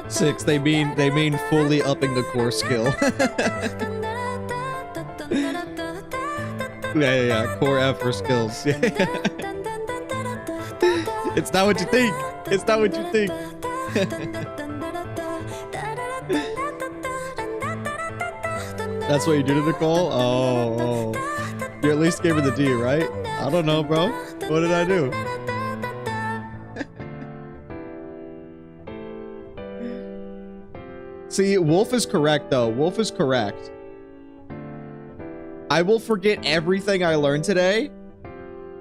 Six, they mean fully upping the core skill. yeah, core F for skills. It's not what you think. It's not what you think. That's what you do to Nicole? Oh. You at least gave her the D, right? I don't know, bro. What did I do? See, Wolf is correct, though. Wolf is correct. I will forget everything I learned today,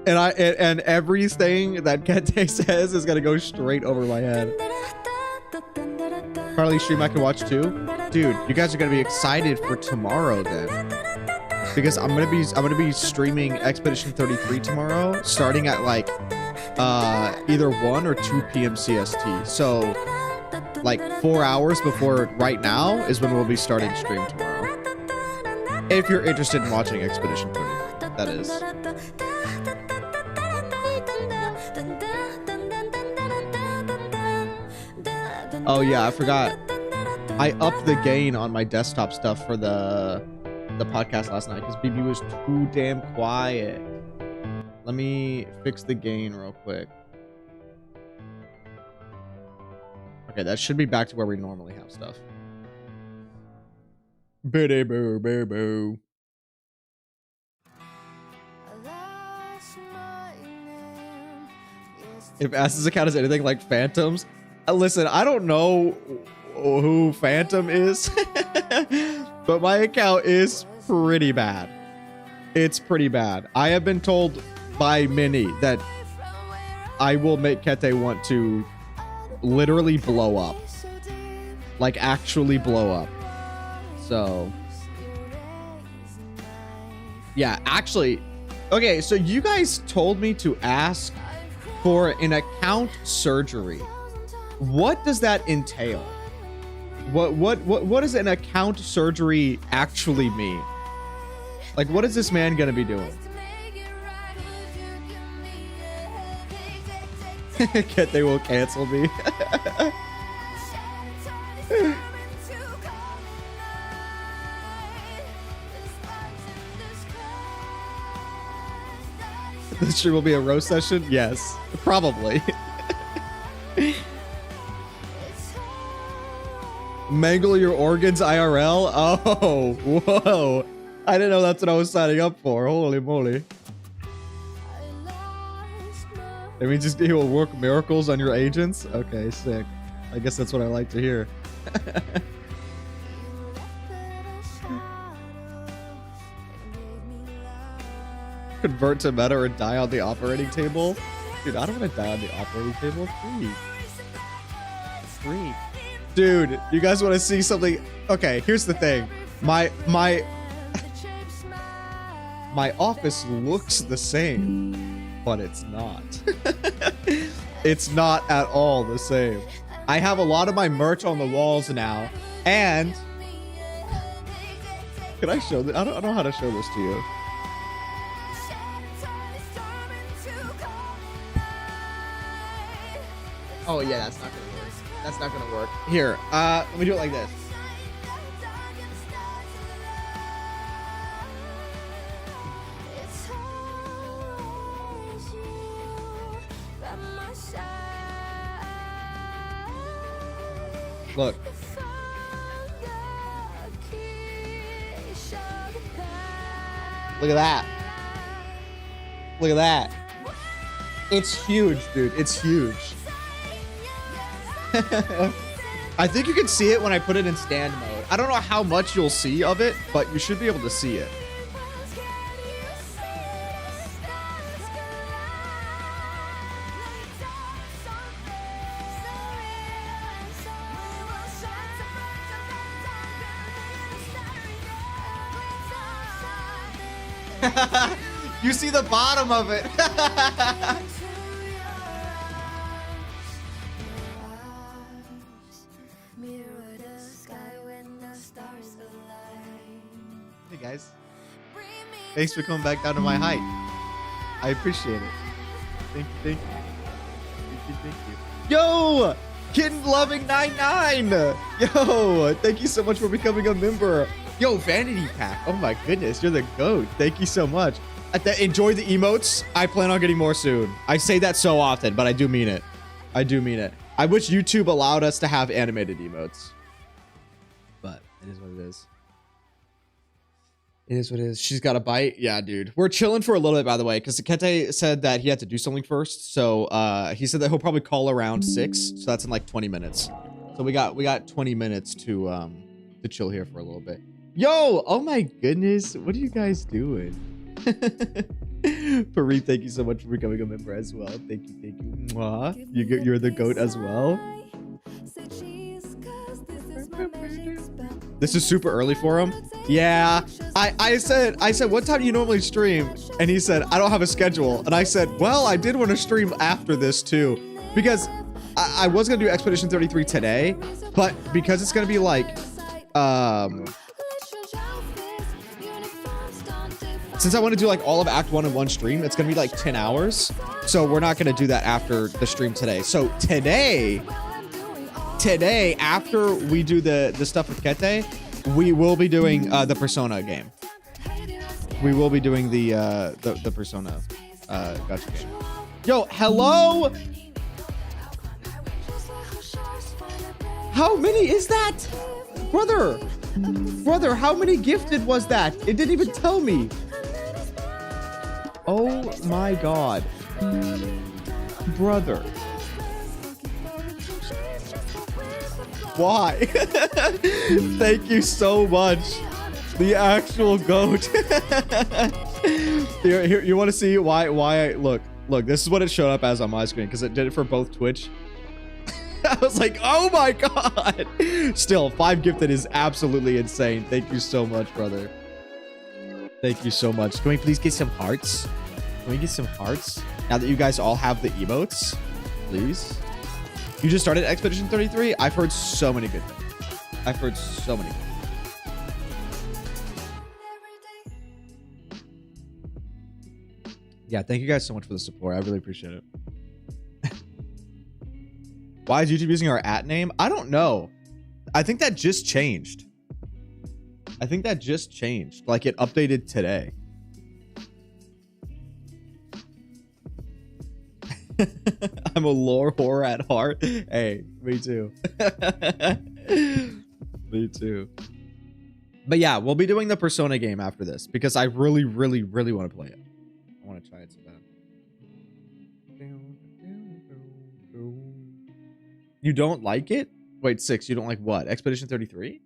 and everything that Kettei says is gonna go straight over my head. Carly stream I can watch too, dude. You guys are gonna be excited for tomorrow then, because I'm gonna be streaming Expedition 33 tomorrow, starting at like either 1 or 2 p.m. CST. So like 4 hours before right now is when we'll be starting stream tomorrow. If you're interested in watching Expedition 33, that is. Oh yeah, I forgot. I upped the gain on my desktop stuff for the podcast last night because BB was too damn quiet. Let me fix the gain real quick. Okay, that should be back to where we normally have stuff. Boo boo boo boo. If Ass's account is anything like Phantom's, listen, I don't know who Phantom is, but my account is pretty bad. It's pretty bad. I have been told by many that I will make Kettei want to literally blow up. Like, actually blow up. So, yeah, actually, okay, so you guys told me to ask for an account surgery. What does that entail? What does an account surgery actually mean? Like, what is this man gonna be doing? They will cancel me. This stream will be a roast session? Yes, probably. Mangle your organs IRL? Oh, whoa. I didn't know that's what I was signing up for. Holy moly. It means just he will work miracles on your agents? Okay, sick. I guess that's what I like to hear. convert to meta or die on the operating table. Dude, I don't want to die on the operating table. Free. Dude, you guys want to see something? Okay, here's the thing. My office looks the same, but it's not. It's not at all the same. I have a lot of my merch on the walls now, and can I show this? I don't know how to show this to you. Oh yeah, that's not gonna work. That's not gonna work. Here, let me do it like this. Look. Look at that. Look at that. It's huge, dude. It's huge. I think you can see it when I put it in stand mode. I don't know how much you'll see of it, but you should be able to see it. You see the bottom of it. Hey guys, thanks for coming back down to my height. I appreciate it. Thank you. Yo, Kitten Loving 99. Yo, thank you so much for becoming a member. Yo, Vanity Pack. Oh my goodness, you're the GOAT. Thank you so much. Enjoy the emotes. I plan on getting more soon. I say that so often, but I do mean it. I do mean it. I wish YouTube allowed us to have animated emotes. But it is what it is. It is what it is. She's got a bite. Yeah, dude. We're chilling for a little bit, by the way, because Kettei said that he had to do something first. So he said that he'll probably call around 6. So that's in like 20 minutes. So we got 20 minutes to chill here for a little bit. Yo, oh my goodness. What are you guys doing? Paris, thank you so much for becoming a member as well. Thank you. Mwah. You're the GOAT as well. This is super early for him. Yeah, I said, what time do you normally stream? And he said, I don't have a schedule. And I said, well, I did want to stream after this too, because I was gonna do Expedition 33 today, but because it's gonna be like, since I want to do like all of Act 1 in one stream, it's gonna be like 10 hours. So we're not gonna do that after the stream today. So today, after we do the stuff with Kettei, we will be doing the Persona game. We will be doing the Persona gacha game. Yo, hello. How many is that, brother? Brother, how many gifted was that? It didn't even tell me. Oh my god, brother. Why? Thank you so much. The actual GOAT. Here, you want to see why look, this is what it showed up as on my screen, because it did it for both Twitch. I was like, oh my god. Still, 5 gifted is absolutely insane. Thank you so much, brother. Thank you so much. Can we please get some hearts? Can we get some hearts? Now that you guys all have the emotes, please. You just started Expedition 33? I've heard so many good things. I've heard so many good things. Yeah, thank you guys so much for the support. I really appreciate it. Why is YouTube using our @name? I don't know. I think that just changed. Like it updated today. I'm a lore whore at heart. Hey, me too. Me too. But yeah, we'll be doing the Persona game after this, because I really want to play it. I want to try it so bad. You don't like it? Wait, 6. You don't like what? Expedition 33?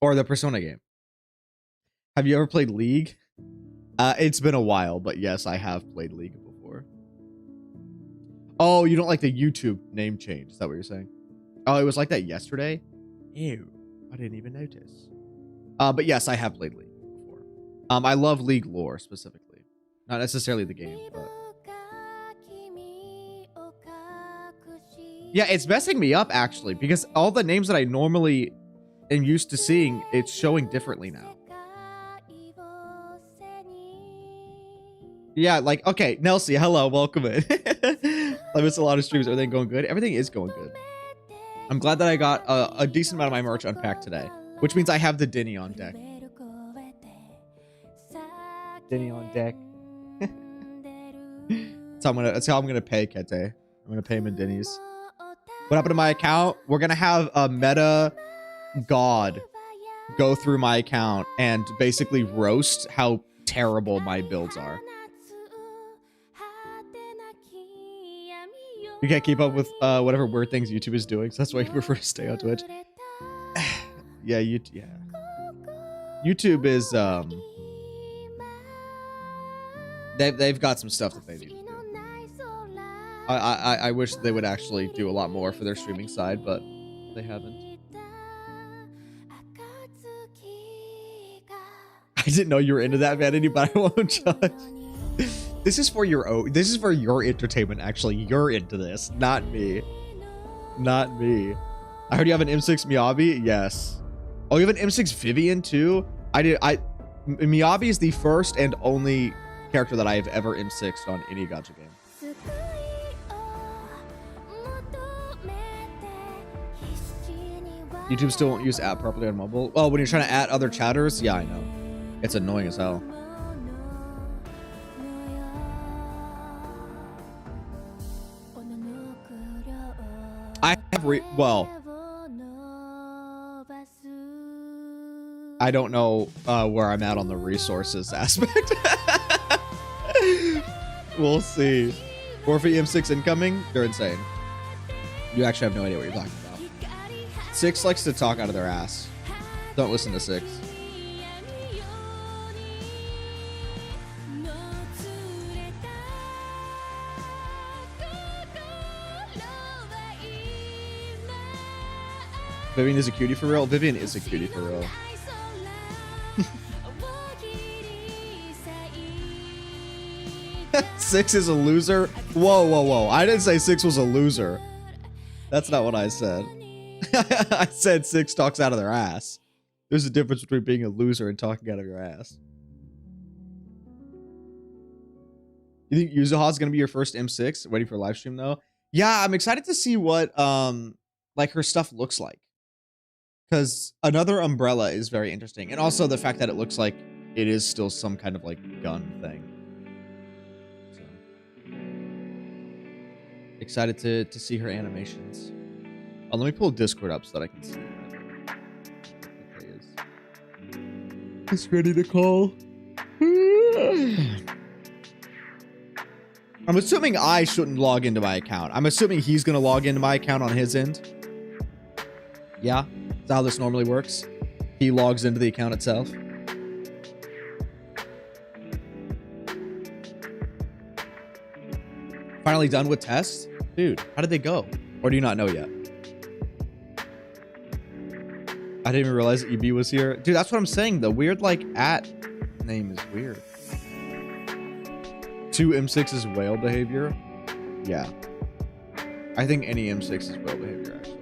Or the Persona game? Have you ever played League? It's been a while, but yes, I have played League before. Oh, you don't like the YouTube name change? Is that what you're saying? Oh, it was like that yesterday? Ew, I didn't even notice. But yes, I have played League before. I love League lore specifically. Not necessarily the game, but... Yeah, it's messing me up, actually, because all the names that I normally am used to seeing, it's showing differently now. Yeah, like, okay, Nelsie, hello, welcome in. I missed a lot of streams. Everything going good? Everything is going good. I'm glad that I got a decent amount of my merch unpacked today, which means I have the Dinny on deck. Dinny on deck. That's how I'm gonna pay Kettei. I'm gonna pay him in Dinnies. What happened to my account? We're gonna have a meta god go through my account and basically roast how terrible my builds are. You can't keep up with whatever weird things YouTube is doing, so that's why you prefer to stay on Twitch. Yeah, YouTube is they've got some stuff that they need to do. I wish they would actually do a lot more for their streaming side, but they haven't. I didn't know you were into that, Vanity, but I won't judge. This is for your own. This is for your entertainment. Actually, you're into this, not me. Not me. I heard you have an M6 Miyabi. Yes. Oh, you have an M6 Vivian too. Miyabi is the first and only character that I have ever M6'd on any gacha game. YouTube still won't use app properly on mobile. Well, when you're trying to add other chatters, yeah, I know. It's annoying as hell. Well, I don't know where I'm at on the resources aspect. We'll see. Morphe M6 incoming? They're insane. You actually have no idea what you're talking about. Six likes to talk out of their ass. Don't listen to Six. Vivian is a cutie for real? Vivian is a cutie for real. Six is a loser? Whoa, whoa, whoa. I didn't say Six was a loser. That's not what I said. I said Six talks out of their ass. There's a difference between being a loser and talking out of your ass. You think Yuzuha is going to be your first M6? Waiting for a live stream though? Yeah, I'm excited to see what like her stuff looks like. Because another umbrella is very interesting. And also the fact that it looks like it is still some kind of like gun thing. So, excited to see her animations. Oh, let me pull Discord up so that I can see what Kettei is. It's ready to call. I'm assuming I shouldn't log into my account. I'm assuming he's going to log into my account on his end. Yeah, that's how this normally works. He logs into the account itself. Finally done with tests? Dude, how did they go? Or do you not know yet? I didn't even realize EB was here. Dude, that's what I'm saying. The weird, like, @ name is weird. 2 M6's whale behavior? Yeah. I think any M6 is whale behavior, actually.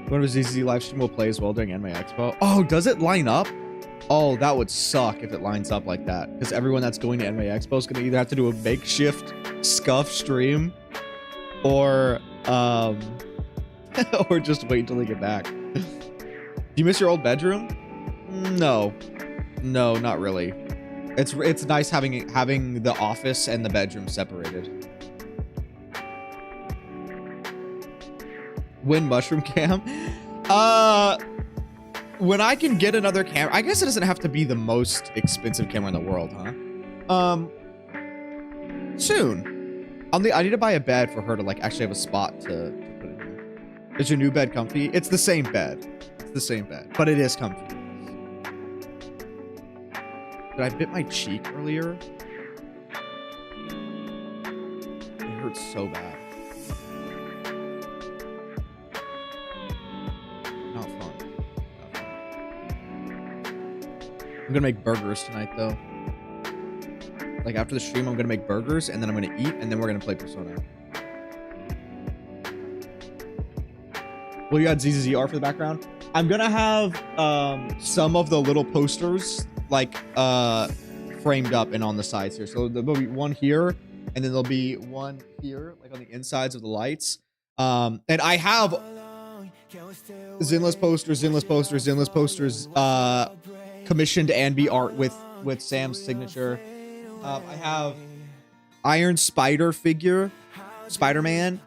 One of his ZZZ live stream will play as well during Anime Expo. Oh, does it line up? Oh, that would suck if it lines up like that. Because everyone that's going to Anime Expo is going to either have to do a makeshift scuff stream or or just wait until they get back. Do you miss your old bedroom? No, not really. It's nice having the office and the bedroom separated. Win mushroom cam? When I can get another camera, I guess it doesn't have to be the most expensive camera in the world, huh? Soon. I need to buy a bed for her to like actually have a spot to put it Is your new bed comfy? It's the same bed. It's the same bed, but it is comfy. Did I bit my cheek earlier? It hurts so bad. Not fun. Not fun. I'm gonna make burgers tonight, though. Like, after the stream, I'm gonna make burgers, and then I'm gonna eat, and then we're gonna play Persona. Will you add ZZZR for the background? I'm gonna have some of the little posters like framed up and on the sides here. So there'll be one here, and then there'll be one here, like on the insides of the lights. And I have Zinless posters, commissioned Anby art with Sam's signature. I have Iron Spider figure, Spider-Man,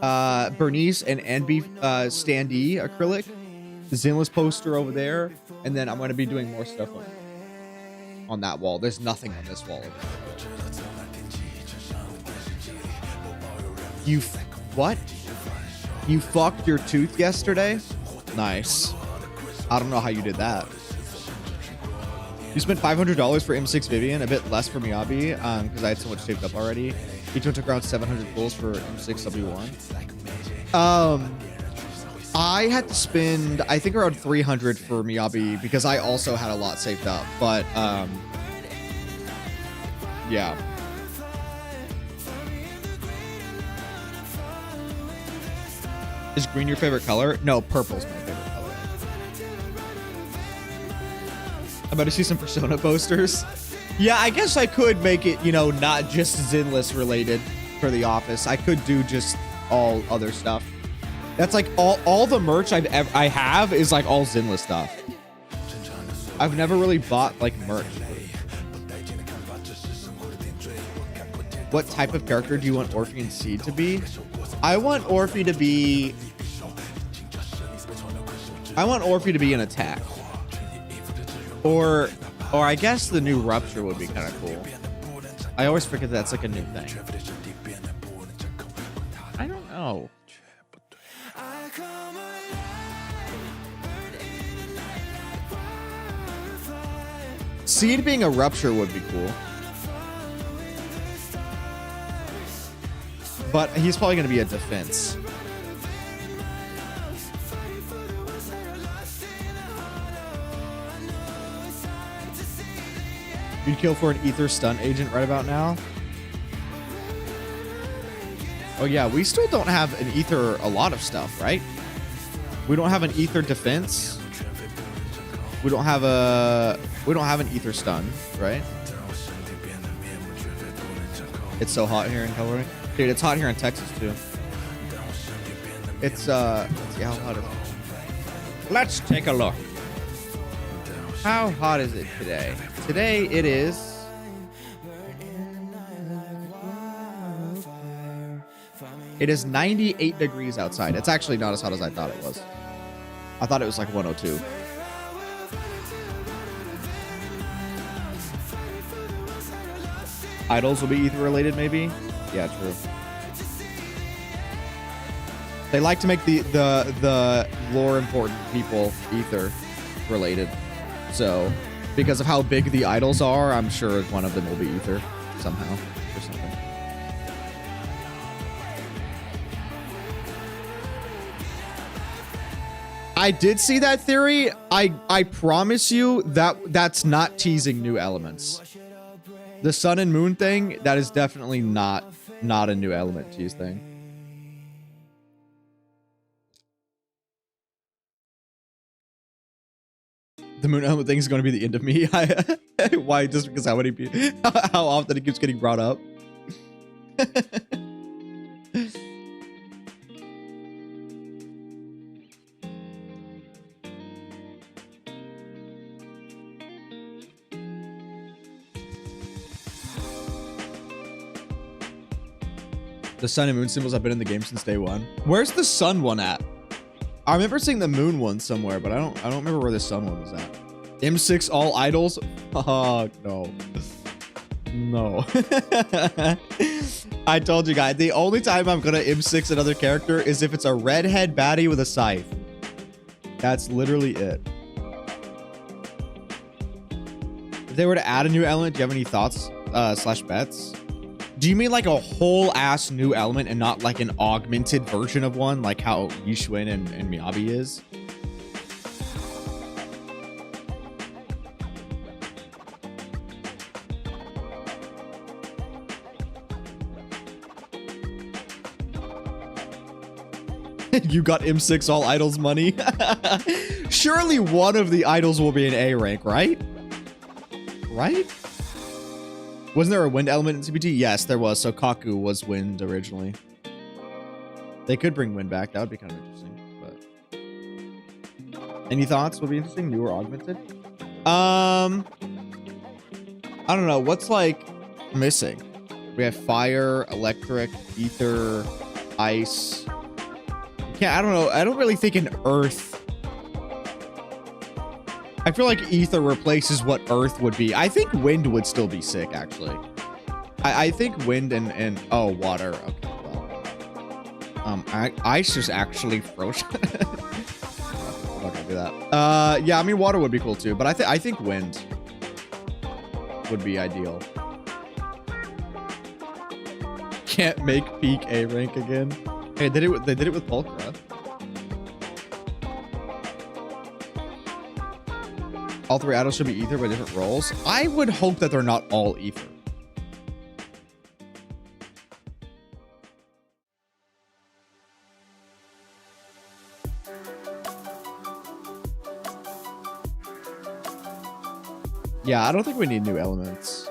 Bernice and Anby standee acrylic, the Zinless poster over there, and then I'm going to be doing more stuff on that wall. There's nothing on this wall. You what? You fucked your tooth yesterday? Nice. I don't know how you did that. You spent $500 for M6 Vivian, a bit less for Miyabi, because I had so much saved up already. Each one took around 700 pulls for M6 W1. I had to spend, I think, around 300 for Miyabi because I also had a lot saved up. But yeah. Is green your favorite color? No, purple's my favorite color. I'm about to see some Persona posters. Yeah, I guess I could make it, you know, not just Zinless related for the office. I could do just all other stuff. That's like all the merch I have is like all Zinless stuff. I've never really bought like merch. What type of character do you want Orphe and Seed to be? I want Orphe to be an attack. Or I guess the new Rupture would be kind of cool. I always forget that's like a new thing. I don't know. Seed being a Rupture would be cool. But he's probably going to be a defense. You'd kill for an ether stunt agent right about now? Oh yeah, we still don't have an ether a lot of stuff, right? We don't have an ether defense. We don't have an ether stun, right? It's so hot here in California. Dude, it's hot here in Texas too. Let's see how hot it is. Let's take a look. How hot is it today? Today it is It is 98 degrees outside. It's actually not as hot as I thought it was. I thought it was like 102. Idols will be ether related, maybe? Yeah, true. They like to make the lore important people ether related. So, because of how big the idols are, I'm sure one of them will be ether somehow or something. I did see that theory. I promise you that's not teasing new elements. The sun and moon thing, that is definitely not a new element tease thing. The moon element thing is going to be the end of me. Why? Just because how often it keeps getting brought up. The sun and moon symbols have been in the game since day one. Where's the sun one at? I remember seeing the moon one somewhere, but I don't remember where the sun one was at. M6 all idols? Oh, no. No. I told you guys, the only time I'm gonna M6 another character is if it's a redhead baddie with a scythe. That's literally it. If they were to add a new element, do you have any thoughts slash bets? Do you mean like a whole ass new element and not like an augmented version of one, like how Yishun and Miyabi is? You got M6 all idols money. Surely one of the idols will be an A rank, right? Right? Wasn't there a wind element in CBT? Yes, there was. So Kaku was wind originally. They could bring wind back. That would be kind of interesting. But any thoughts? Would be interesting. New or augmented? I don't know. What's like missing? We have fire, electric, ether, ice. Yeah, I don't know. I don't really think an earth. I feel like ether replaces what earth would be. I think wind would still be sick, actually. I think wind and oh, water. Okay, well. Ice is actually frozen. I'm not gonna do that. Yeah, I mean, water would be cool too, but I think wind would be ideal. Can't make peak A rank again. Hey, they did it with Pulchra. All three idols should be ether by different roles. I would hope that they're not all ether. Yeah, I don't think we need new elements.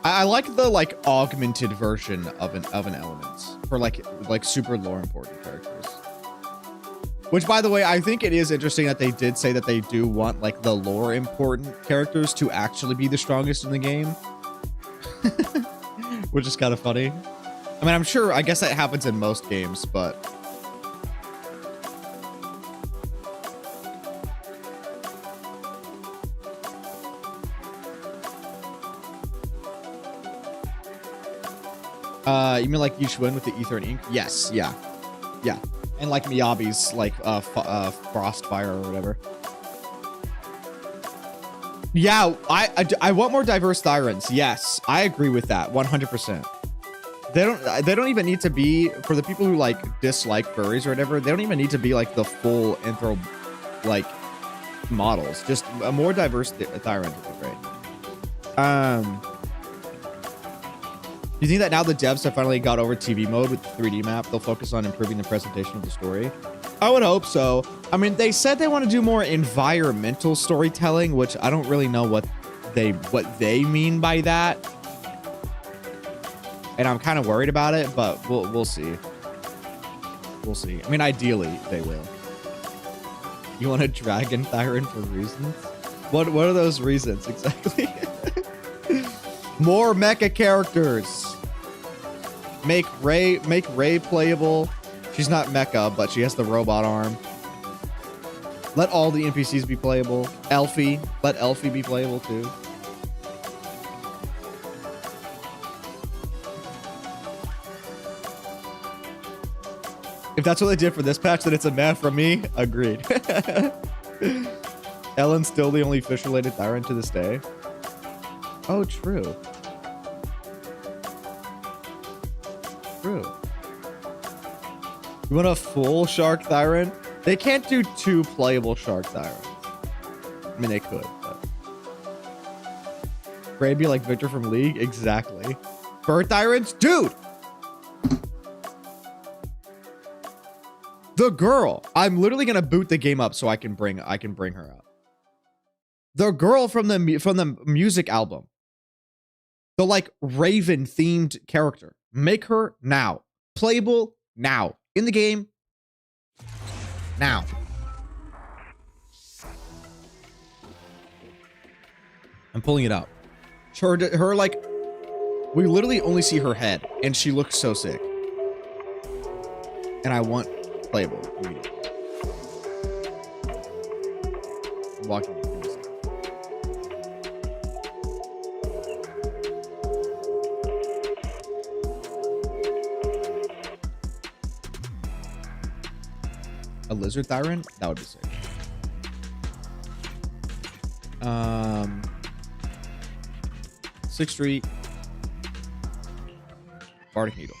I like the like augmented version of an element for like super lore important characters. Which, by the way, I think it is interesting that they did say that they do want like the lore important characters to actually be the strongest in the game. Which is kind of funny. I mean, I'm sure, I guess that happens in most games, but you mean like Yishun with the ether and ink? Yes, yeah. Yeah. And like Miyabi's like frost fire or whatever. Yeah, I want more diverse Thyrans. Yes, I agree with that 100%. They don't even need to be, for the people who like dislike furries or whatever, they don't even need to be like the full anthro like models. Just a more diverse Thyran would be great. Do you think that now the devs have finally got over TV mode with the 3D map, they'll focus on improving the presentation of the story? I would hope so. I mean, they said they want to do more environmental storytelling, which I don't really know what they mean by that. And I'm kind of worried about it, but we'll see. We'll see. I mean, ideally they will. You want a dragon Thyran for reasons? What are those reasons exactly? More mecha characters. Make Ray playable. She's not mecha, but she has the robot arm. Let all the NPCs be playable. Elfie. Let Elfie be playable too. If that's what they did for this patch, then it's a meh from me. Agreed. Ellen's still the only fish-related Thyran to this day. Oh, true. True. You want a full Shark Thyran? They can't do 2 playable Shark Thyrans. I mean, they could, but... Gray be like Victor from League? Exactly. Bird Thyrans? Dude! The girl! I'm literally gonna boot the game up so I can bring her up. The girl from the music album. The like Raven themed character. Make her now. Playable now. In the game. Now. I'm pulling it up. Her like, we literally only see her head and she looks so sick. And I want playable immediately. I'm walking. A lizard Thyron? That would be sick. Sixth Street. Bardic Needle.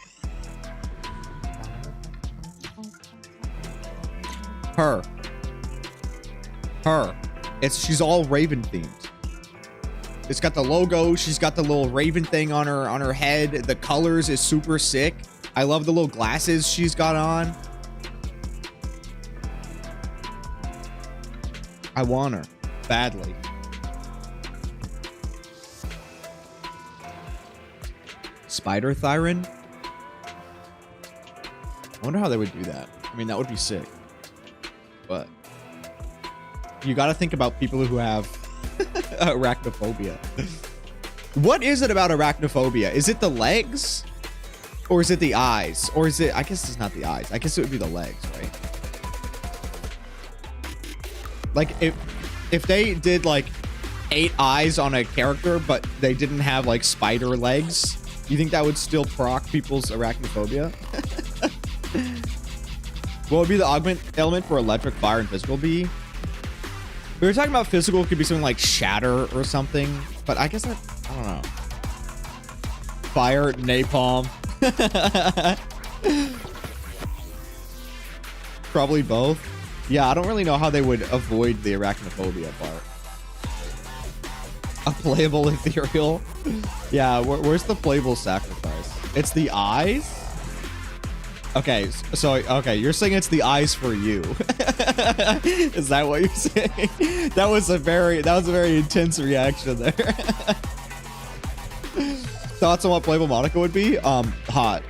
Her. She's all Raven themed. It's got the logo. She's got the little Raven thing on her head. The colors is super sick. I love the little glasses she's got on. I want her badly. Spider Thyron? I wonder how they would do that. I mean, that would be sick. But you got to think about people who have arachnophobia. What is it about arachnophobia? Is it the legs? Or is it the eyes? Or is it... I guess it's not the eyes. I guess it would be the legs, right? Like, if they did, like, 8 eyes on a character, but they didn't have, like, spider legs, you think that would still proc people's arachnophobia? What would be the augment element for electric, fire, and physical be? We were talking about physical could be something like shatter or something, but I guess that... I don't know. Fire, napalm. Probably both. Yeah, I don't really know how they would avoid the arachnophobia part. A playable ethereal? Yeah, where's the playable sacrifice? It's the eyes? Okay, so okay, you're saying it's the eyes for you. Is that what you're saying? That was a very intense reaction there. Thoughts on what playable Monica would be? Hot.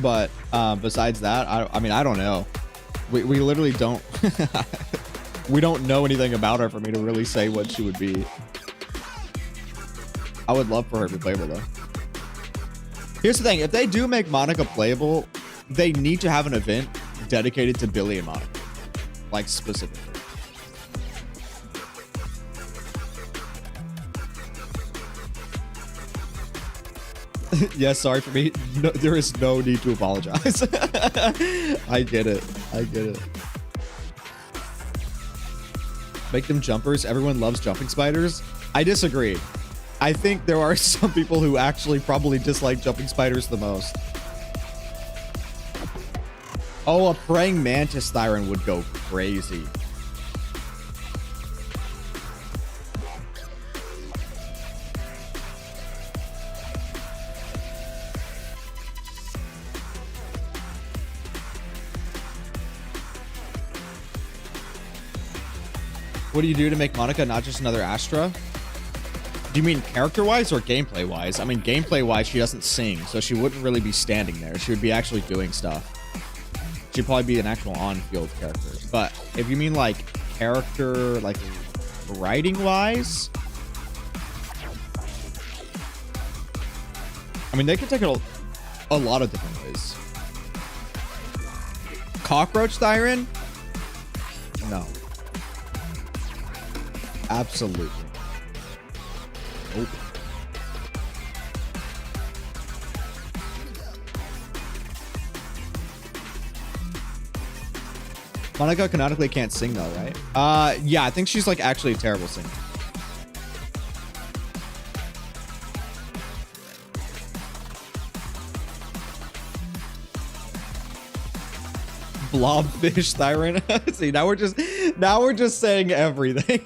But besides that, I mean, I don't know. We literally don't. We don't know anything about her for me to really say what she would be. I would love for her to be playable though. Here's the thing: if they do make Monica playable, they need to have an event dedicated to Billy and Monica, like specifically. Yes, sorry for me. No, there is no need to apologize. I get it. I get it. Make them jumpers. Everyone loves jumping spiders. I disagree. I think there are some people who actually probably dislike jumping spiders the most. Oh, a praying mantis Thyron would go crazy. What do you do to make Monica not just another Astra? Do you mean character-wise or gameplay-wise? I mean, gameplay-wise, she doesn't sing, so she wouldn't really be standing there. She would be actually doing stuff. She'd probably be an actual on-field character. But if you mean, like, character, like, writing-wise... I mean, they can take it a lot of different ways. Cockroach Thyron? No. Absolutely. Nope. Monica canonically can't sing though, right? Yeah, I think she's like actually a terrible singer. Blobfish Thyron. See, now we're just saying everything.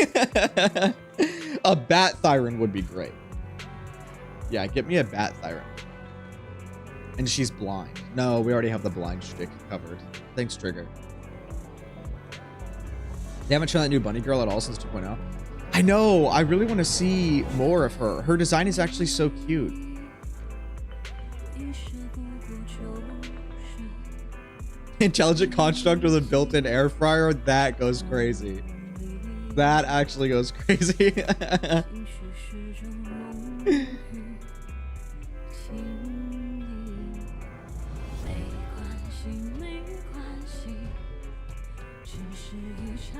A bat Thyron would be great. Yeah, get me a bat Thyron. And she's blind. No, we already have the blind shtick covered. Thanks, Trigger. They haven't shown that new bunny girl at all since 2.0. I know. I really want to see more of her. Her design is actually so cute. Intelligent construct with a built-in air fryer. That goes crazy. That actually goes crazy.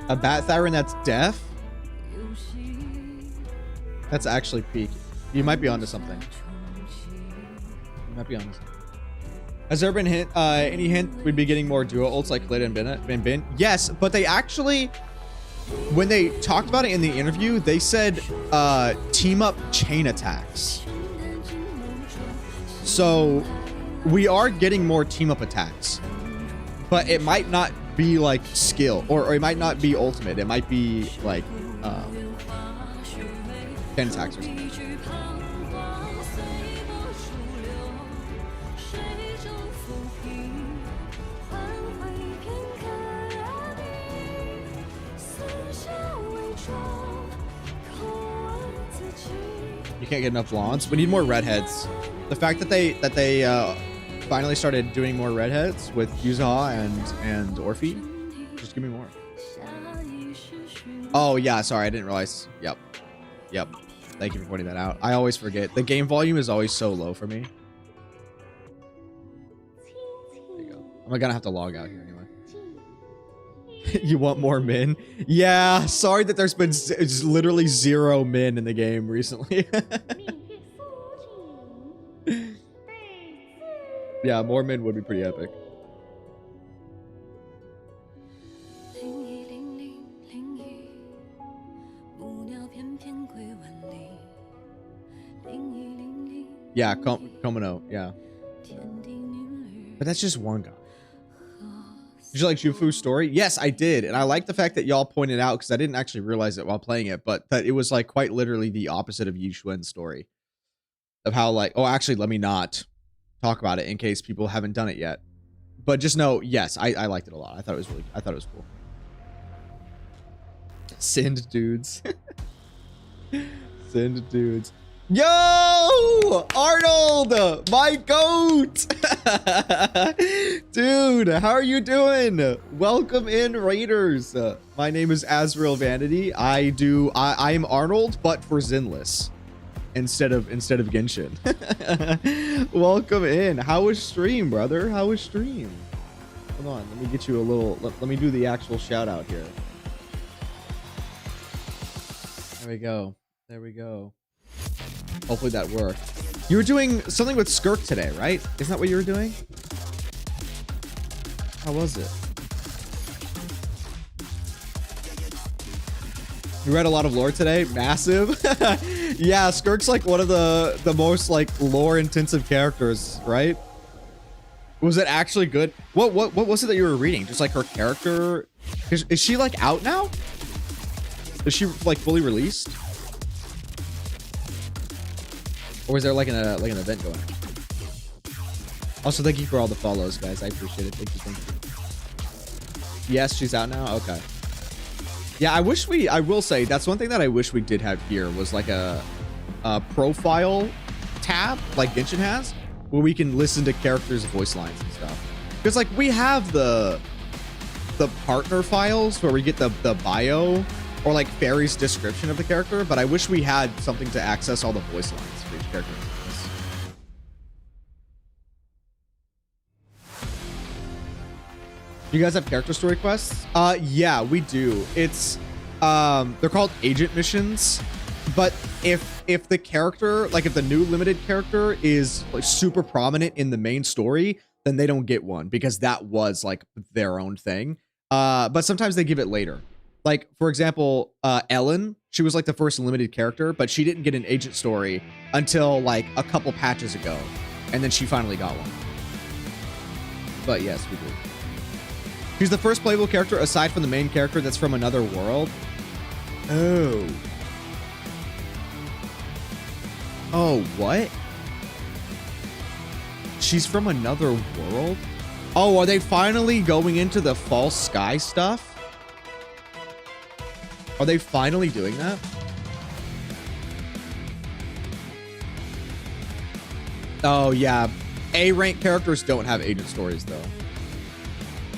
A bat Thyron that's deaf? That's actually peak. You might be onto something. You might be onto something. Has there been any hint we'd be getting more duo ults like Lit and Bin? Yes, but they actually, when they talked about it in the interview, they said team up chain attacks. So we are getting more team up attacks, but it might not be like skill, or it might not be ultimate. It might be like chain attacks or something. You can't get enough blondes. We need more redheads. The fact that they finally started doing more redheads with Yuzaha and Orphe, just give me more. Oh yeah, sorry, I didn't realize. Yep. Thank you for pointing that out. I always forget. The game volume is always so low for me. There you go. I'm gonna have to log out here anyway. You want more min? Yeah, sorry that there's been literally 0 min in the game recently. Yeah, more min would be pretty epic. Yeah, Komino, yeah. But that's just one guy. Did you like Jufu's story? Yes, I did. And I like the fact that y'all pointed out, because I didn't actually realize it while playing it, but that it was like quite literally the opposite of Yushuen's story. Of how like, oh, actually, let me not talk about it in case people haven't done it yet. But just know, yes, I liked it a lot. I thought it was cool. Send dudes. Send dudes. Yo, Arnold, my goat. Dude, how are you doing? Welcome in, Raiders. My name is Azrael Vanity. I am Arnold, but for Zinless instead of Genshin. Welcome in. How was stream, brother? How was stream? Hold on, let me get you a little. Let me do the actual shout out here. There we go. There we go. Hopefully that worked. You were doing something with Skirk today, right? Isn't that what you were doing? How was it? You read a lot of lore today? Massive. Yeah, Skirk's like one of the most like lore intensive characters, right? Was it actually good? What was it that you were reading? Just like her character? Is she like out now? Is she like fully released? Or is there like an event going? Also, thank you for all the follows, guys. I appreciate it. Thank you. Yes, she's out now. Okay. Yeah, I will say that's one thing that I wish we did have here was like a profile tab like Genshin has, where we can listen to characters' voice lines and stuff. Because like we have the partner files where we get the bio or like Fairy's description of the character, but I wish we had something to access all the voice lines for each character. You guys have character story quests? Yeah, we do. It's they're called agent missions, but if the character, like if the new limited character is like super prominent in the main story, then they don't get one because that was like their own thing. But sometimes they give it later. Like, for example, Ellen, she was like the first limited character, but she didn't get an agent story until like a couple patches ago. And then she finally got one. But yes, we do. She's the first playable character aside from the main character that's from another world. Oh. Oh, what? She's from another world? Oh, are they finally going into the false sky stuff? Are they finally doing that? Oh, yeah. A-rank characters don't have agent stories, though.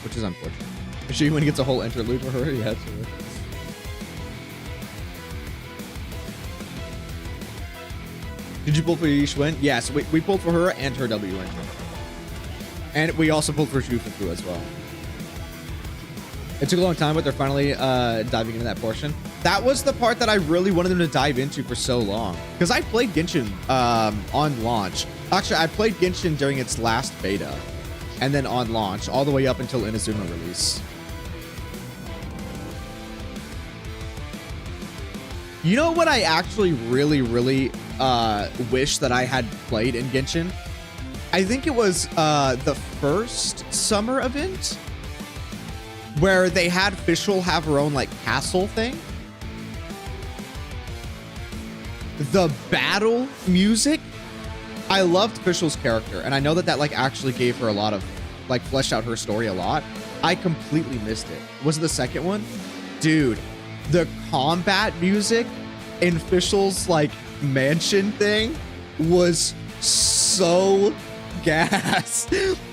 Which is unfortunate. She when he gets a whole interlude for her, yeah, sure. Did you pull for Yishwen? Yes, we pulled for her and her W engine. And we also pulled for Jufu as well. It took a long time, but they're finally diving into that portion. That was the part that I really wanted them to dive into for so long. Because I played Genshin on launch. Actually, I played Genshin during its last beta. and then on launch, all the way up until Inazuma release. You know what I actually really wish that I had played in Genshin? I think it was the first summer event where they had Fischl have her own like castle thing. The battle music, I loved Fischl's character, and I know that that like actually gave her a lot of, like, fleshed out her story a lot. I completely missed it. Was it the second one? Dude, the combat music in Fischl's like mansion thing was so gas.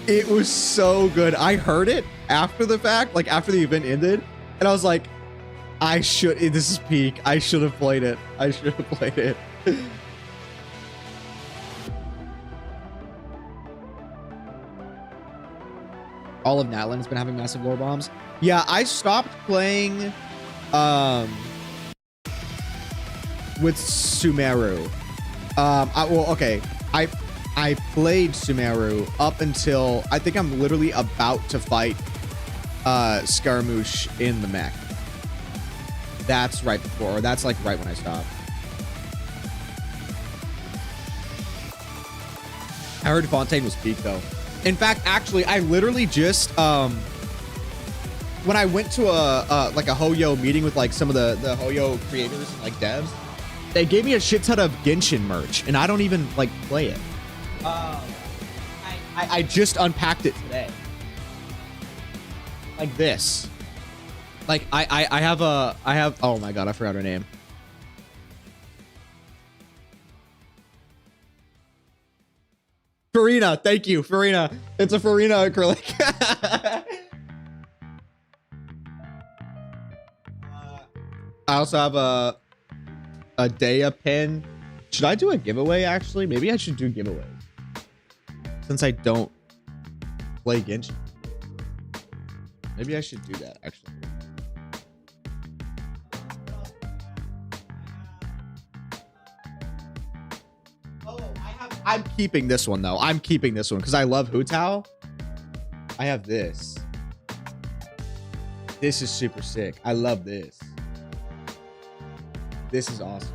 It was so good. I heard it after the fact, like after the event ended, and I was like, this is peak. I should have played it. I should have played it. All of Natlan has been having massive lore bombs. Yeah, I stopped playing with Sumeru. I played Sumeru up until I think I'm literally about to fight Scaramouche in the mech. That's right before, or that's like right when I stopped. I heard Fontaine was peak though. In fact, actually, I literally just when I went to a like a Hoyo meeting with like some of the Hoyo creators and like devs, they gave me a shit ton of Genshin merch, and I don't even like play it. I just unpacked it today. Like this. Like I have oh my god, I forgot her name. Farina, thank you, Farina. It's a Farina acrylic. I also have a Daya pen. Should I do a giveaway actually? Maybe I should do giveaways. Since I don't play Genshin. Maybe I should do that actually. I'm keeping this one though. I'm keeping this one because I love Hu Tao. I have this. This is super sick. I love this. This is awesome.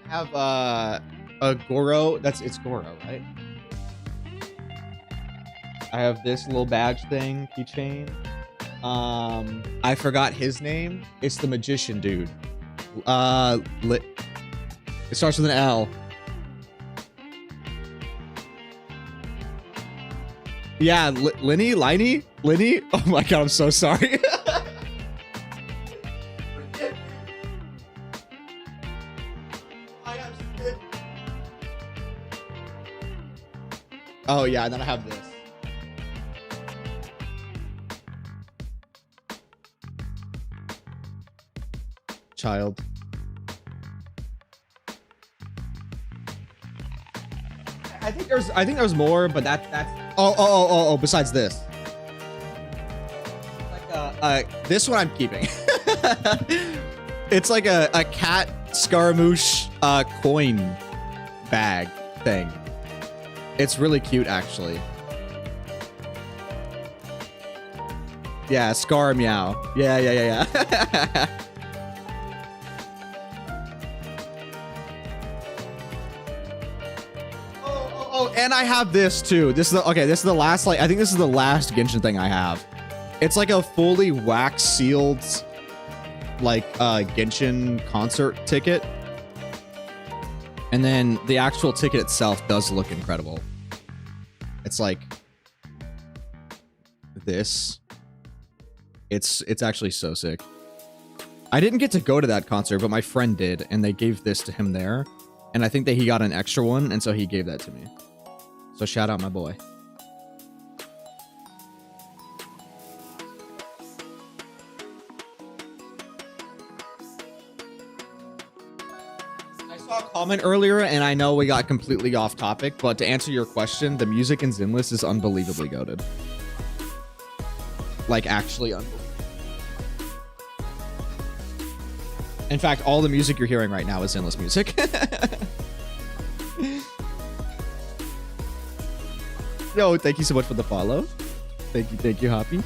Have a Goro. It's Goro, right? I have this little badge thing, keychain. I forgot his name. It's the magician dude. It starts with an L. Yeah, Linny. Oh my god, I'm so sorry. Oh yeah, and then I have this. Child. I think there's more, but that's oh, besides this. Like this one I'm keeping. It's like a cat Scaramouche coin bag thing. It's really cute, actually. Yeah, Scar Meow. Yeah. oh, and I have this too. This is the last, like, I think this is the last Genshin thing I have. It's like a fully wax sealed, like, Genshin concert ticket. And then the actual ticket itself does look incredible. It's like this. It's actually so sick. I didn't get to go to that concert, but my friend did, and they gave this to him there. And I think that he got an extra one, and so he gave that to me. So shout out my boy. saw a comment earlier, and I know we got completely off topic, but to answer your question, the music in Zenless is unbelievably goated. Like, actually unbelievable. In fact, all the music you're hearing right now is Zenless music. Yo, thank you so much for the follow. Thank you, Hoppy.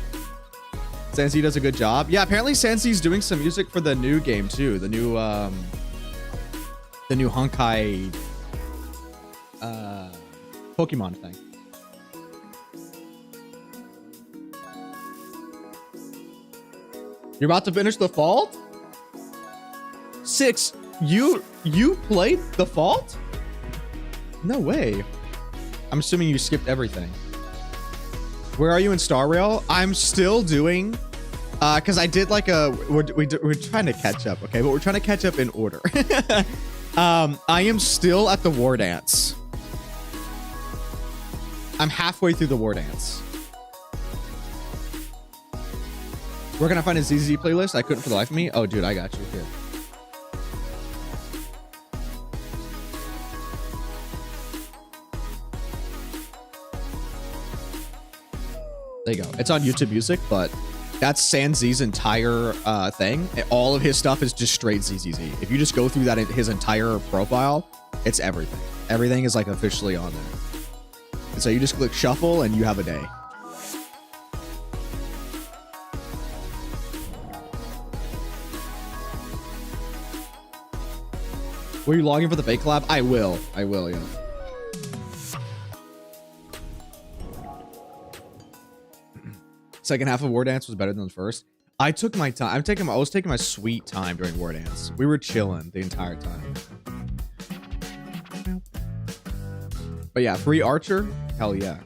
Sansi does a good job. Yeah, apparently Sansi's doing some music for the new game too. The new Honkai Pokemon thing. You're about to finish The Fault? Six, you played The Fault? No way. I'm assuming you skipped everything. Where are you in Star Rail? I'm still doing, because I did like we're trying to catch up, okay? But we're trying to catch up in order. I am still at the War Dance. I'm halfway through the War Dance. Where can I find a ZZZ playlist? I couldn't for the life of me. Oh, dude, I got you here. There you go. It's on YouTube Music, but that's Sanzi's entire thing. All of his stuff is just straight ZZZ. If you just go through that, his entire profile, it's everything. Everything is like officially on there. And so you just click shuffle and you have a day. Were you logging for the fake collab? I will, yeah. Second half of War Dance was better than the first. I took my time. I was taking my sweet time during War Dance. We were chilling the entire time. But yeah, free Archer? Hell yeah.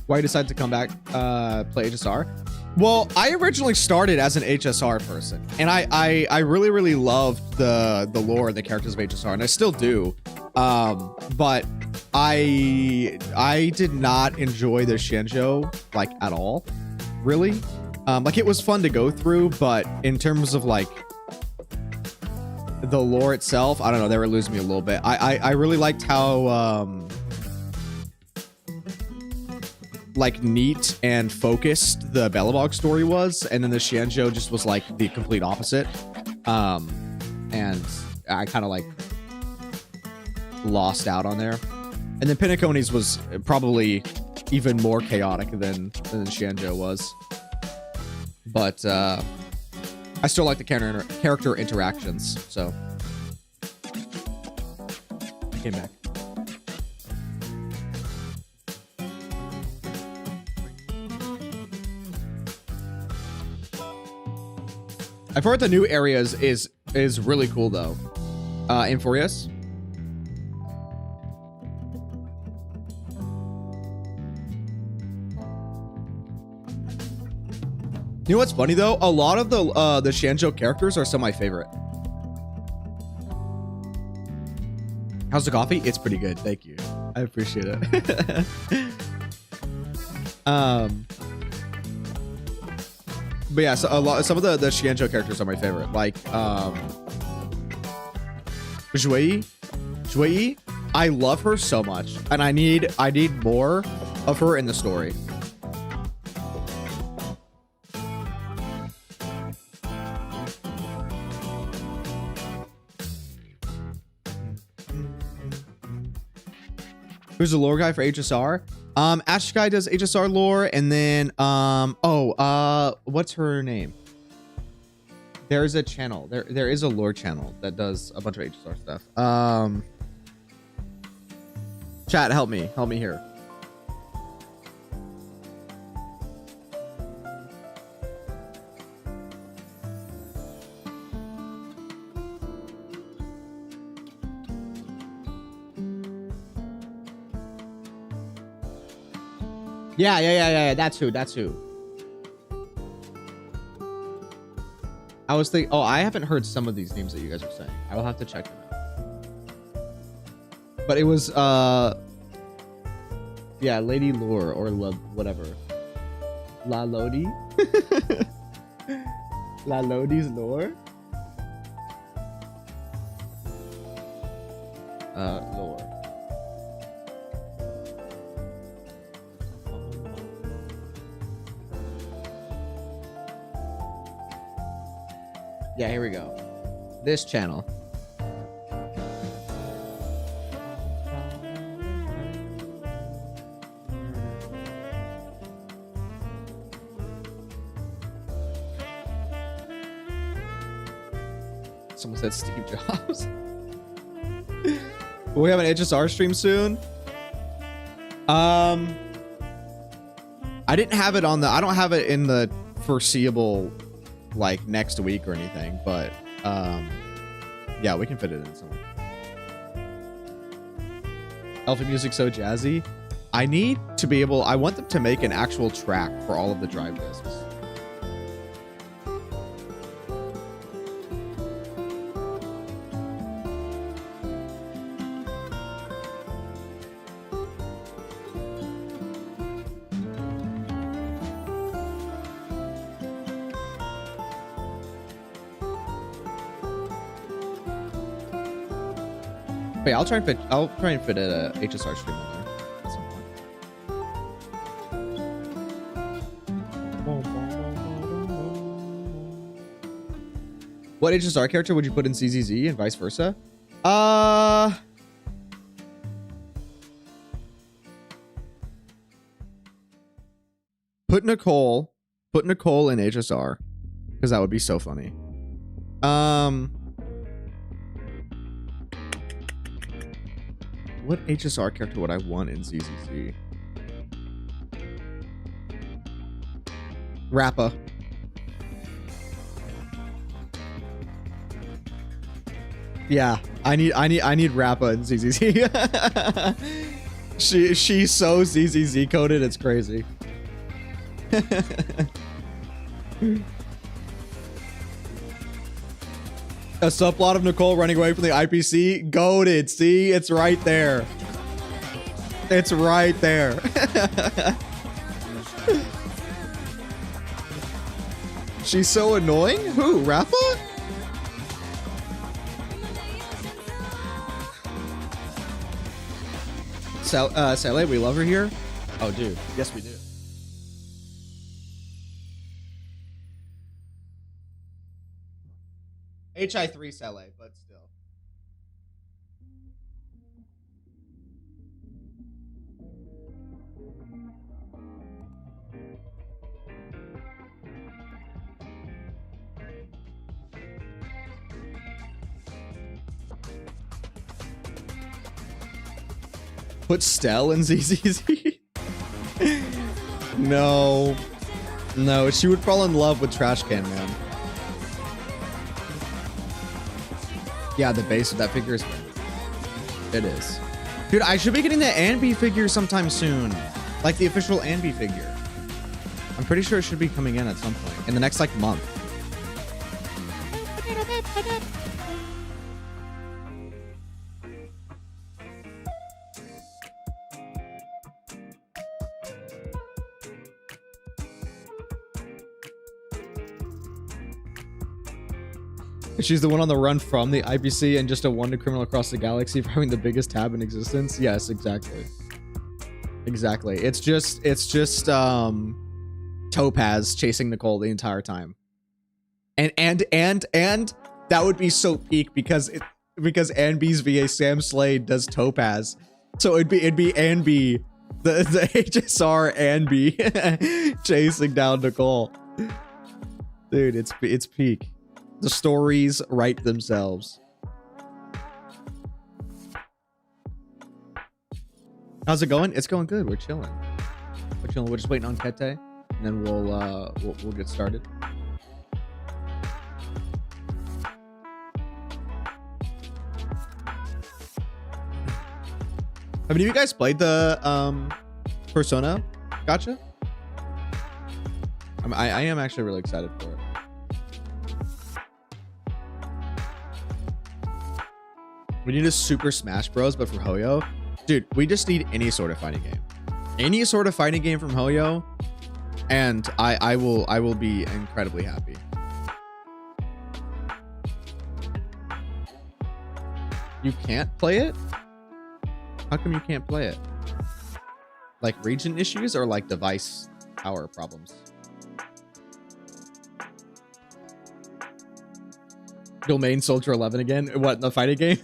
Why you decided to come back, play HSR? Well, I originally started as an HSR person, and I really loved the lore and the characters of HSR, and I still do. But I did not enjoy the Shinjo like at all, really. Like it was fun to go through, but in terms of like the lore itself, I don't know, they were losing me a little bit. I really liked how like neat and focused the Belobog story was, and then the Shinjo just was like the complete opposite. And I kind of like lost out on there. And then Pinnacones was probably even more chaotic than Shinjo was. But I still like the character interactions, so I came back. I've heard the new areas is really cool though. Infurious. You know what's funny though? A lot of the Shinjo characters are some of my favorite. How's the coffee? It's pretty good. Thank you. I appreciate it. But yeah, so some of the Shinjo characters are my favorite. Like Jui. I love her so much, and I need more of her in the story. Who's the lore guy for HSR? Ash Guy does HSR lore, and then what's her name? There's a channel. There is a lore channel that does a bunch of HSR stuff. Chat, help me here. Yeah. That's who. I was thinking, I haven't heard some of these names that you guys are saying. I will have to check them out. But it was, yeah, Lady Lore or whatever. La Lodi. La Lodi's lore? Lore. Yeah, here we go. This channel. Someone said Steve Jobs. Will we have an HSR stream soon? I didn't have it on the, I don't have it in the foreseeable like next week or anything, but yeah, we can fit it in somewhere. Elfie music so jazzy. I need to be able, I want them to make an actual track for all of the drive discs. Wait, I'll try and fit a HSR stream in there at some point. What HSR character would you put in ZZZ and vice versa? Put Nicole in HSR because that would be so funny. What HSR character would I want in ZZZ? Rappa. Yeah, I need Rappa in ZZZ. She's so ZZZ coded, it's crazy. A subplot of Nicole running away from the IPC. Goated. See, it's right there. It's right there. She's so annoying. Who? Rappa? Sally, we love her here. Oh, dude. Yes, we do. HI3 Sally, but still. Put Stell in ZZZ? No. No, she would fall in love with Trash Can Man. Yeah, the base of that figure is... It is. Dude, I should be getting the Anby figure sometime soon. Like the official Anby figure. I'm pretty sure it should be coming in at some point. In the next, like, month. She's the one on the run from the IPC and just a wanted criminal across the galaxy for having the biggest tab in existence. Yes, exactly. Exactly. It's just Topaz chasing Nicole the entire time. And that would be so peak because Anby's VA Sam Slade does Topaz. So it'd be Anby, the HSR Anby chasing down Nicole. Dude, it's peak. The stories write themselves. How's it going? It's going good. We're chilling. We're just waiting on Kettei, and then we'll get started. Have any of you guys played the Persona gacha? I am actually really excited for it. We need a Super Smash Bros, but for Hoyo. Dude, we just need any sort of fighting game. Any sort of fighting game from Hoyo, and I will be incredibly happy. You can't play it? How come you can't play it? Like region issues or like device power problems? You'll main Soldier 11 again? What, in the fighting game?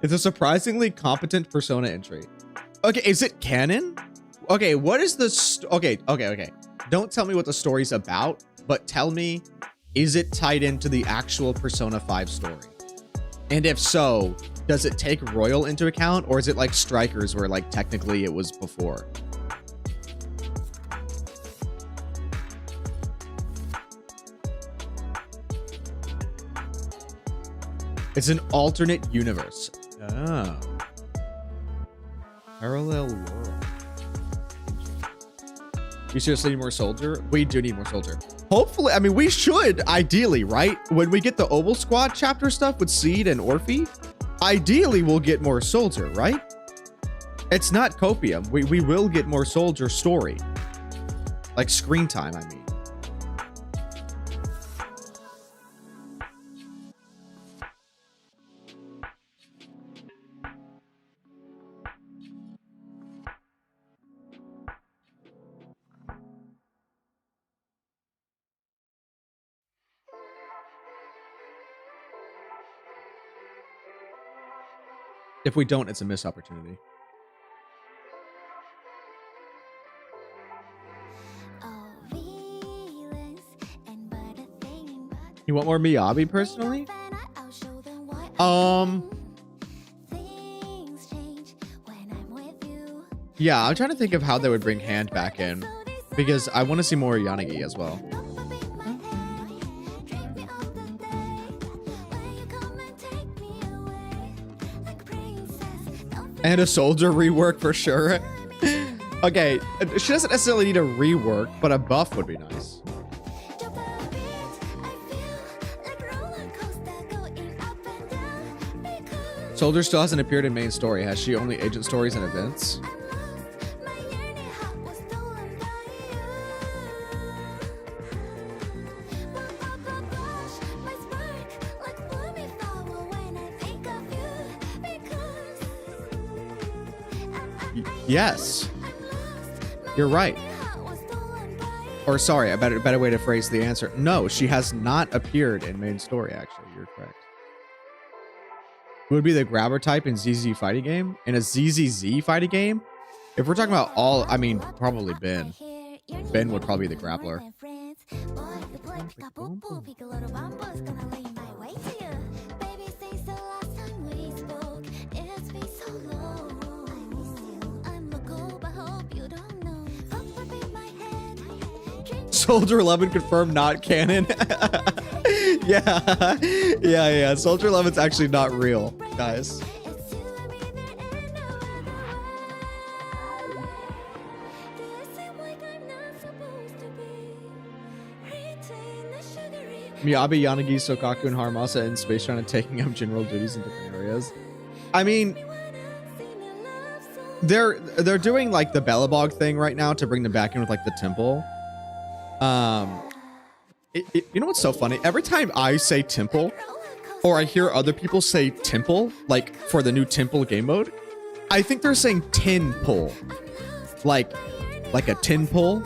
It's a surprisingly competent Persona entry. Okay, is it canon? Okay, what is the... Okay. Don't tell me what the story's about, but tell me, is it tied into the actual Persona 5 story? And if so, does it take Royal into account, or is it like Strikers where like technically it was before? It's an alternate universe. Oh. Parallel world. You seriously need more Soldier? We do need more Soldier. Hopefully, I mean, we should, ideally, right? When we get the Oval Squad chapter stuff with Seed and Orphe, ideally we'll get more Soldier, right? It's not Copium. We will get more Soldier story. Like screen time, I mean. If we don't, it's a missed opportunity. You want more Miyabi personally? Yeah, I'm trying to think of how they would bring Hand back in, because I want to see more Yanagi as well. And a Soldier rework for sure. Okay, she doesn't necessarily need a rework, but a buff would be nice. Soldier still hasn't appeared in main story. Has she? Only agent stories and events? Yes, you're right. Or sorry, a better way to phrase the answer. No, she has not appeared in main story. Actually, you're correct. Who would be the grabber type in ZZ fighting game? In a ZZZ fighting game? If we're talking about all, I mean, probably Ben. Ben would probably be the grappler. Soldier 11 confirmed not canon. Yeah. Soldier 11's actually not real, guys. Miyabi, Yanagi, Sokaku, and Haramasa in space trying to taking up general duties in different areas. I mean, they're doing like the Bellabog thing right now to bring them back in with like the temple. You know what's so funny? Every time I say temple, or I hear other people say temple, like for the new temple game mode, I think they're saying tin pull, like a tin pull.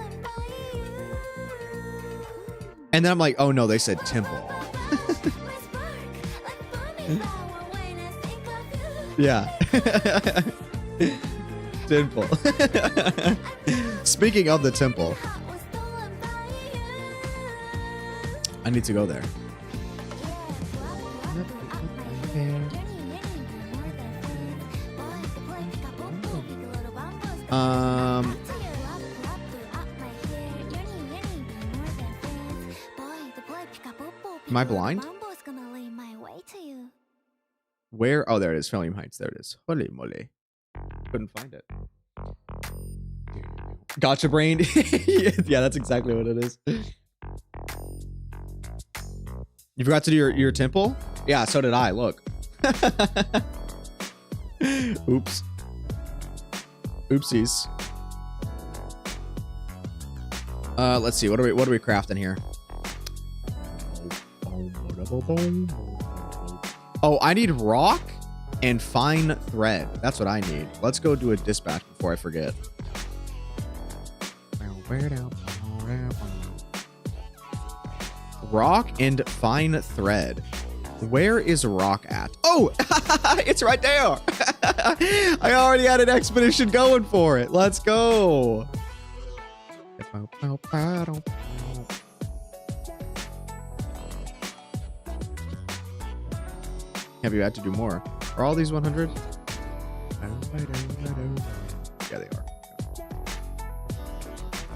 And then I'm like, oh no, they said temple. Yeah. Temple. Speaking of the temple, I need to go there. Am I blind? Where? Oh, there it is. Filming Heights. There it is. Holy moly. Couldn't find it. Gotcha brain. Yeah, that's exactly what it is. You forgot to do your temple? Yeah, so did I. Look. Oops. Oopsies. Let's see. What are we crafting here? Oh, I need rock and fine thread. That's what I need. Let's go do a dispatch before I forget. Rock and fine thread. Where is rock at? Oh, it's right there. I already had an expedition going for it. Let's go. Have you had to do more? Are all these 100? Yeah, they are.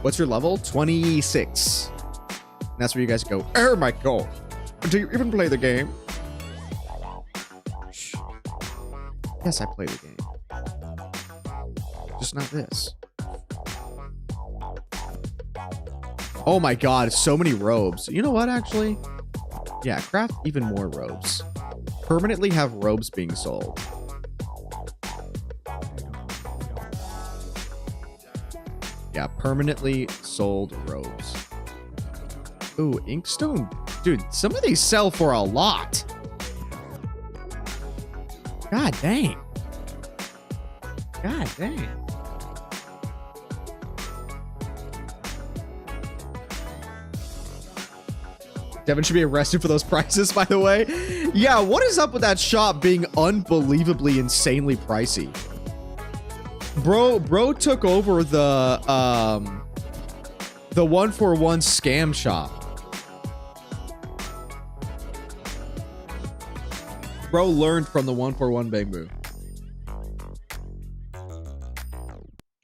What's your level? 26. And that's where you guys go. Oh my god. Do you even play the game? Yes, I play the game. Just not this. Oh my god, so many robes. You know what, actually? Yeah, craft even more robes. Permanently have robes being sold. Yeah, permanently sold robes. Ooh, inkstone. Dude, some of these sell for a lot. God dang. God dang. Devin should be arrested for those prices, by the way. Yeah, what is up with that shop being unbelievably insanely pricey? Bro took over the 141 scam shop. Bro learned from the 141 Bangboo.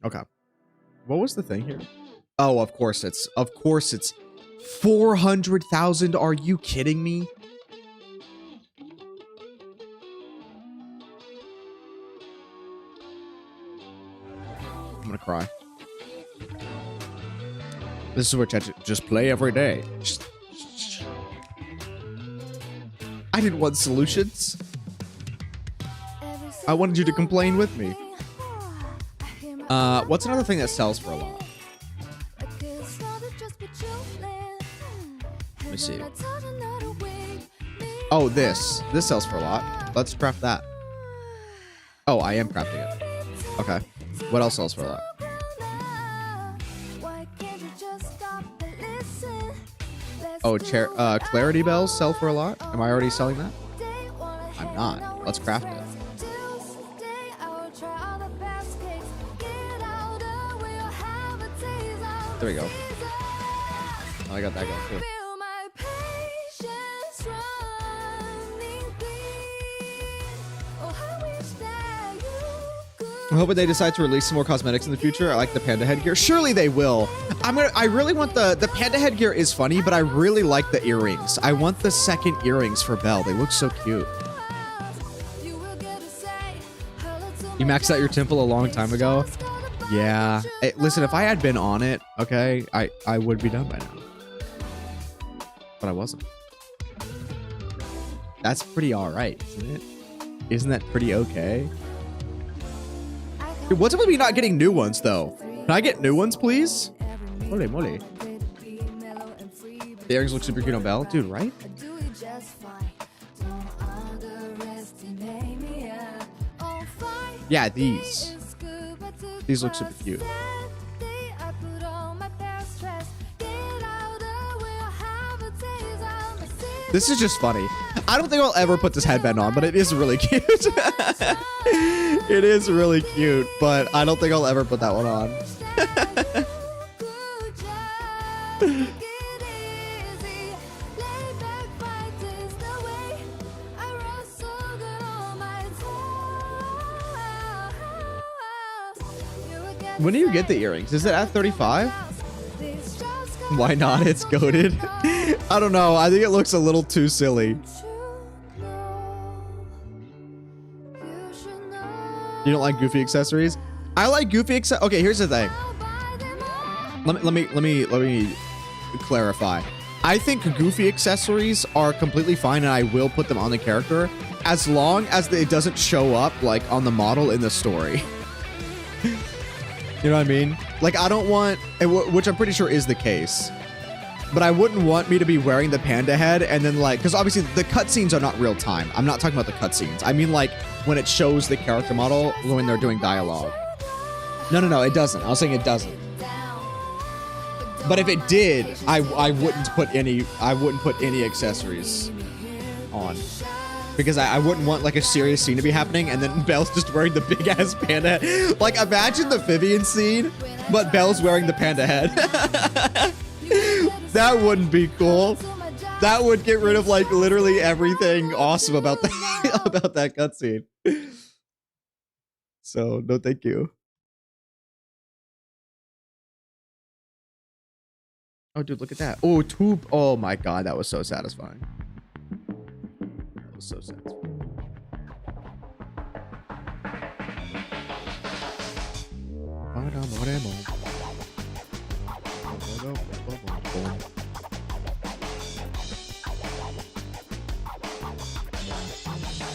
Okay. What was the thing here? Oh, of course it's 400,000. Are you kidding me? I'm gonna cry. This is what I just play every day. I didn't want solutions. I wanted you to complain with me. What's another thing that sells for a lot? Let me see. Oh, this sells for a lot. Let's craft that. Oh, I am crafting it. Okay. What else sells for a lot? Oh, clarity bells sell for a lot. Am I already selling that? I'm not. Let's craft it. There we go. Oh, I got that going too. I'm hoping they decide to release some more cosmetics in the future. I like the panda headgear. Surely they will. I really want the panda headgear is funny, but I really like the earrings. I want the second earrings for Belle. They look so cute. You maxed out your temple a long time ago. Yeah. Hey, listen, if I had been on it, okay, I would be done by now. But I wasn't. That's pretty alright, isn't it? Isn't that pretty okay? Dude, what's up with me not getting new ones, though? Can I get new ones, please? Mole, mole. The earrings look super cute on Belle. Dude, right? Yeah, these. These look super cute. This is just funny. I don't think I'll ever put this headband on, but it is really cute. It is really cute, but I don't think I'll ever put that one on. When do you get the earrings? Is it at 35? Why not? It's goated. I don't know. I think it looks a little too silly. You don't like goofy accessories? I like goofy accessories. Okay, here's the thing. Let me clarify. I think goofy accessories are completely fine, and I will put them on the character as long as it doesn't show up like on the model in the story. You know what I mean? Like, I don't want, which I'm pretty sure is the case. but I wouldn't want me to be wearing the panda head and then like, because obviously the cutscenes are not real time. I'm not talking about the cutscenes. I mean like when it shows the character model when they're doing dialogue. No, it doesn't. I was saying it doesn't. But if it did, I wouldn't put any accessories on. Because I wouldn't want like a serious scene to be happening and then Belle's just wearing the big ass panda head. Like imagine the Vivian scene, but Belle's wearing the panda head. That wouldn't be cool. That would get rid of like literally everything awesome about that about that cutscene. So no thank you. Oh dude, look at that. Oh, tube. Oh my god, that was so satisfying. That was so satisfying.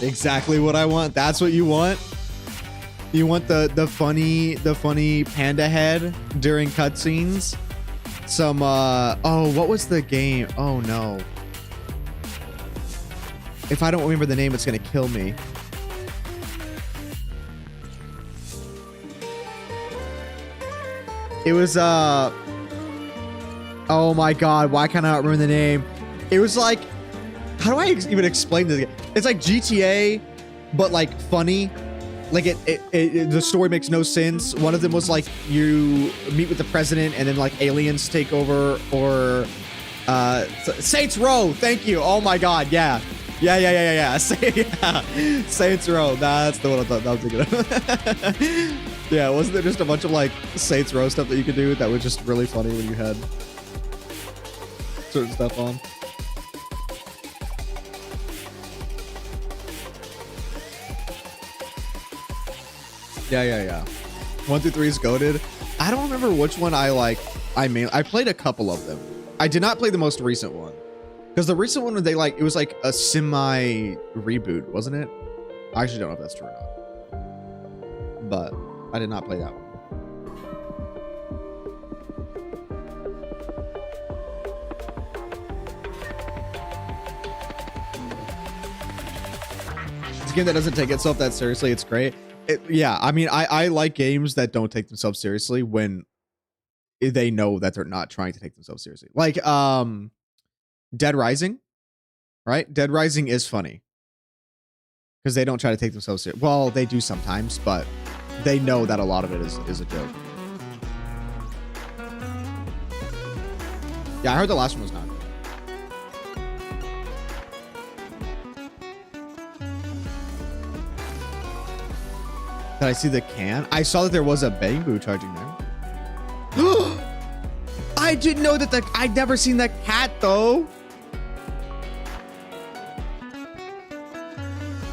Exactly what I want. That's what you want. You want the funny panda head during cutscenes. Some oh, what was the game? Oh no. If I don't remember the name, it's gonna kill me. It was oh my god, why can't I not remember the name? It was like, how do I even explain this? It's like GTA, but like funny. Like the story makes no sense. One of them was like you meet with the president and then like aliens take over, or Saints Row. Thank you. Oh my god, yeah. Saints Row. That's the one I thought I was thinking of. Yeah, wasn't there just a bunch of like Saints Row stuff that you could do that was just really funny when you had certain stuff on? Yeah. 1 through 3 is goated. I don't remember which one I like. I played a couple of them. I did not play the most recent one. Because the recent one, it was like a semi reboot, wasn't it? I actually don't know if that's true or not. But I did not play that one. It's a game that doesn't take itself that seriously. It's great. Yeah, I mean, I like games that don't take themselves seriously when they know that they're not trying to take themselves seriously. Like, Dead Rising, right? Dead Rising is funny because they don't try to take themselves seriously. Well, they do sometimes, but they know that a lot of it is a joke. Yeah, I heard the last one was not good. Did I see the can? I saw that there was a Bangboo charging there. I didn't know that I'd never seen that cat though.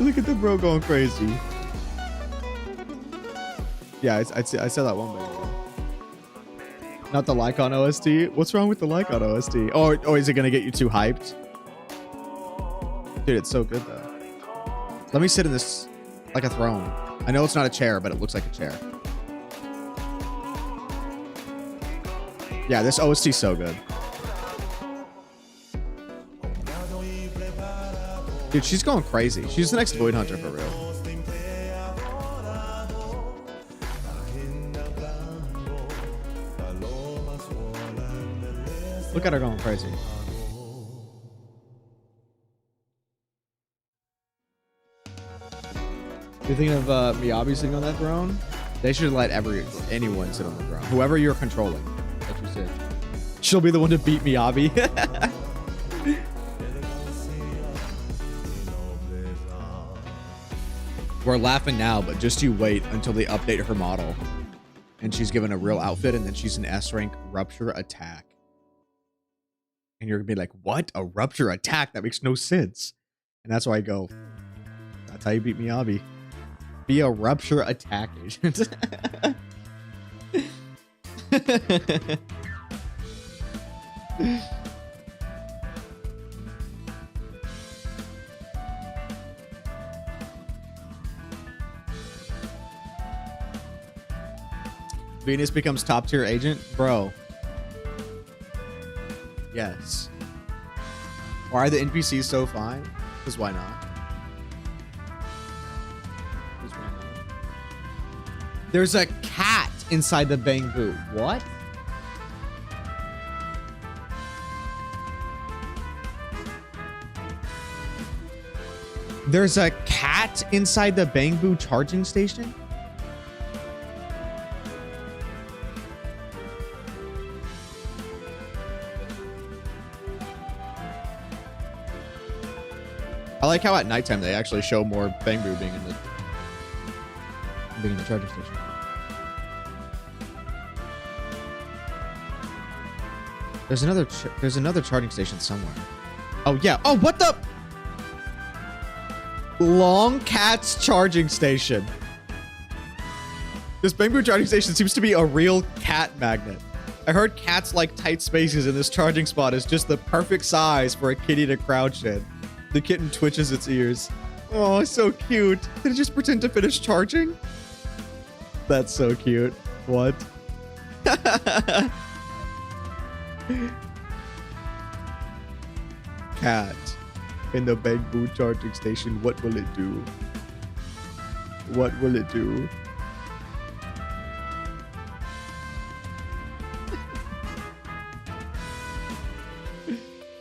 Look at the bro going crazy. Yeah, I saw that one Bangboo. Not the Lycon OST. What's wrong with the Lycon OST? Or is it gonna get you too hyped? Dude, it's so good though. Let me sit in this like a throne. I know it's not a chair, but it looks like a chair. Yeah, this OST is so good. Dude, she's going crazy. She's the next Void Hunter for real. Look at her going crazy. You're thinking of Miyabi sitting on that throne? They should let anyone sit on the throne. Whoever you're controlling. That's what you said. She'll be the one to beat Miyabi. We're laughing now, but just you wait until they update her model. And she's given a real outfit, and then she's an S rank Rupture Attack. And you're gonna be like, what? A Rupture Attack? That makes no sense. And that's why I go, that's how you beat Miyabi. Be a Rupture Attack agent. Venus becomes top tier agent? Bro. guess. Why are the NPCs so fine? Because why not? 'Cause why not? There's a cat inside the Bangboo. What? There's a cat inside the Bangboo charging station? I like how at nighttime they actually show more Bangboo being in the charging station. There's another charging station somewhere. Oh yeah. Oh, what the? Long Cat's charging station. This Bangboo charging station seems to be a real cat magnet. I heard cats like tight spaces, and this charging spot is just the perfect size for a kitty to crouch in. The kitten twitches its ears. Oh, so cute. Did it just pretend to finish charging? That's so cute. What? Cat in the Bangboo charging station. What will it do? What will it do?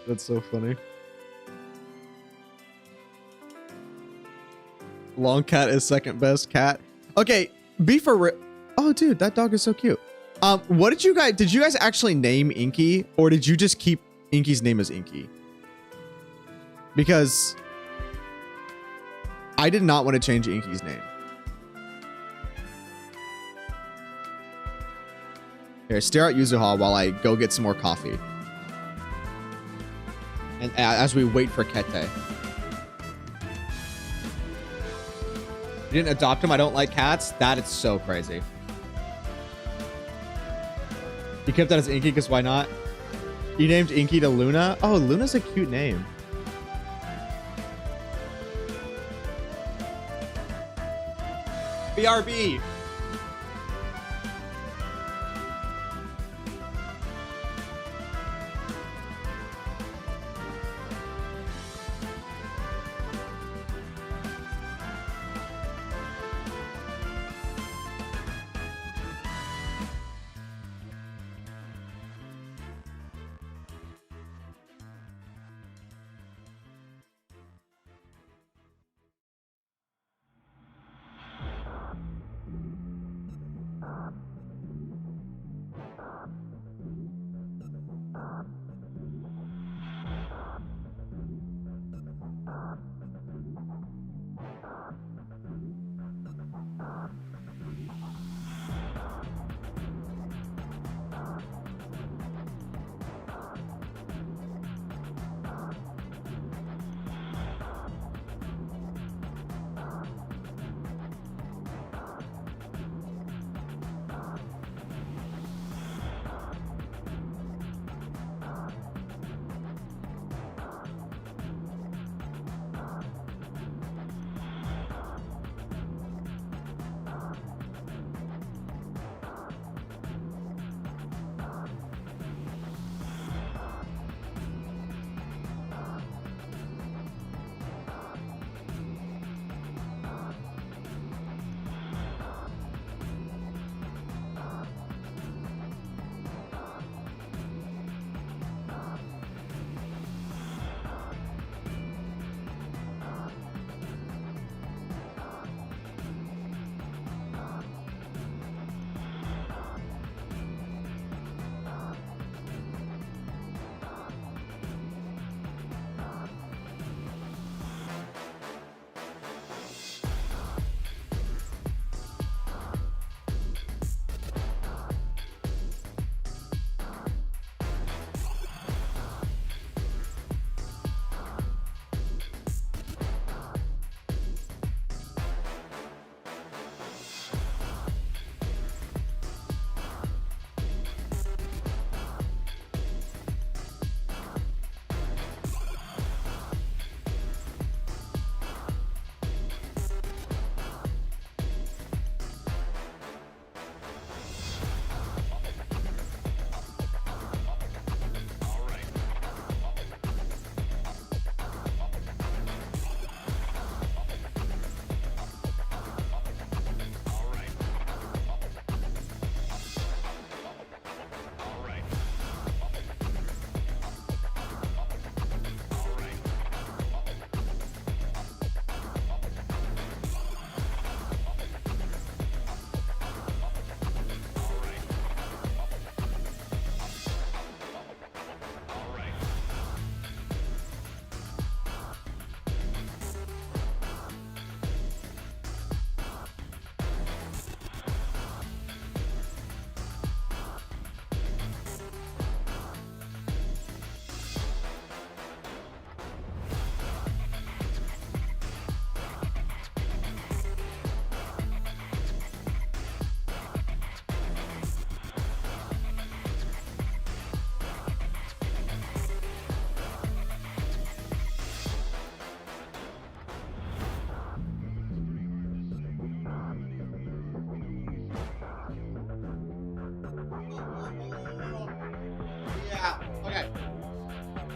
That's so funny. Long Cat is second best cat. Okay, be for real. Oh, dude, that dog is so cute. What did you guys actually name Inky, or did you just keep Inky's name as Inky? Because I did not want to change Inky's name. Here, stare out Yuzuha while I go get some more coffee. And as we wait for Kettei. You didn't adopt him? I don't like cats? That is so crazy. You kept that as Inky because why not? You named Inky to Luna? Oh, Luna's a cute name. BRB.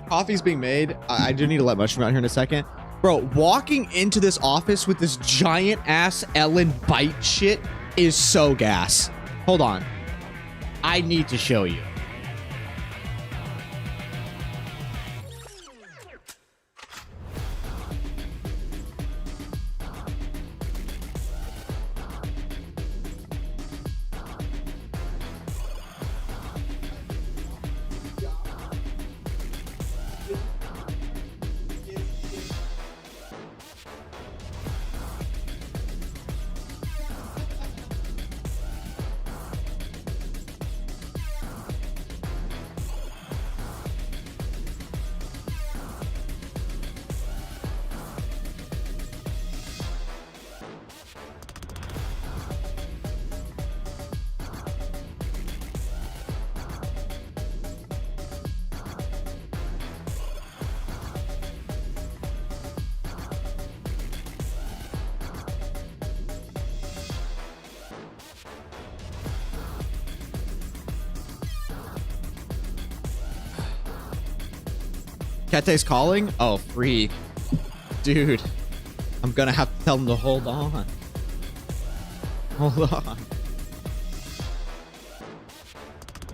Coffee's being made. I do need to let Mushroom out here in a second. Bro, walking into this office with this giant ass Ellen bite shit is so gas. Hold on. I need to show you. Kettei's calling? Oh, freak. Dude, I'm gonna have to tell him to hold on. Hold on.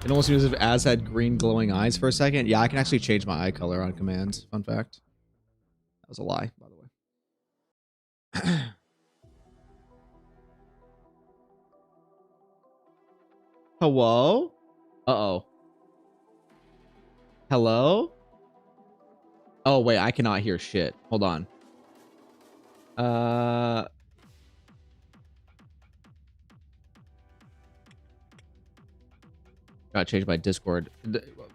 It almost seems as if Az had green glowing eyes for a second. Yeah, I can actually change my eye color on command. Fun fact. That was a lie, by the way. Hello? Uh-oh. Hello? Oh, wait, I cannot hear shit. Hold on. Gotta change my Discord.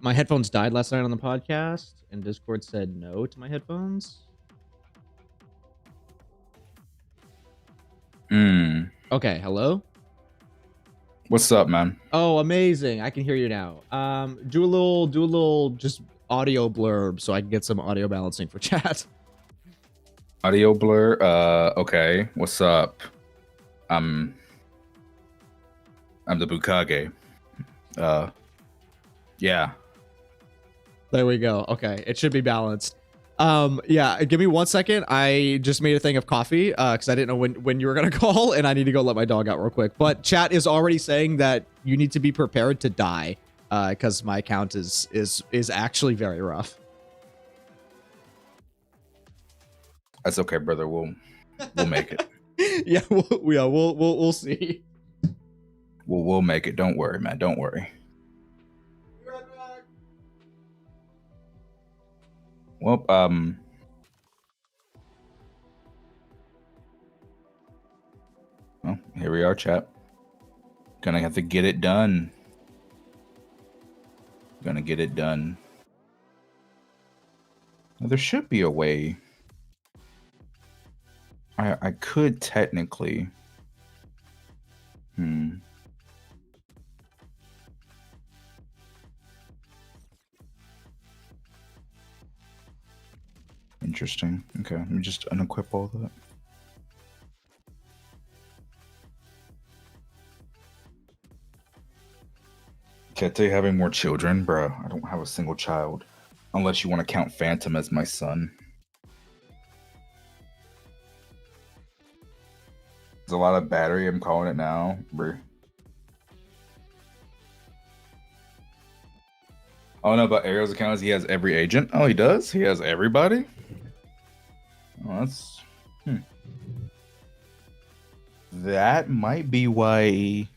My headphones died last night on the podcast, and Discord said no to my headphones. Okay, hello? What's up, man? Oh, amazing. I can hear you now. Do a little just audio blurb so I can get some audio balancing for chat. Audio blur. Okay. What's up? I'm the Bukage. Yeah. There we go. Okay, it should be balanced. Yeah, give me 1 second. I just made a thing of coffee because I didn't know when you were gonna call, and I need to go let my dog out real quick. But chat is already saying that you need to be prepared to die because my account is actually very rough. That's okay, brother. We'll make it. Yeah, we'll see. We'll make it. Don't worry, man. Don't worry. Be right back. Well, well, here we are, chat. Gonna have to get it done. Gonna get it done. Now, there should be a way. I could technically. Interesting. Okay, let me just unequip all that. Kettei having more children? Bro, I don't have a single child. Unless you want to count Phantom as my son. There's a lot of battery, I'm calling it now. Bro. Oh no, but Ariel's account is he has every agent. Oh, he does? He has everybody? Oh, that's... That might be why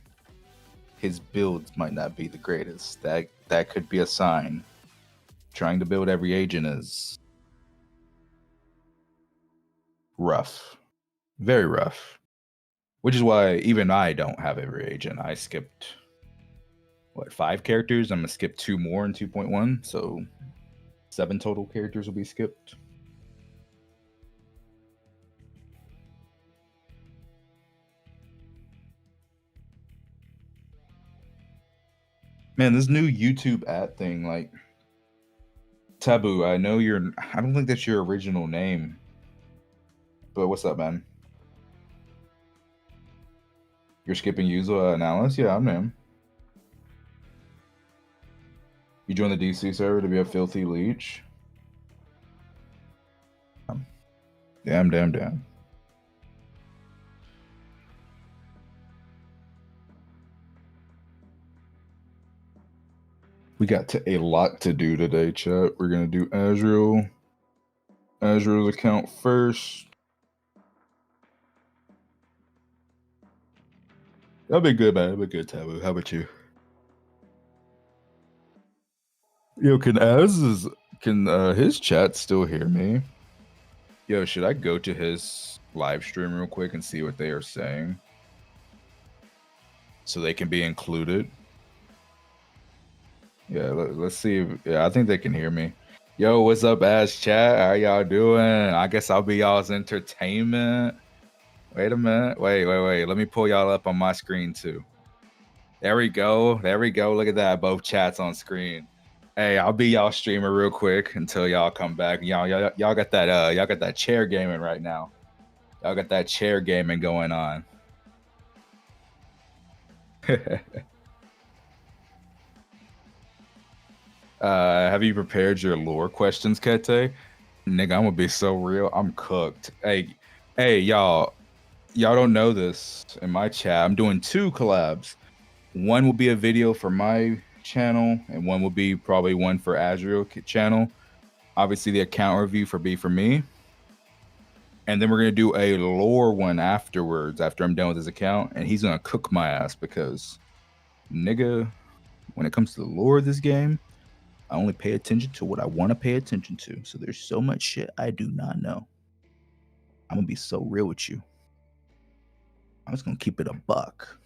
his builds might not be the greatest. That could be a sign. Trying to build every agent is rough. Very rough. Which is why even I don't have every agent. I skipped, what, 5 characters? I'm going to skip 2 more in 2.1. So 7 total characters will be skipped. Man, this new YouTube ad thing, like, Taboo, I know I don't think that's your original name. But what's up, man? You're skipping user analysis? Yeah, I'm him. You joined the DC server to be a filthy leech? Damn. We got a lot to do today, chat. We're gonna do Azrael's account first. That'll be good, man. That'll be good, Taboo. How about you? Yo, can his chat still hear me? Yo, should I go to his live stream real quick and see what they are saying? So they can be included. Yeah, let's see. I think they can hear me. Yo, what's up, ass chat? How y'all doing? I guess I'll be y'all's entertainment. Wait a minute. Wait. Let me pull y'all up on my screen too. There we go. Look at that. Both chats on screen. Hey, I'll be y'all streamer real quick until y'all come back. Y'all got that chair gaming right now. Y'all got that chair gaming going on. Have you prepared your lore questions, Kettei? Nigga, I'm gonna be so real. I'm cooked. Hey, y'all don't know this in my chat. I'm doing 2 collabs. One will be a video for my channel, and one will be probably one for Azrael channel. Obviously, the account review for me. And then we're gonna do a lore one afterwards, after I'm done with his account, and he's gonna cook my ass because, nigga, when it comes to the lore of this game, I only pay attention to what I want to pay attention to. So there's so much shit I do not know. I'm gonna be so real with you. I'm just gonna keep it a buck.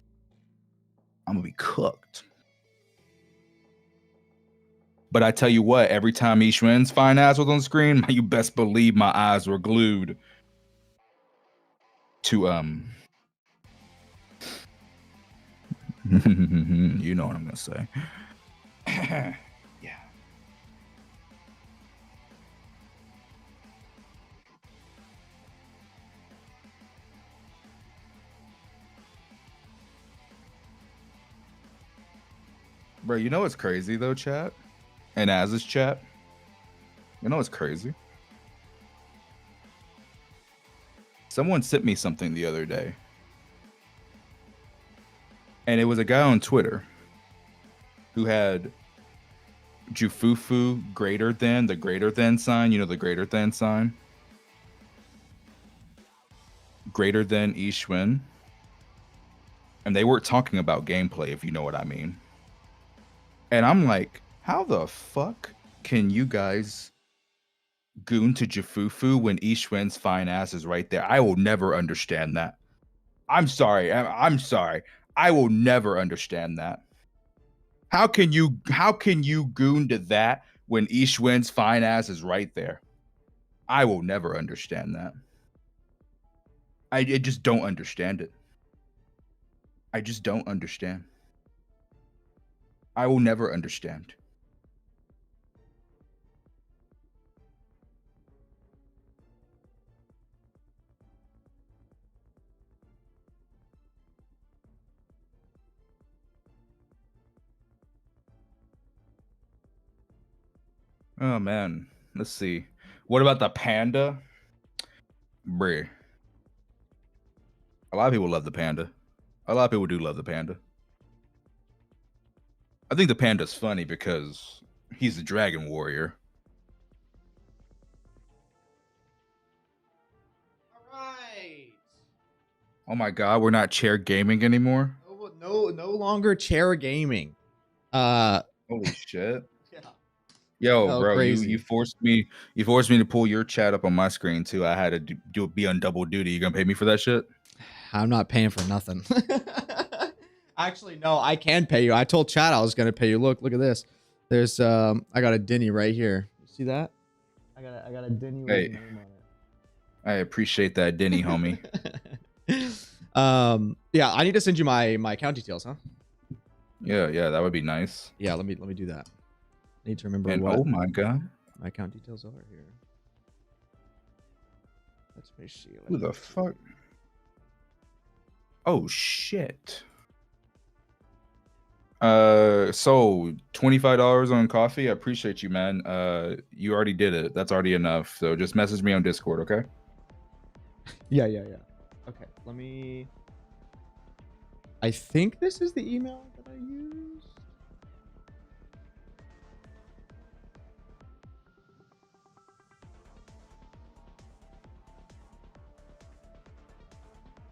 I'm gonna be cooked. But I tell you what, every time Ishwen's fine ass was on screen, you best believe my eyes were glued to you know what I'm gonna say. Yeah. Bro, you know what's crazy though, chat? And as is chat, you know what's crazy? Someone sent me something the other day. And it was a guy on Twitter who had Jufufu greater than, the greater than sign, you know, the greater than sign. Greater than Ishwen. And they weren't talking about gameplay, if you know what I mean. And I'm like, how the fuck can you guys goon to Jufufu when Ishwen's fine ass is right there? I will never understand that. I'm sorry. I will never understand that. How can you goon to that when Ishwen's fine ass is right there? I will never understand that. I just don't understand it. I just don't understand. I will never understand. Oh man, let's see. What about the panda? Bruh. A lot of people love the panda. A lot of people do love the panda. I think the panda's funny because he's a dragon warrior. All right. Oh my god, we're not chair gaming anymore? No longer chair gaming. Holy shit. Yeah. Yo, Oh, bro, crazy. you forced me to pull your chat up on my screen too. I had to be on double duty. You gonna pay me for that shit? I'm not paying for nothing. Actually, no, I can pay you. I told Chad I was gonna pay you. Look at this. There's I got a Denny right here. You see that? I got a Denny with his name on it. I appreciate that, Denny, homie. Yeah, I need to send you my account details, huh? Yeah, that would be nice. Yeah, let me do that. I need to remember And what oh my god, my account details are here. Let's see. Who the fuck? Oh shit. So $25 on coffee. I appreciate you, man. You already did it. That's already enough. So just message me on Discord, okay? Yeah. Okay, let me. I think this is the email that I used.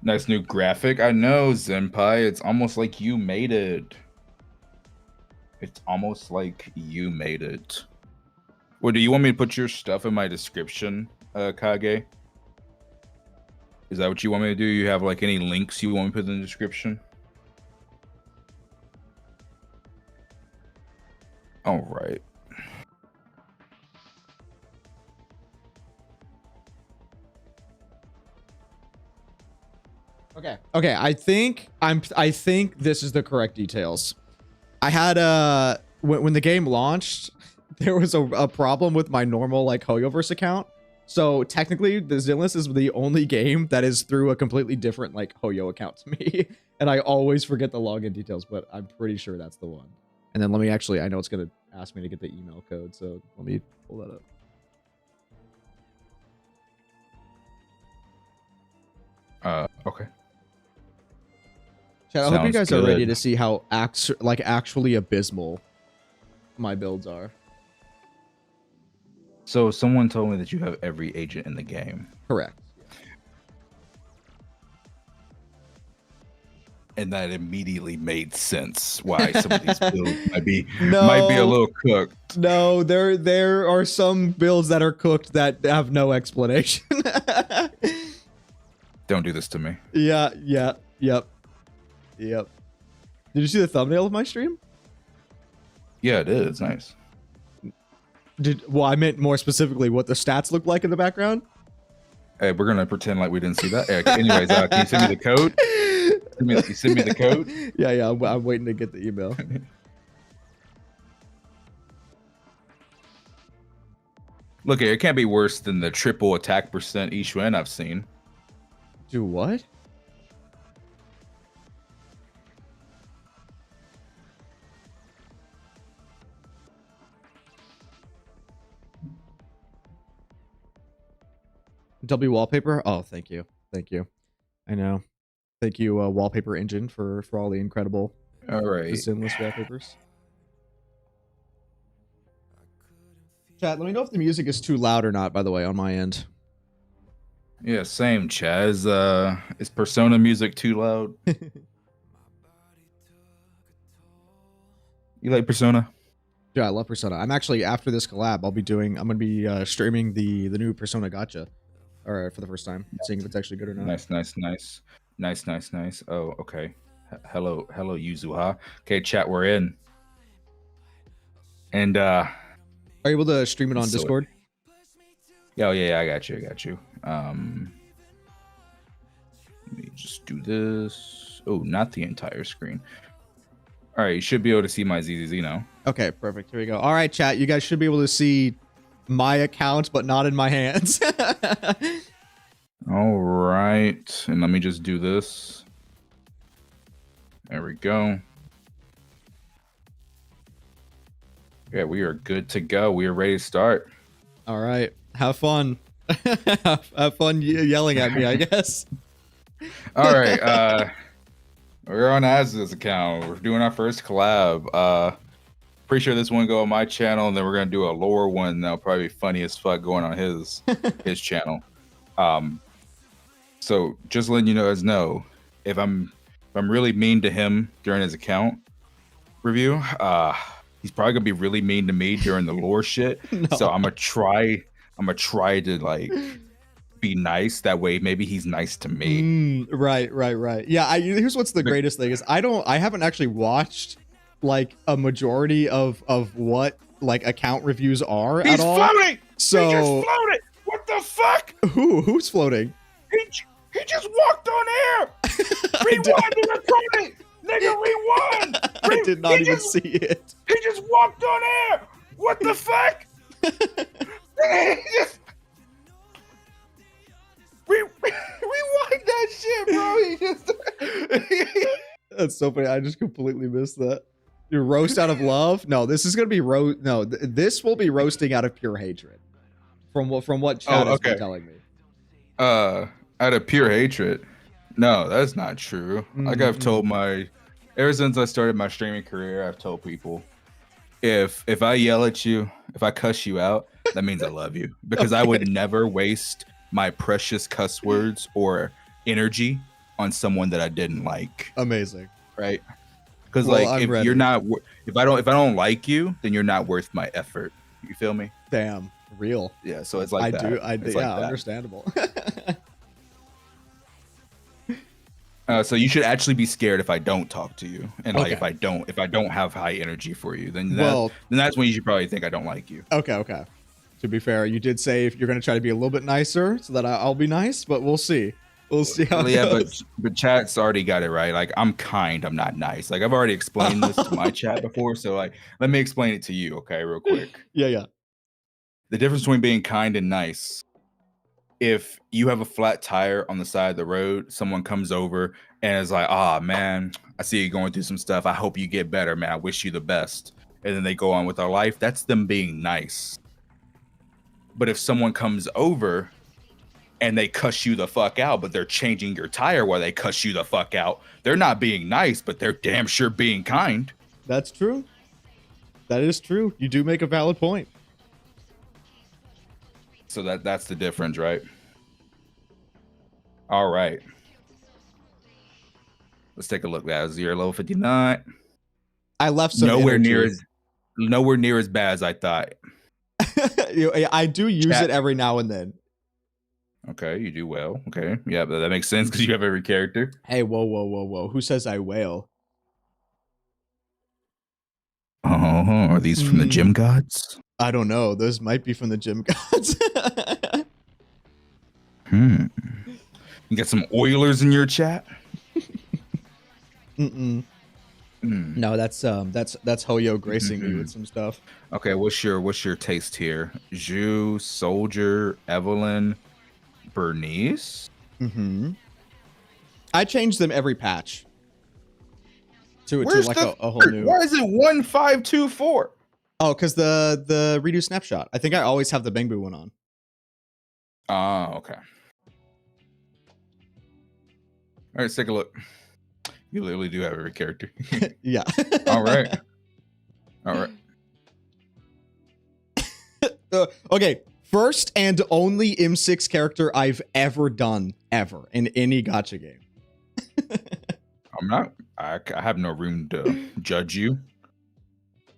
Nice new graphic. I know, Zenpai. It's almost like you made it. It's almost like you made it. Well, do you want me to put your stuff in my description, Kage? Is that what you want me to do? You have like any links you want me to put in the description? All right. Okay. I think this is the correct details. I had when the game launched, there was a problem with my normal like Hoyoverse account. So technically, the Zenless is the only game that is through a completely different like Hoyo account to me, and I always forget the login details, but I'm pretty sure that's the one. And then let me actually, I know it's gonna ask me to get the email code, so let me pull that up. Okay. Chat, I hope you Sounds guys are ready good. to see how actually abysmal my builds are. So someone told me that you have every agent in the game. Correct. And that immediately made sense why some of these builds might be a No. little cooked. No, there are some builds that are cooked that have no explanation. Don't do this to me. Yep. Did you see the thumbnail of my stream? Yeah, it is. It's nice. Well, I meant more specifically what the stats look like in the background. Hey, we're gonna pretend like we didn't see that. Anyways, can you send me the code? You send me the code? Yeah, I'm waiting to get the email. Look, it can't be worse than the triple attack percent Ishuen I've seen. Do what? W wallpaper? Oh, thank you. I know. Thank you, Wallpaper Engine, for all the incredible Zenless wallpapers. Chat, let me know if the music is too loud or not, by the way, on my end. Yeah, same, Chaz. Is Persona music too loud? You like Persona? Yeah, I love Persona. I'm actually, after this collab, I'm gonna be streaming the new Persona gacha, or for the first time, seeing if it's actually good or not. Nice. Oh, okay. Hello, Yuzuha. Okay, chat, we're in. And are you able to stream it on Discord? Oh yeah, I got you. Let me just do this. Oh, not the entire screen. All right, you should be able to see my ZZZ now. Okay, perfect. Here we go. All right, chat, you guys should be able to see my account, but not in my hands. All right, and let me just do this. There we go. Yeah, we are good to go. We are ready to start. All right, have fun. Have fun yelling at me, I guess. All right, we're on Az's account. We're doing our first collab. Pretty sure this one go on my channel, and then we're gonna do a lore one that'll probably be funny as fuck going on his channel. So just letting you guys know, if I'm really mean to him during his account review, he's probably gonna be really mean to me during the lore shit. No. So I'm gonna try to like be nice. That way, maybe he's nice to me. Right. Yeah. Here's what's the greatest thing is I haven't actually watched like a majority of what like account reviews are at all. He's floating. So he just floated. What the fuck? Who's floating? He just walked on air. Rewind the recording. Nigga, rewind. I did not even see it. He just walked on air. What the fuck? Rewind that shit, bro. He just That's so funny. I just completely missed that. You roast out of love? No, this is gonna be this will be roasting out of pure hatred. From what Chad has been telling me. Out of pure hatred. No, that's not true. Like I've told ever since I started my streaming career, I've told people if I yell at you, if I cuss you out, that means I love you because I would never waste my precious cuss words or energy on someone that I didn't like. Amazing. Right? Because Well, like if you're not, if I don't like you, then you're not worth my effort. You feel me? Damn, real. Yeah. So it's like that. I do. Yeah, understandable. So you should actually be scared if I don't talk to you, and like if I don't have high energy for you, then that's when you should probably think I don't like you. Okay. To be fair, you did say if you're gonna try to be a little bit nicer, so that I'll be nice, but we'll see. We'll see how it goes. But chat's already got it right. Like I'm kind, I'm not nice. Like I've already explained this to my chat before, so like let me explain it to you, okay, real quick. Yeah. The difference between being kind and nice. If you have a flat tire on the side of the road, someone comes over and is like, "Ah, man, I see you going through some stuff. I hope you get better, man. I wish you the best." And then they go on with their life. That's them being nice. But if someone comes over and they cuss you the fuck out, but they're changing your tire while they cuss you the fuck out, they're not being nice, but they're damn sure being kind. That's true. That is true. You do make a valid point. So that's the difference, right? All right. Let's take a look. That was your level 59. I left some nowhere near as bad as I thought. I do use it every now and then. Okay, you do well. Okay, yeah, but that makes sense because you have every character. Hey, whoa! Who says I wail? Oh, are these from the gym gods? I don't know. Those might be from the gym gods. You got some Oilers in your chat? No, that's Hoyo gracing me with some stuff. Okay, what's your taste here? Zhu, Soldier, Evelyn, Bernice? I change them every patch. To like a whole new. Why is it 1524? Oh, because the redo snapshot. I think I always have the Bangboo one on. Oh, okay. All right, let's take a look. You literally do have every character. Yeah. All right. Okay. First and only M6 character I've ever done in any gacha game. I have no room to judge you.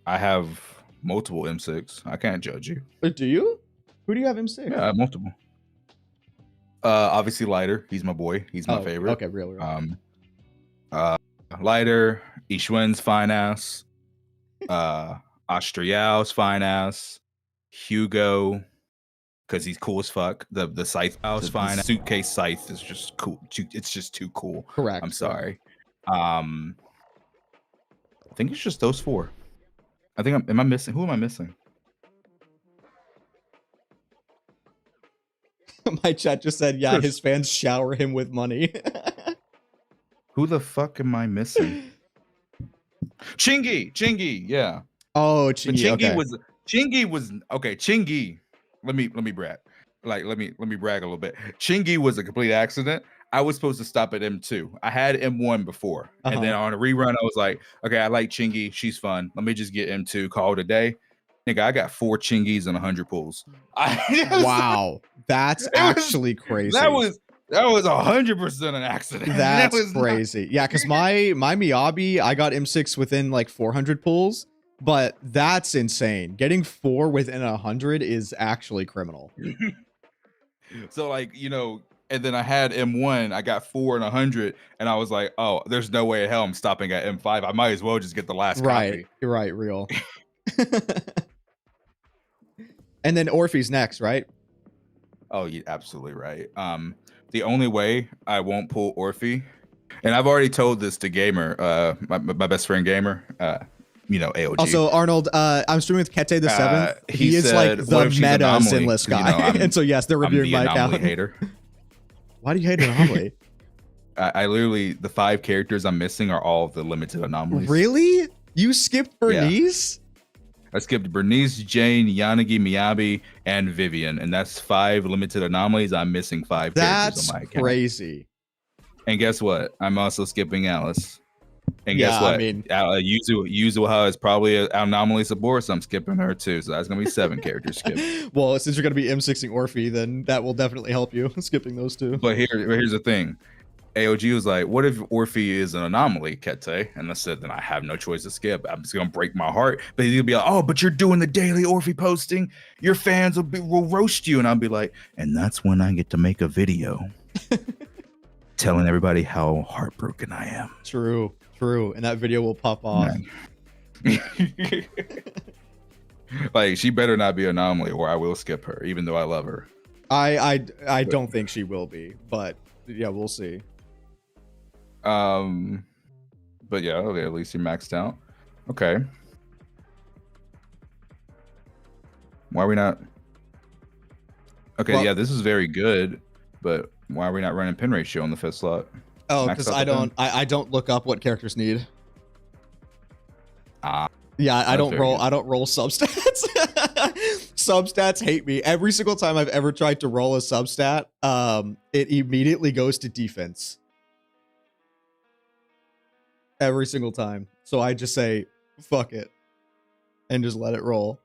I have multiple M6. I can't judge you. But do you? Who do you have M6? Yeah, I have multiple. Obviously Lighter. He's my boy. He's my favorite. Okay, real. Lighter, Ishwen's fine ass. Astrial's fine ass. Hugo, because he's cool as fuck. The Scythe house fine. Suitcase Scythe is just cool. It's just too cool. Correct. I'm sorry. I think it's just those four. I think am I missing? Who am I missing? My chat just said, yeah, his fans shower him with money. Who the fuck am I missing? Chingy, yeah. Oh, Chingy was okay. Chingy, let me brag. Like let me brag a little bit. Chingy was a complete accident. I was supposed to stop at M2. I had M1 before. And then on a rerun, I was like, okay, I like Chingy. She's fun. Let me just get M2, call it a day. Nigga, I got 4 Chingis and 100 pulls. Wow. That's actually crazy. That was 100% an accident. That's crazy. Yeah, because my Miyabi, I got M6 within like 400 pulls, but that's insane. Getting 4 within 100 is actually criminal. So like, and then I had M1, I got 4 and 100, and I was like, oh, there's no way in hell I'm stopping at M5. I might as well just get the last copy. Right, real. And then Orphe's next, right? Oh, you're absolutely right. The only way I won't pull Orphe, and I've already told this to Gamer, my best friend Gamer, AOG. Also, Arnold, I'm streaming with Kettei the 7th. He is like the meta sinless guy. And so, yes, they're reviewing my account. Hater. Why do you hate Anomaly? I literally, the 5 characters I'm missing are all of the limited anomalies. Really? You skipped Bernice? I skipped Bernice, Jane, Yanagi, Miyabi, and Vivian, and that's 5 limited anomalies. I'm missing 5 characters That's on my account. crazy. And guess what? I'm also skipping Alice. And Yeah, guess what? I mean, Yuzuha is probably an anomaly support, so I'm skipping her too. So that's gonna be 7 characters skipped. well, since you're gonna be M6ing Orphe, then that will definitely help you skipping those two. But here's the thing. AOG was like, what if Orphe is an anomaly, Kettei? And I said, then I have no choice to skip. I'm just gonna break my heart. But he'll be like, oh, but you're doing the daily Orphe posting. Your fans will roast you. And I'll be like, and that's when I get to make a video telling everybody how heartbroken I am. True. And that video will pop off. Like, she better not be an anomaly or I will skip her, even though I love her. I don't think she will be, but yeah, we'll see. But yeah, okay, at least you're maxed out. Okay. Why are we not? Okay, well, yeah, this is very good, but why are we not running pin ratio on the 5th slot? Oh, because I don't look up what characters need. Yeah, I don't roll substats. Substats hate me. Every single time I've ever tried to roll a substat, it immediately goes to defense. Every single time. So I just say, fuck it. And just let it roll.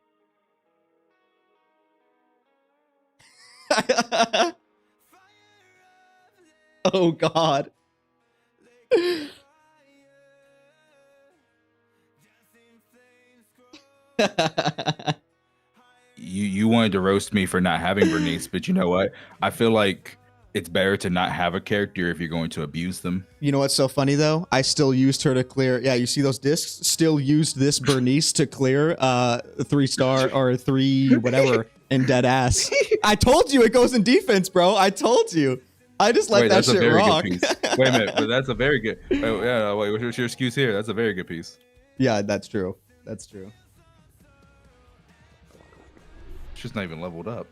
Oh, God. You wanted to roast me for not having Bernice, but you know what? I feel like it's better to not have a character if you're going to abuse them. You know what's so funny though? I still used her to clear. Yeah, you see those discs? Still used this Bernice to clear 3-star or 3 whatever in dead ass. I told you it goes in defense, bro. I told you. I just let that shit rock. Wait a minute, but that's a very good. Oh, yeah, wait, what's your excuse here? That's a very good piece. Yeah, that's true. That's true. She's not even leveled up.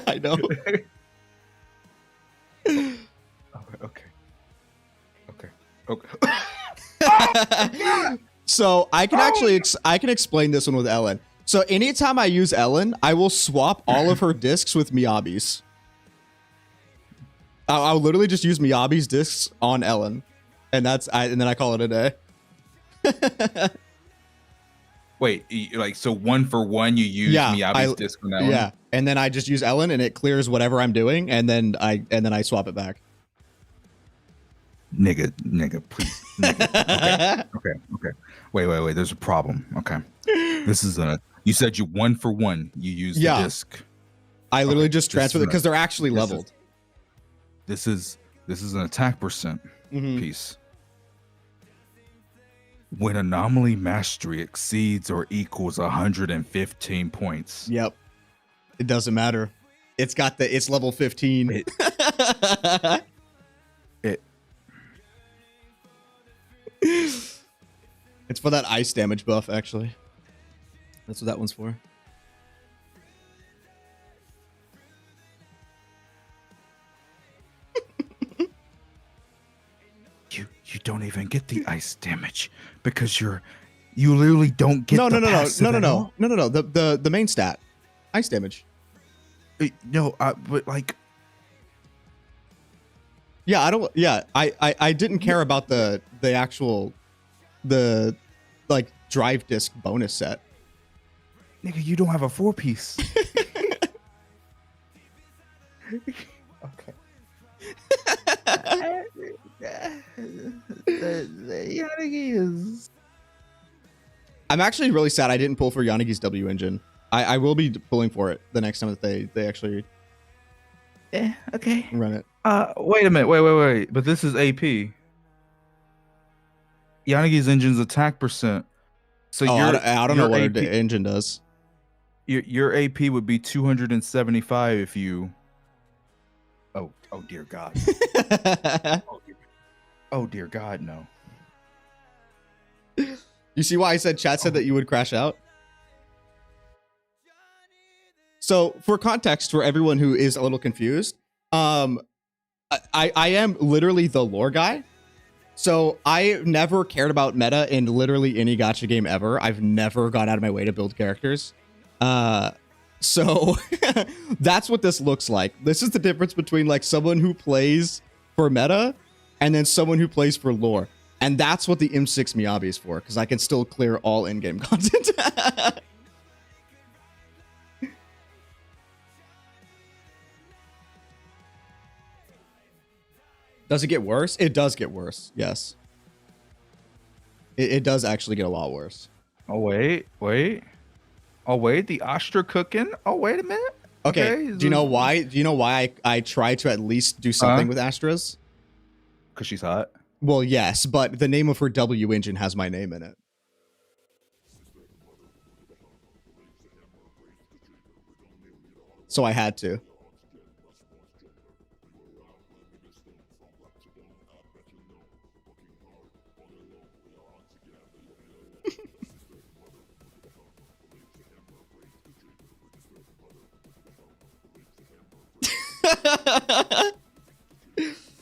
I know. Okay. So I can actually I can explain this one with Ellen. So anytime I use Ellen, I will swap all of her discs with Miyabi's. I'll literally just use Miyabi's discs on Ellen, and then I call it a day. Wait, like, so 1 for 1 you use Miyabi's disc on that one? Yeah, and then I just use Ellen and it clears whatever I'm doing, and then I swap it back. Nigga, please. Nigga. Okay. Wait. There's a problem. Okay. This is you said you 1 for 1 you use the disc. I literally just transfer it because they're actually leveled. This is an attack percent piece. When anomaly mastery exceeds or equals 115 points. Yep. It doesn't matter. It's level 15. It's for that ice damage buff, actually. That's what that one's for. You don't even get the ice damage because you literally don't get no. all. The main stat, ice damage. But like, yeah, I don't. Yeah, I didn't care about the actual like drive disc bonus set. Nigga, you don't have a 4-piece. Okay. I'm actually really sad I didn't pull for Yanagi's W engine. I will be pulling for it the next time that they actually okay. run it. Wait a minute. Wait. But this is AP. Yanagi's engine's attack percent. So I don't know what the engine does. Your AP would be 275 if you. Oh dear God. Oh dear God, no. You see why I said chat said that you would crash out? So for context, for everyone who is a little confused, I am literally the lore guy. So I never cared about meta in literally any gacha game ever. I've never gone out of my way to build characters. So that's what this looks like. This is the difference between like someone who plays for meta and then someone who plays for lore. And that's what the M6 Miyabi is for, because I can still clear all in-game content. Does it get worse? It does get worse. Yes. It does actually get a lot worse. Oh, wait. Oh, wait. The Astra cooking? Oh, wait a minute. Okay. Do you know why? Do you know why I try to at least do something with Astras? Because she's hot. Well, yes, but the name of her W engine has my name in it. So I had to.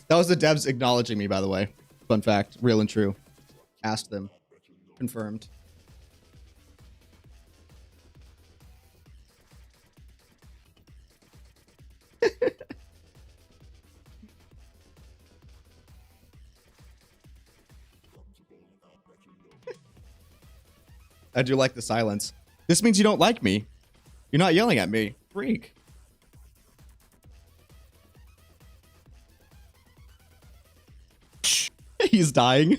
That was the devs acknowledging me, by the way. Fun fact, real and true. Asked them. Confirmed. I do like the silence. This means you don't like me. You're not yelling at me. Freak. He's dying.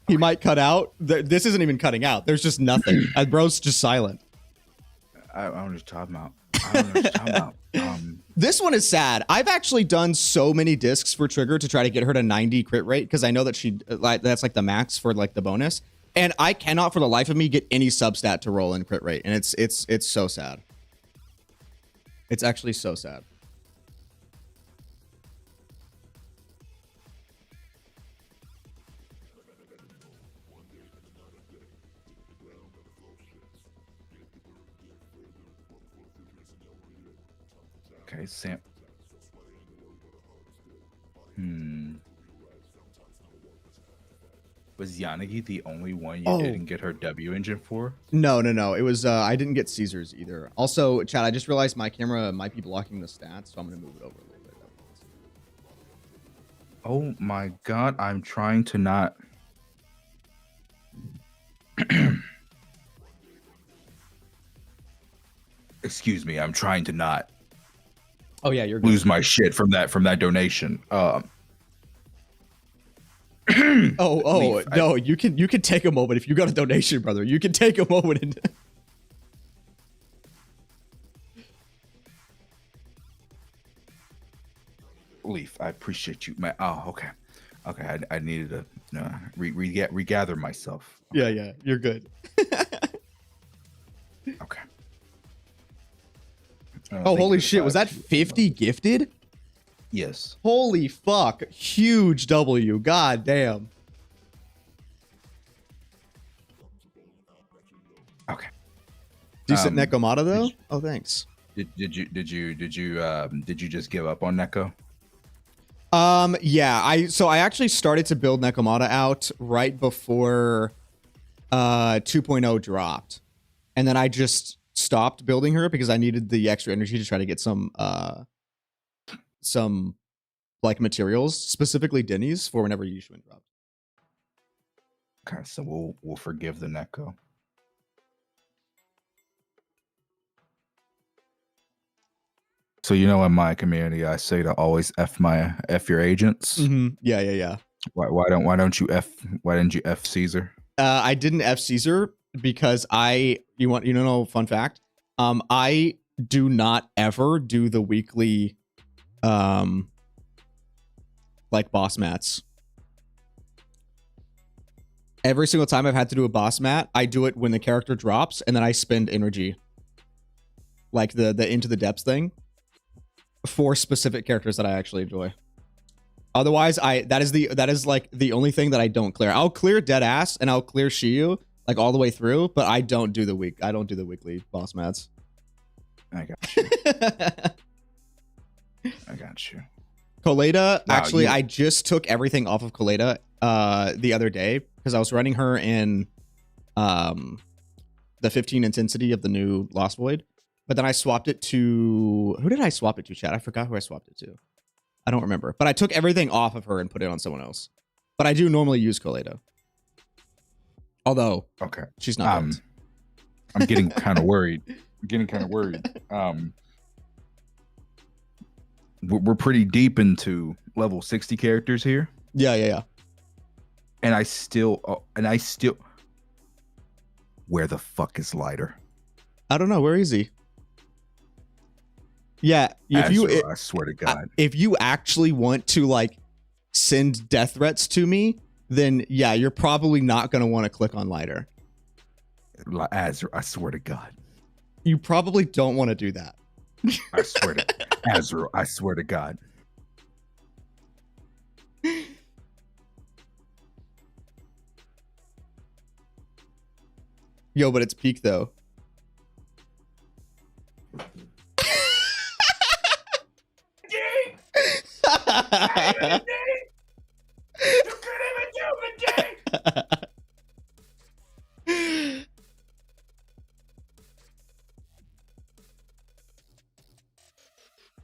He might cut out. This isn't even cutting out. There's just nothing. Bro's just silent. I don't know what you're talking about. I don't know what you're talking about. This one is sad. I've actually done so many discs for Trigger to try to get her to 90 crit rate because I know that that's like the max for like the bonus. And I cannot for the life of me get any substat to roll in crit rate. And it's so sad. It's actually so sad. Okay, Sam. Was Yanagi the only one you didn't get her W engine for? No. It was I didn't get Caesar's either. Also, Chad, I just realized my camera might be blocking the stats, so I'm gonna move it over a little bit. Oh my god, I'm trying to not. Excuse me, I'm trying to not. Oh yeah, you're good. Lose my shit from that donation. No, you can take a moment if you got a donation, brother. You can take a moment and Leaf, I appreciate you, man. Oh, okay. I needed to regather myself. Okay. Yeah, you're good. Okay. Oh, holy shit. Was that 50 gifted? Yes. Holy fuck. Huge W. God damn. Okay. Decent Nekomata though? Oh, thanks. Did you just give up on Neko? Yeah, I actually started to build Nekomata out right before 2.0 dropped. And then I just stopped building her because I needed the extra energy to try to get some like materials, specifically Denny's, for whenever Yushuin dropped. Okay, so we'll forgive the Neko. So you know, in my community, I say to always f your agents. Mm-hmm. Yeah. Why didn't you f Caesar? I didn't f Caesar because you know, fun fact. I do not ever do the weekly like boss mats. Every single time I've had to do a boss mat, I do it when the character drops, and then I spend energy, like the into the depths thing, for specific characters that I actually enjoy. Otherwise, that is like the only thing that I don't clear. I'll clear Deadass and I'll clear Shiyu like all the way through, but I don't do the weekly boss mats. I got you. I got you. Colada, Wow, actually, I just took everything off of Colada the other day because I was running her in the 15 intensity of the new Lost Void. But then I swapped it to... Who did I swap it to, chat? I forgot who I swapped it to. I don't remember. But I took everything off of her and put it on someone else. But I do normally use Colada. Although, okay, she's not built. I'm getting kind of worried. We're pretty deep into level 60 characters here. Yeah. And I still... Where the fuck is Lighter? I don't know. Where is he? Yeah, I swear to God. If you actually want to like send death threats to me, then yeah, you're probably not going to want to click on Lighter. Azra, I swear to God. You probably don't want to do that. I swear to Azra, I swear to God. Yo, but it's peak though.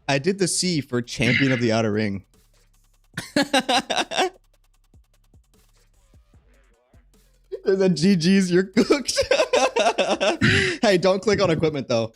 I did the C for Champion of the Outer Ring. The GG's, you're cooked. Hey, don't click on equipment though.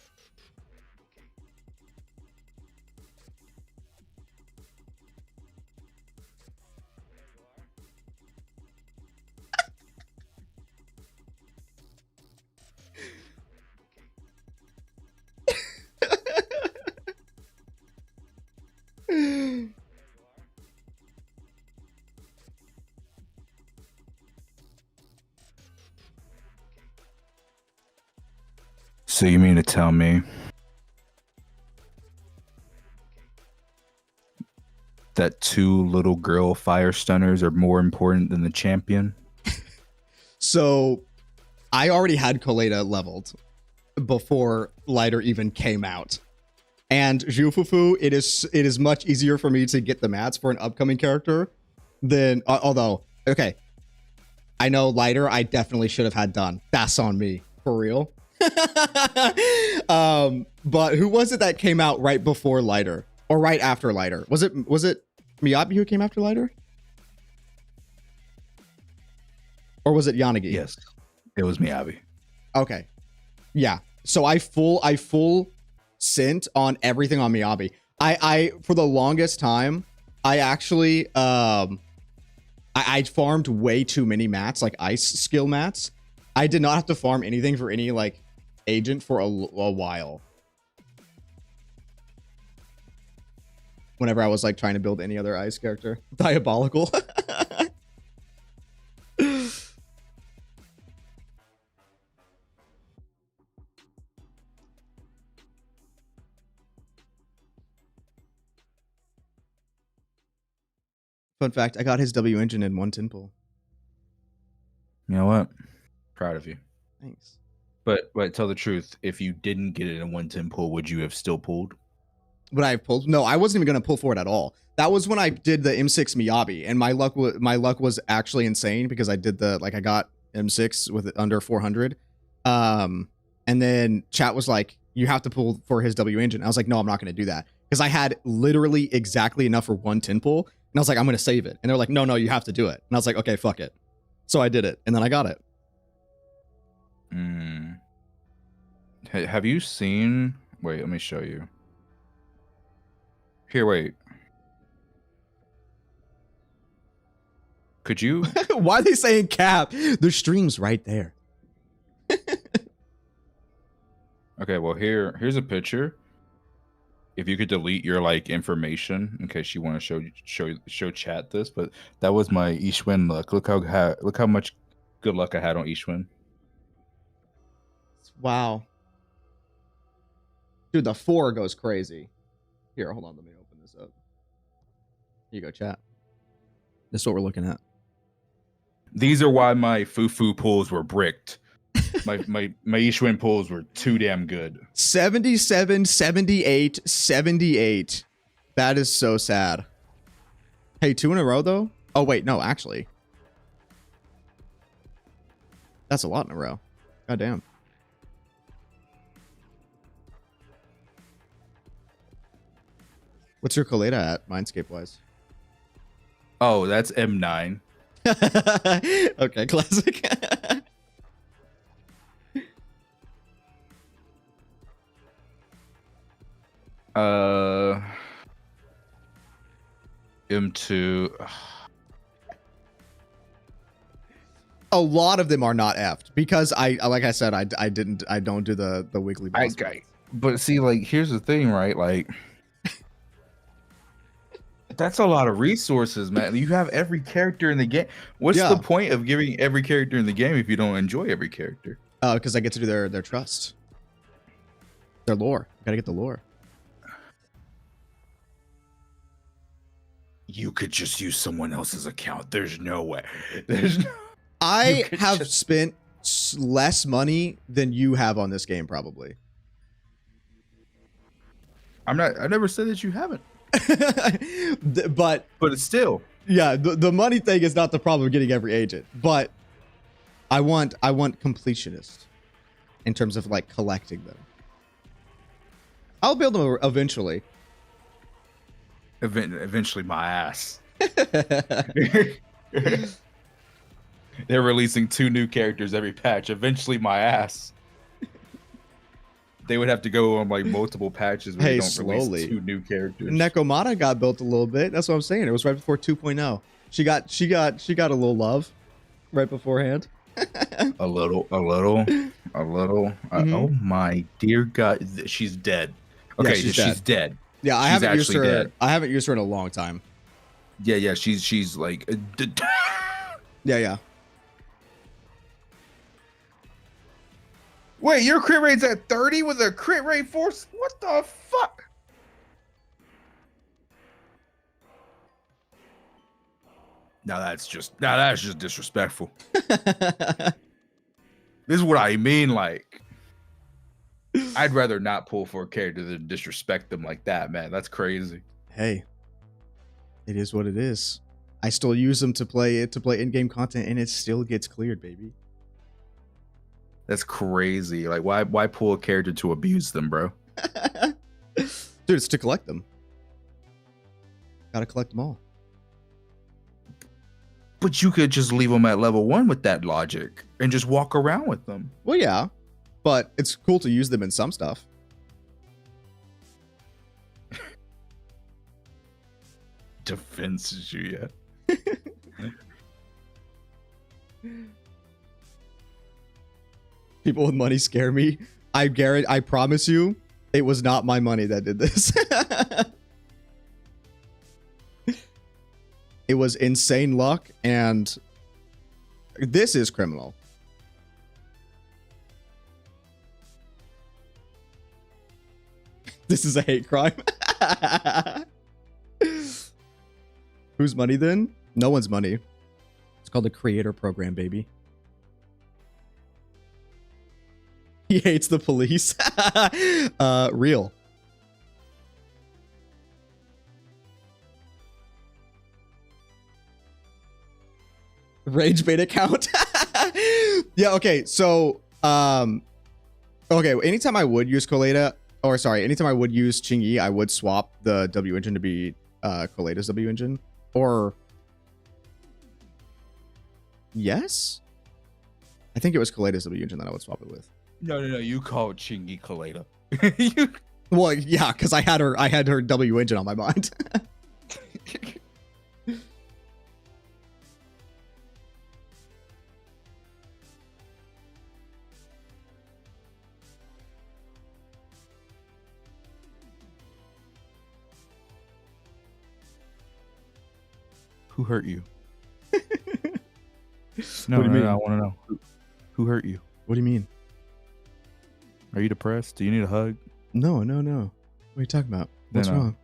So you mean to tell me that 2 little girl fire stunners are more important than the champion? So I already had Colada leveled before Lighter even came out. And Zhufufu, it is much easier for me to get the mats for an upcoming character than, although, okay, I know Lighter I definitely should have had done. That's on me, for real. But who was it that came out right before Lighter? Or right after Lighter? Was it Miyabi who came after Lighter? Or was it Yanagi? Yes, it was Miyabi. Okay. Yeah. So I full sent on everything on Miyabi. I for the longest time, I actually I farmed way too many mats, like ice skill mats. I did not have to farm anything for any like agent for a while. Whenever I was like trying to build any other ice character. Diabolical. Fun fact, I got his W engine in 1 tin pull. You know what? Proud of you. Thanks. But tell the truth, if you didn't get it in 1 tin pull, would you have still pulled? Would I have pulled? No, I wasn't even going to pull for it at all. That was when I did the M6 Miyabi, and my luck was actually insane because I did I got M6 with it under 400. And then chat was like, you have to pull for his W engine. I was like, no, I'm not going to do that because I had literally exactly enough for 1 tin pull. And I was like, I'm going to save it. And they're like, no, you have to do it. And I was like, okay, fuck it. So I did it. And then I got it. Hey, have you seen... Wait, let me show you. Here, wait. Could you... Why are they saying cap? The stream's right there. Okay, well, here's a picture. If you could delete your like information in case you want to show chat this, but that was my Ishwin luck. Look how much good luck I had on Ishwin. Wow. Dude, the 4 goes crazy. Here, hold on, let me open this up. Here you go, chat. This is what we're looking at. These are why my Fufu pulls were bricked. My Ishwin pulls were too damn good. 77, 78, 78. That is so sad. Hey, 2 in a row though? Oh wait, no, actually. That's a lot in a row. God damn. What's your Kaleda at, Mindscape wise? Oh, that's M9. Okay, classic. M2. A lot of them are not effed because like I said, I don't do the weekly boss fights. But see, like, here's the thing, right? Like, that's a lot of resources, man. You have every character in the game. What's the point of giving every character in the game if you don't enjoy every character? Because I get to do their trust, their lore. Gotta get the lore. You could just use someone else's account. There's no way. There's no. I have spent less money than you have on this game, probably. I never said that you haven't. but it's still. Yeah, the money thing is not the problem getting every agent, but I want completionist in terms of like collecting them. I'll build them eventually. Eventually, my ass. They're releasing 2 new characters every patch. Eventually, my ass. They would have to go on like multiple patches where they don't release 2 new characters. Nekomata got built a little bit. That's what I'm saying. It was right before 2.0. She got a little love right beforehand. a little. Oh my dear God, she's dead. Okay, yeah, she's dead. Yeah, I haven't used her. Dead. I haven't used her in a long time. Yeah, she's like. Yeah. Wait, your crit rate's at 30 with a crit rate force? What the fuck? Now that's just disrespectful. This is what I mean, like, I'd rather not pull for a character than disrespect them like that, man. That's crazy. Hey, it is what it is. I still use them to play in-game content, and it still gets cleared, baby. That's crazy. Like, why pull a character to abuse them, bro? Dude, it's to collect them. Gotta collect them all. But you could just leave them at level 1 with that logic and just walk around with them. Well, yeah, but it's cool to use them in some stuff. Defenses you yet? People with money scare me. I promise you, it was not my money that did this. It was insane luck, and this is criminal. This is a hate crime. Whose money then? No one's money. It's called the creator program, baby. He hates the police. Real. Rage bait account. Yeah, okay. So, okay, anytime I would use Kaleda, or sorry, anytime I would use Qingyi, I would swap the W engine to be Kaleda's W engine. Or yes? I think it was Kaleda's W engine that I would swap it with. No, you called Qingyi Kaleda. Well, yeah, because I had her W engine on my mind. Who hurt you? No, I want to know. Who hurt you? What do you mean? Are you depressed? Do you need a hug? No. What are you talking about? What's wrong?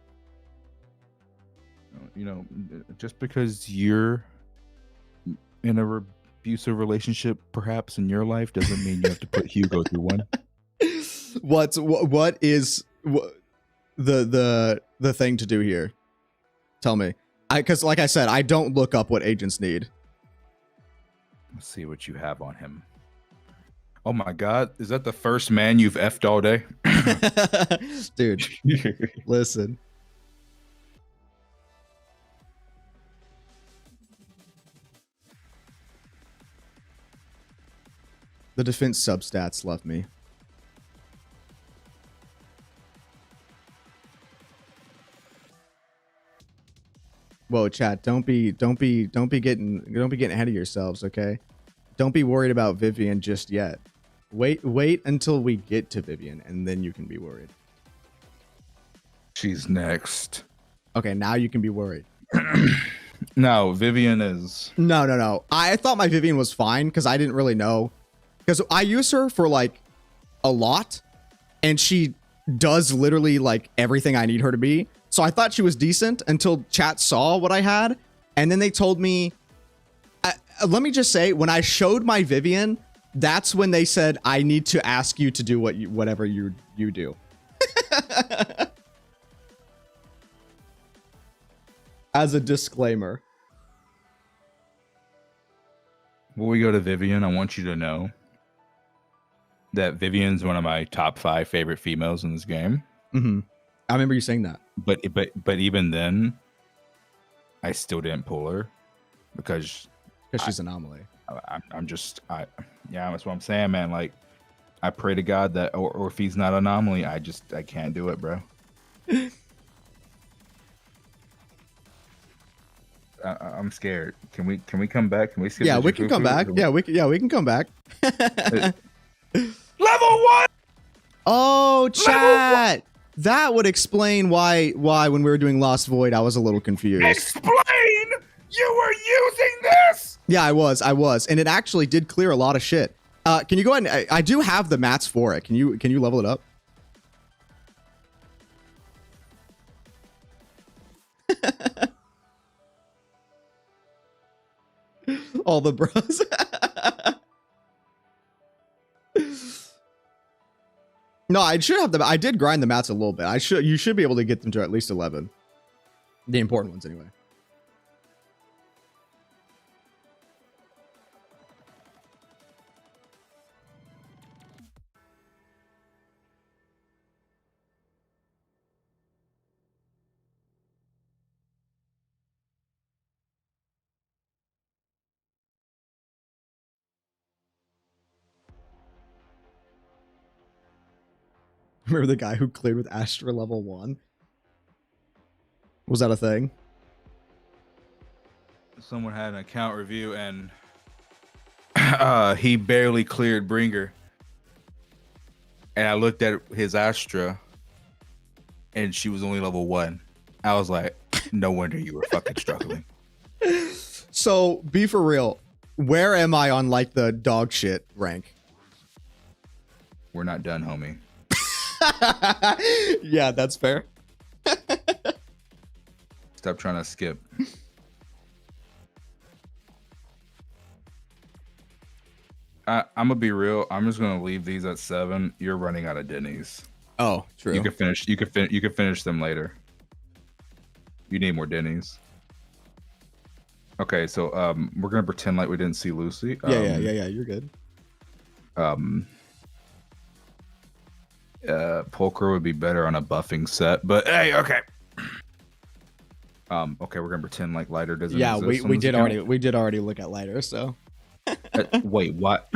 You know, just because you're in a abusive relationship, perhaps in your life, doesn't mean you have to put Hugo through one. What is the thing to do here? Tell me. Because like I said, I don't look up what agents need. Let's see what you have on him. Oh my God, is that the first man you've effed all day? Dude, listen. The defense substats love me. Whoa, chat, don't be getting ahead of yourselves, okay? Don't be worried about Vivian just yet. Wait until we get to Vivian, and then you can be worried. She's next. Okay, now you can be worried. No, Vivian is... No. I thought my Vivian was fine, because I didn't really know. Because I use her for, like, a lot, and she does literally, like, everything I need her to be. So I thought she was decent until chat saw what I had, and then they told me... let me just say, when I showed my Vivian, that's when they said, I need to ask you to do whatever you do. As a disclaimer. Before we go to Vivian, I want you to know that Vivian's one of my top 5 favorite females in this game. Mm-hmm. I remember you saying that. But even then, I still didn't pull her because she's an anomaly. Yeah, that's what I'm saying, man. Like, I pray to God that, or if he's not an anomaly, I can't do it, bro. I'm scared. Can we come back? Can we skip? Yeah, we can come back. Yeah, we can come back. Level 1. Oh, chat. That would explain why when we were doing Lost Void, I was a little confused. Explain. You were using this. Yeah, I was, and it actually did clear a lot of shit. Can you go ahead? And, I do have the mats for it. Can you level it up? All the bros. No, I should have them. I did grind the mats a little bit. You should be able to get them to at least 11. The important ones, anyway. Remember the guy who cleared with Astra level 1? Was that a thing? Someone had an account review and he barely cleared Bringer. And I looked at his Astra and she was only level 1. I was like, no wonder you were fucking struggling. So, be for real. Where am I on, like, the dog shit rank? We're not done, homie. Yeah, that's fair. Stop trying to skip. I'm gonna be real. I'm just gonna leave these at 7. You're running out of Denny's. Oh, true. You can finish. You can finish them later. You need more Denny's. Okay, so we're gonna pretend like we didn't see Lucy. Yeah. You're good. Pulcher would be better on a buffing set, but hey, okay. Okay, we're gonna pretend like lighter doesn't. Yeah, exist we did already look at lighter. So. Wait, what?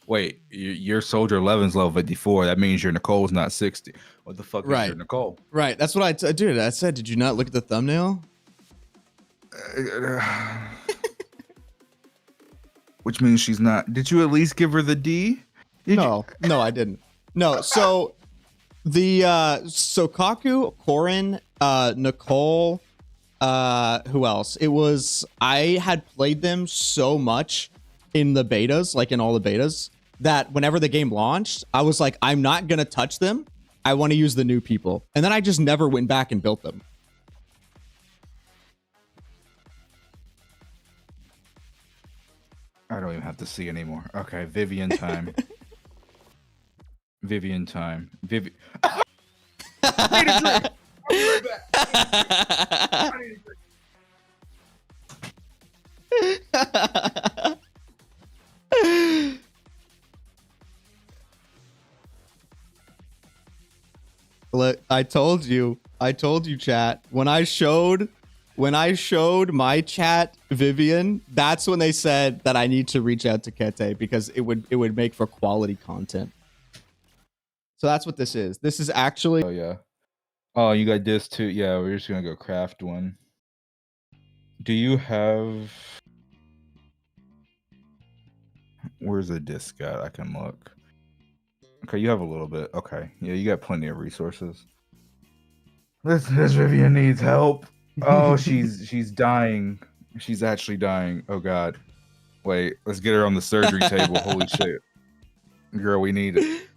Wait, your soldier 11's level 54. That means your Nicole's not 60. What the fuck is your Nicole? Right, that's what I did. I said, did you not look at the thumbnail? Which means she's not. Did you at least give her the D? No, I didn't. No, so the Kaku, Korin, Nicole, who else? It was, I had played them so much in the betas, like in all the betas, that whenever the game launched, I was like, I'm not gonna touch them. I want to use the new people. And then I just never went back and built them. I don't even have to see anymore. Okay, Vivian time. Vivian time. Vivian. I need a drink. I'll be right back. I need a drink. Look, I told you, chat. When I showed my chat Vivian, that's when they said that I need to reach out to Kettei because it would make for quality content. So that's what this is. This is actually. Oh yeah. Oh, you got this too. Yeah, we're just gonna go craft one. Do you have? Where's the disc at? I can look. Okay, you have a little bit. Okay, yeah, you got plenty of resources. This Vivian needs help. Oh, she's dying. She's actually dying. Oh god. Wait, let's get her on the surgery table. Holy shit. Girl, we need it.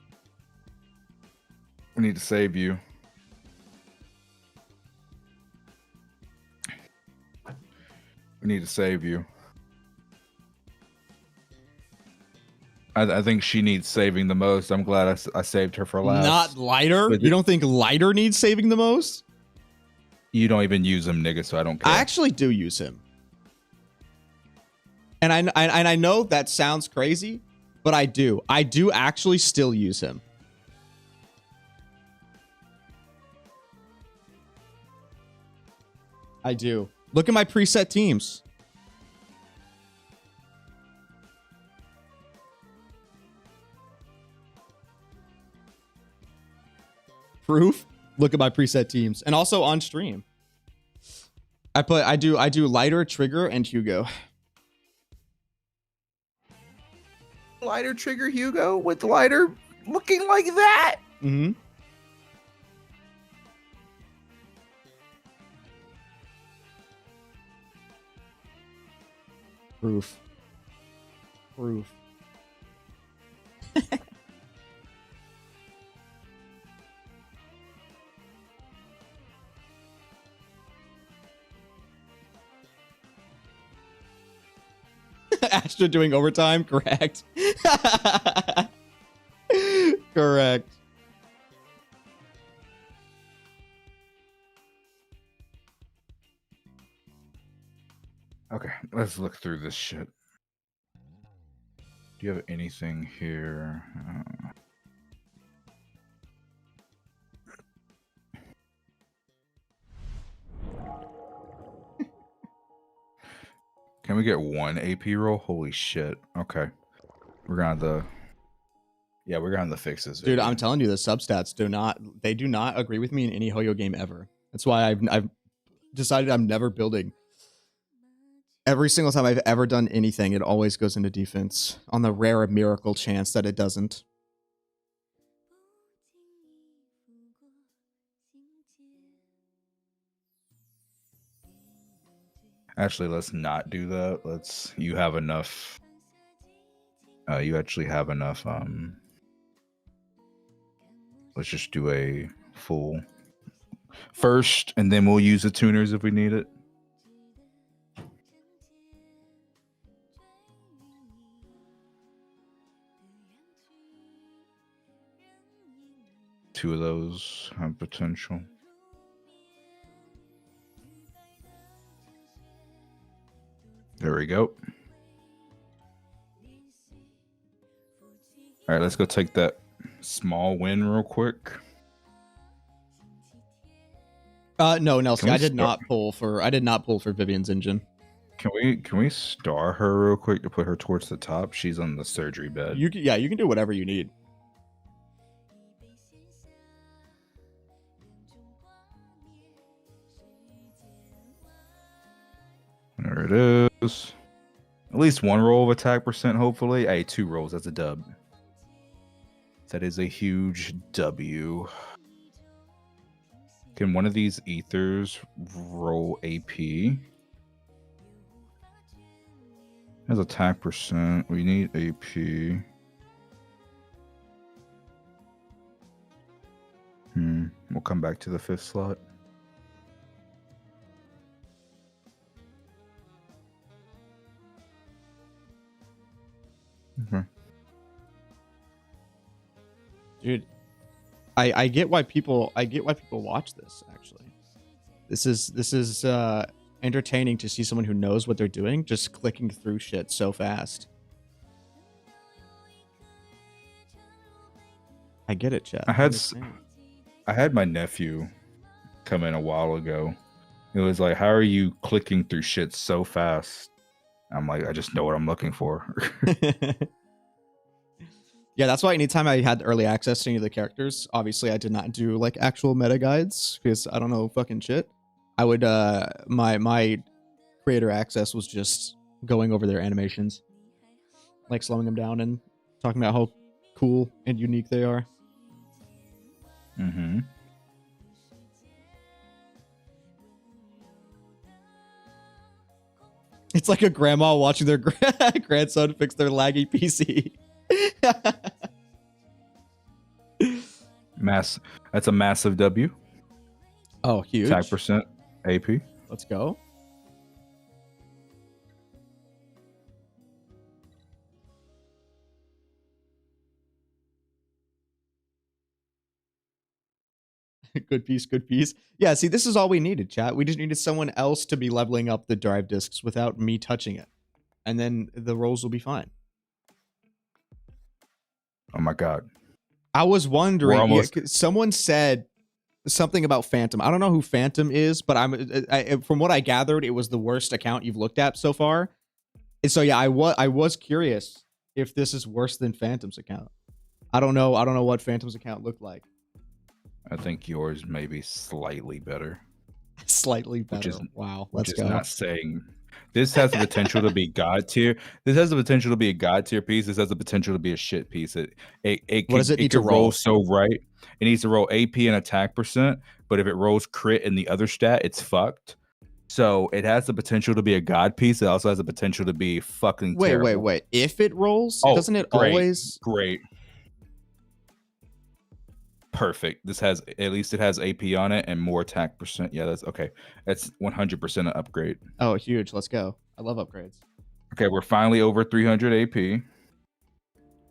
We need to save you. We need to save you. I think she needs saving the most. I'm glad I saved her for last. Not Lighter? You don't think Lighter needs saving the most? You don't even use him, nigga, so I don't care. I actually do use him. And I know that sounds crazy, but I do. I do actually still use him. I do. Look at my preset teams. Proof? Look at my preset teams. And also on stream. I do Lighter, Trigger, and Hugo. Lighter, Trigger, Hugo with Lighter looking like that. Mm-hmm. Proof. Astra doing overtime? Correct. Correct. Okay, let's look through this shit. Do you have anything here? Can we get one AP roll? Holy shit. Okay. We're gonna have to... Yeah, we're gonna have to fix this. Dude, I'm telling you, the substats do not agree with me in any Hoyo game ever. That's why I've decided I'm never building. Every single time I've ever done anything, it always goes into defense on the rare miracle chance that it doesn't. Actually, let's not do that. You have enough. You actually have enough. Let's just do a full first, and then we'll use the tuners if we need it. Two of those have potential. There we go. All right, let's go take that small win real quick. No, Nelson, I did not pull for Vivian's engine. Can we star her real quick to put her towards the top? She's on the surgery bed. You can do whatever you need. There it is. At least one roll of attack percent, hopefully. Hey, 2 rolls. That's a dub. That is a huge W. Can one of these ethers roll AP? Has attack percent. We need AP. We'll come back to the 5th slot. Okay. Dude, I get why people watch this. Actually, this is entertaining to see someone who knows what they're doing just clicking through shit so fast. I get it, chat. I had my nephew come in a while ago. It was like, how are you clicking through shit so fast? I'm like, I just know what I'm looking for. Yeah, that's why anytime I had early access to any of the characters, obviously I did not do like actual meta guides because I don't know fucking shit. I would my creator access was just going over their animations, like slowing them down and talking about how cool and unique they are. Mm-hmm. It's like a grandma watching their grandson fix their laggy PC. That's a massive W. Oh, huge. Attack percent AP. Let's go. Good piece, good piece. Yeah, see, this is all we needed, chat. We just needed someone else to be leveling up the drive discs without me touching it. And then the rolls will be fine. Oh my god. I was wondering, someone said something about Phantom. I don't know who Phantom is, but from what I gathered, it was the worst account you've looked at so far. And so yeah, I was curious if this is worse than Phantom's account. I don't know what Phantom's account looked like. I think yours may be slightly better. Slightly better. Wow, let's go. Not saying this has the potential to be god tier. This has the potential to be a god tier piece. This has the potential to be a shit piece. It could roll so right. It needs to roll AP and attack percent, but if it rolls crit in the other stat, it's fucked. So it has the potential to be a god piece. It also has the potential to be fucking terrible. Wait. If it rolls, doesn't it always? Great. Perfect. This has, at least it has AP on it and more attack percent. Yeah, that's okay. That's 100% an upgrade. Oh, huge. Let's go. I love upgrades. Okay, we're finally over 300 AP.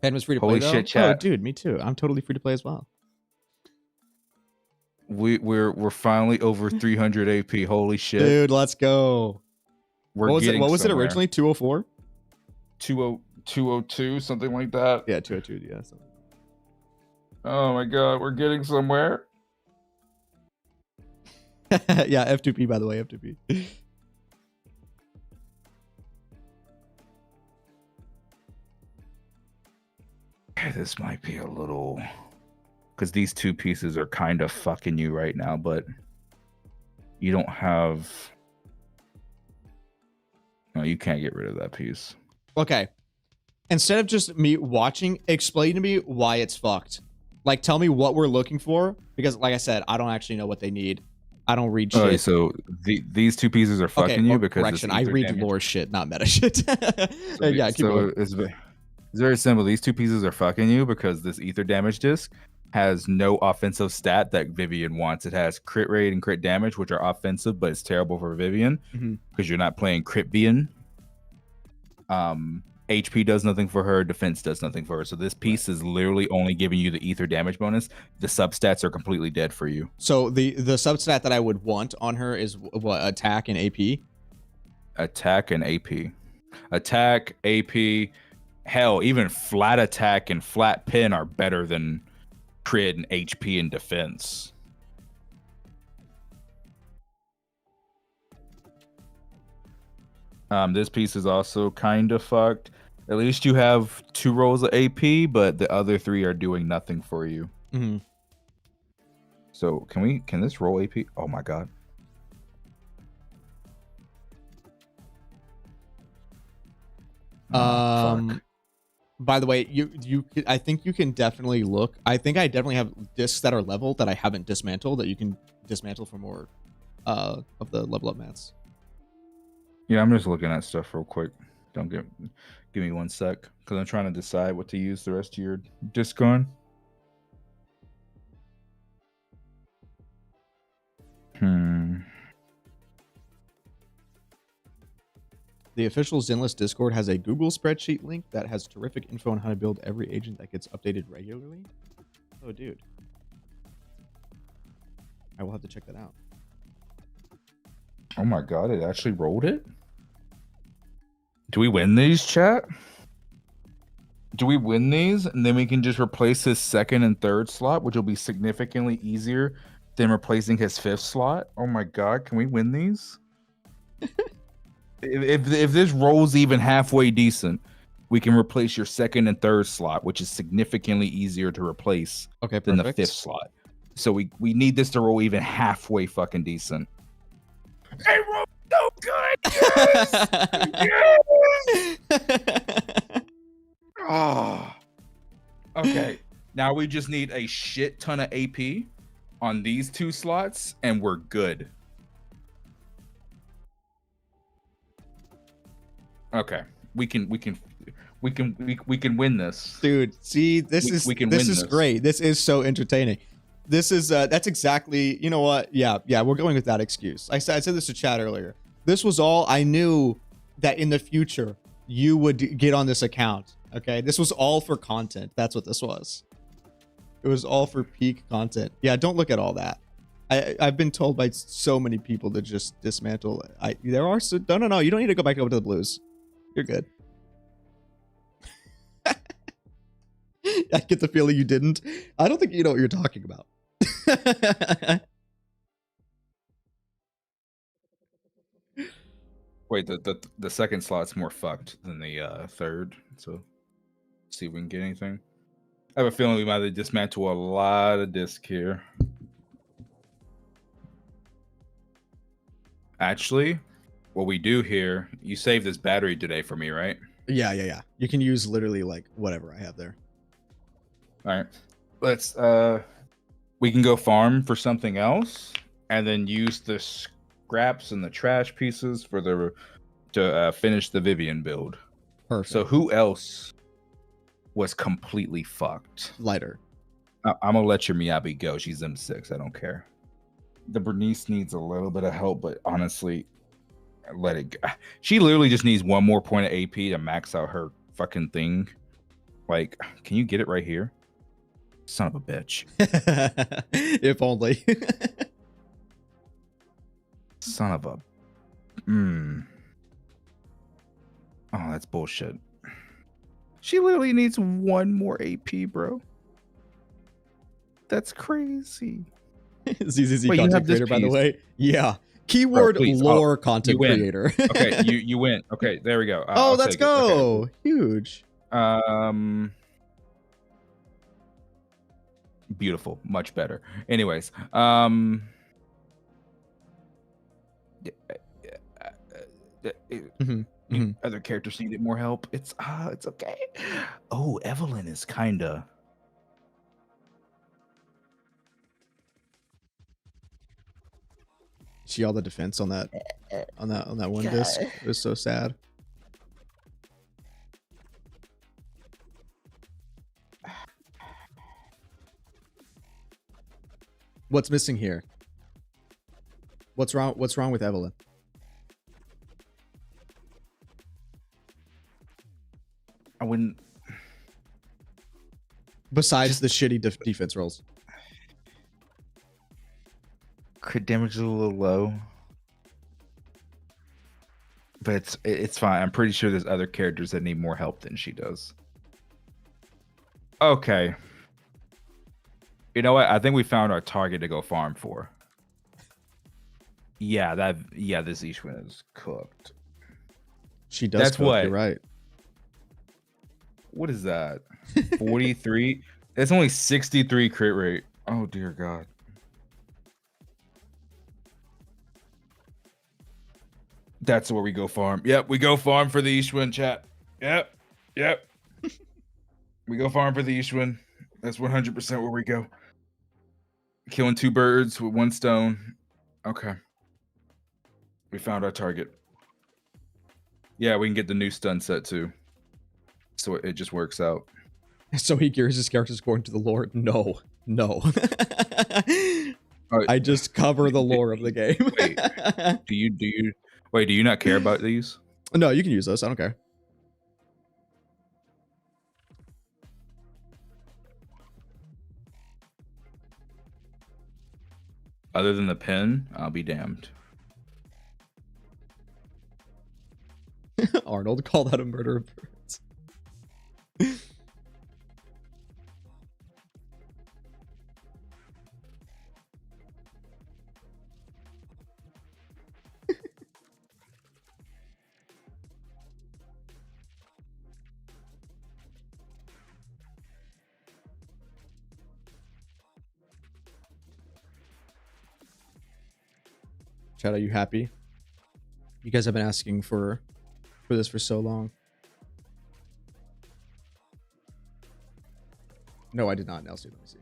Ben was free to play. Holy shit, chat. Oh, dude, me too. I'm totally free to play as well. We're finally over 300 AP. Holy shit. Dude, let's go. What was it originally? 204? 202, something like that. Yeah, 202, yeah. Something. Oh my god, we're getting somewhere. Yeah, F2P, by the way, F2P. This might be a little... Because these two pieces are kind of fucking you right now, but you don't have... No, you can't get rid of that piece. Okay. Instead of just me watching, explain to me why it's fucked. Like, tell me what we're looking for, because, like I said, I don't actually know what they need. I don't read shit. Okay, so these two pieces are fucking you because correction. I read lore shit, not meta shit. So, yeah, keep going. It's very simple. These two pieces are fucking you because this ether damage disc has no offensive stat that Vivian wants. It has crit rate and crit damage, which are offensive, but it's terrible for Vivian because you're not playing crit Vian. HP does nothing for her, defense does nothing for her. So this piece is literally only giving you the ether damage bonus. The substats are completely dead for you. So the substat that I would want on her is what, attack and AP? Attack and AP. Attack, AP, hell, even flat attack and flat pin are better than crit and HP and defense. This piece is also kind of fucked. At least you have 2 rolls of AP, but the other 3 are doing nothing for you. So can this roll AP? Oh my god. By the way, I think you can definitely look. I think I definitely have discs that are leveled that I haven't dismantled that you can dismantle for more of the level up mats. Yeah, I'm just looking at stuff real quick. Don't give me 1 sec because I'm trying to decide what to use the rest of your disc on. The official Zenless Discord has a Google spreadsheet link that has terrific info on how to build every agent that gets updated regularly. Oh, dude. I will have to check that out. Oh my god, it actually rolled it? Do we win these, chat? Do we win these? And then we can just replace his second and third slot, which will be significantly easier than replacing his fifth slot. Oh my god, can we win these? if this rolls even halfway decent, we can replace your second and third slot, which is significantly easier to replace than the fifth slot. So we need this to roll even halfway fucking decent. Hey, roll so good! Yes! Yes! Oh. Okay. Now we just need a shit ton of AP on these two slots, and we're good. Okay. We can win this. Dude, see, this is great. This is so entertaining. This is that's exactly, you know what? Yeah, we're going with that excuse. I said this to Chad earlier. This was all I knew that in the future you would get on this account. Okay, this was all for content. That's what this was. It was all for peak content. Yeah, don't look at all that. I've been told by so many people to just dismantle. There are so no. You don't need to go back over to the blues. You're good. I get the feeling you didn't. I don't think you know what you're talking about. Wait, the second slot's more fucked than the third. So see if we can get anything. I have a feeling we might have dismantled a lot of disc here. Actually, what we do here, you saved this battery today for me, right? Yeah. You can use literally like whatever I have there. All right. Let's we can go farm for something else and then use the scraps and the trash pieces for to finish the Vivian build. Perfect. So who else was completely fucked? Lighter. I'm gonna let your Miyabi go. She's M6. I don't care. The Bernice needs a little bit of help, but honestly, let it go. She literally just needs one more point of AP to max out her fucking thing. Like, can you get it right here? Son of a bitch. If only. Son of a. Oh, that's bullshit. She literally needs one more AP, bro. That's crazy. ZZZ content creator, by the way. Yeah. Keyword bro, lore content creator. Okay, you win. Okay, there we go. Oh, let's go. Okay. Huge. Beautiful. Much better. Anyways, other characters needed more help. It's okay. Oh, Evelyn is kinda. See all the defense on that one disc. It was so sad. What's missing here? What's wrong with Evelyn? I wouldn't. Besides the shitty defense rolls. Crit damage is a little low, but it's fine. I'm pretty sure there's other characters that need more help than she does. Okay. You know what? I think we found our target to go farm for. Yeah, this Ishwin is cooked. She does. That's cook, what. You're right. What is that? 43. That's only 63 crit rate. Oh dear God. That's where we go farm. Yep, we go farm for the Ishwin, chat. Yep. We go farm for the Ishwin. That's 100% where we go. Killing 2 birds with 1 stone. Okay. We found our target. Yeah, we can get the new stun set too. So it just works out. So he gears his characters according to the lore? No. I just cover the lore of the game. Wait, do you not care about these? No, you can use those. I don't care. Other than the pin, I'll be damned. Arnold called out a murder of birds. Chad, are you happy? You guys have been asking for this for so long. No, I did not, Nelsie. Let me see.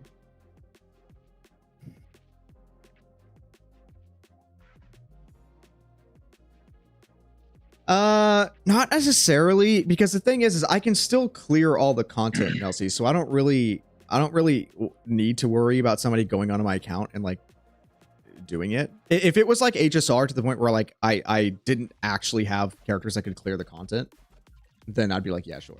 Not necessarily, because the thing is I can still clear all the content, Nelsie. So I don't really need to worry about somebody going onto my account and like doing it. If it was like HSR to the point where like I didn't actually have characters that could clear the content, then I'd be like, yeah, sure.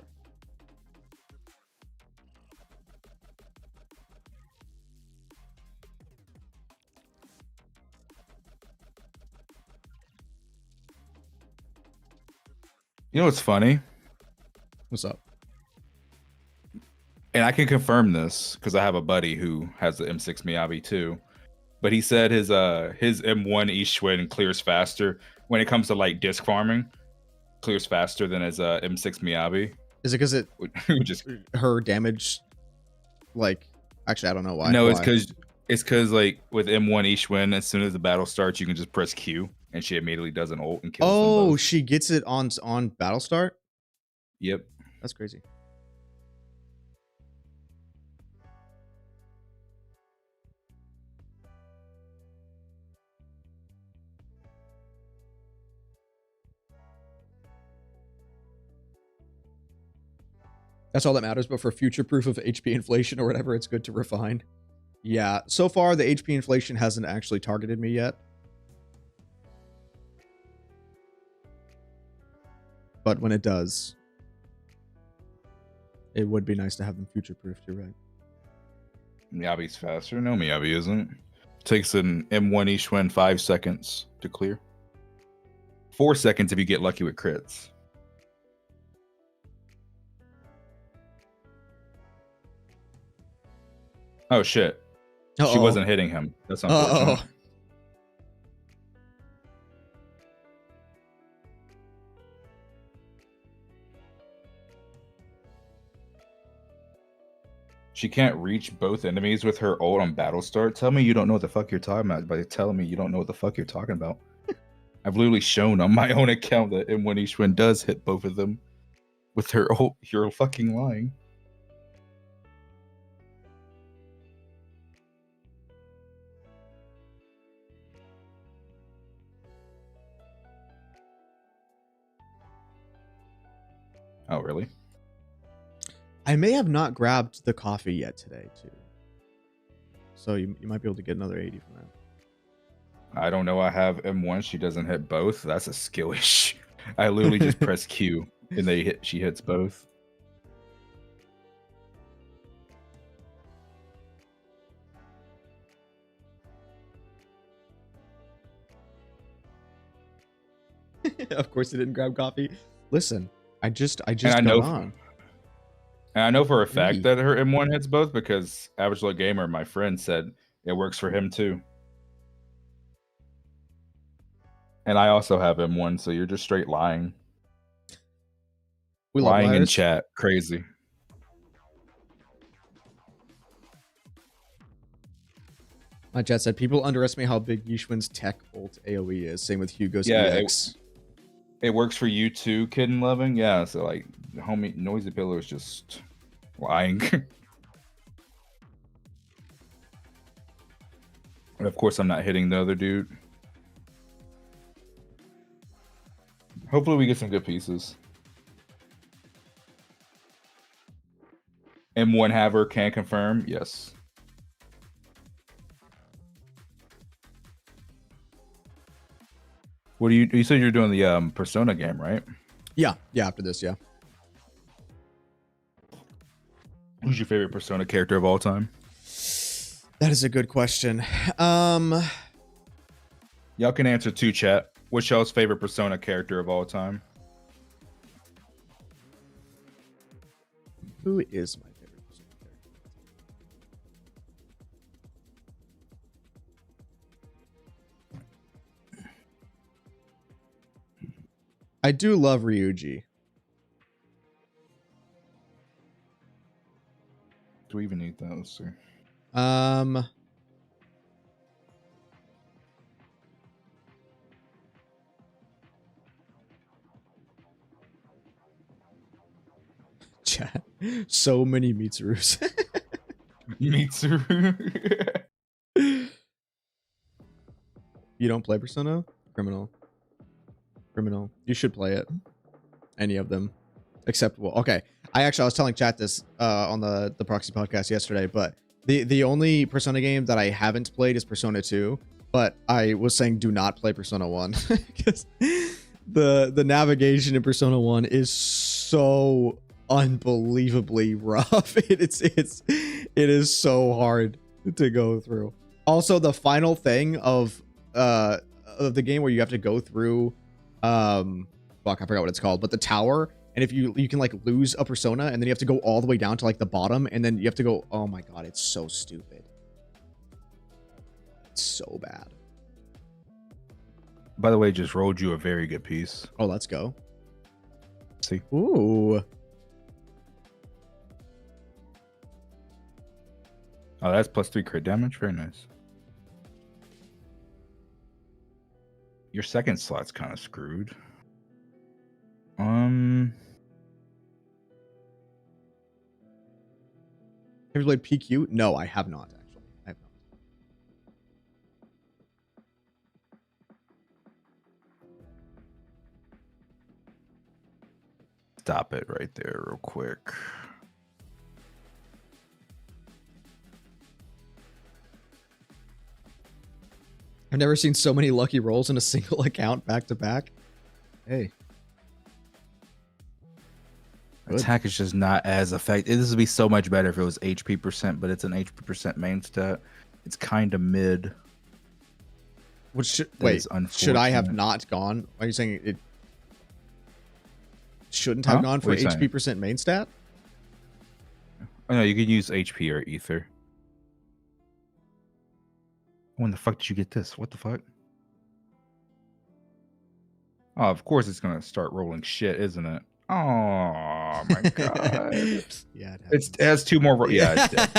You know what's funny? What's up? And I can confirm this because I have a buddy who has the M6 Miyabi too. But he said his M1 Ishwin clears faster when it comes to like disc farming. Clears faster than his M6 Miyabi. Is it because it just her damage? Like, actually, I don't know why. No, why? it's because like with M1 Ishwin, as soon as the battle starts, you can just press Q and she immediately does an ult and kills them both. She gets it on battle start. Yep, that's crazy. That's all that matters, but for future proof of HP inflation or whatever, it's good to refine. Yeah, so far the HP inflation hasn't actually targeted me yet. But when it does, it would be nice to have them future proofed, you're right. Miyabi's faster. No, Miyabi isn't. Takes an M1 Ishwin 5 seconds to clear. 4 seconds if you get lucky with crits. Oh shit. She wasn't hitting him. That's unfortunate. She can't reach both enemies with her ult on battle start. Tell me you don't know what the fuck you're talking about by telling me you don't know what the fuck you're talking about. I've literally shown on my own account that M1 Ishwin does hit both of them with her ult. You're fucking lying. Oh, really? I may have not grabbed the coffee yet today, too. So you might be able to get another 80 from that. I don't know. I have M1. She doesn't hit both. That's a skill issue. I literally just press Q and she hits both. Of course, he didn't grab coffee. Listen, I just got on. And I know for a fact that her M1 hits both because Average Low Gamer, my friend, said it works for him too. And I also have M1, so you're just straight lying. Lying in chat. Crazy. My chat said people underestimate how big Yishwin's tech ult AoE is. Same with Hugo's EX. It works for you too, Kid and Loving. Yeah, so like homie Noisy Pillow is just lying. And of course I'm not hitting the other dude. Hopefully we get some good pieces. M1 Haver can confirm, yes. What do you said you're doing the Persona game, right? Yeah, after this, yeah. Who's your favorite Persona character of all time? That is a good question. Y'all can answer too, chat. What's y'all's favorite Persona character of all time? Who is my favorite Persona character? I do love Ryuji. Do we even need that? Let's see. Chat. So many Mitsurus. Mitsuru. You don't play Persona? Criminal. Criminal. You should play it. Any of them. Except, well, okay. I was telling chat this on the Proxy podcast yesterday, but the only Persona game that I haven't played is Persona 2, but I was saying do not play Persona 1 because the navigation in Persona 1 is so unbelievably rough. It is so hard to go through. Also, the final thing of the game where you have to go through fuck, I forgot what it's called, but the tower, and if you can like lose a persona and then you have to go all the way down to like the bottom and then you have to go, oh my god, it's so stupid. It's so bad. By the way, just rolled you a very good piece. Oh, let's go. See? Ooh. Oh, that's +3 crit damage. Very nice. Your second slot's kind of screwed. Have you played PQ? No, I have not, actually. I have not. Stop it right there real quick. I've never seen so many lucky rolls in a single account back to back. Hey. Good. Attack is just not as effective. This would be so much better if it was HP percent, but it's an HP percent main stat. It's kind of mid. Which should, wait, should I have not gone? Are you saying it shouldn't have gone for HP percent main stat? Oh, no, you could use HP or Ether. When the fuck did you get this? What the fuck? Oh, of course it's going to start rolling shit, isn't it? Oh my god. Yeah, it has 2 more. Yeah, it's dead.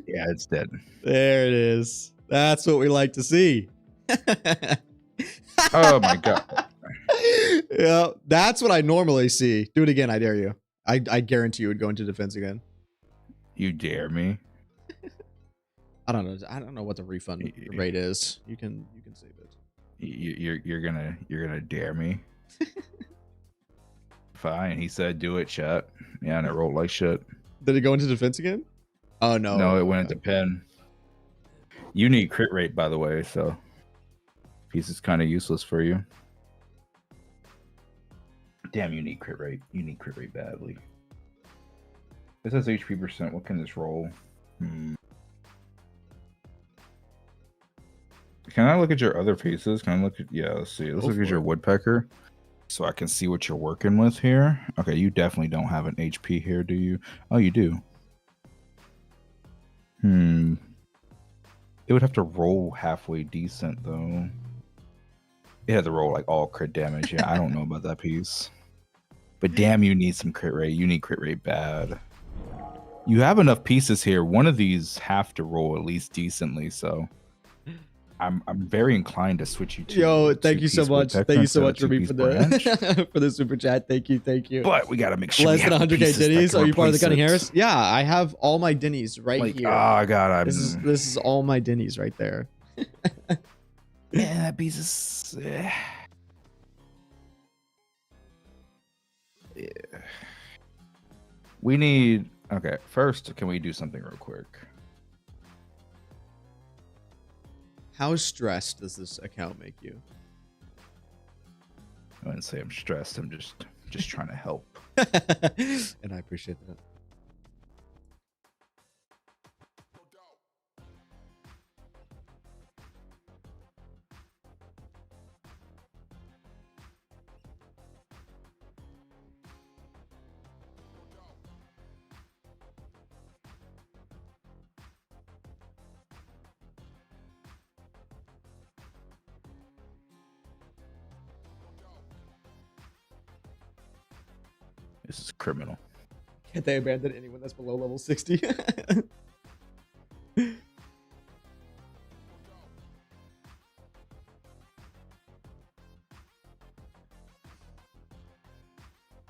yeah, it's dead. There it is. That's what we like to see. Oh my god. Yeah, that's what I normally see. Do it again, I dare you. I guarantee you would go into defense again. You dare me? I don't know. I don't know what the refund rate is. You can save it. You're gonna dare me? Fine, he said do it, chat. Yeah, and it rolled like shit. Did it go into defense again? Oh no. No, it went into pen. You need crit rate, by the way, so piece is kind of useless for you. Damn, you need crit rate. You need crit rate badly. This has HP percent. What can this roll? Can I look at your other pieces? Can I look at, yeah, let's see. Let's look at your woodpecker so I can see what you're working with here. Okay, you definitely don't have an HP here, do you? Oh, you do. It would have to roll halfway decent, though. It had to roll like all crit damage. Yeah, I don't know about that piece. But damn, you need some crit rate. You need crit rate bad. You have enough pieces here. One of these have to roll at least decently, so I'm very inclined to switch you to. Yo, thank you so much. Thank you so much for me for the for the super chat. Thank you. But we gotta make sure less than 100k Dinnies. Are you part of the Cunning Harris? Yeah, I have all my Dinnies right here. Oh god, this is all my Dinnies right there. Yeah, that piece is. Yeah. We need. Okay, first, can we do something real quick? How stressed does this account make you? I wouldn't say I'm stressed. I'm just trying to help. And I appreciate that. criminal. Can't they abandon anyone that's below level 60? Yeah,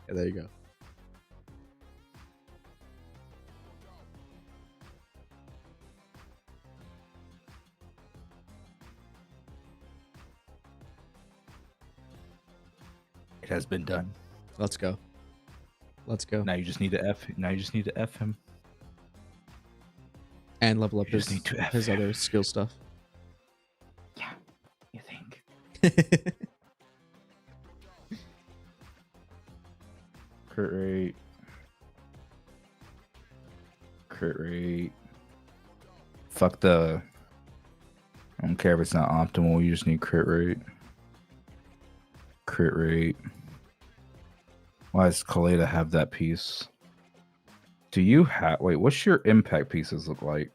there you go. It has been done. Let's go. Let's go. Now you just need to F. Now you just need to F him. And level up You just need to F his him. other skill stuff. Yeah, you think? Crit rate. Crit rate. Fuck the. I don't care if it's not optimal. You just need crit rate. Crit rate. Why does Kaleda have that piece? Do you have... Wait, what's your impact pieces look like?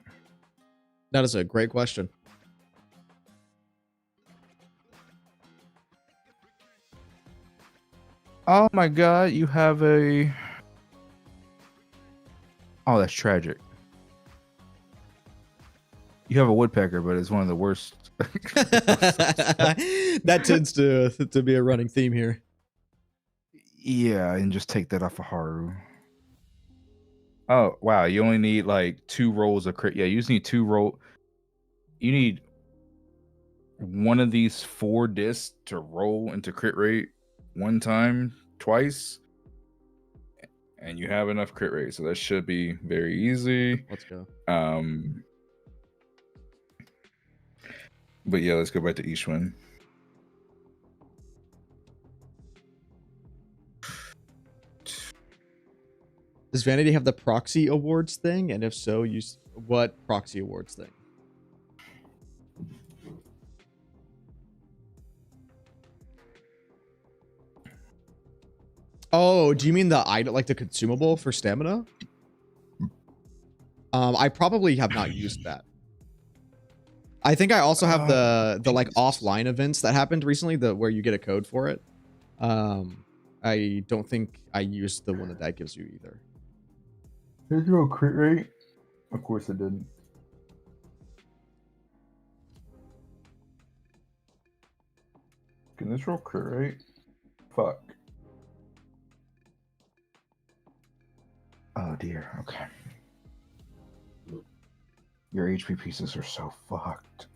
That is a great question. Oh my god, you have a... Oh, that's tragic. You have a woodpecker, but it's one of the worst. That tends to be a running theme here. Yeah, and just take that off of Haru. Oh, wow. You only need like 2 rolls of crit. Yeah, you just need 2 roll. You need one of these 4 discs to roll into crit rate 1 time, twice. And you have enough crit rate. So that should be very easy. Let's go. But yeah, let's go back to Ishwin. Does Vanity have the proxy awards thing? And if so, what proxy awards thing? Oh, do you mean the item, like the consumable for stamina? I probably have not used that. I think I also have the like offline events that happened recently, where you get a code for it. I don't think I used the one that gives you either. There's no crit rate. Of course it didn't. Can this roll crit rate? Fuck. Oh dear. Okay. Your HP pieces are so fucked.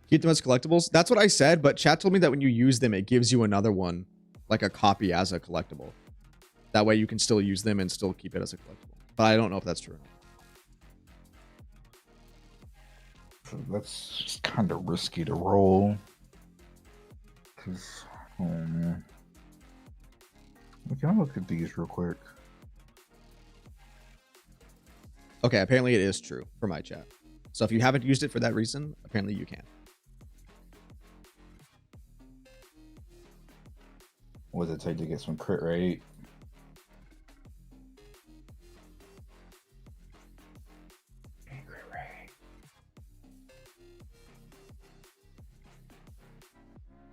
Keep them as collectibles. That's what I said, but chat told me that when you use them, it gives you another one, like a copy as a collectible. That way you can still use them and still keep it as a collectible. But I don't know if that's true. So that's just kind of risky to roll. Cause, oh man. Can I look at these real quick? Okay, apparently it is true for my chat. So if you haven't used it for that reason, apparently you can. What does it take to get some crit rate? Crit rate.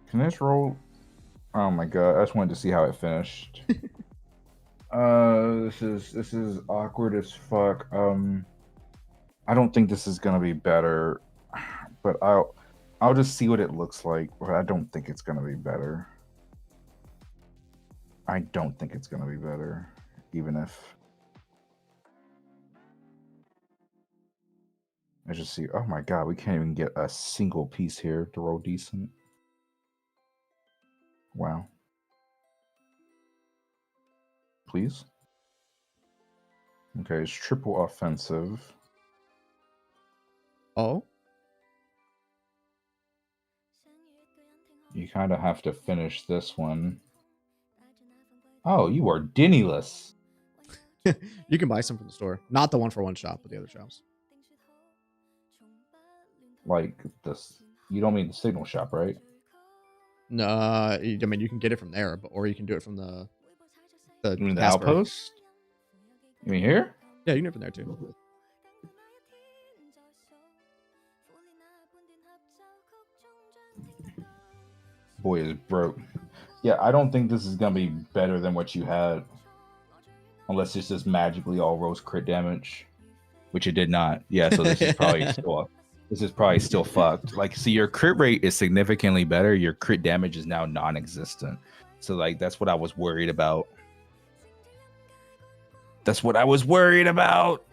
Can this roll? Oh my god! I just wanted to see how it finished. This is awkward as fuck. I don't think this is gonna be better, but I'll just see what it looks like. But I don't think it's gonna be better. I don't think it's gonna be better, even if I just see. Oh my god, we can't even get a single piece here to roll decent. Wow. Please. Okay, it's triple offensive. Oh? You kind of have to finish this one. Oh, you are Dinnyless. You can buy some from the store. Not the 1-for-1 shop, but the other shops. Like this. You don't mean the signal shop, right? No, I mean, you can get it from there, or you can do it from the You mean the Casper. outpost? You mean here? Yeah, you can do it from there too. Boy is broke. Yeah, I don't think this is gonna be better than what you had, unless it's just magically all rose crit damage, which it did not. Yeah, so this is probably still fucked. Like, see, your crit rate is significantly better. Your crit damage is now non-existent. So like that's what I was worried about. That's what I was worried about.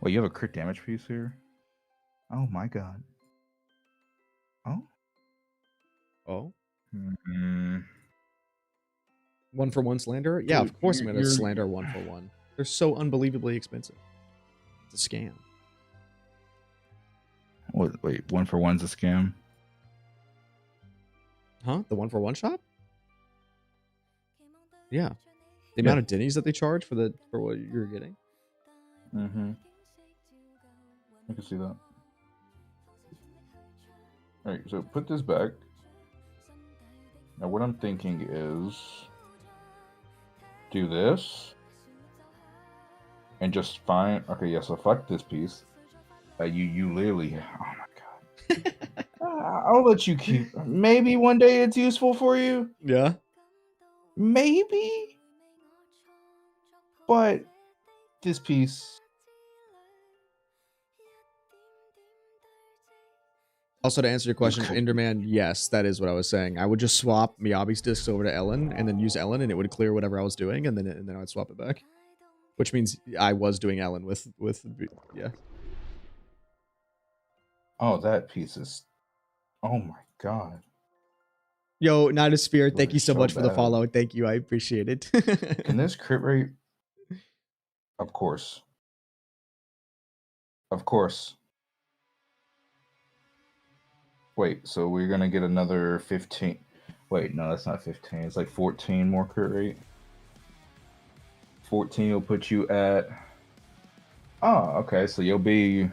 Wait, you have a crit damage piece here? Oh my god. Oh? Oh. Mm-hmm. 1-for-1 Slanderer? Yeah, Dude, of course I'm going to you're- slander 1-for-1. They're so unbelievably expensive. It's a scam. What, wait, 1-for-1's a scam? Huh? The 1-for-1 shop? Yeah. The amount of Denny's that they charge for what you're getting. Mm-hmm. I can see that. Alright, so put this back. Now what I'm thinking is do this and just find so fuck this piece. You literally, oh my god. I'll let you keep, maybe one day it's useful for you. Yeah. Maybe. But this piece. Also, to answer your question, Enderman, yes, that is what I was saying. I would just swap Miyabi's discs over to Ellen and then use Ellen, and it would clear whatever I was doing, and then I'd swap it back. Which means I was doing Ellen with yeah. Oh, that piece is, oh my god. Yo, Night of Sphere, thank you so much for the bad. follow. Thank you, I appreciate it. Can this crit rate? Of course. Of course. Wait, so we're gonna get another 15. Wait, no, that's not 15. It's like 14 more crit rate. 14 will put you at. Oh, okay. So you'll be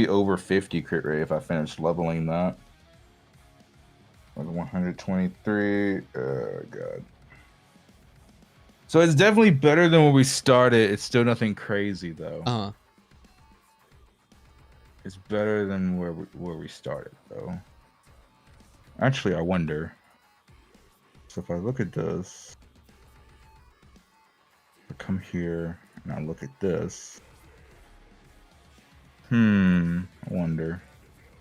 over 50 crit rate if I finish leveling that. With 123. Oh god. So it's definitely better than when we started. It's still nothing crazy though. It's better than where we started though. Actually, I wonder. So if I look at this, I come here and I look at this. I wonder.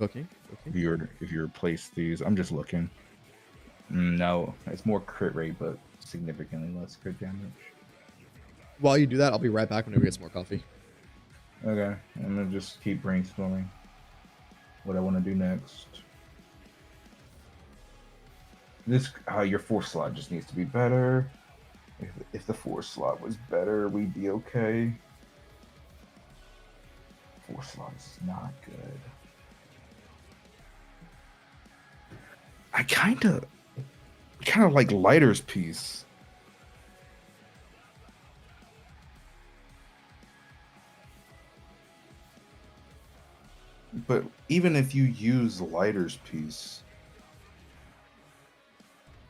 Okay. If you replace these, I'm just looking. No, it's more crit rate, but significantly less crit damage. While you do that, I'll be right back whenever we get some more coffee. Okay, I'm gonna just keep brainstorming what I want to do next. This, your 4 slot just needs to be better. If the 4 slot was better, we'd be okay. 4 slot is not good. I kind of like Lighter's piece. But even if you use Lighter's piece,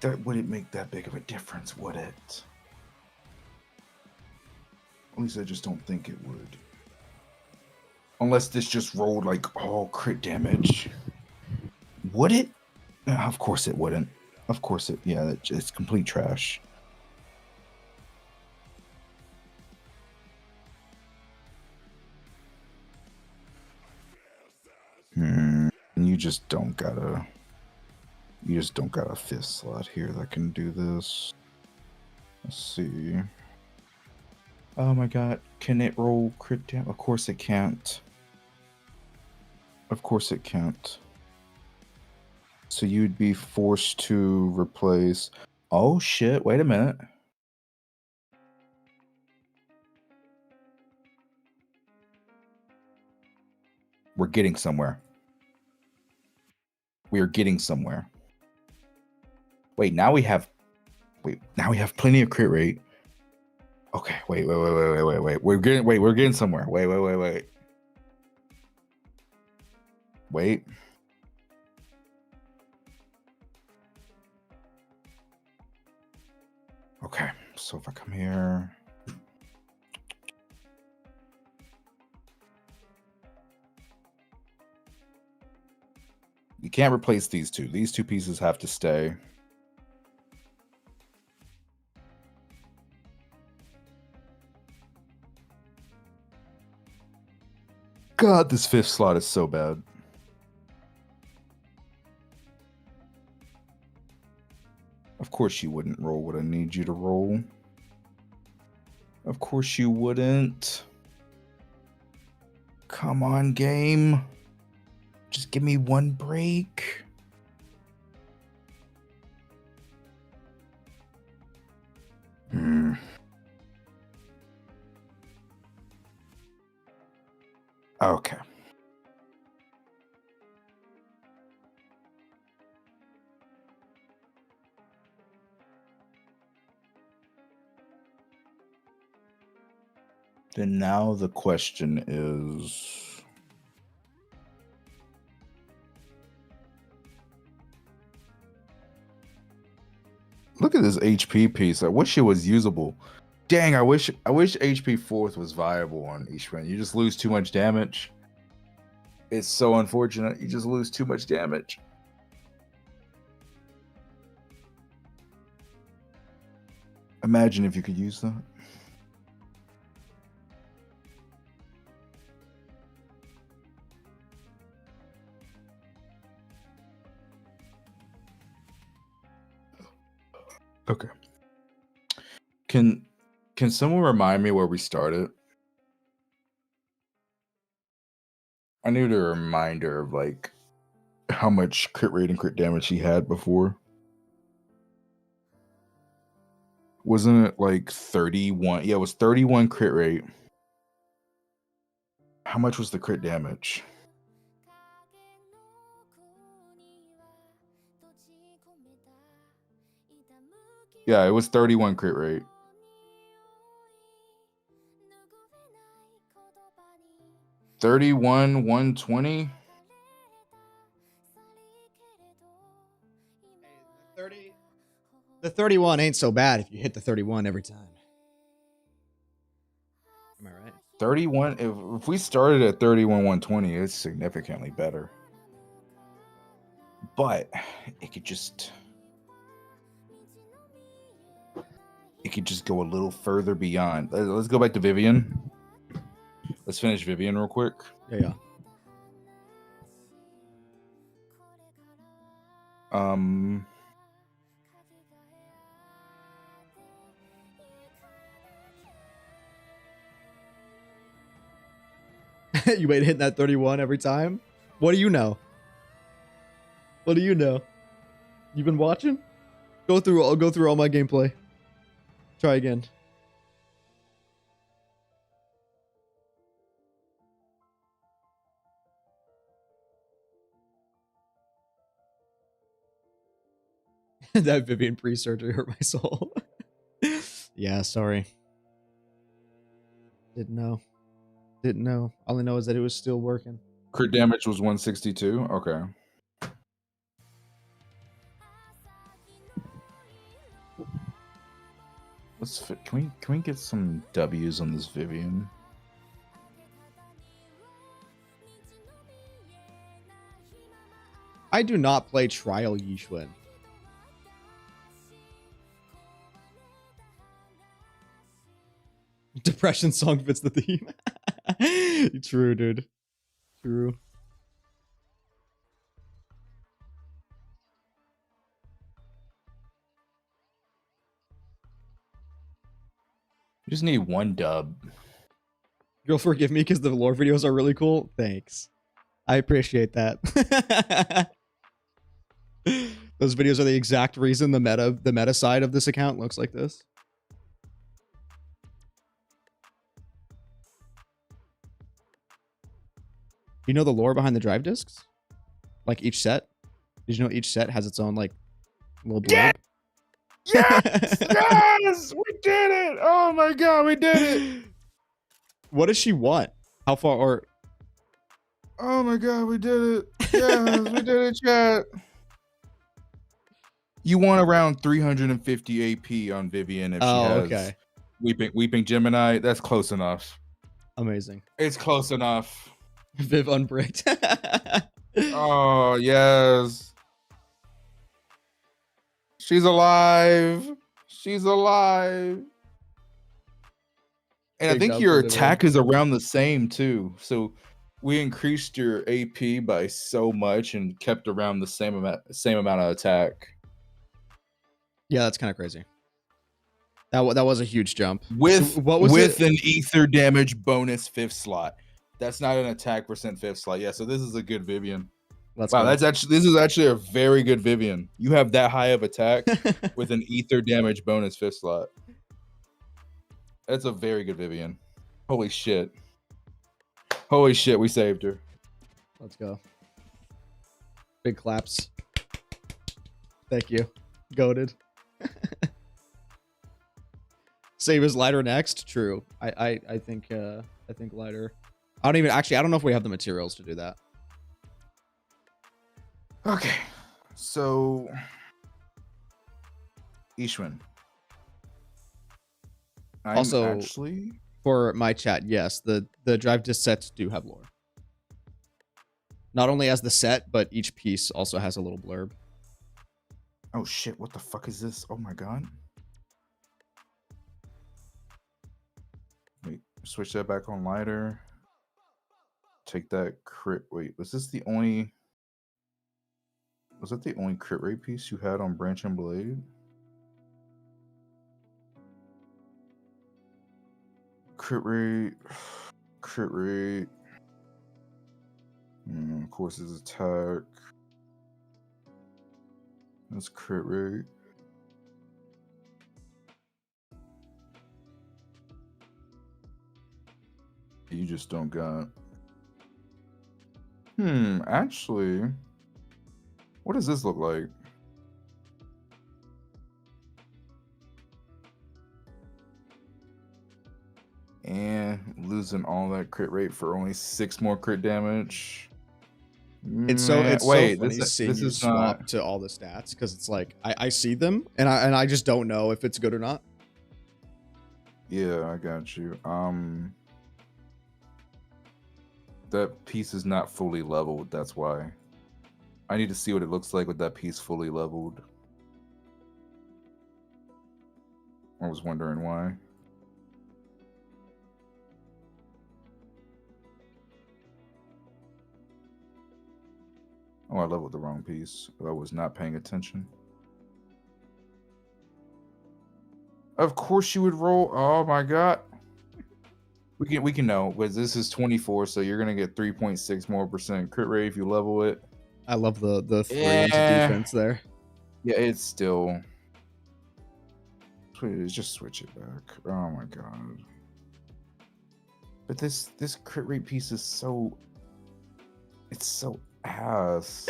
that wouldn't make that big of a difference, would it? At least I just don't think it would. Unless this just rolled like all crit damage. Would it? Of course it wouldn't. Of course it, yeah, it's complete trash. You just don't got a 5th slot here that can do this. Let's see. Oh my god, can it roll crit damage? Of course it can't. Of course it can't. So you'd be forced to replace. Oh shit, wait a minute. We're getting somewhere. We are getting somewhere. Wait, now we have plenty of crit rate. Okay, wait. We're getting somewhere. Wait. Okay, so if I come here, You can't replace these two. These two pieces have to stay. God, this 5th slot is so bad. Of course you wouldn't roll what I need you to roll. Of course you wouldn't. Come on, game. Just give me one break. Okay. Then now the question is, look at this HP piece. I wish it was usable. Dang, I wish HP 4th was viable on Ishwan. You just lose too much damage. It's so unfortunate. You just lose too much damage. Imagine if you could use that. Okay. Can someone remind me where we started? I need a reminder of like how much crit rate and crit damage he had before. Wasn't it like 31? Yeah, it was 31 crit rate. How much was the crit damage? Yeah, it was 31 crit rate. 31, 120. The 31 ain't so bad if you hit the 31 every time. Am I right? 31. If we started at 31, 120, it's significantly better. But it could just go a little further beyond. Let's go back to Vivian. Let's finish Vivian real quick. Yeah. You wait hitting that 31 every time? What do you know? What do you know? You've been watching? I'll go through all my gameplay. Try again. That Vivian pre-surgery hurt my soul. Yeah, sorry. Didn't know. All I know is that it was still working. Crit damage was 162. Okay. Can we get some W's on this Vivian? I do not play Trial Yixuan. Depression song fits the theme. True, dude. True. You just need one dub. You'll forgive me because the lore videos are really cool. Thanks. I appreciate that. Those videos are the exact reason the meta side of this account looks like this. You know the lore behind the drive discs? Like each set? Did you know each set has its own like little blurb? Yeah! Yes! Yes! We did it! Oh my god, we did it! What does she want? How far or oh my god, we did it. Yes, we did it, chat. You want around 350 AP on Vivian if she has Weeping Gemini. That's close enough. Amazing. It's close enough. Viv unbricked. Oh, yes. She's alive. She's alive. And I Big think jump your into the attack is around the same too. So we increased your AP by so much and kept around the same amount of attack. Yeah, that's kind of crazy. That was a huge jump. With What was it? an ether damage bonus 5th slot. That's not an attack percent 5th slot. Yeah, so this is a good Vivian. Let's Wow, go. this is actually a very good Vivian. You have that high of attack with an ether damage bonus 5th slot. That's a very good Vivian. Holy shit. Holy shit, we saved her. Let's go. Big claps. Thank you. Goated. Save his lighter next. True. I think lighter. I don't know if we have the materials to do that. Okay. So Ishwin. Also, actually, for my chat, yes, the drive disc sets do have lore. Not only as the set, but each piece also has a little blurb. Oh shit, what the fuck is this? Oh my god. Wait, switch that back on lighter. Take that crit. Wait, was that the only crit rate piece you had on Branch and Blade? Crit rate. Crit rate. Of course, his attack. That's crit rate. You just don't got. Actually, what does this look like? And losing all that crit rate for only 6 more crit damage. It's so funny seeing this you is swap not... to all the stats because it's like I see them and I just don't know if it's good or not. Yeah, I got you. That piece is not fully leveled. That's why. I need to see what it looks like with that piece fully leveled. I was wondering why. Oh, I leveled the wrong piece. I was not paying attention. Of course you would roll. Oh my god. We can know because this is 24, so you're gonna get 3.6 more % crit rate if you level it. I love the 3 into defense there. Yeah, it's still. Please just switch it back. Oh my god. But this crit rate piece is so. It's so ass.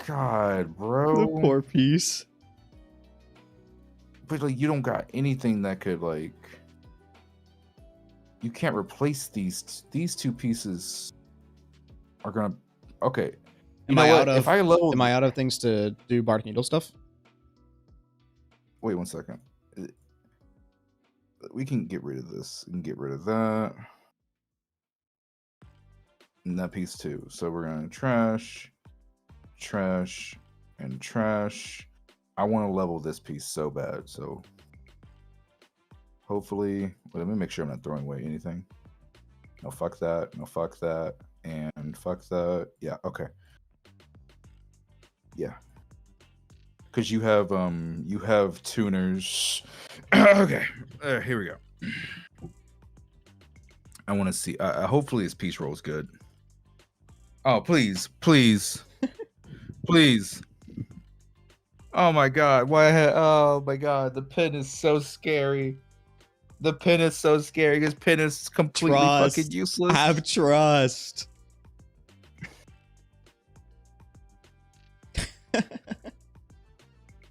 God, bro. The poor piece. But like, you don't got anything that could like. You can't replace these 2 pieces. Are gonna. Okay. Am I out of things to do Bardic Needle stuff? Wait 1 second. We can get rid of this. We can get rid of that. And that piece too. So we're gonna trash, and trash. I want to level this piece so bad. So hopefully, let me make sure I'm not throwing away anything. No, fuck that. No, fuck that. And fuck that. Yeah, okay. Yeah. Because you have tuners. Okay, here we go. I want to see. Hopefully, this piece rolls good. Oh, please, please, please. Oh my god! Oh my god! The pin is so scary. The pin is so scary. This pin is completely fucking useless. Have trust.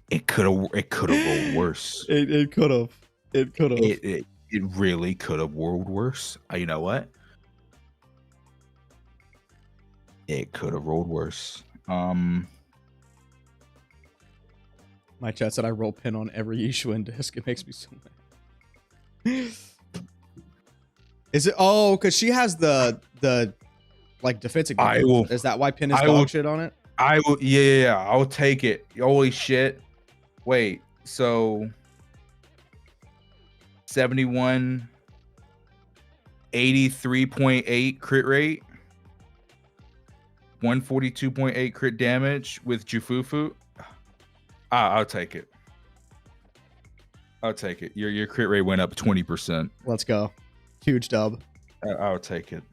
It could have rolled worse. It could have. It could have. It really could have rolled worse. You know what? It could have rolled worse. My chat said I roll pin on every Ishwin disc. It makes me so mad. Is it? Oh, because she has the Like defensive I damage. will. Is that why Pin is I dog will. shit on it? I will. Yeah. I'll take it. Holy shit. Wait. So 71, 83.8 crit rate, 142.8 crit damage with Jufufu. I'll take it. I'll take it. Your crit rate went up 20%. Let's go. Huge dub. I'll take it.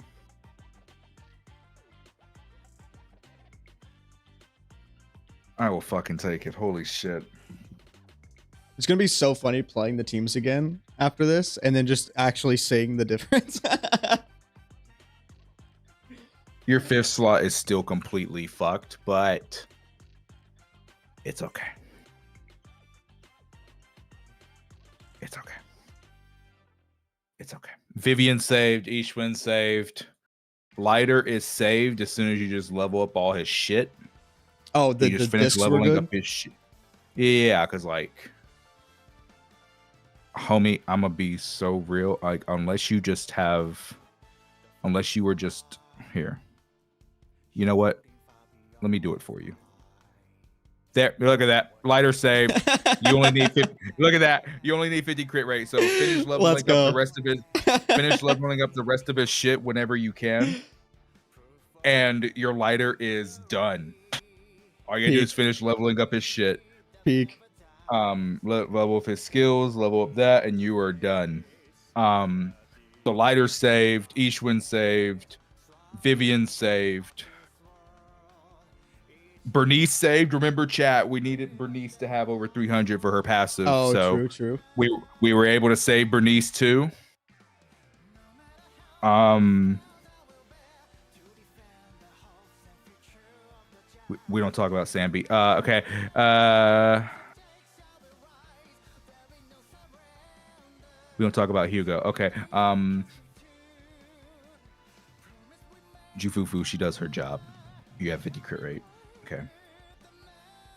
I will fucking take it. Holy shit. It's gonna be so funny playing the teams again after this and then just actually seeing the difference. Your 5th slot is still completely fucked, but it's okay. It's okay. It's okay. Vivian saved. Ishwin saved. Lighter is saved as soon as you just level up all his shit. Oh, you just finish leveling up his shit. Yeah, because like, homie, I'm gonna be so real. Like, unless you were just here. You know what? Let me do it for you. There, look at that. Lighter save. You only need 50. Look at that. You only need 50 crit rate. So finish leveling up the rest of his. Finish leveling up the rest of his shit whenever you can, and your lighter is done. All you gotta do is finish leveling up his shit. Peak. Level up his skills, level up that, and you are done. The lighter saved. Ishwin saved. Vivian saved. Bernice saved. Remember, chat, we needed Bernice to have over 300 for her passive. Oh, so true. We were able to save Bernice too. We don't talk about Sambi. Okay. We don't talk about Hugo. Okay. Jufufu, she does her job. You have 50 crit rate. Okay.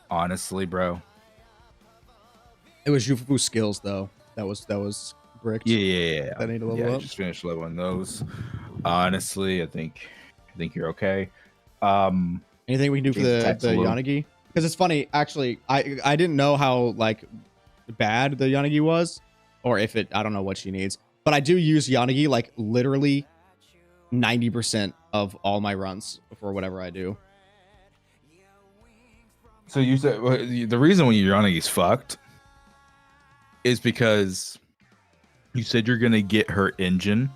Honestly, bro. It was Jufufu skills though. That was bricked. Yeah. I need to level up. Just finish leveling those. Honestly, I think you're okay. Anything we can do for the Yanagi? Because it's funny, actually, I didn't know how like bad the Yanagi was, or if it, I don't know what she needs, but I do use Yanagi like literally 90% of all my runs for whatever I do. So you said the reason when your Yanagi's fucked is because you said you're gonna get her engine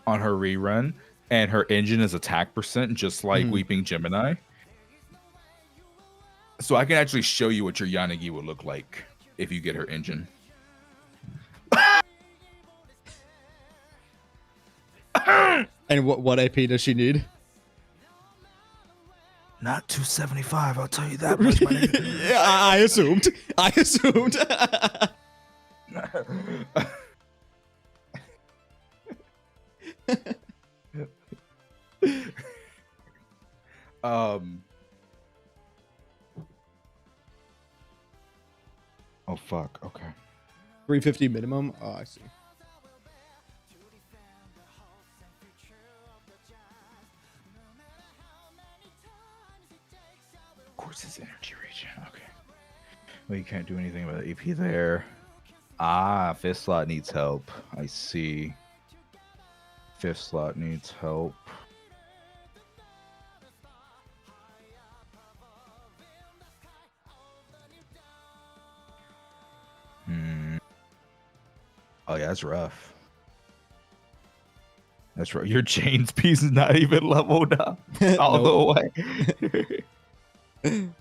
on her rerun, and her engine is attack percent, just like Weeping Gemini. So I can actually show you what your Yanagi would look like if you get her engine. And what AP does she need? Not 275, I'll tell you that much. My nigga. Yeah, I assumed. Oh fuck. Okay. 350 minimum. Oh, I see. Of course, it's energy region. Okay. Well, you can't do anything about the AP there. Ah, 5th slot needs help. I see. 5th slot needs help. Oh yeah, that's rough. That's right. Your chains piece is not even leveled up all the way.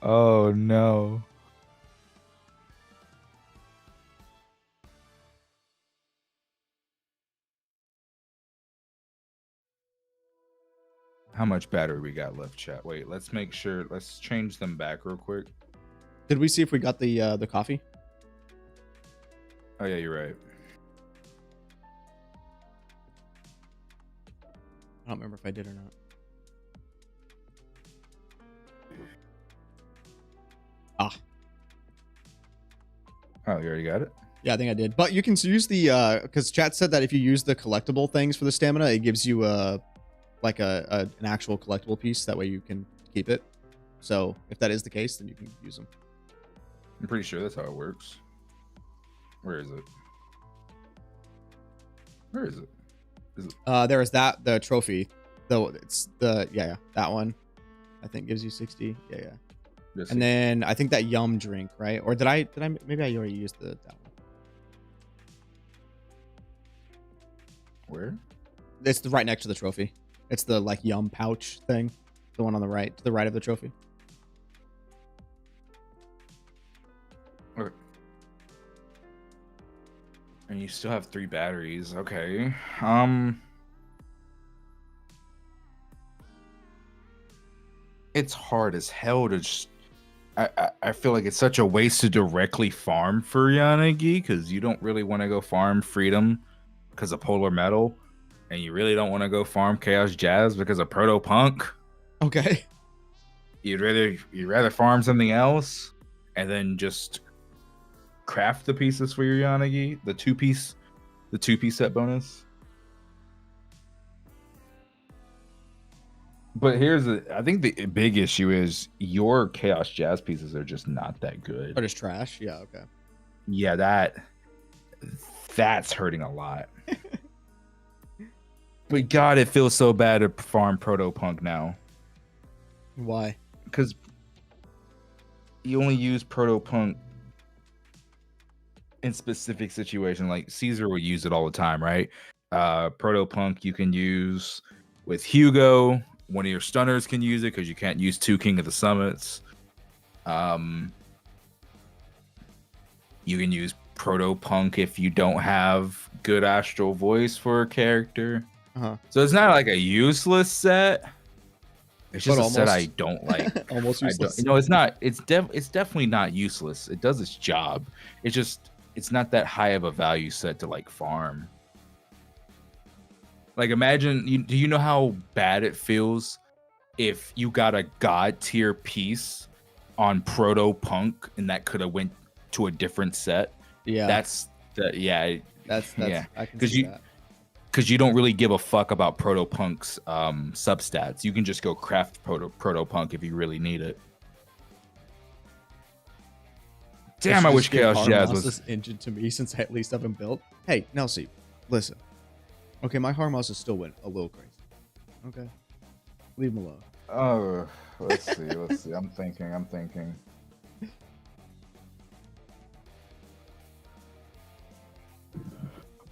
Oh no. How much battery we got left, chat? Wait, let's make sure. Let's change them back real quick. Did we see if we got the coffee? Oh yeah, you're right. I don't remember if I did or not. Ah. Oh, you already got it? Yeah, I think I did. But you can use the because chat said that if you use the collectible things for the stamina, it gives you like an actual collectible piece. That way you can keep it. So if that is the case, then you can use them. I'm pretty sure that's how it works. Where is it? Where is it? There is the trophy, though. It's that one. I think gives you 60. Yeah. Yes, And then I think that yum drink, right? Or did I maybe I already used that one. Where? It's right next to the trophy. It's the like yum pouch thing, the one on the right, to the right of the trophy. Okay. And you still have 3 batteries. Okay. It's hard as hell to just. I feel like it's such a waste to directly farm for Yanagi because you don't really want to go farm Freedom because of Polar Metal, and you really don't want to go farm Chaos Jazz because of Proto Punk. Okay. You'd rather farm something else and then just craft the pieces for your Yanagi, the two piece set bonus. But I think the big issue is your Chaos Jazz pieces are just not that good. Or just trash? Yeah, okay. Yeah, that's hurting a lot. But God, it feels so bad to farm Proto Punk now. Why? Because you only use Proto Punk in specific situations. Like Caesar will use it all the time, right? Proto Punk you can use with Hugo. One of your stunners can use it because you can't use 2 King of the Summits. You can use Proto Punk if you don't have good Astral Voice for a character. So it's not like a useless set. It's just a set I don't like. Almost useless. No, it's not. It's definitely not useless. It does its job. It's not that high of a value set to like farm. Like imagine, do you know how bad it feels if you got a god tier piece on Proto Punk and that could have went to a different set? Yeah. That's yeah. I can see that. Because you don't really give a fuck about Proto Punk's substats. You can just go craft Proto Punk if you really need it. Damn, I wish Chaos Jazz was engine to me since I at least haven't built. Hey, Nelsie, listen. Okay, my Harmos is still went a little crazy. Okay, leave him alone. Oh, let's see. I'm thinking.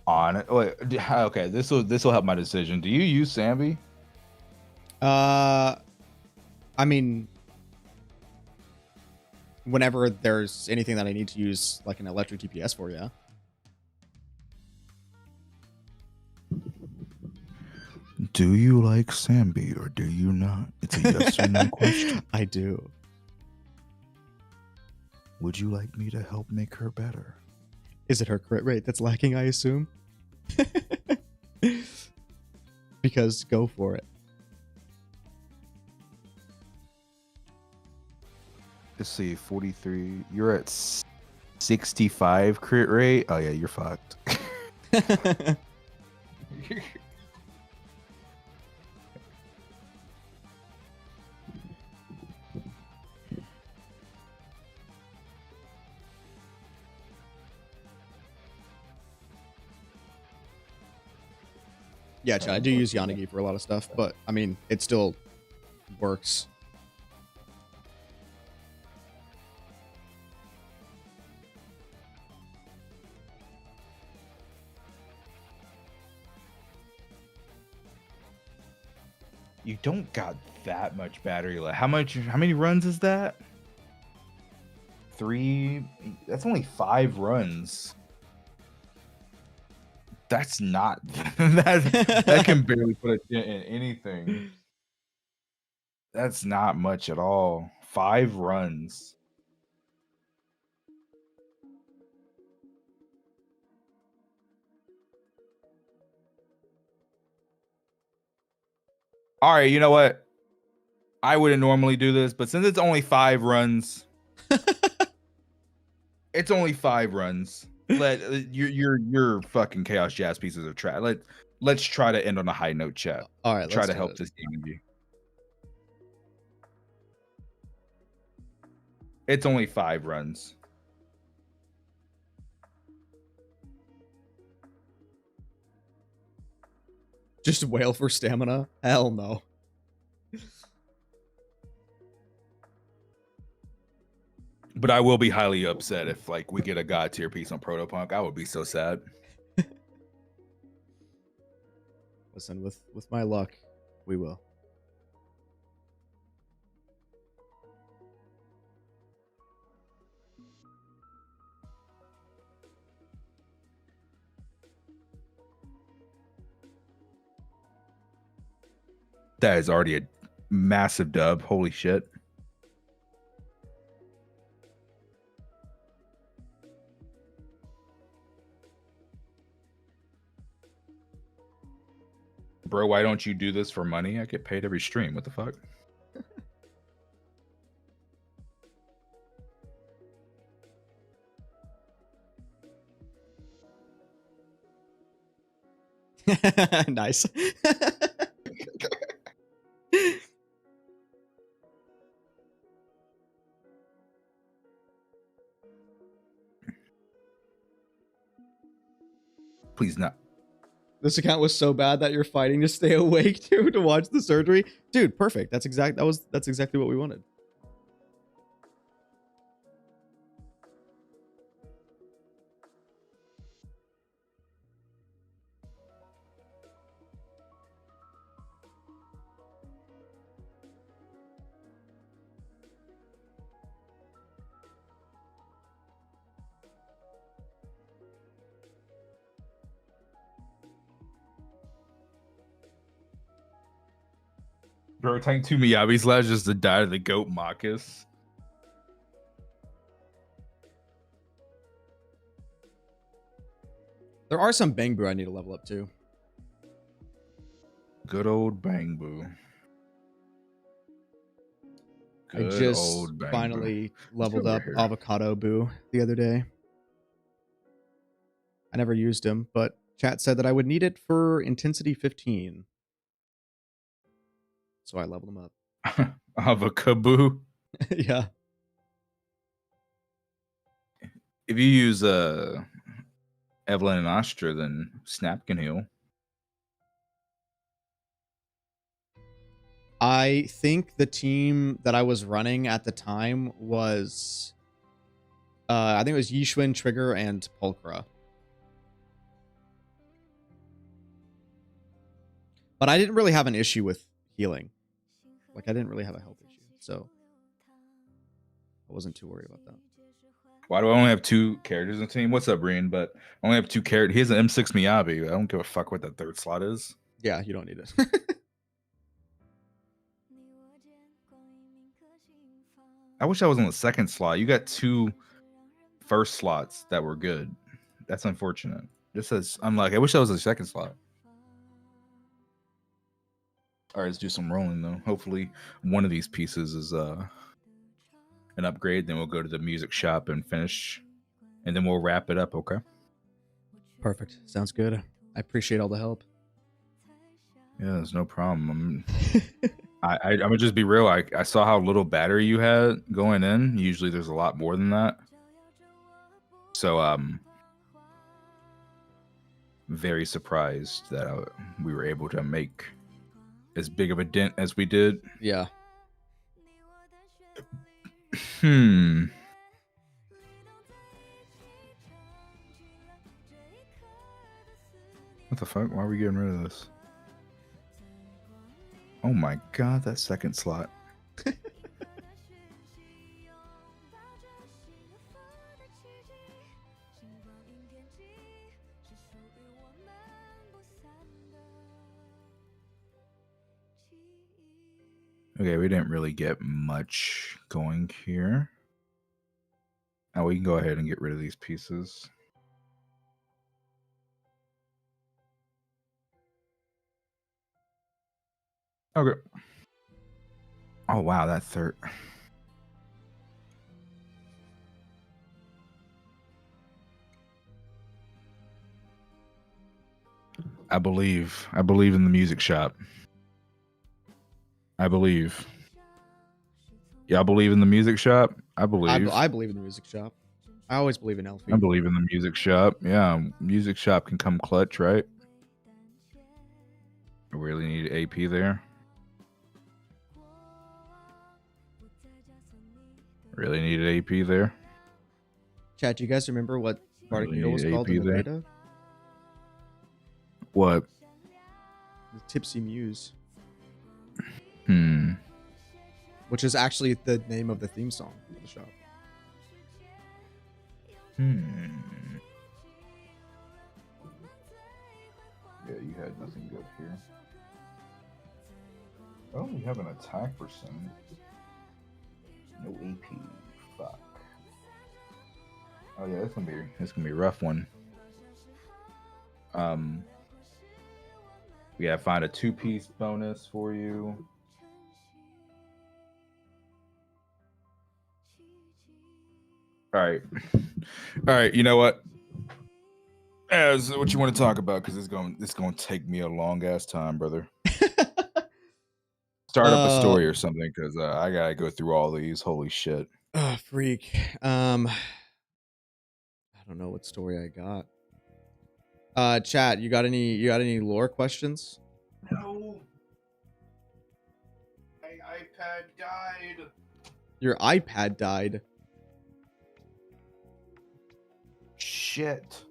On it. Wait, okay. This will help my decision. Do you use Sambi? I mean, whenever there's anything that I need to use like an electric DPS for, yeah. Do you like Sambi or do you not? It's a yes or no question. I do. Would you like me to help make her better? Is it her crit rate that's lacking, I assume? Because go for it. Let's see, 43. You're at 65 crit rate. Oh yeah, you're fucked. Yeah, Chad, I do use Yanagi for a lot of stuff, but I mean, it still works. You don't got that much battery life. How many runs is that? 3. That's only 5 runs. That's not that can barely put a dent in anything. That's not much at all. 5 runs. All right, you know what? I wouldn't normally do this, but since it's only 5 runs, it's only 5 runs. Let your fucking Chaos Jazz pieces of trash. let's try to end on a high note, chat. All right, Try let's to do help it. this game. It's only 5 runs. Just wail for stamina? Hell no. But I will be highly upset if like we get a god tier piece on Protopunk. I would be so sad. Listen, with my luck, we will. That is already a massive dub. Holy shit. Bro, why don't you do this for money? I get paid every stream. What the fuck? Nice. Please not. This account was so bad that you're fighting to stay awake to watch the surgery. Dude, perfect. That's exactly what we wanted. Bro, tank 2 Miyabi slash just to die to the goat Marcus. There are some Bangboo I need to level up too. Good old Bangboo. I just finally leveled up Avocado Boo the other day. I never used him, but chat said that I would need it for intensity 15. So I leveled him up. Avocado. Yeah. If you use Evelyn and Astra, then Snap can heal. I think the team that I was running at the time was I think it was Yishun, Trigger, and Pulchra. But I didn't really have an issue with healing. Like I didn't really have a health issue, so I wasn't too worried about that. Why do I only have 2 characters in the team? What's up, Brian? But I only have 2 characters. He has an M6 Miyabi. I don't give a fuck what that 3rd slot is. Yeah, you don't need it. I wish I was on the 2nd slot. You got 2 first slots that were good. That's unfortunate. Just as I'm like, I wish I was the 2nd slot. All right, let's do some rolling though. Hopefully, one of these pieces is an upgrade. Then we'll go to the music shop and finish, and then we'll wrap it up. Okay. Perfect. Sounds good. I appreciate all the help. Yeah, there's no problem. I'm gonna just be real. I saw how little battery you had going in. Usually, there's a lot more than that. So very surprised that we were able to make as big of a dent as we did. Yeah. What the fuck? Why are we getting rid of this? Oh my god, that 2nd slot. Okay, we didn't really get much going here. Now we can go ahead and get rid of these pieces. Okay. Oh wow, that 3rd. I believe. I believe in the music shop. I believe. Yeah, I believe in the music shop. I believe. I believe in the music shop. I always believe in Elfie. I believe in the music shop. Yeah, music shop can come clutch, right? I really need AP there. Really needed AP there. Chat, do you guys remember what Bardic Really Needle was need called AP in the there. beta? What? The Tipsy Muse, Hmm. which is actually the name of the theme song for the shop. Yeah, you had nothing good here. Oh, we have an attack percent. No AP. Fuck. Oh yeah, it's gonna be a rough one. We gotta find a 2-piece bonus for you. All right. All right. You know what? As what you want to talk about, because it's going to take me a long ass time, brother. Start up a story or something, because I gotta go through all these. Holy shit! Oh, freak. I don't know what story I got. Chat, you got any lore questions? No. My iPad died. Your iPad died. Shit.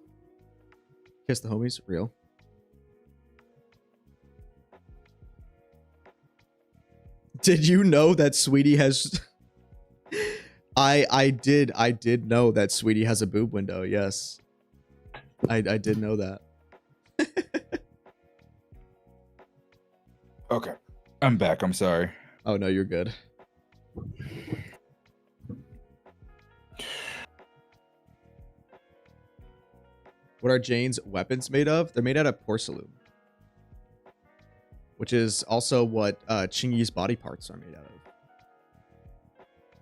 Kiss the homies, real. Did you know that Sweetie has I did know that Sweetie has a boob window, yes. I did know that. Okay. I'm back. I'm sorry. Oh no, you're good. What are Jane's weapons made of? They're made out of porcelain. Which is also what Chingy's body parts are made out of.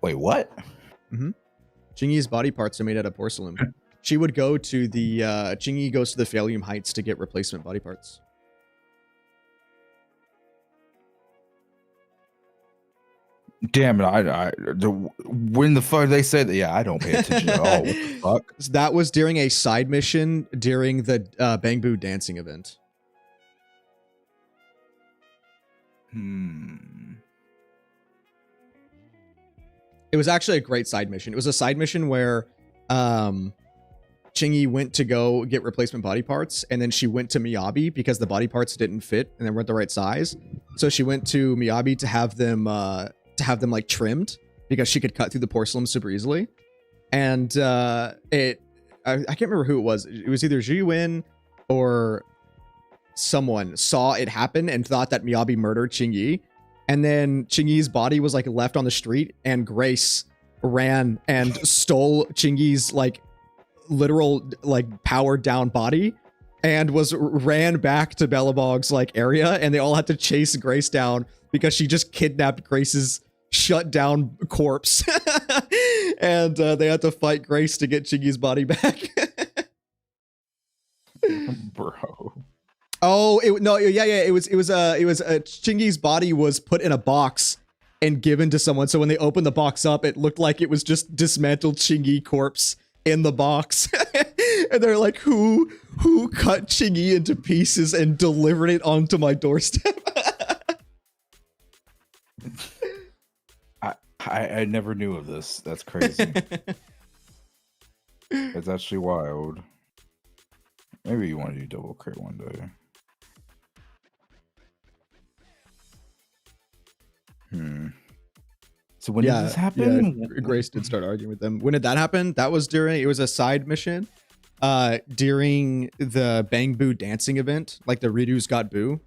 Wait, what? Mm-hmm. Chingy's body parts are made out of porcelain. She would go to the Chingy goes to the Phalium Heights to get replacement body parts. Damn it! When the fuck they said that? Yeah, I don't pay attention at all. What the fuck? That was during a side mission during the Bangboo dancing event. It was actually a great side mission. It was a side mission where Chingy went to go get replacement body parts, and then she went to Miyabi because the body parts didn't fit and they weren't the right size. So she went to Miyabi to have them like trimmed because she could cut through the porcelain super easily. And I can't remember who it was. It was either Zhu or someone saw it happen and thought that Miyabi murdered Chingy. And then Chingy's body was like left on the street, and Grace ran and stole Chingy's like literal like powered down body and ran back to Bellabog's like area, and they all had to chase Grace down because she just kidnapped Grace's shut down corpse. And they had to fight Grace to get Chingy's body back. Bro. Oh, it was Chingy's body was put in a box and given to someone. So when they opened the box up, it looked like it was just dismantled Chingy corpse in the box. And they're like, who cut Chingy into pieces and delivered it onto my doorstep? I never knew of this. That's crazy. It's actually wild. Maybe you want to do double crit one day. So when did this happen? Yeah, Grace did start arguing with them. When did that happen? That was it was a side mission during the Bangboo dancing event, like the Redo's Got Boo.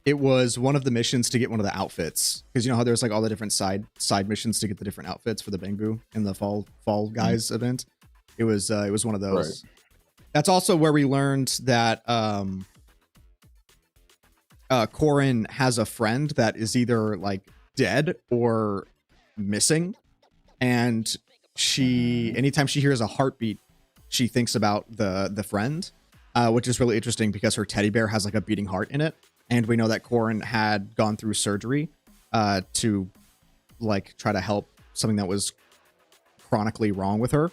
It was one of the missions to get one of the outfits, because you know how there's like all the different side missions to get the different outfits for the Bangboo in the Fall Guys event. It was one of those. Right. That's also where we learned that Corin has a friend that is either like dead or missing, and anytime she hears a heartbeat, she thinks about the friend, which is really interesting because her teddy bear has like a beating heart in it. And we know that Corrin had gone through surgery to like try to help something that was chronically wrong with her.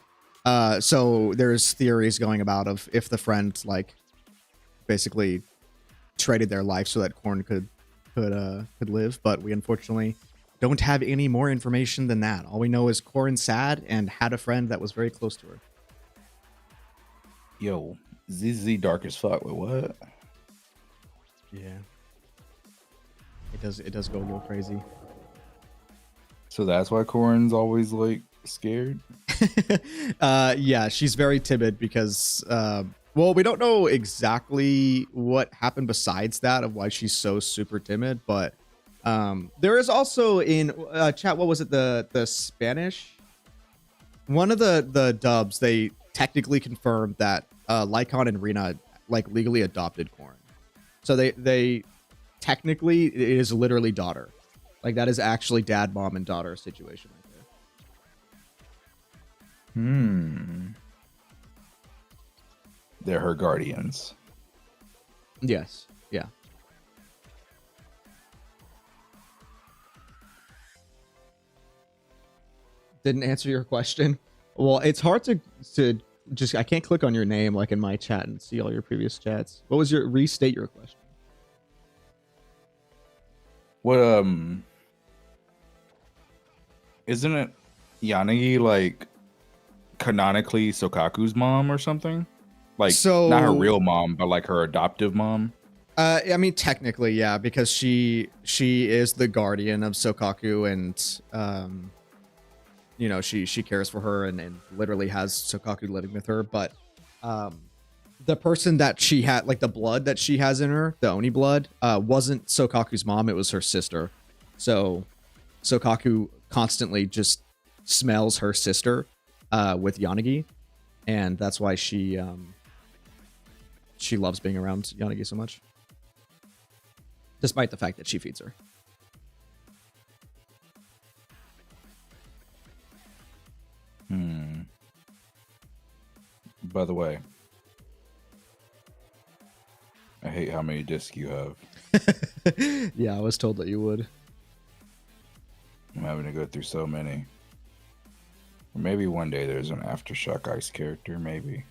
So there's theories going about of if the friend like basically traded their life so that Corrin could live, but we unfortunately don't have any more information than that. All we know is Corrin's sad and had a friend that was very close to her. Yo, ZZ dark as fuck. Wait, what? Yeah. It does go a little crazy. So that's why Corrin's always like scared? Yeah, she's very timid because well, we don't know exactly what happened besides that of why she's so super timid, but there is also in chat, what was it, the Spanish, one of the dubs, they technically confirmed that Lycon and Rena like legally adopted Corrin. So they technically, it is literally daughter. Like that is actually dad, mom, and daughter situation right there. They're her guardians. Yes. Yeah. Didn't answer your question. Well, it's hard to just, I can't click on your name like in my chat and see all your previous chats. What was restate your question? What isn't it Yanagi like canonically Sokaku's mom or something? Like, so, not her real mom, but like her adoptive mom. I mean, technically, yeah, because she is the guardian of Sokaku, and you know, she cares for her and literally has Sokaku living with her. But the person that she had, like the blood that she has in her, the Oni blood, wasn't Sokaku's mom. It was her sister. So Sokaku constantly just smells her sister with Yanagi, and that's why she loves being around Yanagi so much, despite the fact that she feeds her. By the way, I hate how many discs you have. Yeah, I was told that you would. I'm having to go through so many. Maybe one day there's an Aftershock Ice character, maybe.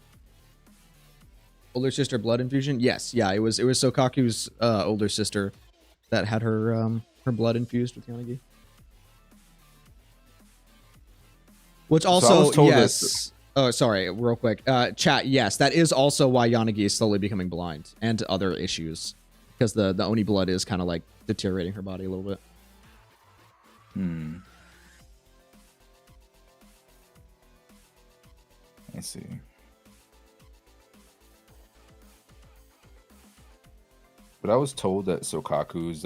Older sister blood infusion? Yes, yeah, it was Sokaku's older sister that had her her blood infused with Yanagi. Which also, so yes. Oh, sorry, real quick. Chat, yes, that is also why Yanagi is slowly becoming blind and other issues. Because the Oni blood is kind of like deteriorating her body a little bit. I see. But I was told that Sokaku's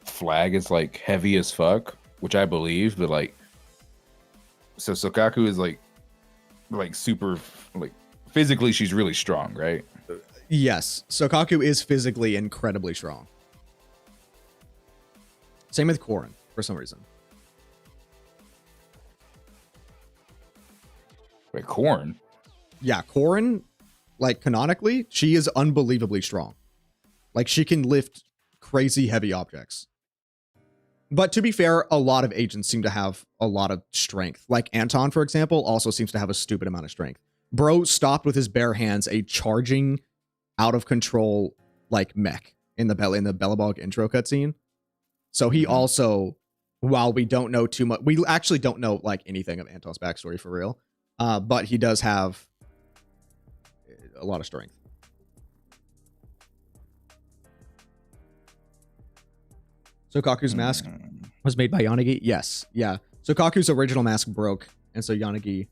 flag is like heavy as fuck, which I believe, but like, so Sokaku is like super, like physically she's really strong, right? Yes, Sokaku is physically incredibly strong. Same with Corrin for some reason. Wait, Corrin? Yeah, Corrin, like canonically, she is unbelievably strong. Like she can lift crazy heavy objects. But to be fair, a lot of agents seem to have a lot of strength. Like Anton, for example, also seems to have a stupid amount of strength. Bro stopped with his bare hands a charging, out of control like mech in the Bellabog intro cutscene. So he also, while we don't know too much, we actually don't know like anything of Anton's backstory for real. But he does have a lot of strength. Sokaku's mask was made by Yanagi? Yes. Yeah. Sokaku's original mask broke, and so Yanagi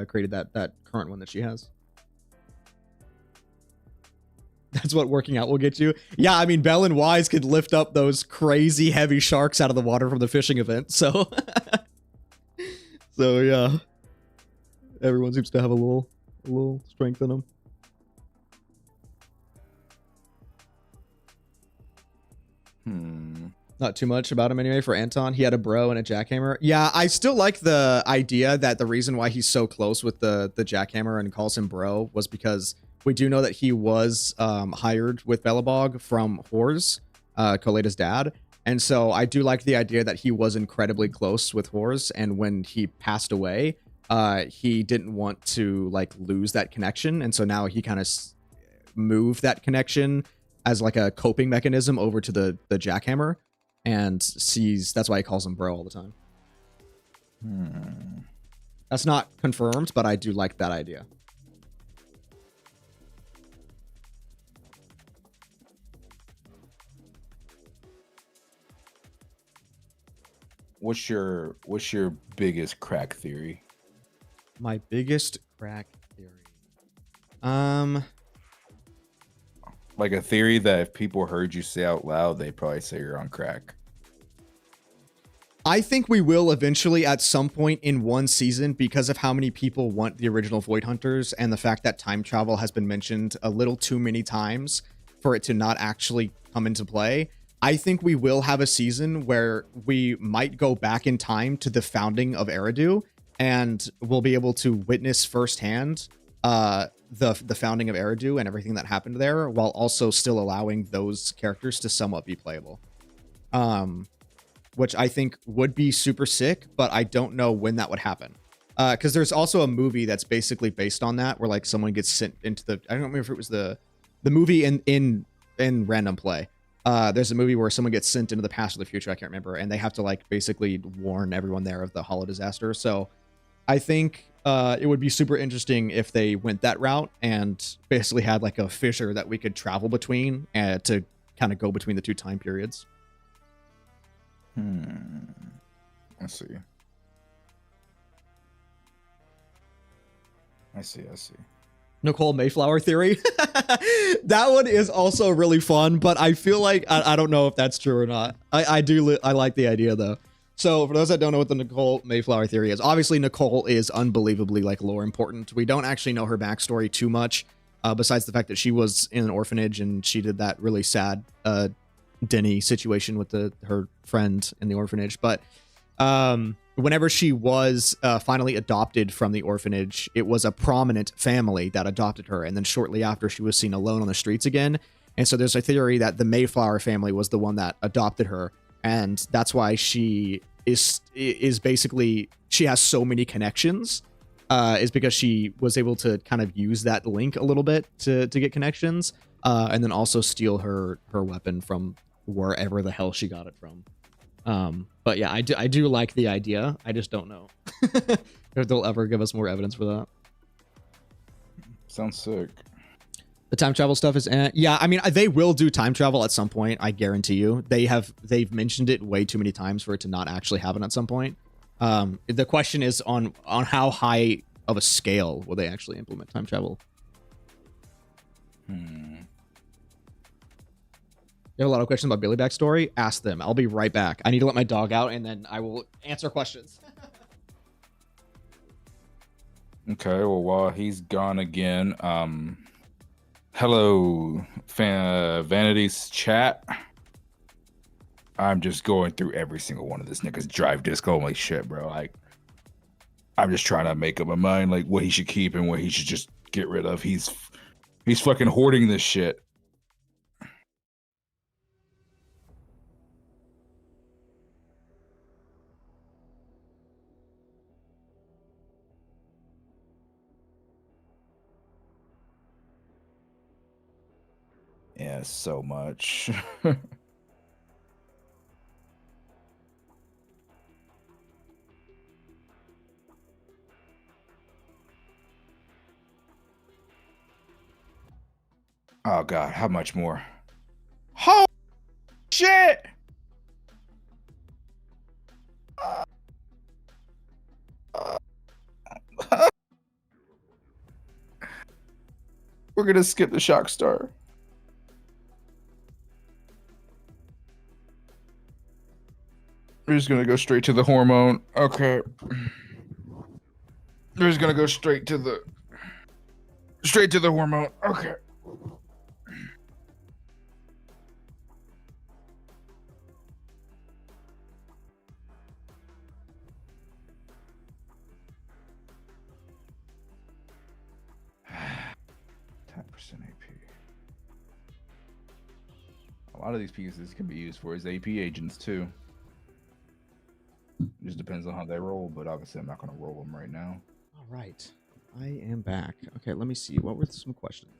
created that current one that she has. That's what working out will get you. Yeah, I mean, Bell and Wise could lift up those crazy heavy sharks out of the water from the fishing event, so... So, yeah. Everyone seems to have a little strength in them. Not too much about him anyway. For Anton, he had a bro and a jackhammer. Yeah, I still like the idea that the reason why he's so close with the jackhammer and calls him bro was because we do know that he was hired with Belobog from Hors, Koleda's dad. And so I do like the idea that he was incredibly close with Hors, and when he passed away, he didn't want to like lose that connection, and so now he kind of moved that connection as like a coping mechanism over to the jackhammer, and that's why he calls him bro all the time. That's not confirmed, but I do like that idea. What's your biggest crack theory? My biggest crack theory. Like a theory that if people heard you say out loud, they'd probably say you're on crack. I think we will eventually at some point in one season, because of how many people want the original Void Hunters and the fact that time travel has been mentioned a little too many times for it to not actually come into play. I think we will have a season where we might go back in time to the founding of Eridu, and we'll be able to witness firsthand the founding of Eridu and everything that happened there, while also still allowing those characters to somewhat be playable. Which I think would be super sick, but I don't know when that would happen. Because there's also a movie that's basically based on that, where like someone gets sent into the, I don't remember if it was the movie in Random Play. There's a movie where someone gets sent into the past or the future, I can't remember, and they have to like basically warn everyone there of the holo disaster. So I think it would be super interesting if they went that route and basically had like a fissure that we could travel between to kind of go between the two time periods. I see. Nicole Mayflower theory. That one is also really fun, but I feel like I don't know if that's true or not. I like the idea though. So for those that don't know what the Nicole Mayflower theory is, obviously Nicole is unbelievably like lore important. We don't actually know her backstory too much, besides the fact that she was in an orphanage and she did that really sad Denny situation with her friend in the orphanage. But whenever she was finally adopted from the orphanage, it was a prominent family that adopted her, and then shortly after she was seen alone on the streets again. And so there's a theory that the Mayflower family was the one that adopted her, and that's why she is basically, she has so many connections, is because she was able to kind of use that link a little bit to get connections, and then also steal her weapon from wherever the hell she got it from. But yeah, I do like the idea. I just don't know if they'll ever give us more evidence for that. Sounds sick. The time travel stuff is, yeah, I mean, they will do time travel at some point. I guarantee you. They've mentioned it way too many times for it to not actually happen at some point. The question is on how high of a scale will they actually implement time travel? You have a lot of questions about Billy backstory? Ask them. I'll be right back. I need to let my dog out, and then I will answer questions. Okay, well, while he's gone again, hello, Vanity's chat. I'm just going through every single one of this nigga's drive disc. Holy shit, bro. Like, I'm just trying to make up my mind, like, what he should keep and what he should just get rid of. He's fucking hoarding this shit. Yeah, so much. Oh god, how much more? Holy shit! We're gonna skip the shock star. We're just gonna go straight to the hormone. Okay. We're just gonna go straight to the hormone. Okay. lot of these pieces can be used for as AP agents too. Just depends on how they roll, but obviously I'm not going to roll them right now. All right. I am back. Okay, let me see. What were some questions?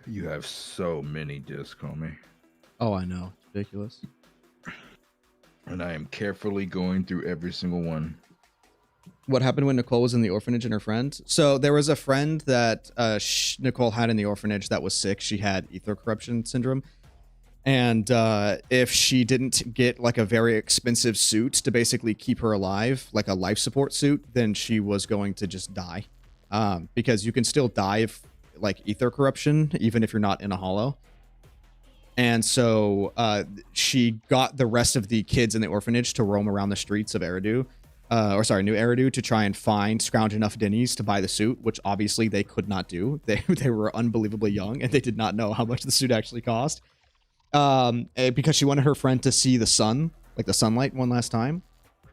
You have so many discs, homie. Oh, I know. It's ridiculous. And I am carefully going through every single one. What happened when Nicole was in the orphanage and her friend? So there was a friend that Nicole had in the orphanage that was sick. She had ether corruption syndrome. And if she didn't get like a very expensive suit to basically keep her alive, like a life support suit, then she was going to just die. Because you can still die if like ether corruption, even if you're not in a hollow. And so she got the rest of the kids in the orphanage to roam around the streets of Eridu. New Eridu, to try and scrounge enough Dinnies to buy the suit, which obviously they could not do. They were unbelievably young and they did not know how much the suit actually cost. Because she wanted her friend to see the sun, like the sunlight one last time.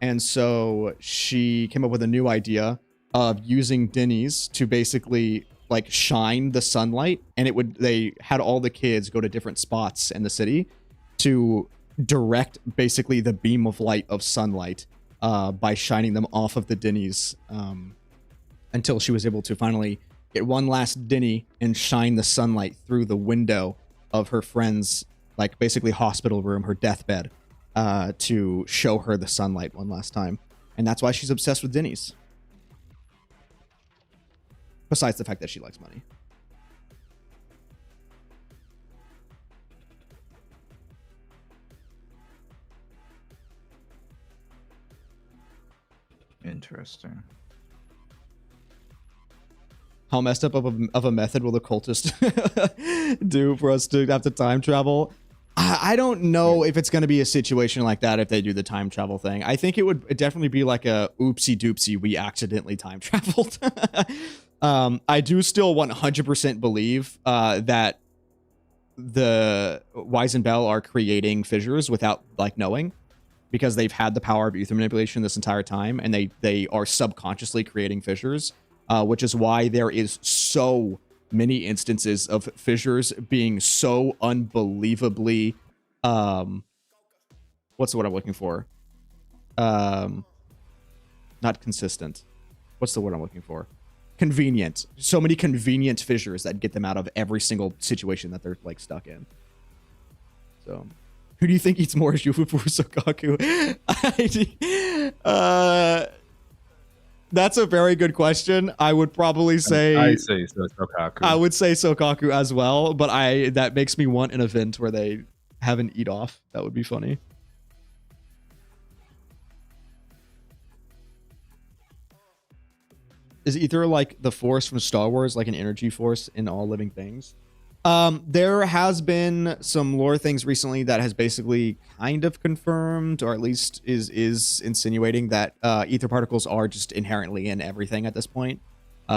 And so she came up with a new idea of using Dinnies to basically like shine the sunlight, and they had all the kids go to different spots in the city to direct basically the beam of light of sunlight by shining them off of the Dinnies until she was able to finally get one last Dinny and shine the sunlight through the window of her friend's like basically hospital room, her deathbed, to show her the sunlight one last time. And that's why she's obsessed with Dinnies. Besides the fact that she likes money. Interesting. How messed up of a method will the cultist do for us to have to time travel? I don't know if it's going to be a situation like that if they do the time travel thing. I think it would definitely be like a oopsie doopsie, we accidentally time traveled. I do still 100% believe that the Wise and Bell are creating fissures without like knowing, because they've had the power of ether manipulation this entire time, and they are subconsciously creating fissures, which is why there is so many instances of fissures being so unbelievably what's the word I'm looking for? Not consistent. What's the word I'm looking for? Convenient. So many convenient fissures that get them out of every single situation that they're like stuck in. So who do you think eats more, Yufufu or Sokaku? That's a very good question. I would probably say I say Sokaku. I would say Sokaku as well, but that makes me want an event where they have an eat off. That would be funny. Is ether like the force from Star Wars, like an energy force in all living things? There has been some lore things recently that has basically kind of confirmed, or at least is insinuating that ether particles are just inherently in everything at this point,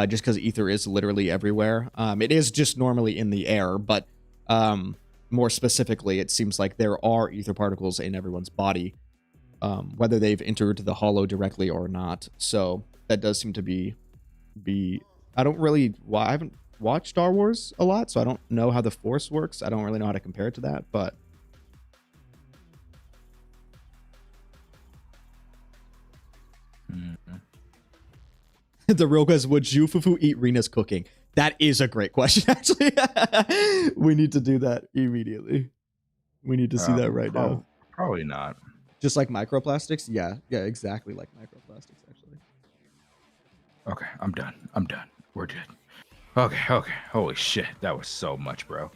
just because ether is literally everywhere. It is just normally in the air, but more specifically, it seems like there are ether particles in everyone's body, whether they've entered the hollow directly or not. So that does seem to be I haven't watched Star Wars a lot, so I don't know how the Force works. I don't really know how to compare it to that, but the real question is, would Jufufu eat Rena's cooking? That is a great question, actually. We need to do that immediately. We need to see that right now. Probably not. Just like microplastics? Yeah, exactly like microplastics, actually. Okay, I'm done. We're good. Okay. Holy shit, that was so much, bro.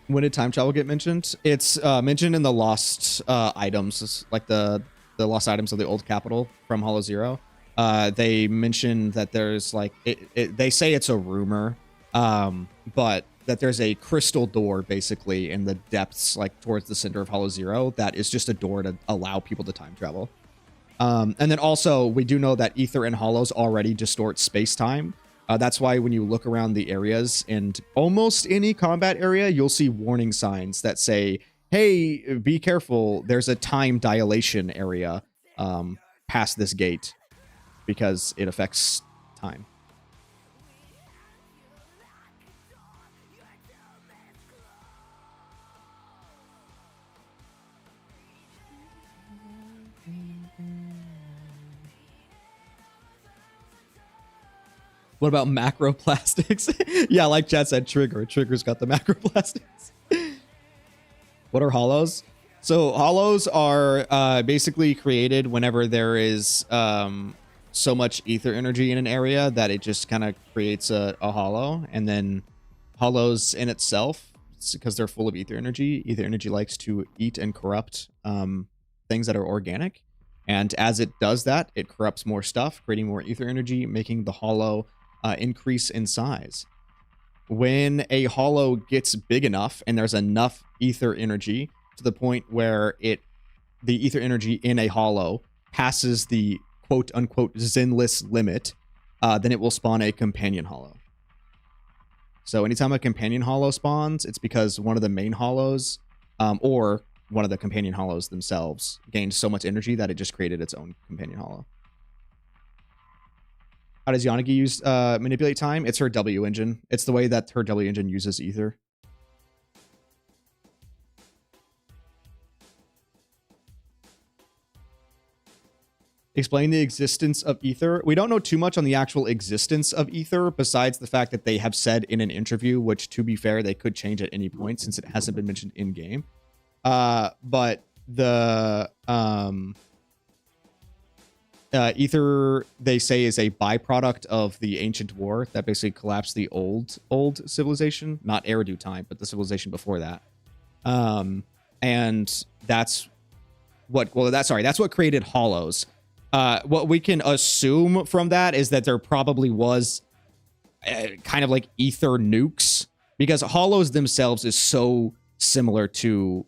When did time travel get mentioned? It's mentioned in the lost items, like the lost items of the old capital from Hollow Zero. They mention that there's like they say it's a rumor, but that there's a crystal door basically in the depths, like towards the center of Hollow Zero, that is just a door to allow people to time travel. And then also we do know that ether and hollows already distort space-time. That's why when you look around the areas, and almost any combat area, you'll see warning signs that say, hey, be careful, there's a time dilation area past this gate, because it affects time. What about macroplastics? Yeah, like Chad said, Trigger's got the macroplastics. What are hollows? So hollows are basically created whenever there is so much ether energy in an area that it just kind of creates a hollow. And then hollows in itself, because they're full of ether energy likes to eat and corrupt things that are organic. And as it does that, it corrupts more stuff, creating more ether energy, making the hollow increase in size. When a hollow gets big enough and there's enough ether energy to the point where the ether energy in a hollow passes the quote unquote zenless limit, then it will spawn a companion hollow. So anytime a companion hollow spawns, it's because one of the main hollows or one of the companion hollows themselves gained so much energy that it just created its own companion hollow. How does Yanagi use manipulate time? It's her W engine. It's the way that her W engine uses ether. Explain the existence of ether. We don't know too much on the actual existence of ether, besides the fact that they have said in an interview, which, to be fair, they could change at any point since it hasn't been mentioned in game. But the ether, they say, is a byproduct of the ancient war that basically collapsed the old civilization, not Eridu time, but the civilization before that. And that's what created hollows. What we can assume from that is that there probably was kind of like ether nukes, because hollows themselves is so similar to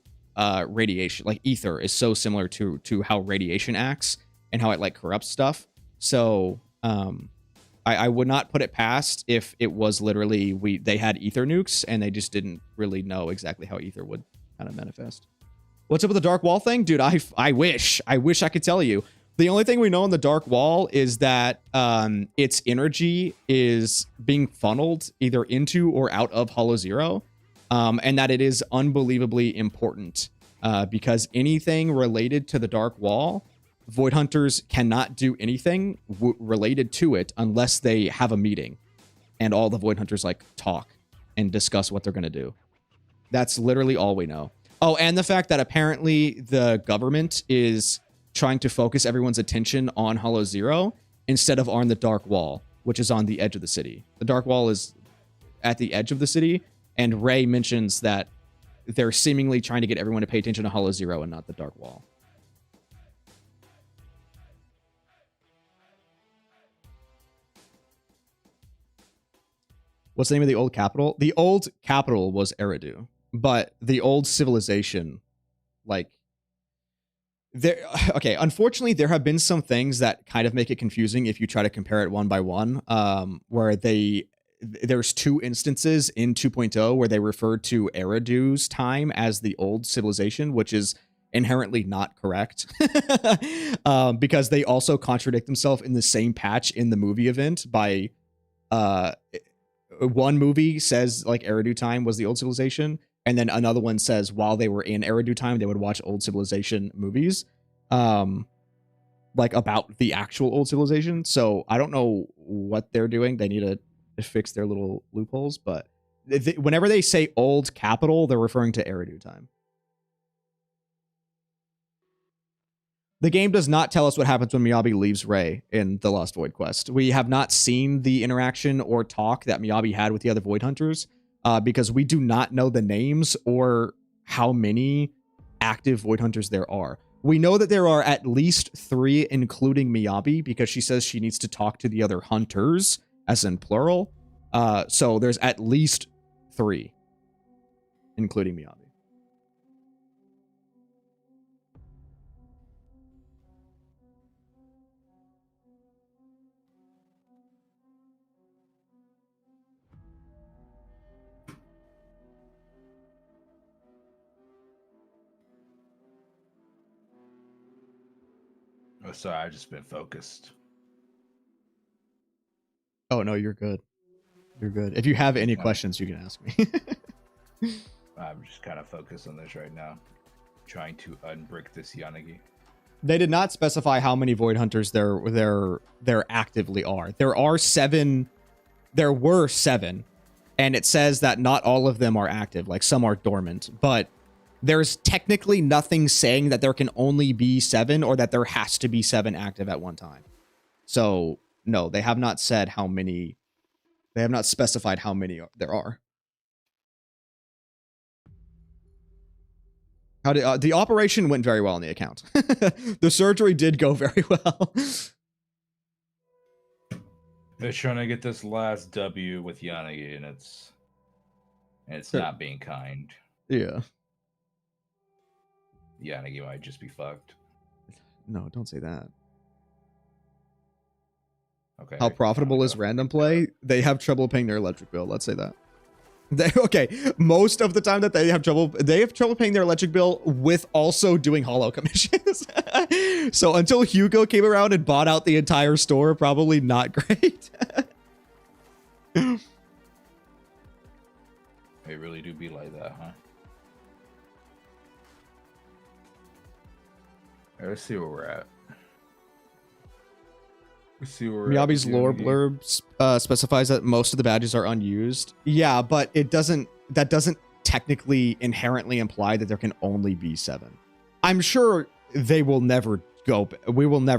radiation. Like ether is so similar to how radiation acts and how it like corrupts stuff. So I would not put it past if it was literally they had ether nukes and they just didn't really know exactly how ether would kind of manifest. What's up with the dark wall thing? Dude, I wish I could tell you. The only thing we know on the dark wall is that its energy is being funneled either into or out of Hollow Zero, and that it is unbelievably important because anything related to the dark wall, Void Hunters cannot do anything related to it unless they have a meeting and all the Void Hunters like talk and discuss what they're going to do. That's literally all we know. Oh, and the fact that apparently the government is trying to focus everyone's attention on Hollow Zero instead of on the Dark Wall, which is on the edge of the city. The Dark Wall is at the edge of the city, and Ray mentions that they're seemingly trying to get everyone to pay attention to Hollow Zero and not the Dark Wall. What's the name of the old capital? The old capital was Eridu, but the old civilization, like, okay, unfortunately, there have been some things that kind of make it confusing if you try to compare it one by one, where there's two instances in 2.0 where they referred to Eridu's time as the old civilization, which is inherently not correct because they also contradict themselves in the same patch in the movie event by one movie says like Eridu time was the old civilization, and then another one says while they were in Eridu time, they would watch old civilization movies, like about the actual old civilization. So I don't know what they're doing. They need to fix their little loopholes, but whenever they say old capital, they're referring to Eridu time. The game does not tell us what happens when Miyabi leaves Ray in the Lost Void quest. We have not seen the interaction or talk that Miyabi had with the other Void Hunters because we do not know the names or how many active Void Hunters there are. We know that there are at least 3, including Miyabi, because she says she needs to talk to the other hunters, as in plural. So there's at least 3, including Miyabi. Oh, sorry, I've just been focused. Oh, no, you're good. You're good. If you have any questions, you can ask me. I'm just kind of focused on this right now. Trying to unbrick this Yanagi. They did not specify how many Void Hunters there actively are. There are 7 there were 7, and it says that not all of them are active, like some are dormant, but there's technically nothing saying that there can only be 7 or that there has to be 7 active at one time. So no, they have not said how many. They have not specified how many there are. How did the operation went very well on the account. The surgery did go very well. They're trying to get this last W with Yanagi, and it's not being kind. Yeah. Yanagi might just be fucked. No, don't say that. Okay. How profitable is random play? They have trouble paying their electric bill. Let's say that. Okay, most of the time that they have trouble paying their electric bill with also doing holo commissions. So until Hugo came around and bought out the entire store, probably not great. They really do be like that, huh? Right, let's see where we're at. Miyabi's lore blurb specifies that most of the badges are unused. Yeah, but that doesn't technically inherently imply that there can only be 7. I'm sure we will never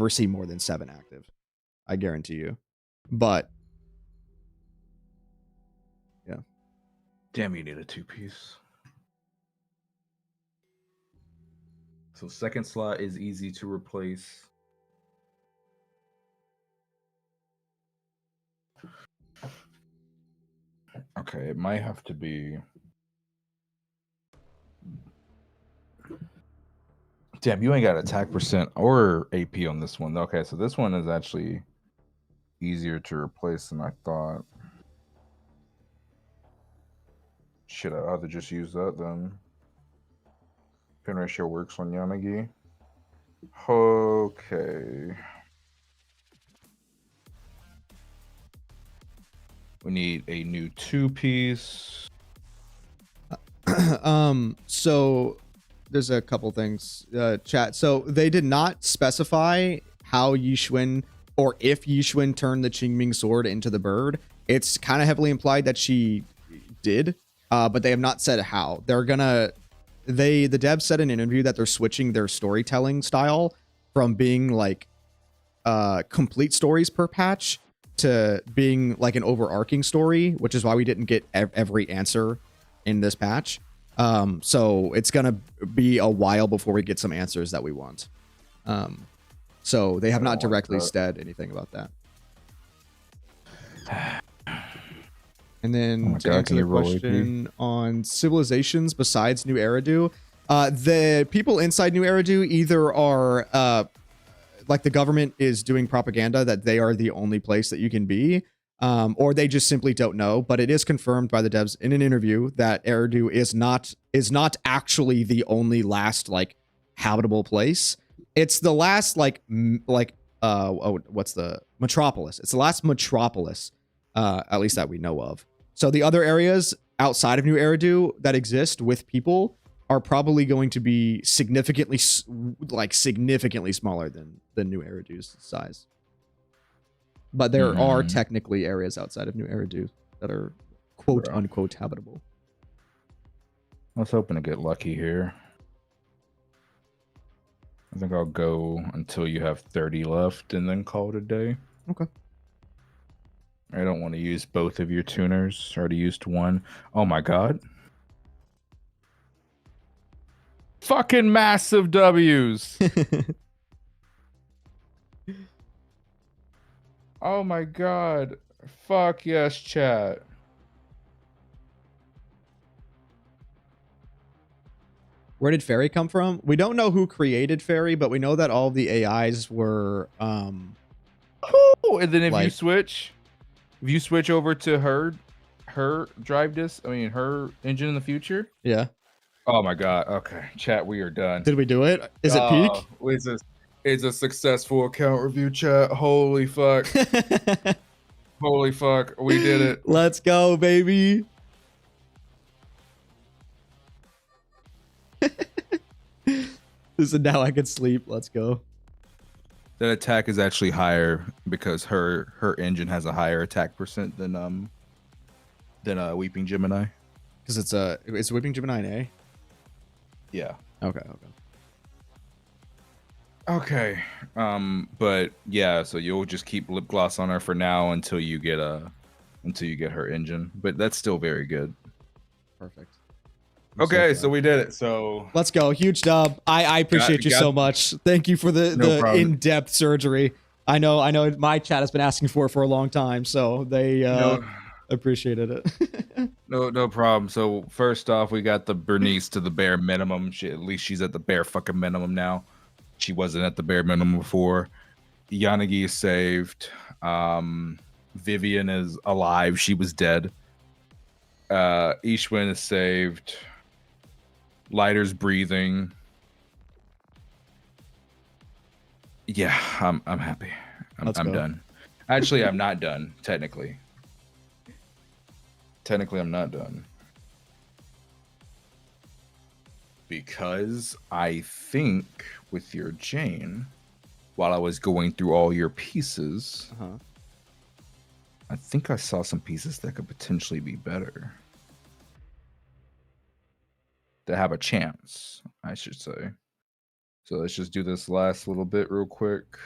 see more than 7 active. I guarantee you. But yeah. Damn, you need a 2-piece. So second slot is easy to replace. Okay, it might have to be. Damn, you ain't got attack percent or AP on this one. Okay, so this one is actually easier to replace than I thought. Shit, I'd rather just use that then. Pin ratio works on Yanagi. Okay. We need a new 2-piece. So there's a couple things, chat. So they did not specify how Yixuan or if Yixuan turned the Qingming sword into the bird. It's kind of heavily implied that she did, but they have not said how. The devs said in an interview that they're switching their storytelling style from being like complete stories per patch to being like an overarching story, which is why we didn't get every answer in this patch. So it's gonna be a while before we get some answers that we want. So they have not directly said anything about that. And then to answer the question on civilizations besides New Eridu, the people inside New Eridu either are like the government is doing propaganda that they are the only place that you can be, or they just simply don't know. But it is confirmed by the devs in an interview that Eridu is not actually the only last like habitable place. It's the last what's the metropolis? It's the last metropolis, at least that we know of. So the other areas outside of New Eridu that exist with people are probably going to be significantly smaller than New Eridu's size. But there are technically areas outside of New Eridu that are quote unquote habitable. Let's hoping to get lucky here. I think I'll go until you have 30 left and then call it a day. Okay. I don't want to use both of your tuners. I already used one. Oh my god. Fucking massive W's. Oh my god. Fuck yes, chat. Where did Fairy come from? We don't know who created Fairy, but we know that all of the AIs were and then if you switch over to her drive disc, her engine in the future. Yeah. Oh my god. Okay. Chat, we are done. Did we do it? Is it peak? It's a successful account review, chat. Holy fuck. Holy fuck. We did it. Let's go, baby. This is now I can sleep. Let's go. That attack is actually higher because her engine has a higher attack percent than Weeping Gemini. Because it's Weeping Gemini an A? Yeah. Okay. Okay. But yeah, so you'll just keep lip gloss on her for now until you get her engine. But that's still very good. Perfect. Okay, so we did it. So let's go. Huge dub. I appreciate you so much. Thank you for the in-depth surgery. I know my chat has been asking for it for a long time, so they appreciated it. No problem. So first off, we got the Bernice to the bare minimum. At least she's at the bare fucking minimum now. She wasn't at the bare minimum before. Yanagi is saved. Vivian is alive. She was dead. Ishwin is saved. Lighter's breathing. Yeah, I'm happy. I'm done. Actually, I'm not done, technically. Technically, I'm not done. Because I think with your Jane, while I was going through all your pieces, I think I saw some pieces that could potentially be better. That have a chance, I should say. So let's just do this last little bit real quick.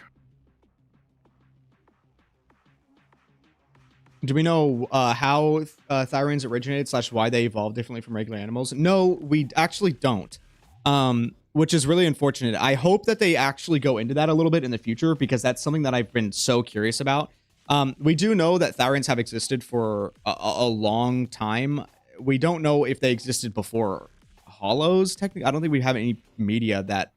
Do we know how Thyrans originated / why they evolved differently from regular animals? No, we actually don't, which is really unfortunate. I hope that they actually go into that a little bit in the future because that's something that I've been so curious about. We do know that Thyrans have existed for a long time. We don't know if they existed before Hollows. Technically, I don't think we have any media that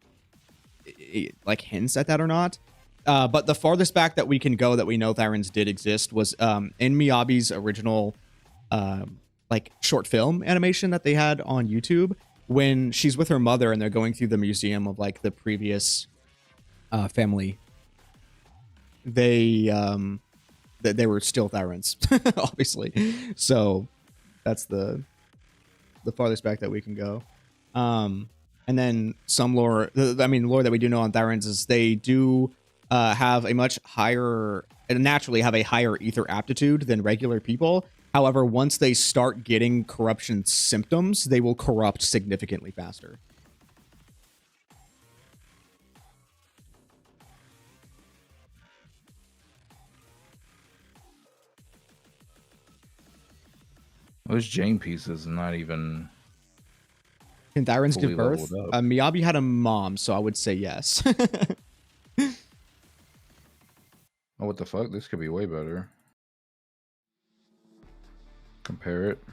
like hints at that or not. But the farthest back that we can go that we know Thyrans did exist was in Miyabi's original like short film animation that they had on YouTube when she's with her mother and they're going through the museum of like the previous family. They were still Thyrans, obviously. So that's the farthest back that we can go. And then some lore, lore that we do know on Thyrans is they do have a much higher, naturally have a higher ether aptitude than regular people. However, once they start getting corruption symptoms, they will corrupt significantly faster. Those Jane pieces are not even... Can Thyrans give birth? Miyabi had a mom, so I would say yes. Oh, what the fuck? This could be way better. Compare it.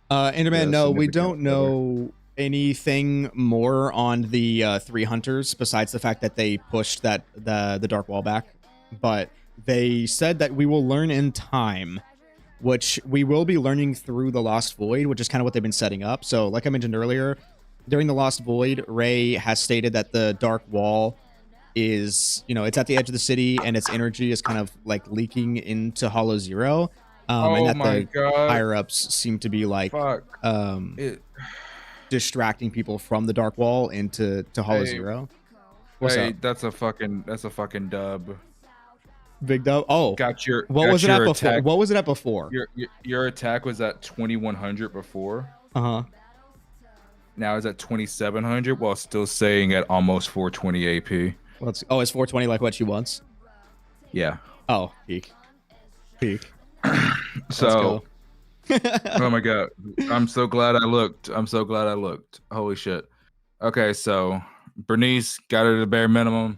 Enderman, no, we don't know anything more on the 3 hunters besides the fact that they pushed the dark wall back. But they said that we will learn in time, which we will be learning through the Lost Void, which is kind of what they've been setting up. So like I mentioned earlier, during the Lost Void, Ray has stated that the dark wall is, it's at the edge of the city and its energy is kind of like leaking into Hollow Zero. And that the higher ups seem to be like distracting people from the dark wall into Hollow Zero. What's up? That's a fucking dub. Big dub. Oh, what was it at before? Your attack was at 2100 before. Now it's at 2700 while still staying at almost 420 AP. It's 420 like what she wants? Yeah. Oh, peak. So, oh my god, I'm so glad I looked. Holy shit. Okay, so Bernice got her to the bare minimum.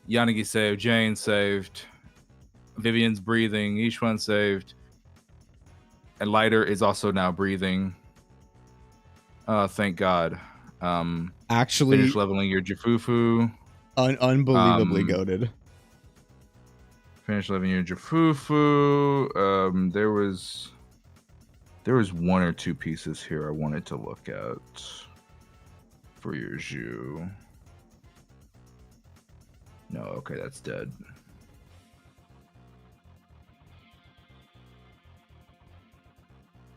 Yanagi saved. Jane saved. Vivian's breathing. Ishwan saved. And Lighter is also now breathing. Thank God. Actually, finish leveling your Jafufu. Unbelievably goated. Finish leveling your Jafufu. There was 1 or 2 pieces here I wanted to look at for your Zhu. No, okay, that's dead.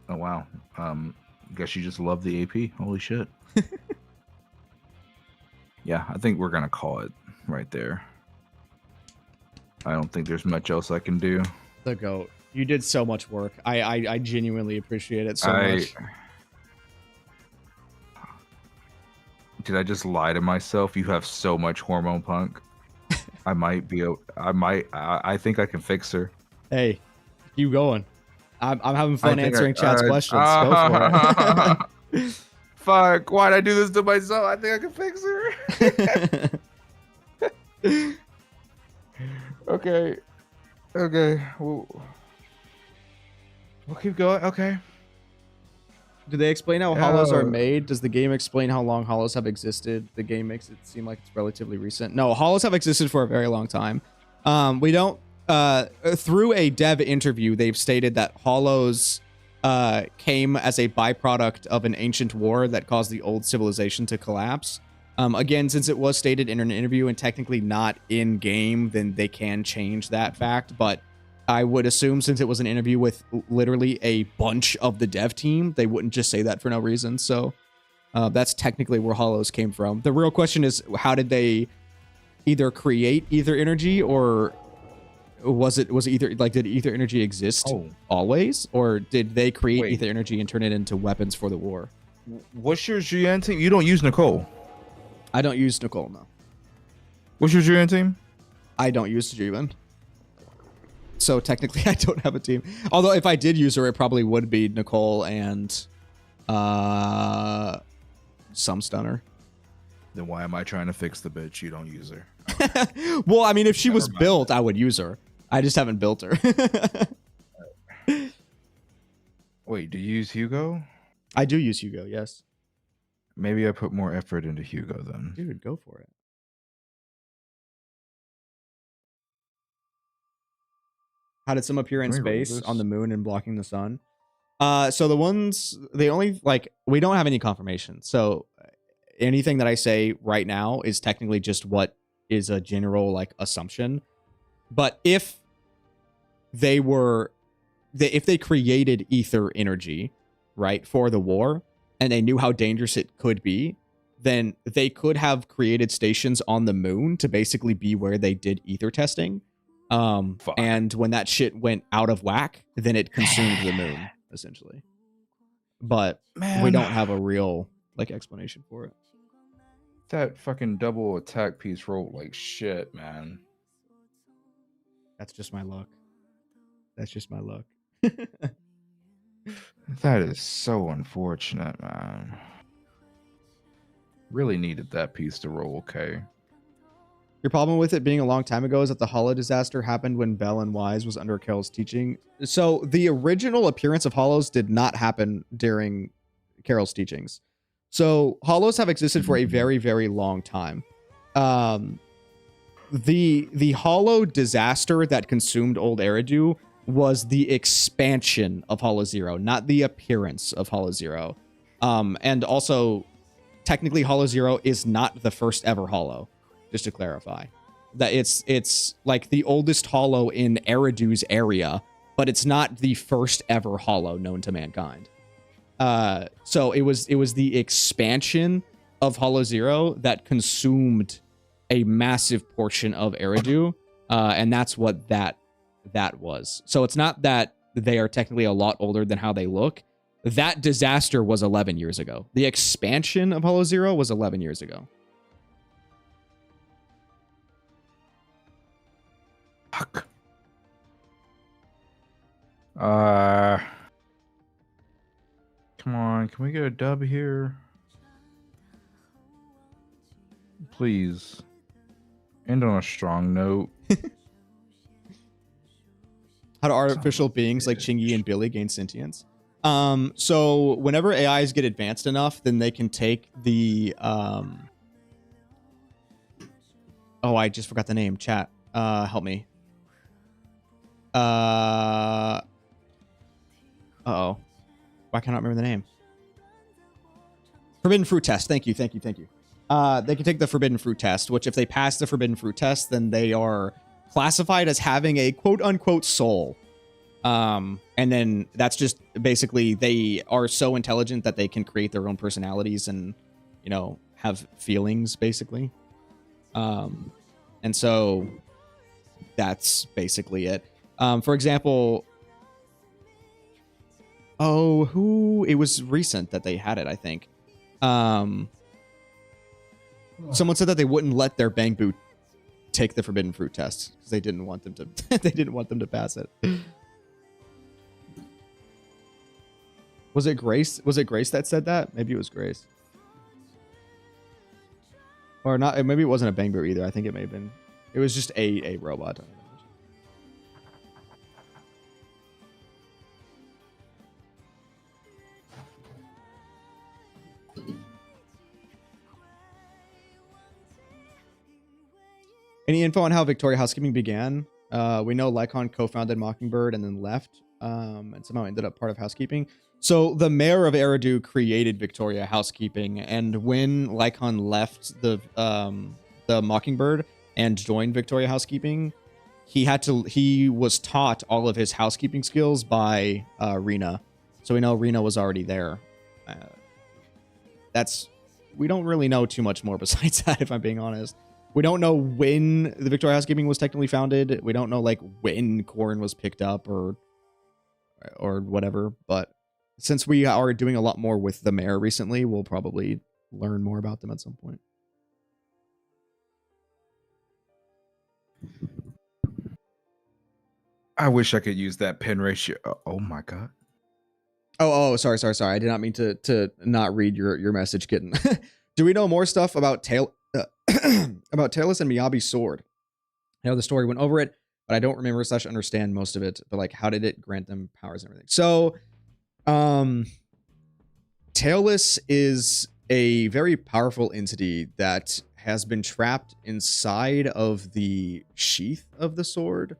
Oh wow. Guess you just love the AP. Holy shit. Yeah, I think we're gonna call it right there. I don't think there's much else I can do. The GOAT. You did so much work. I genuinely appreciate it so much. Did I just lie to myself? You have so much hormone punk. I think I can fix her. Hey, keep going. I'm having fun answering chat's questions. Go for it. Fuck, why'd I do this to myself? I think I can fix her. Okay. We'll keep going. Okay. Do they explain how hollows are made? Does the game explain how long hollows have existed? The game makes it seem like it's relatively recent. No, hollows have existed for a very long time. We don't through a dev interview, they've stated that hollows came as a byproduct of an ancient war that caused the old civilization to collapse. Again, since it was stated in an interview and technically not in game, then they can change that fact. But I would assume since it was an interview with literally a bunch of the dev team, they wouldn't just say that for no reason. So that's technically where hollows came from. The real question is, how did they either create ether energy, or was it ether, like, did ether energy exist always, or did they create ether energy and turn it into weapons for the war? What's your GN team? You don't use Nicole. I don't use Nicole, no. What's your GN team? I don't use Jimin. So technically I don't have a team. Although if I did use her, it probably would be Nicole and some stunner. Then why am I trying to fix the bitch? You don't use her. Well, I mean, if she was built, I would use her. I just haven't built her. Wait, do you use Hugo? I do use Hugo, yes. Maybe I put more effort into Hugo then. Dude, go for it. How did some appear in space on the moon and blocking the sun? So the ones, they only, like, we don't have any confirmation. So anything that I say right now is technically just what is a general, like, assumption. But if they were, if they created ether energy, right, for the war, and they knew how dangerous it could be, then they could have created stations on the moon to basically be where they did ether testing. And when that shit went out of whack, then it consumed the moon, essentially. But we don't have a real, like, explanation for it. That fucking double attack piece rolled like shit, man. That's just my luck. That's just my luck. That is so unfortunate, man. Really needed that piece to roll okay. Your problem with it being a long time ago is that the Hollow disaster happened when Bell and Wise was under Carol's teaching. So the original appearance of Hollows did not happen during Carol's teachings. So Hollows have existed for a very, very long time. The Hollow disaster that consumed Old Eridu was the expansion of Hollow Zero, not the appearance of Hollow Zero. And also, technically, Hollow Zero is not the first ever Hollow. Just to clarify, that it's like the oldest hollow in Eridu's area, but it's not the first ever hollow known to mankind. So it was the expansion of Hollow Zero that consumed a massive portion of Eridu, and that's what that was. So it's not that they are technically a lot older than how they look. That disaster was 11 years ago. The expansion of Hollow Zero was 11 years ago. Fuck. Come on, can we get a dub here? Please. End on a strong note. How do artificial beings like Chingy and Billy gain sentience? So whenever AIs get advanced enough, then they can take the oh, I just forgot the name. Chat. Help me. Uh-oh. Why can't I remember the name? Forbidden fruit test. Thank you. They can take the forbidden fruit test, which if they pass the forbidden fruit test, then they are classified as having a quote-unquote soul. And then that's just basically they are so intelligent that they can create their own personalities and, you know, have feelings, basically. And so that's basically it. For example, it was recent that they had it, I think. Someone said that they wouldn't let their Bangboo take the forbidden fruit test because they didn't want them to they didn't want them to pass it. Was it Grace? Was it Grace that said that? Maybe it was Grace. Or not, maybe it wasn't a Bangboo either. I think it may have been. It was just a robot. Any info on how Victoria Housekeeping began? We know Lycon co-founded Mockingbird and then left, and somehow ended up part of Housekeeping. So the mayor of Eridu created Victoria Housekeeping, and when Lycon left the Mockingbird and joined Victoria Housekeeping, he was taught all of his housekeeping skills by Rena. So we know Rena was already there. We don't really know too much more besides that, if I'm being honest. We don't know when the Victoria Housekeeping was technically founded. We don't know like when Corn was picked up or whatever. But since we are doing a lot more with the mayor recently, we'll probably learn more about them at some point. I wish I could use that pen ratio. Oh my god. Oh, sorry. I did not mean to not read your message, kitten. Do we know more stuff about about Tailless and Miyabi's sword? I know the story went over it, but I don't remember / understand most of it. But like, how did it grant them powers and everything? So, Tailless is a very powerful entity that has been trapped inside of the sheath of the sword.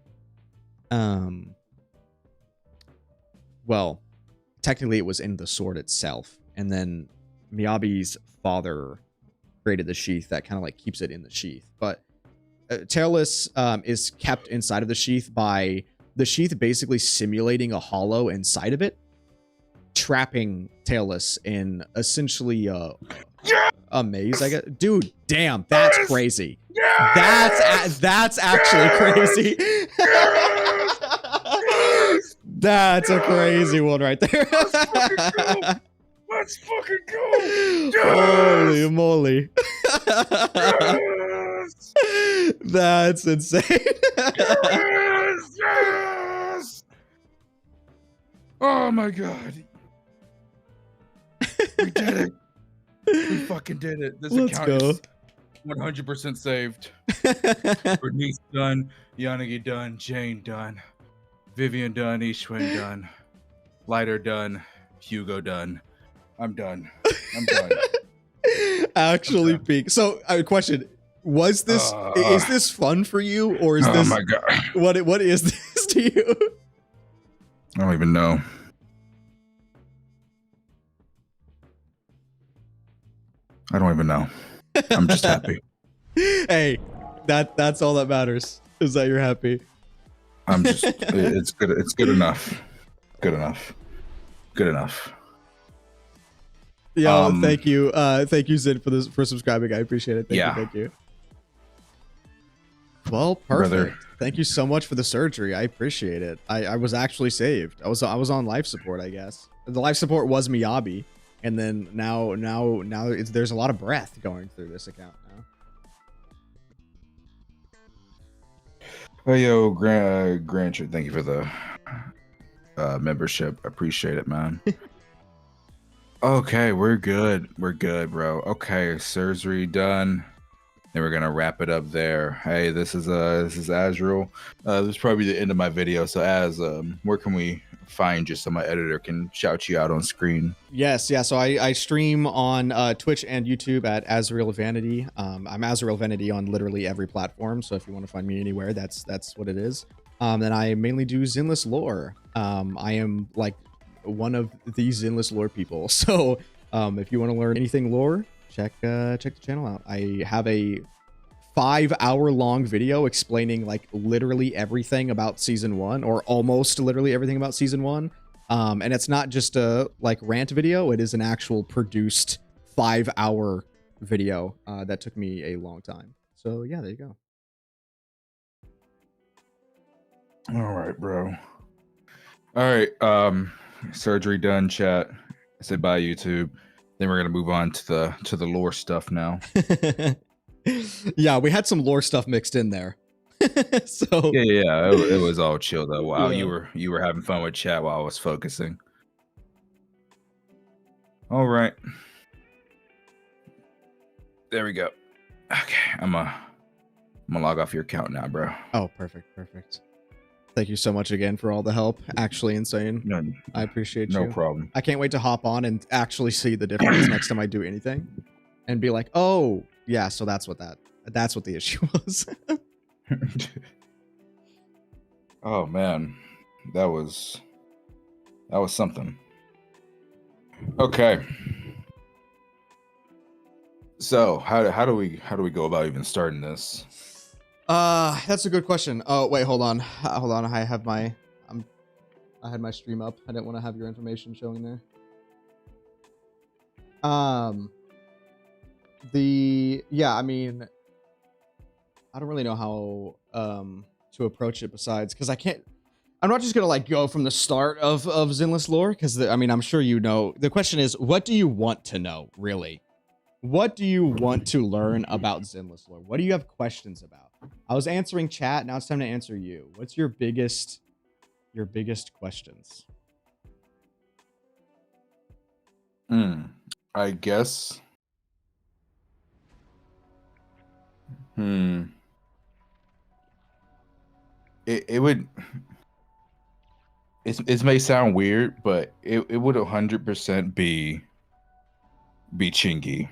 Well, technically it was in the sword itself, and then Miyabi's father created the sheath that kind of like keeps it in the sheath. But Tailless is kept inside of the sheath by the sheath basically simulating a hollow inside of it, trapping Tailless in essentially a maze, I guess. Dude, damn, that's crazy. That's actually crazy. That's a crazy one right there. Let's fucking go! Yes! Holy moly. Yes! That's insane. Yes! Yes! Oh my god. We did it. We fucking did it. This account is 100% saved. Bernice done. Yanagi done. Jane done. Vivian done. Ishwin done. Lighter done. Hugo done. I'm done. Actually peak. So, question: was this is this fun for you, or is this? Oh my god! What is this to you? I don't even know. I don't even know. I'm just happy. Hey, that's all that matters. Is that you're happy? I'm just. It's good. It's good enough. Good enough. Good enough. Yo, thank you, Zid, for subscribing. I appreciate it. Thank you. Well, perfect. Brother. Thank you so much for the surgery. I appreciate it. I was actually saved. I was on life support, I guess. The life support was Miyabi, and then now there's a lot of breath going through this account now. Oh, yo, Grant, thank you for the membership. I appreciate it, man. Okay, we're good. We're good, bro. Okay, surgery done. Then we're gonna wrap it up there. Hey, this is Azrael. This is probably the end of my video. So where can we find you so my editor can shout you out on screen? Yes, yeah. So I stream on Twitch and YouTube at Azrael Vanity. I'm Azrael Vanity on literally every platform. So if you want to find me anywhere, that's what it is. Then I mainly do Zinless lore. I am like one of these Zinless lore people. So if you want to learn anything lore, check the channel out. I have a 5-hour-long video explaining like literally everything about season 1, or almost literally everything about season 1. And it's not just a like rant video, it is an actual produced 5-hour video that took me a long time. So yeah, there you go. All right, bro. All right. Surgery done, chat. Say bye, YouTube. Then we're gonna move on to the lore stuff now. Yeah, we had some lore stuff mixed in there. So Yeah. It was all chill though. Wow, yeah. you were having fun with chat while I was focusing. All right. There we go. Okay, I'm gonna log off your account now, bro. Oh, perfect. Thank you so much again for all the help. Actually insane. No, I appreciate you. no problem. I can't wait to hop on and actually see the difference next time I do anything and be like, oh yeah, so that's what the issue was. Oh man, that was something. Okay. So how do we go about even starting this? That's a good question. Oh wait, hold on. I had my stream up. I didn't want to have your information showing there. I mean, I don't really know how to approach it besides because I'm not just gonna like go from the start of Zinless lore because I mean I'm sure you know. The question is, what do you want to know really? What do you want to learn about Zinless lore? What do you have questions about? I was answering chat. Now it's time to answer you. What's your biggest questions? I guess. It would. It may sound weird, but it would 100% be Chingy,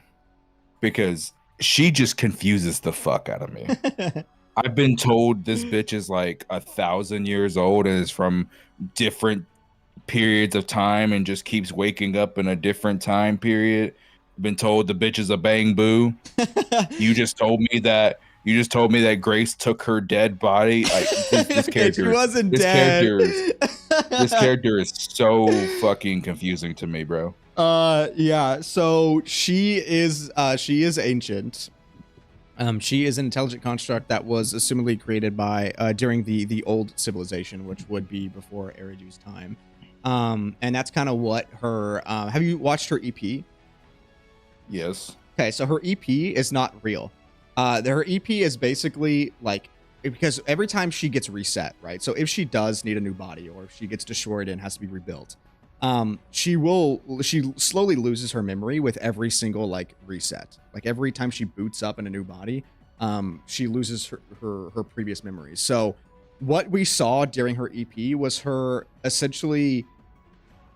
because she just confuses the fuck out of me. I've been told this bitch is like 1,000 years old and is from different periods of time and just keeps waking up in a different time period. I've been told the bitch is a Bangboo. You just told me that Grace took her dead body. Like, this character, she wasn't dead. This character is so fucking confusing to me, bro. Yeah. So she is ancient. She is an intelligent construct that was assumedly created by during the old civilization, which would be before Eridu's time. And that's kind of what her. Have you watched her EP? Yes. Okay, so her EP is not real. Her EP is basically like, because every time she gets reset, right? So if she does need a new body or if she gets destroyed and has to be rebuilt, she slowly loses her memory with every single like reset. Like every time she boots up in a new body, she loses her previous memories. So what we saw during her EP was her essentially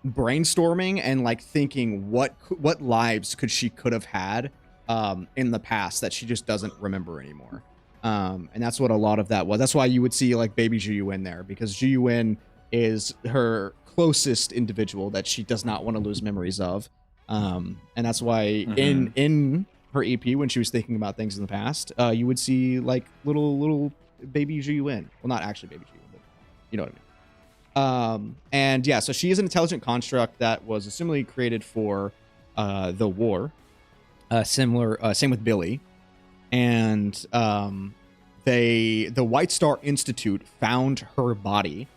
brainstorming and like thinking what lives could have had in the past that she just doesn't remember anymore. And that's what a lot of that was. That's why you would see like baby Juyuin there, because Juyuin is her closest individual that she does not want to lose memories of. And that's why in her EP, when she was thinking about things in the past, you would see like little baby Juyuin. Well, not actually baby Juyuin, but you know what I mean. And yeah, so she is an intelligent construct that was assumedly created for the war. Same with Billy. And the White Star Institute found her body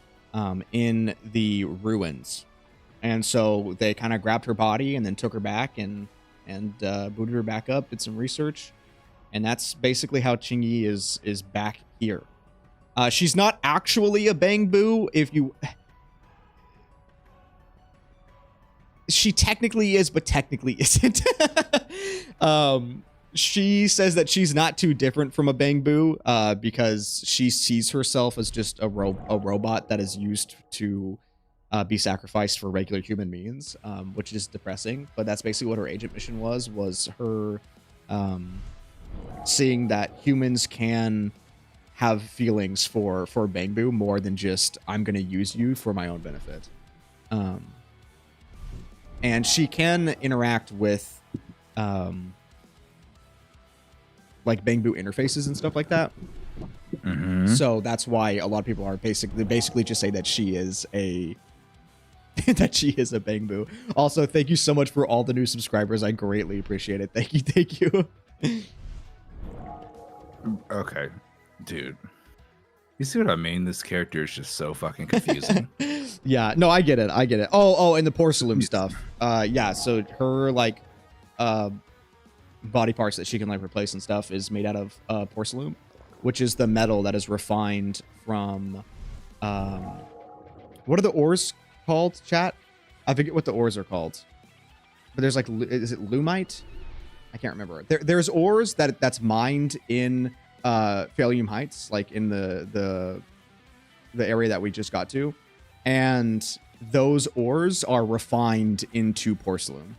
in the ruins. And so they kind of grabbed her body and then took her back and booted her back up, did some research. And that's basically how Chingy is back here. She's not actually a Bangboo. She technically is, but technically isn't. She says that she's not too different from a Bangboo because she sees herself as just a robot that is used to be sacrificed for regular human means, which is depressing. But that's basically what her agent mission was her seeing that humans can have feelings for Bangboo more than just I'm going to use you for my own benefit. And she can interact with like Bangboo interfaces and stuff like that. So that's why a lot of people are basically just say that she is a Bangboo. Also, thank you so much for all the new subscribers. I greatly appreciate it. Thank you. Okay, dude. You see what I mean? This character is just so fucking confusing. Yeah, no, I get it. Oh, and the porcelain stuff. Yeah, so her like body parts that she can like replace and stuff is made out of porcelain, which is the metal that is refined from what are the ores called, chat? I forget what the ores are called. But there's like, is it lumite? I can't remember. There's ores that's mined in Phalium Heights, like in the area that we just got to, and those ores are refined into porcelain,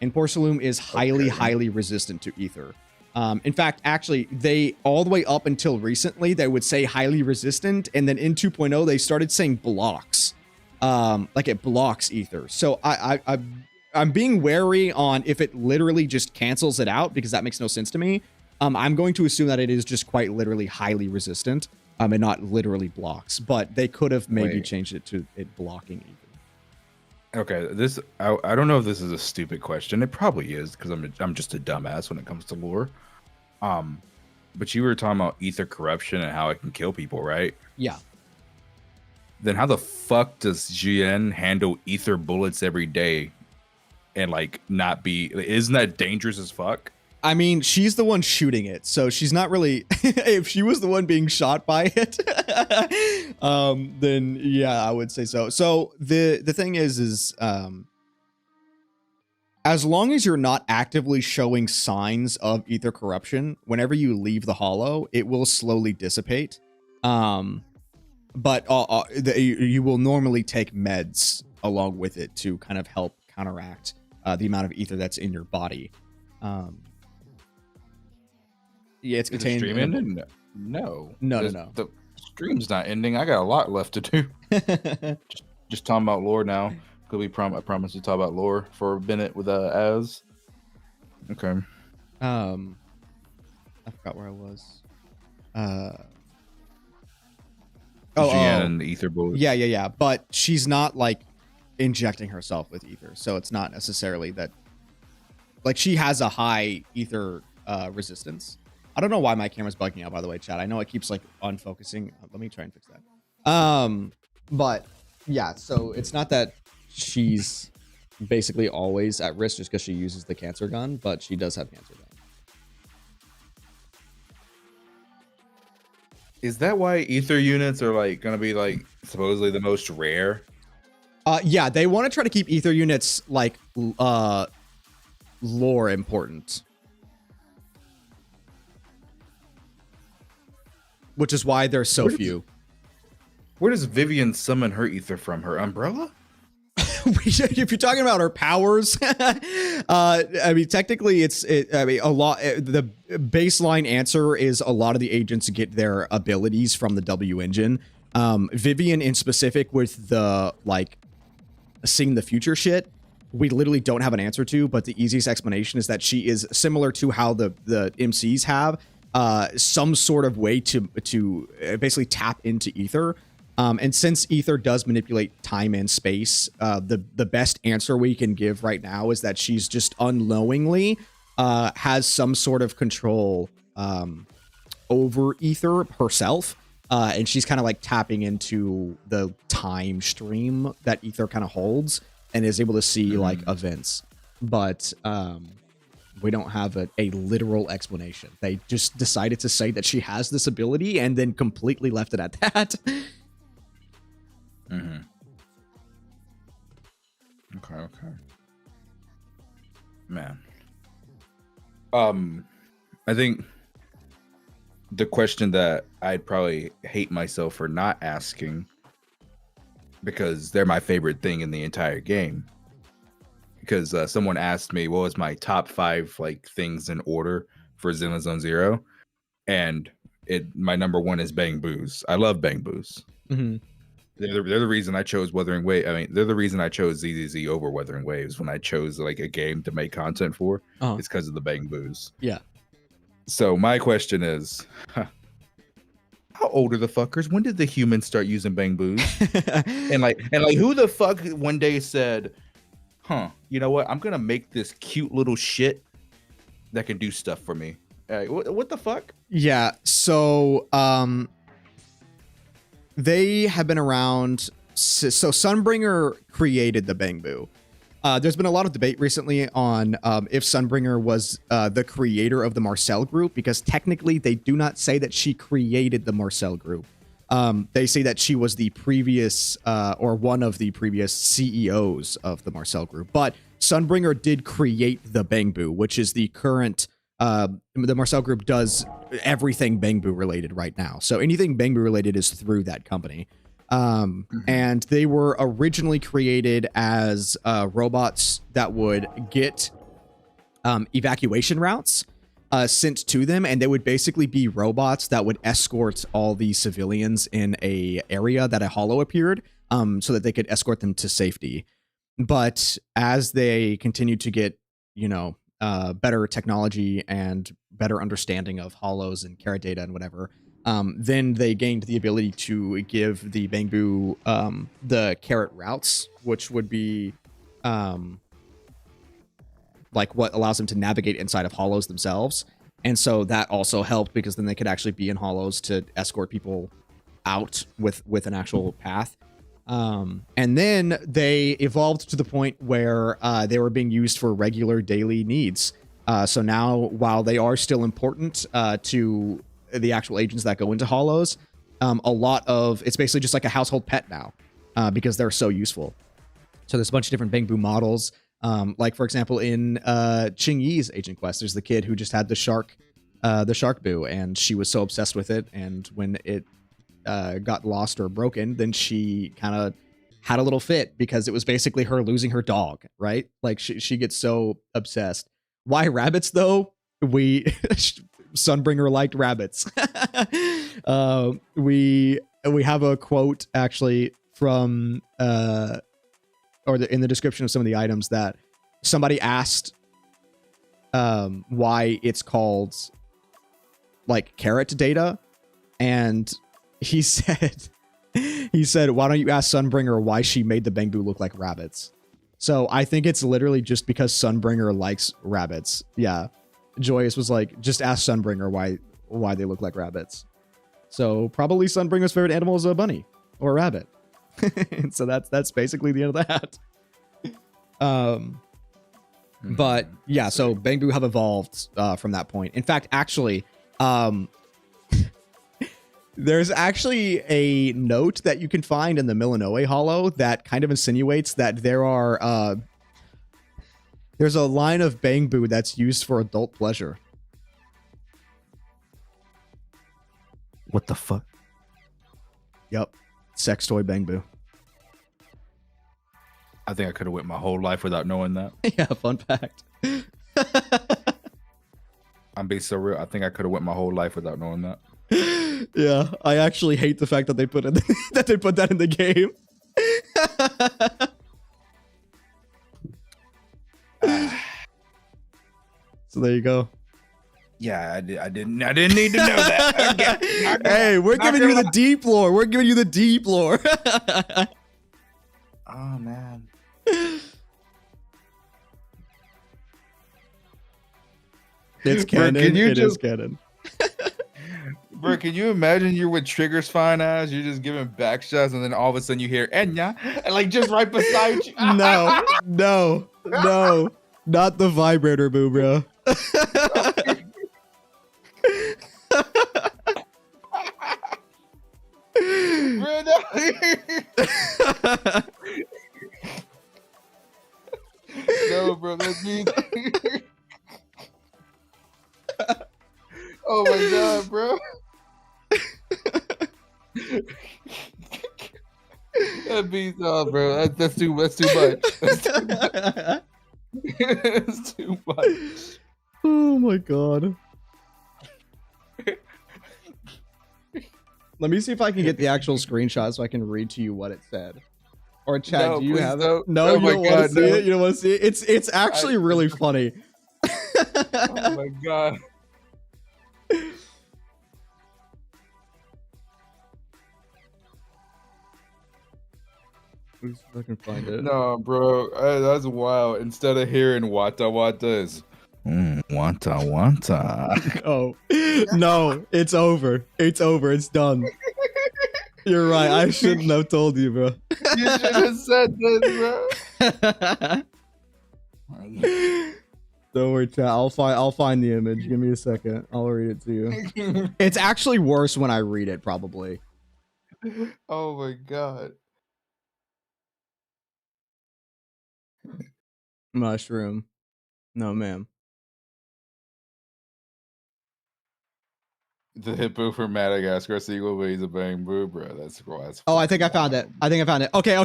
and porcelain is highly resistant to ether. In fact, actually, they all the way up until recently they would say highly resistant, and then in 2.0 they started saying blocks, like it blocks ether. So I'm being wary on if it literally just cancels it out, because that makes no sense to me. I'm going to assume that it is just quite literally highly resistant, and not literally blocks, but they could have maybe changed it to it blocking ether. Okay, this I don't know if this is a stupid question. It probably is, because I'm just a dumbass when it comes to lore. But you were talking about ether corruption and how it can kill people, right? Yeah. Then how the fuck does Jien handle ether bullets every day and like not be? Isn't that dangerous as fuck? I mean, she's the one shooting it, so she's not really. If she was the one being shot by it, then yeah, I would say so. So the thing is as long as you're not actively showing signs of ether corruption, whenever you leave the hollow, it will slowly dissipate. But you will normally take meds along with it to kind of help counteract the amount of ether that's in your body. Yeah, it's contained. Is the stream ended? No. The stream's not ending. I got a lot left to do. just talking about lore now. Could we I promise to talk about lore for a minute with Az. Okay. I forgot where I was. Jien and the ether bullet. Yeah. But she's not like injecting herself with ether, so it's not necessarily that. Like, she has a high ether resistance. I don't know why my camera's bugging out, by the way, chat. I know it keeps like unfocusing. Let me try and fix that. But yeah, so it's not that she's basically always at risk just because she uses the cancer gun, but she does have cancer gun. Is that why ether units are like gonna be like supposedly the most rare? Yeah, they want to try to keep ether units like lore important. Which is why there's so few. Where does Vivian summon her ether from? Her umbrella? If you're talking about her powers, I mean, technically, a lot. The baseline answer is a lot of the agents get their abilities from the W engine. Vivian, in specific, with the like seeing the future shit, we literally don't have an answer to. But the easiest explanation is that she is similar to how the MCs have some sort of way to basically tap into ether. And since ether does manipulate time and space, the best answer we can give right now is that she's just unknowingly has some sort of control over ether herself. And she's kind of like tapping into the time stream that ether kind of holds and is able to see like events. But we don't have a literal explanation. They just decided to say that she has this ability and then completely left it at that. Okay. Man. I think the question that I'd probably hate myself for not asking, because they're my favorite thing in the entire game. Because someone asked me what was my top 5 like things in order for zzzero, and my number 1 is Bangboos. I love Bangboos. They're the reason I chose Wuthering Waves. I mean, they're the reason I chose ZZZ over Wuthering Waves when I chose like a game to make content for. It's because of the Bangboos. Yeah. So my question is, how old are the fuckers? When did the humans start using Bangboos? and like who the fuck one day said, you know what? I'm gonna make this cute little shit that can do stuff for me. What the fuck? Yeah. So they have been around. So Sunbringer created the Bangboo. There's been a lot of debate recently on if Sunbringer was the creator of the Marcel group, because technically they do not say that she created the Marcel group. They say that she was the previous or one of the previous CEOs of the Marcel group. But Sunbringer did create the Bangboo, which is the current. The Marcel group does everything Bangboo related right now. So anything Bangboo related is through that company. And they were originally created as robots that would get evacuation routes sent to them, and they would basically be robots that would escort all the civilians in a area that a hollow appeared, so that they could escort them to safety. But as they continued to get, better technology and better understanding of hollows and carrot data and whatever, then they gained the ability to give the Bangboo the carrot routes, which would be like what allows them to navigate inside of hollows themselves. And so that also helped, because then they could actually be in hollows to escort people out with an actual path. And then they evolved to the point where they were being used for regular daily needs. So now, while they are still important to the actual agents that go into hollows, it's basically just like a household pet now, because they're so useful. So there's a bunch of different Bangboo models. Like, for example, in Ching Yi's Agent Quest, there's the kid who just had the shark boo, and she was so obsessed with it. And when it got lost or broken, then she kind of had a little fit, because it was basically her losing her dog, right? Like, she gets so obsessed. Why rabbits, though? Sunbringer liked rabbits. We have a quote actually from in the description of some of the items, that somebody asked why it's called like carrot data, and he said why don't you ask Sunbringer why she made the Bangboo look like rabbits? So I think it's literally just because Sunbringer likes rabbits. Yeah. Joyous was like, just ask Sunbringer why they look like rabbits. So probably Sunbringer's favorite animal is a bunny or a rabbit. And so that's basically the end of that. But yeah, so Bangboo have evolved from that point. In fact, actually, there's actually a note that you can find in the Milanoe Hollow that kind of insinuates that there's a line of Bangboo that's used for adult pleasure. What the fuck? Yep. Sex toy Bangboo. I think I could have went my whole life without knowing that. Yeah, fun fact. I'm being so real. I think I could have went my whole life without knowing that. Yeah, I actually hate the fact that they put that in the game. So there you go. Yeah, I didn't need to know that. Hey, we're giving you the deep lore. We're giving you the deep lore. Oh man. It's canon. It is canon. Bro, can you imagine you're with Trigger's fine ass, you're just giving back shots, and then all of a sudden you hear Enya, and like just right beside you. No. Not the vibrator boo, bro. Bro, no. No, bro, that's me. Oh my god, bro. That beats off, bro. That's too much. That's too much. Oh my god. Let me see if I can get the actual screenshot so I can read to you what it said. Or Chad, No, do you please have don't. it? No, Oh you my don't want God, to see no. it? You don't want to see it? It's actually really funny. Oh my god. Let's see if I can find it. No, bro, that's wild. Instead of hearing wata wata is wanta wanta. Oh no, it's over. It's over. It's done. You're right. I shouldn't have told you, bro. You should have said this, bro. Don't worry, chat. I'll find the image. Give me a second. I'll read it to you. It's actually worse when I read it, probably. Oh my god. Mushroom. No, ma'am. The hippo from Madagascar sequel, but he's a Bangboo, bro. That's Oh, I think I found it. I think I found it. Okay.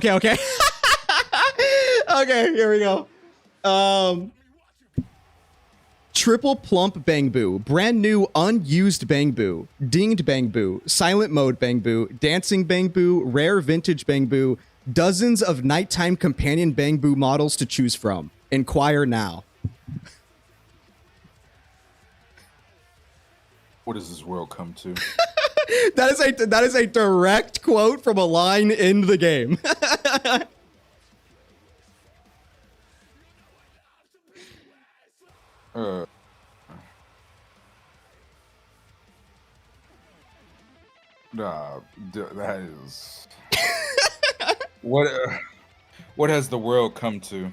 Okay, here we go. Triple plump Bangboo, brand new unused Bangboo, dinged Bangboo, silent mode Bangboo, dancing Bangboo, rare vintage Bangboo, dozens of nighttime companion Bangboo models to choose from. Inquire now. What does this world come to? That is a direct quote from a line in the game. Nah, that is what has the world come to?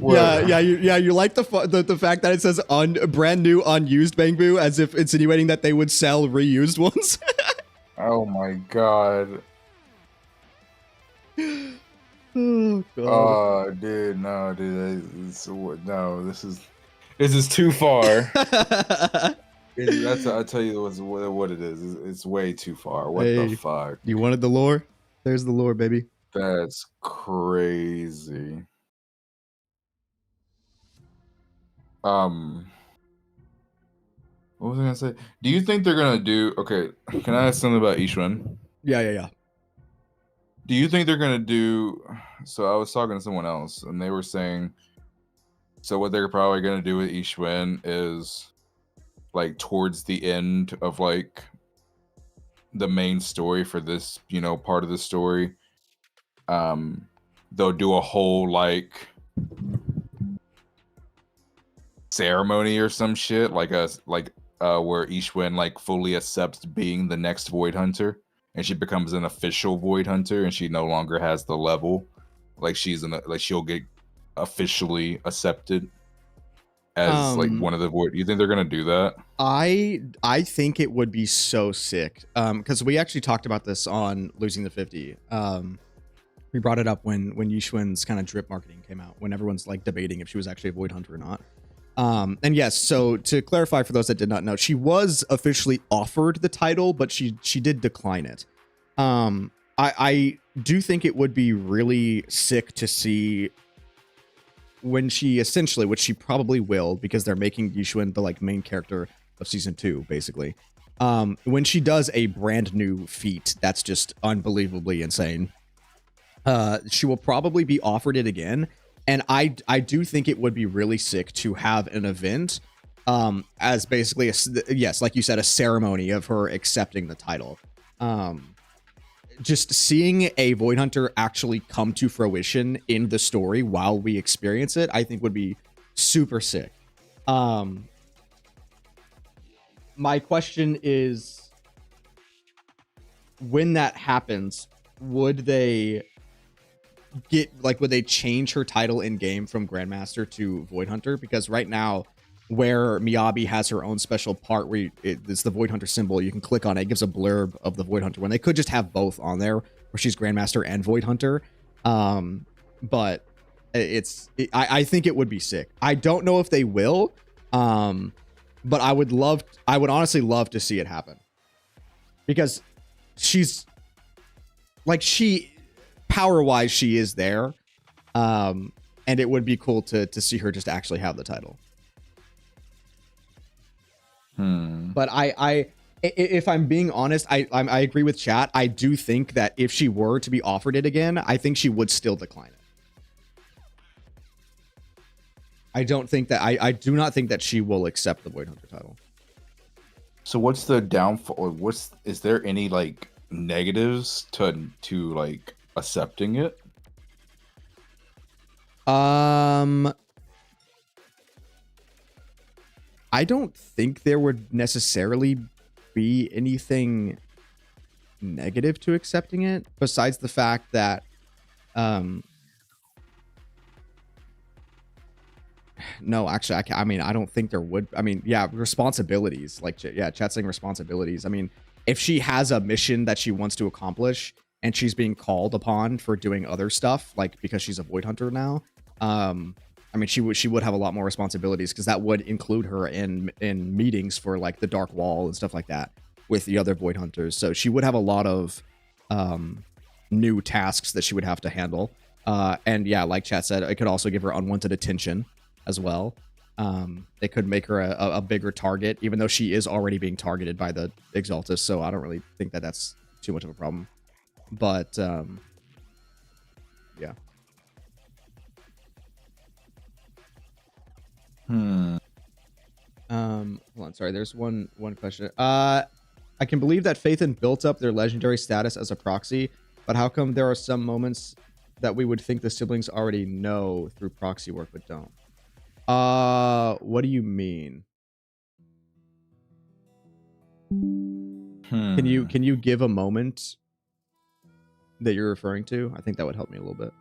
Yeah. You like the fact that it says brand new unused Bangboo as if insinuating that they would sell reused ones. Oh my god. Oh god. Oh, dude, no, no, this is too far. I'll tell you what it is. It's way too far. What the fuck? You wanted the lore? There's the lore, baby. That's crazy. What was I gonna say? Do you think they're gonna do? Okay, can I ask something about Ishwan? Yeah. Do you think they're gonna do? So I was talking to someone else, and they were saying, so what they're probably gonna do with Ishwan is, like, towards the end of like the main story for this, part of the story, they'll do a whole like ceremony or some shit, like where Ishwan like fully accepts being the next Void Hunter, and she becomes an official Void Hunter, and she no longer has the level, like she'll get officially accepted as like one of the Void. You think they're gonna do that? I think it would be so sick. Because we actually talked about this on Losing the 50. We brought it up when Yishun's kind of drip marketing came out, when everyone's like debating if she was actually a Void Hunter or not. And yes, so to clarify for those that did not know, she was officially offered the title, but she did decline it. I do think it would be really sick to see when she essentially, which she probably will, because they're making Yishun the like main character of season 2, basically. When she does a brand new feat that's just unbelievably insane, she will probably be offered it again. And I do think it would be really sick to have an event as basically yes, like you said, a ceremony of her accepting the title. Just seeing a Void Hunter actually come to fruition in the story while we experience it, I think would be super sick. My question is, when that happens, would they change her title in game from Grandmaster to Void Hunter? Because right now, where Miyabi has her own special part where it's the Void Hunter symbol, you can click on it, it gives a blurb of the Void Hunter, when they could just have both on there, where she's Grandmaster and Void Hunter. But I think it would be sick. I don't know if they will, but I would honestly love to see it happen, because she's like, power-wise, she is there, and it would be cool to see her just actually have the title. But if I'm being honest, I agree with chat. I do think that if she were to be offered it again, I think she would still decline it. I do not think that she will accept the Void Hunter title. So what's the downfall? Is there any like negatives to like accepting it? I don't think there would necessarily be anything negative to accepting it, besides the fact that no, actually, I mean, I don't think there would. I mean, yeah, responsibilities. Like, yeah, chat saying responsibilities. I mean, if she has a mission that she wants to accomplish and she's being called upon for doing other stuff, like because she's a void hunter now, I mean, she would have a lot more responsibilities because that would include her in meetings for like the Dark Wall and stuff like that with the other void hunters. So she would have a lot of new tasks that she would have to handle. And yeah, like chat said, it could also give her unwanted attention as well. It could make her a bigger target, even though she is already being targeted by the Exaltus. So I don't really think that that's too much of a problem. But yeah. Hold on, sorry. There's one question. I can believe that Phaethon built up their legendary status as a proxy, but how come there are some moments that we would think the siblings already know through proxy work but don't? What do you mean? Can you give a moment that you're referring to? I think that would help me a little bit.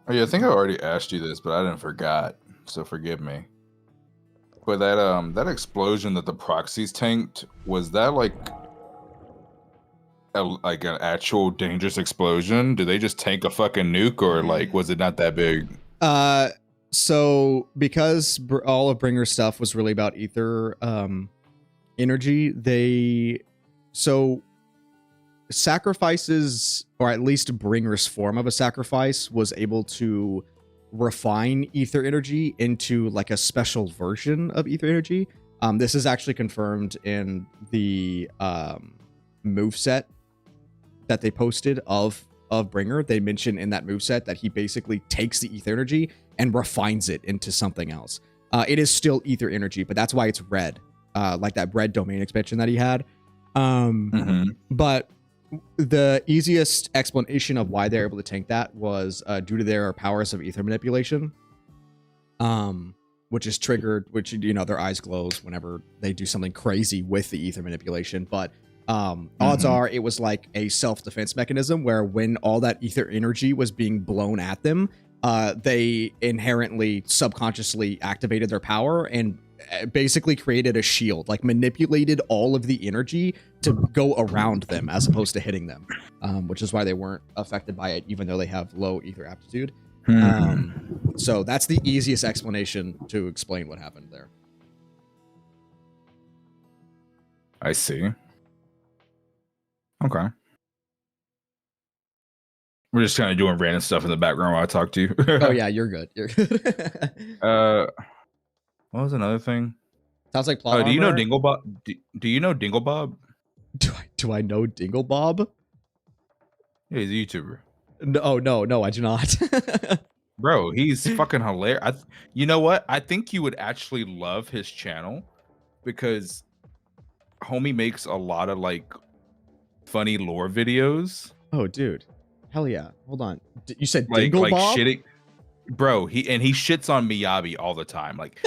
Oh yeah, I think I already asked you this, but I didn't forgot, so forgive me. But that explosion that the proxies tanked, was that like an actual dangerous explosion? Did they just tank a fucking nuke, or like was it not that big? So because all of Bringer's stuff was really about ether energy, so sacrifices, or at least Bringer's form of a sacrifice, was able to refine ether energy into like a special version of ether energy. This is actually confirmed in the moveset that they posted of Bringer. They mention in that moveset that he basically takes the ether energy and refines it into something else. It is still ether energy, but that's why it's red, like that red domain expansion that he had. But the easiest explanation of why they're able to tank that was due to their powers of ether manipulation, which is triggered, which, you know, their eyes glows whenever they do something crazy with the ether manipulation. But odds are it was like a self-defense mechanism where when all that ether energy was being blown at them, they inherently subconsciously activated their power and basically created a shield, like manipulated all of the energy to go around them as opposed to hitting them, which is why they weren't affected by it, even though they have low ether aptitude. So that's the easiest explanation to explain what happened there. I see. Okay. We're just kind of doing random stuff in the background while I talk to you. Oh yeah, you're good. You're good. What was another thing? Sounds like plot do you know armor. Dinglebob? Do you know Dinglebob? Do I know Dinglebob? Yeah, he's a YouTuber. No, I do not. Bro, he's fucking hilarious. You know what? I think you would actually love his channel because homie makes a lot of like funny lore videos. Oh, dude. Hell yeah. Hold on. You said like Dinglebob? Shitting. Bro, he shits on Miyabi all the time. Like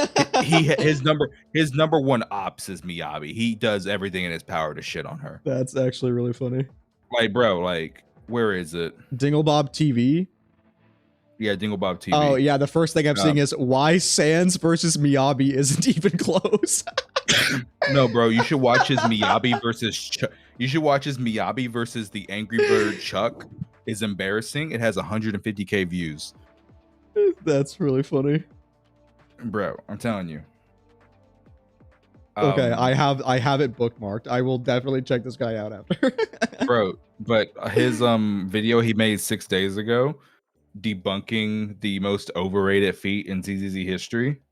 his number one ops is Miyabi. He does everything in his power to shit on her. That's actually really funny. Like, bro, like, where is it? Dinglebob TV? Yeah, Dinglebob TV. Oh yeah, the first thing I'm seeing is why Sans versus Miyabi isn't even close. No, bro, you should watch his Miyabi versus you should watch his Miyabi versus the Angry Bird Chuck. Is embarrassing. It has 150k views. That's really funny, bro. I'm telling you. Okay, I have it bookmarked. I will definitely check this guy out after. Bro, but his video he made 6 days ago debunking the most overrated feat in ZZZ history.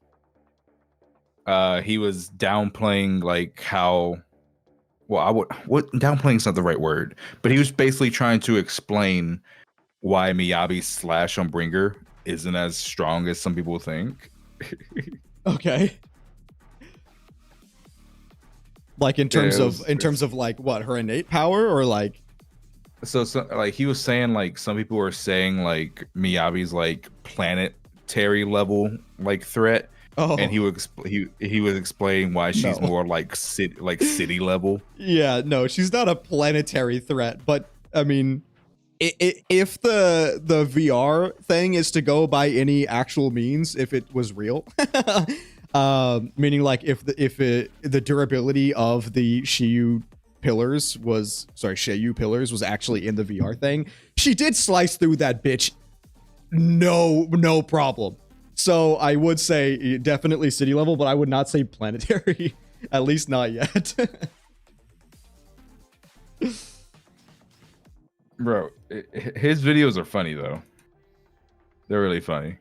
He was downplaying like how downplaying is not the right word, but he was basically trying to explain why Miyabi's slash on Bringer isn't as strong as some people think. Okay. Like in terms of like what, her innate power, or like so like he was saying like some people were saying like Miyabi's like planetary level like threat, Oh, and he would he was explaining why she's no. more like city level. Yeah, no, she's not a planetary threat, but I mean, if the VR thing is to go by any actual means, if it was real, meaning like if the durability of the Sheu pillars was actually in the VR thing, she did slice through that bitch, no problem. So I would say definitely city level, but I would not say planetary, at least not yet. Bro, his videos are funny though. They're really funny.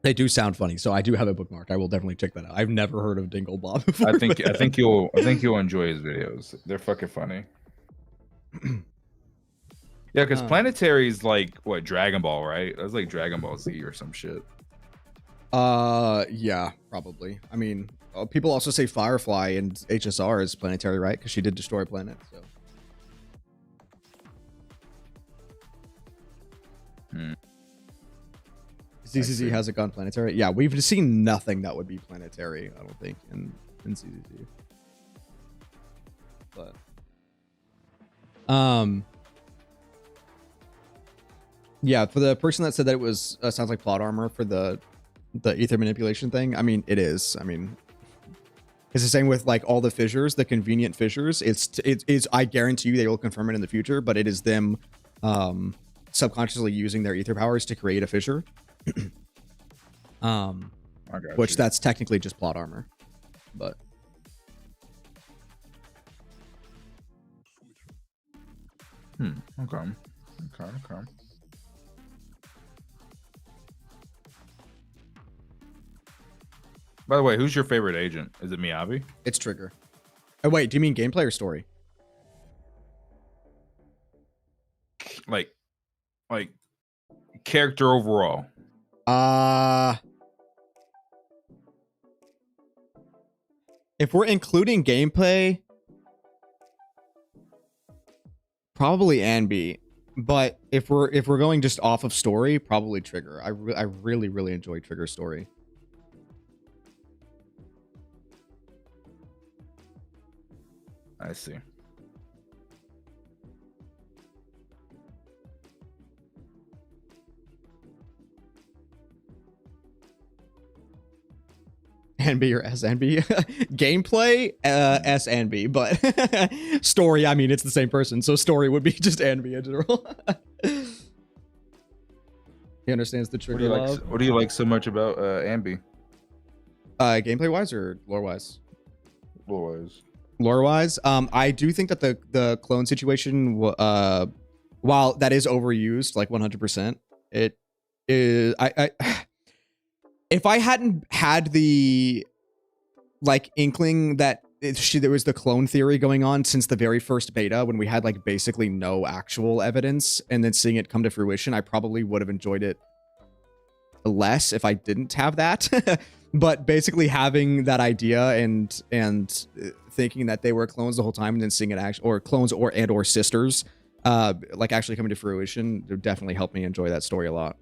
They do sound funny, so I do have a bookmark. I will definitely check that out. I've never heard of Dingle Bob before. I think you'll enjoy his videos. They're fucking funny. Yeah, because planetary is like what, Dragon Ball, right? That's like Dragon Ball Z or some shit. Yeah, probably. I mean, people also say Firefly and HSR is planetary, right? Because she did destroy a planet. So. ZZZ hasn't gone planetary. Yeah, we've seen nothing that would be planetary, I don't think, in ZZZ. But yeah, for the person that said that it was sounds like plot armor for the ether manipulation thing, I mean, it is. I mean, it's the same with like all the fissures, the convenient fissures. It's I guarantee you they will confirm it in the future, but it is them subconsciously using their ether powers to create a fissure. Which that's technically just plot armor, but Okay. By the way, who's your favorite agent? Is it Miyabi? It's Trigger. Oh wait, do you mean gameplay or story? Like character overall. If we're including gameplay, probably Anby. But if we're going just off of story, probably Trigger. I really enjoy Trigger's story. I see. NB or SNB. Gameplay, SNB, but story, I mean, it's the same person, so story would be just NB in general. He understands the trigger love. What do you like so much about Anby? Gameplay wise or lore wise? Lore wise. Lore wise, I do think that the clone situation, while that is overused, like 100%, it is. If I hadn't had the like inkling that there was the clone theory going on since the very first beta, when we had like basically no actual evidence, and then seeing it come to fruition, I probably would have enjoyed it less if I didn't have that. But basically having that idea and thinking that they were clones the whole time, and then seeing it actually, or clones or sisters, like actually coming to fruition, definitely helped me enjoy that story a lot.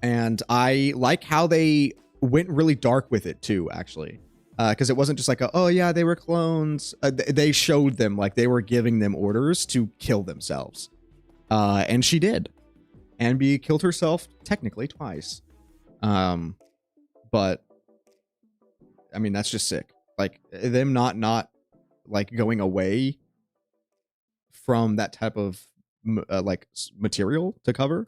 And I like how they went really dark with it too, actually. Because it wasn't just like, oh yeah, they were clones. They showed them, like they were giving them orders to kill themselves. And she did. Anby killed herself technically twice. But I mean, that's just sick. Like them not like going away from that type of like material to cover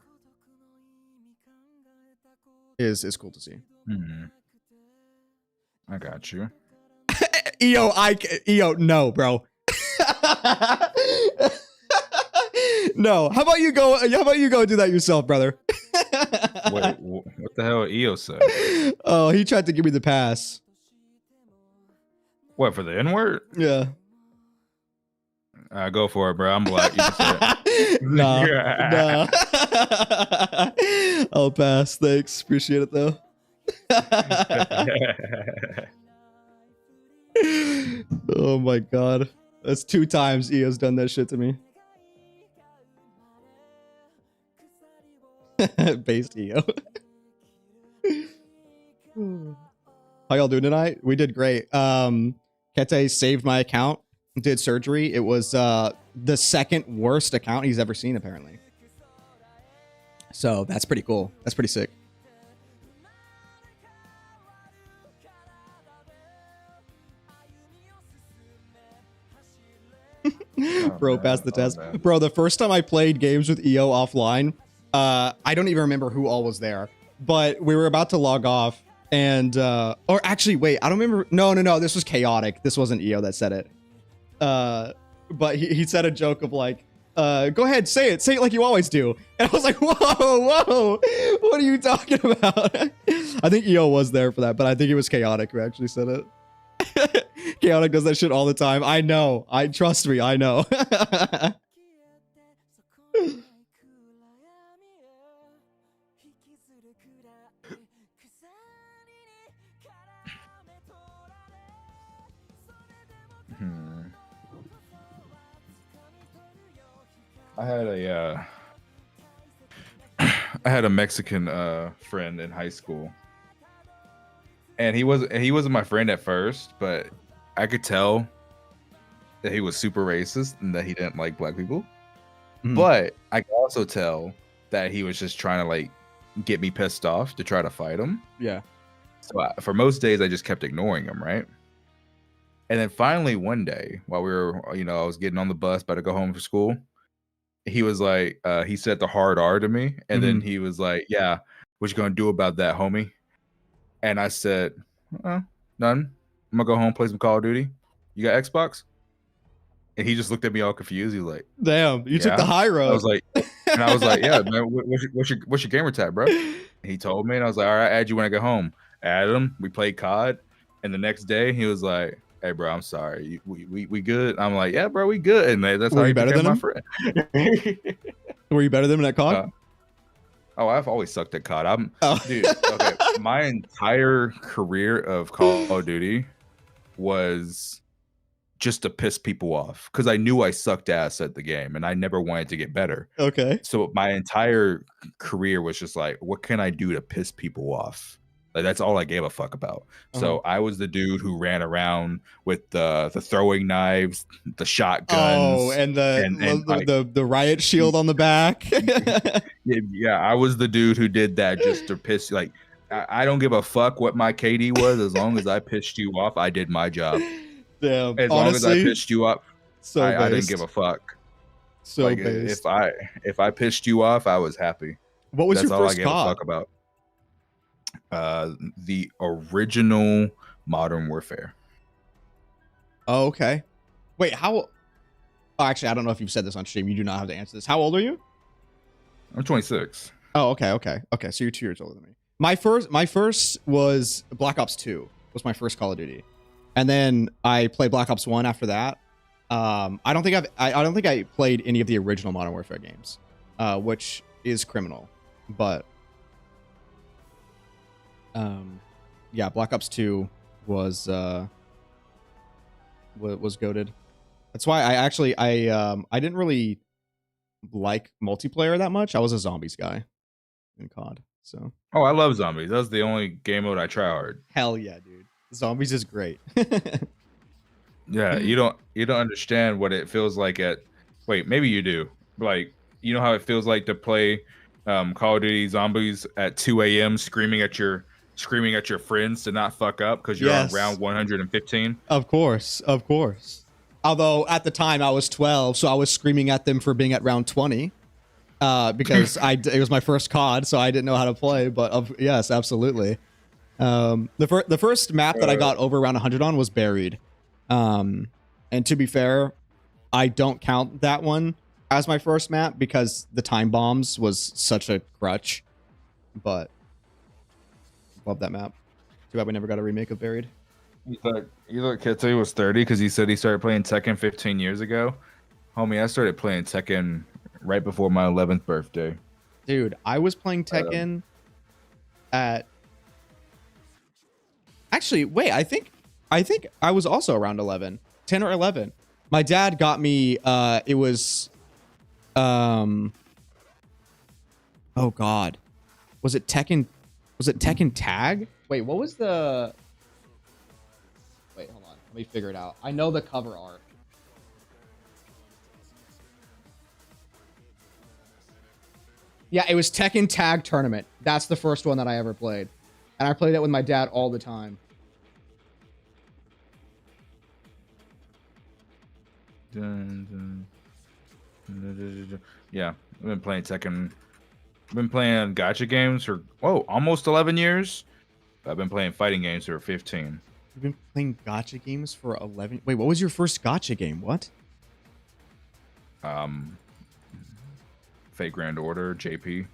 is cool to see. I got you. EO, no, bro. No. How about you go do that yourself, brother? Wait, what the hell EO said? Oh, he tried to give me the pass. What, for the N-word? Yeah. Go for it, bro. I'm black. You can say it. Nah. I'll pass. Thanks. Appreciate it, though. Oh, my God. That's 2 times EO's done that shit to me. Based EO. How y'all doing tonight? We did great. Kettei saved my account, did surgery. It was the second worst account he's ever seen, apparently. So that's pretty cool. That's pretty sick. Bro, passed the test. Bro, the first time I played games with EO offline, I don't even remember who all was there, but we were about to log off and, or actually, wait, I don't remember. No, this was chaotic. This wasn't EO that said it. But he said a joke of like, go ahead, say it like you always do. And I was like, whoa, what are you talking about? I think EO was there for that, but I think it was chaotic who actually said it. Chaotic does that shit all the time. I know. Trust me, I know. I had a Mexican friend in high school. And he wasn't my friend at first, but I could tell that he was super racist and that he didn't like black people. But I could also tell that he was just trying to like get me pissed off to try to fight him. Yeah. So for most days, I just kept ignoring him, right? And then finally one day, while we were, I was getting on the bus about to go home from school, he was like, he said the hard R to me, and then he was like, "Yeah, what you gonna do about that, homie?" And I said, "None. I'm gonna go home, play some Call of Duty. You got Xbox?" And he just looked at me all confused. He was like, "Damn, you took the high road." I was like, "Yeah, man. What's your gamer tag, bro?" And he told me, and I was like, "All right, add you when I get home." I added him. We played COD, and the next day he was like, "Hey, bro, I'm sorry. We good?" I'm like, "Yeah, bro, we good." And that's how you better than my friend. Were you better than him at COD? I've always sucked at COD. Dude, okay. My entire career of Call of Duty was just to piss people off because I knew I sucked ass at the game and I never wanted to get better. Okay. So my entire career was just like, what can I do to piss people off? Like that's all I gave a fuck about. So I was the dude who ran around with the throwing knives, the shotguns, and the riot shield on the back. Yeah, I was the dude who did that just to piss. Like, I don't give a fuck what my KD was as long as I pissed you off. I did my job. Damn. As long as I pissed you up, I didn't give a fuck. So like, if I pissed you off, I was happy. What was That's your all first I gave a fuck about. The original Modern Warfare. Oh, okay. Wait, how? Oh, actually, I don't know if you've said this on stream. You do not have to answer this. How old are you? I'm 26. Oh, okay. So you're 2 years older than me. My first was Black Ops 2. Was my first Call of Duty, and then I played Black Ops 1 after that. I don't think I played any of the original Modern Warfare games, which is criminal, but. Yeah, Black Ops 2 was goated. That's why I didn't really like multiplayer that much. I was a zombies guy in COD. So. Oh, I love zombies. That's the only game mode I try hard. Hell yeah, dude. Zombies is great. Yeah, you don't understand what it feels like wait, maybe you do. Like, you know how it feels like to play Call of Duty Zombies at 2 a.m. screaming at your friends to not fuck up because you're on round 115. Of course. Although at the time I was 12, so I was screaming at them for being at round 20 because it was my first COD, so I didn't know how to play. But yes, absolutely. The first map that I got over around 100 on was Buried. And to be fair, I don't count that one as my first map because the time bombs was such a crutch. But love that map. Too bad we never got a remake of Buried. You thought Kettei was 30 because he said he started playing Tekken 15 years ago? Homie, I started playing Tekken right before my 11th birthday. Dude, I was playing Tekken at... Actually, wait, I think I was also around 11. 10 or 11. My dad got me, it was... oh, God. Was it Tekken Tag? Wait, what was the... Let me figure it out. I know the cover art. Yeah, it was Tekken Tag Tournament. That's the first one that I ever played. And I played it with my dad all the time. Yeah, I've been playing Tekken. I've been playing gacha games for almost 11 years. I've been playing fighting games for 15. You've been playing gacha games for 11. Wait, what was your first gacha game? What? Fate Grand Order, JP.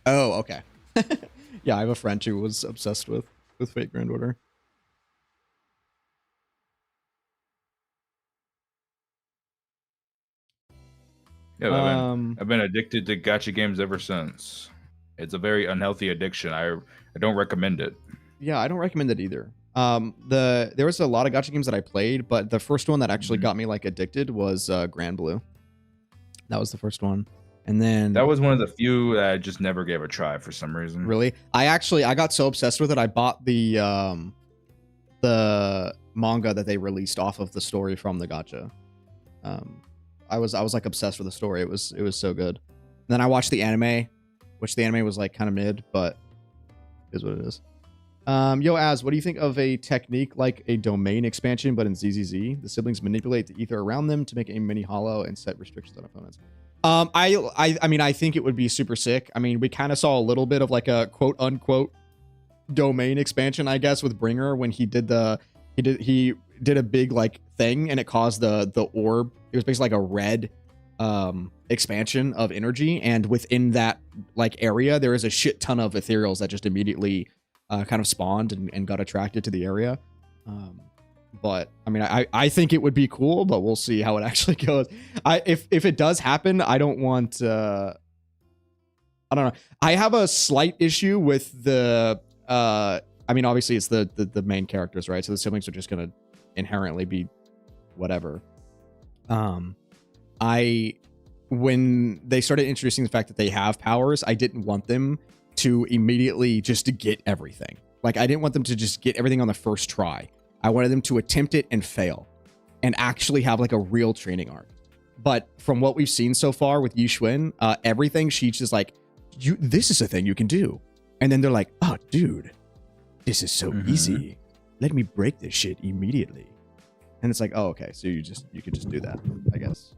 Oh, okay. Yeah, I have a friend who was obsessed with Fate Grand Order. Yeah, I've been addicted to gacha games ever since. It's a very unhealthy addiction. I don't recommend it. Yeah, I don't recommend it either. There was a lot of gacha games that I played, but the first one that actually got me like addicted was Grand Blue. That was the first one. And then that was one of the few that I just never gave a try for some reason. Really? I got so obsessed with it. I bought the manga that they released off of the story from the gacha. I was like obsessed with the story. It was so good. And then I watched the anime, which the anime was like kind of mid, but it is what it is. Yo, Az, what do you think of a technique like a domain expansion, but in ZZZ? The siblings manipulate the ether around them to make a mini hollow and set restrictions on opponents. I mean, I think it would be super sick. I mean, we kind of saw a little bit of like a quote unquote domain expansion, I guess, with Bringer when he did a big like thing and it caused the orb. It was basically like a red expansion of energy, and within that like area there is a shit ton of ethereals that just immediately kind of spawned and got attracted to the area. But I mean, I think it would be cool, but we'll see how it actually goes. If it does happen, I don't want I don't know. I have a slight issue with the I mean, obviously it's the main characters, right? So the siblings are just gonna inherently be whatever. When they started introducing the fact that they have powers, I didn't want them to immediately just to get everything. Like, I didn't want them to just get everything on the first try. I wanted them to attempt it and fail and actually have like a real training arc. But from what we've seen so far with Yi Xuan, everything she's just like, this is a thing you can do. And then they're like, oh, dude, this is so easy. Let me break this shit immediately. And it's like, oh, okay. So you could just do that, I guess.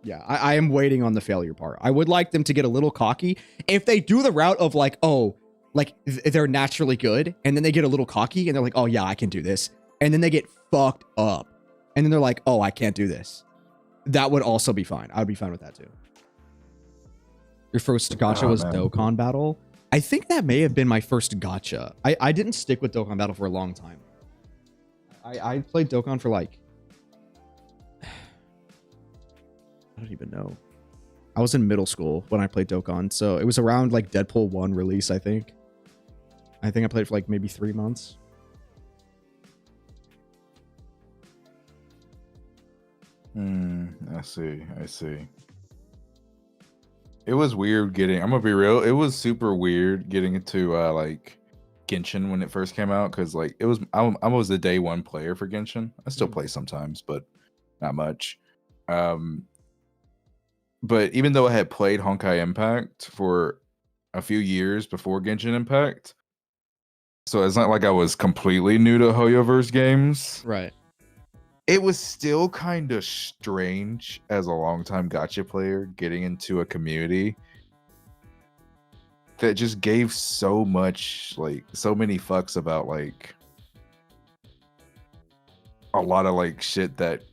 Yeah, I am waiting on the failure part. I would like them to get a little cocky. If they do the route of like, oh, like they're naturally good, and then they get a little cocky and they're like, oh yeah, I can do this. And then they get fucked up. And then they're like, oh, I can't do this. That would also be fine. I would be fine with that too. Your first gacha was Dokkan Battle. I think that may have been my first gacha. I didn't stick with Dokkan Battle for a long time. I played Dokkan for like, I don't even know. I was in middle school when I played Dokkan, so it was around like Deadpool 1 release, I think. I think I played for like maybe 3 months. I see. It was weird getting, I'm gonna be real, it was super weird getting into like Genshin when it first came out, because like it was, I was the day one player for Genshin. I still play sometimes, but not much. But even though I had played Honkai Impact for a few years before Genshin Impact, so it's not like I was completely new to Hoyoverse games. Right. It was still kind of strange as a longtime gacha player getting into a community that just gave so much, like, so many fucks about, like, a lot of, like, shit that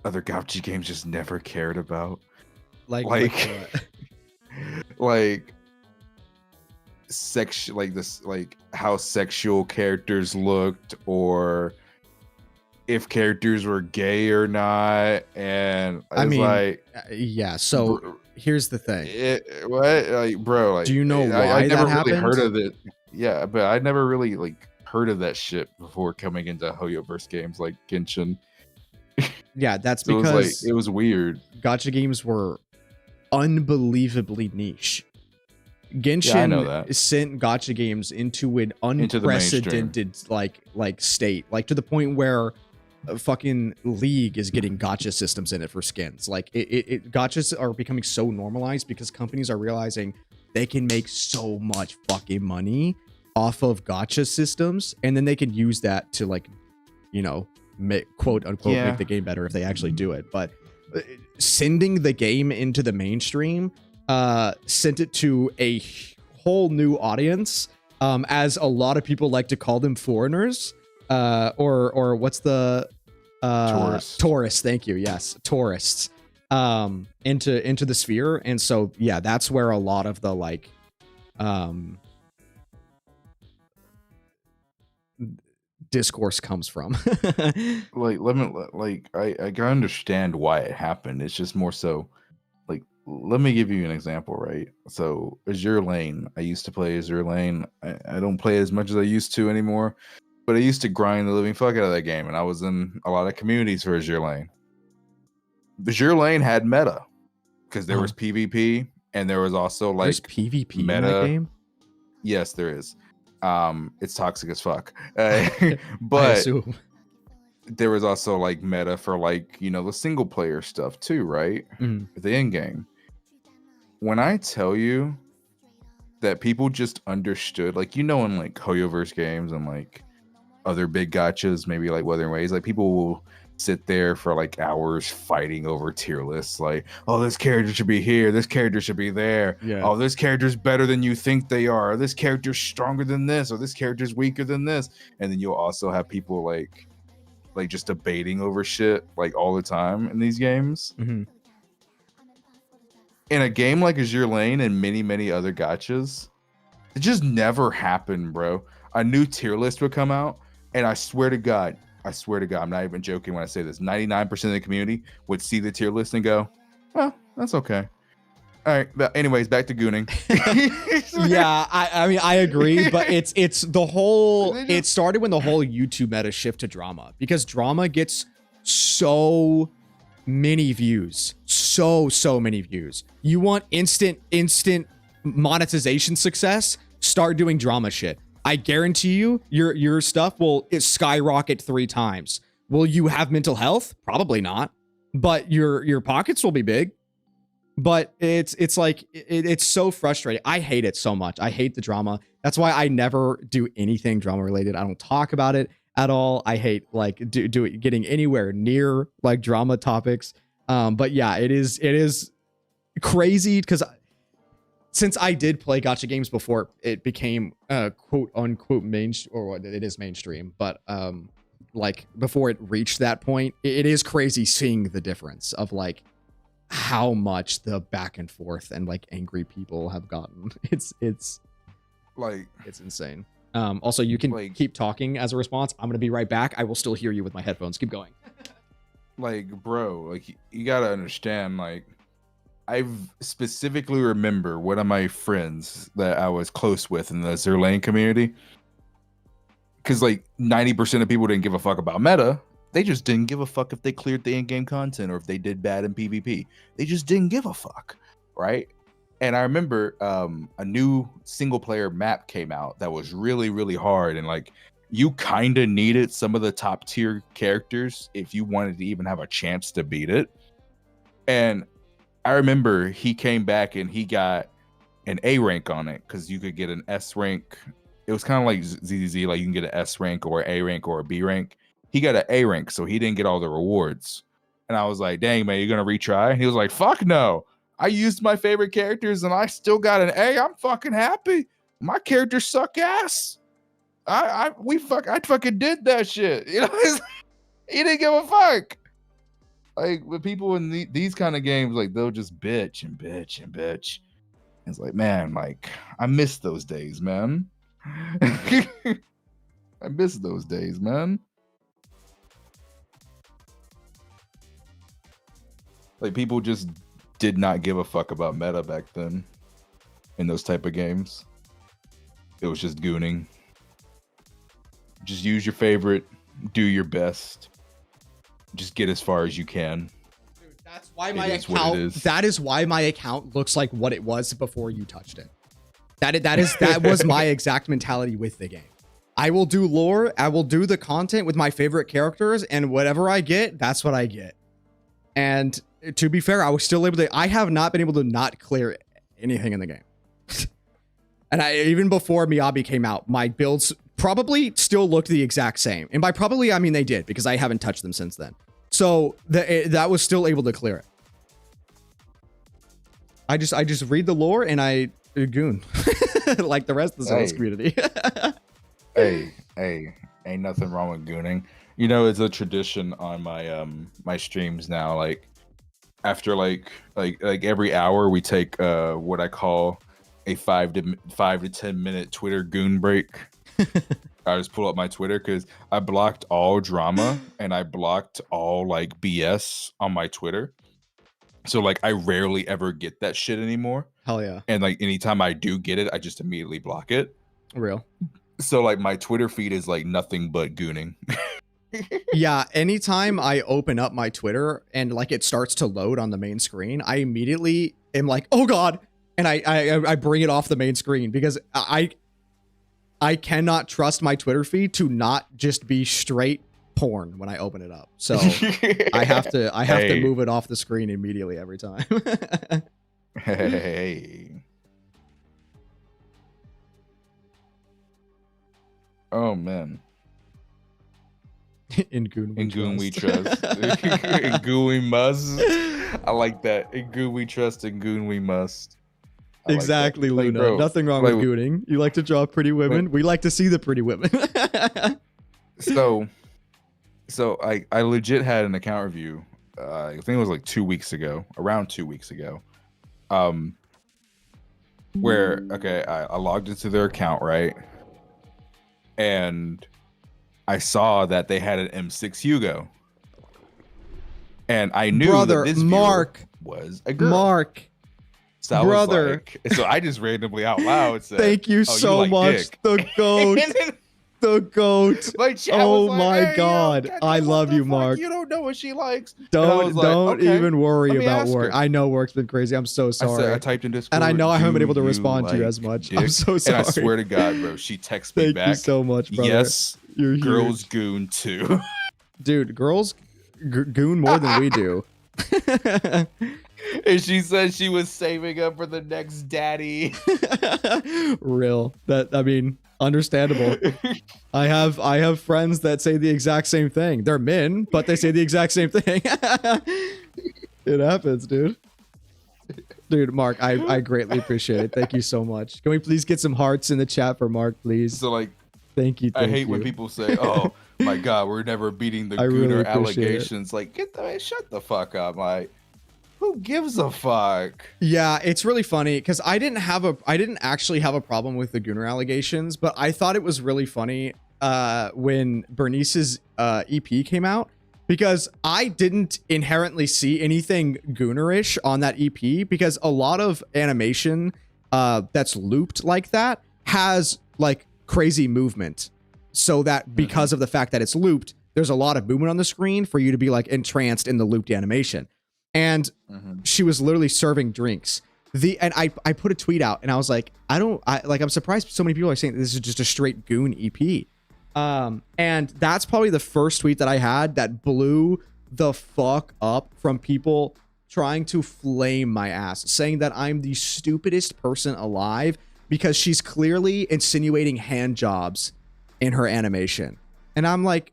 other gacha games just never cared about. Like how sexual characters looked, or if characters were gay or not. And I mean, like, yeah. So here's the thing. Bro, do you know why I never that happened? Really heard of it. Yeah, but I never really like heard of that shit before coming into Hoyoverse games like Genshin. Yeah, that's so because it was weird. Gacha games were unbelievably niche. Genshin know that. sent gacha games into an Into the mainstream. unprecedented like state, like to the point where fucking League is getting gacha systems in it for skins. Like gachas are becoming so normalized because companies are realizing they can make so much fucking money off of gacha systems, and then they can use that to, like, you know, make, quote unquote, make the game better if they actually do it. But sending the game into the mainstream sent it to a whole new audience, as a lot of people like to call them foreigners, or what's the tourists, thank you, yes, tourists, into the sphere. And so yeah, that's where a lot of the like discourse comes from. Like, I can understand why it happened. It's just more so, like, let me give you an example, right? So Azure Lane, I used to play Azure Lane. I don't play as much as I used to anymore, but I used to grind the living fuck out of that game, and I was in a lot of communities for Azure Lane. Azure Lane had meta because there was PvP, and there was also like there's PvP meta in that game. Yes, there is. It's toxic as fuck. I But assume. there was also like meta for, like, you know, the single player stuff too, right? The end game. When I tell you that people just understood, like, you know, in like Hoyoverse games and like other big gachas, maybe like Wuthering Waves, like people will sit there for like hours fighting over tier lists, like, oh, this character should be here, this character should be there, oh, this character's better than you think they are, or this character's stronger than this, or this character's weaker than this. And then you'll also have people like just debating over shit like all the time in these games. In a game like Azure Lane and many other gachas, it just never happened, bro. A new tier list would come out, and I swear to God, I'm not even joking when I say this, 99% of the community would see the tier list and go, well, that's okay. All right, but anyways, back to gooning. Yeah, I mean, I agree, but it's the whole, it started when the whole YouTube meta shift to drama, because drama gets so many views, so many views. You want instant monetization success? Start doing drama shit. I guarantee you, your stuff will skyrocket 3 times. Will you have mental health? Probably not. But your pockets will be big. But it's like it's so frustrating. I hate it so much. I hate the drama. That's why I never do anything drama related. I don't talk about it at all. I hate like getting anywhere near like drama topics. But yeah, it is crazy because since I did play gacha games before it became quote unquote mainstream, but like before it reached that point, it is crazy seeing the difference of like how much the back and forth and like angry people have gotten. It's insane. Also, you can like keep talking as a response. I'm gonna be right back. I will still hear you with my headphones. Keep going. Like, bro, like you gotta understand, like, I specifically remember one of my friends that I was close with in the Azure Lane community, because like 90% of people didn't give a fuck about meta. They just didn't give a fuck if they cleared the in-game content or if they did bad in PvP. They just didn't give a fuck, right? And I remember a new single player map came out that was really hard, and like you kind of needed some of the top tier characters if you wanted to even have a chance to beat it. And I remember he came back and he got an A rank on it because you could get an S rank. It was kind of like ZZZ, like you can get an S rank or A rank or a B rank. He got an A rank, so he didn't get all the rewards. And I was like, dang, man, you're going to retry? And he was like, fuck no. I used my favorite characters and I still got an A. I'm fucking happy. My characters suck ass. I fucking did that shit. You know, he didn't give a fuck. Like, with people in these kind of games, like, they'll just bitch and bitch and bitch. It's like, man, like, I miss those days, man. I miss those days, man. Like, people just did not give a fuck about meta back then in those type of games. It was just gooning. Just use your favorite, do your best. Just get as far as you can. Dude, that's why my account, that is why my account looks like what it was before you touched it. That was my exact mentality with the game. I will do lore, I will do the content with my favorite characters, and whatever I get, that's what I get. And to be fair, I was still able to, I have not been able to not clear anything in the game. And even before Miyabi came out, my builds probably still looked the exact same. And by probably, I mean they did, because I haven't touched them since then. So that was still able to clear it. I just read the lore and I goon like the rest of the Souls community. hey, ain't nothing wrong with gooning. You know, it's a tradition on my my streams now. Like after like every hour, we take what I call a 5 to 10 minute Twitter goon break. I just pull up my Twitter because I blocked all drama and I blocked all like BS on my Twitter. So like I rarely ever get that shit anymore. Hell yeah. And like anytime I do get it, I just immediately block it. Real. So like my Twitter feed is like nothing but gooning. Yeah, anytime I open up my Twitter and like it starts to load on the main screen, I immediately am like, oh god, and I bring it off the main screen because I cannot trust my Twitter feed to not just be straight porn when I open it up. So I have to move it off the screen immediately every time. Hey. Oh man. In Goon we trust. In Goon we must. I like that. In Goon we trust. In Goon we must. Exactly, like Luna. bro, Nothing wrong with gooning. You like to draw pretty women. We like to see the pretty women. So I legit had an account review. I think it was like 2 weeks ago, around 2 weeks ago. Where I logged into their account, right? And I saw that they had an M6 Hugo. And I knew that this Mark was a girl. Mark. So Brother. so I just randomly out loud said, thank you so much. Dick. The goat. The goat. Oh my god. I love you, Mark. You don't know what she likes. Don't even worry about work. I know work's been crazy. I'm so sorry. I typed in Discord, and I know I haven't been able to respond to you as much. I'm so sorry. And I swear to God, bro, she texts me back. Thank you so much, brother. Yes, you're girls huge. goon too. Dude, girls goon more than we do. And she said she was saving up for the next daddy. Real. I mean, understandable. I have friends that say the exact same thing. They're men, but they say the exact same thing. It happens, dude. Dude, Mark, I greatly appreciate it. Thank you so much. Can we please get some hearts in the chat for Mark, please? So like, thank you. I hate when people say, "Oh my God, we're never beating the gooner allegations." Like, shut the fuck up, like. Who gives a fuck? Yeah, it's really funny because I didn't actually have a problem with the Gooner allegations, but I thought it was really funny when Bernice's EP came out because I didn't inherently see anything Goonerish on that EP because a lot of animation that's looped like that has like crazy movement, so that because of the fact that it's looped, there's a lot of movement on the screen for you to be like entranced in the looped animation. And she was literally serving drinks. And I put a tweet out and I was like, I'm surprised so many people are saying this is just a straight Goon EP. And that's probably the first tweet that I had that blew the fuck up from people trying to flame my ass, saying that I'm the stupidest person alive because she's clearly insinuating hand jobs in her animation. And I'm like,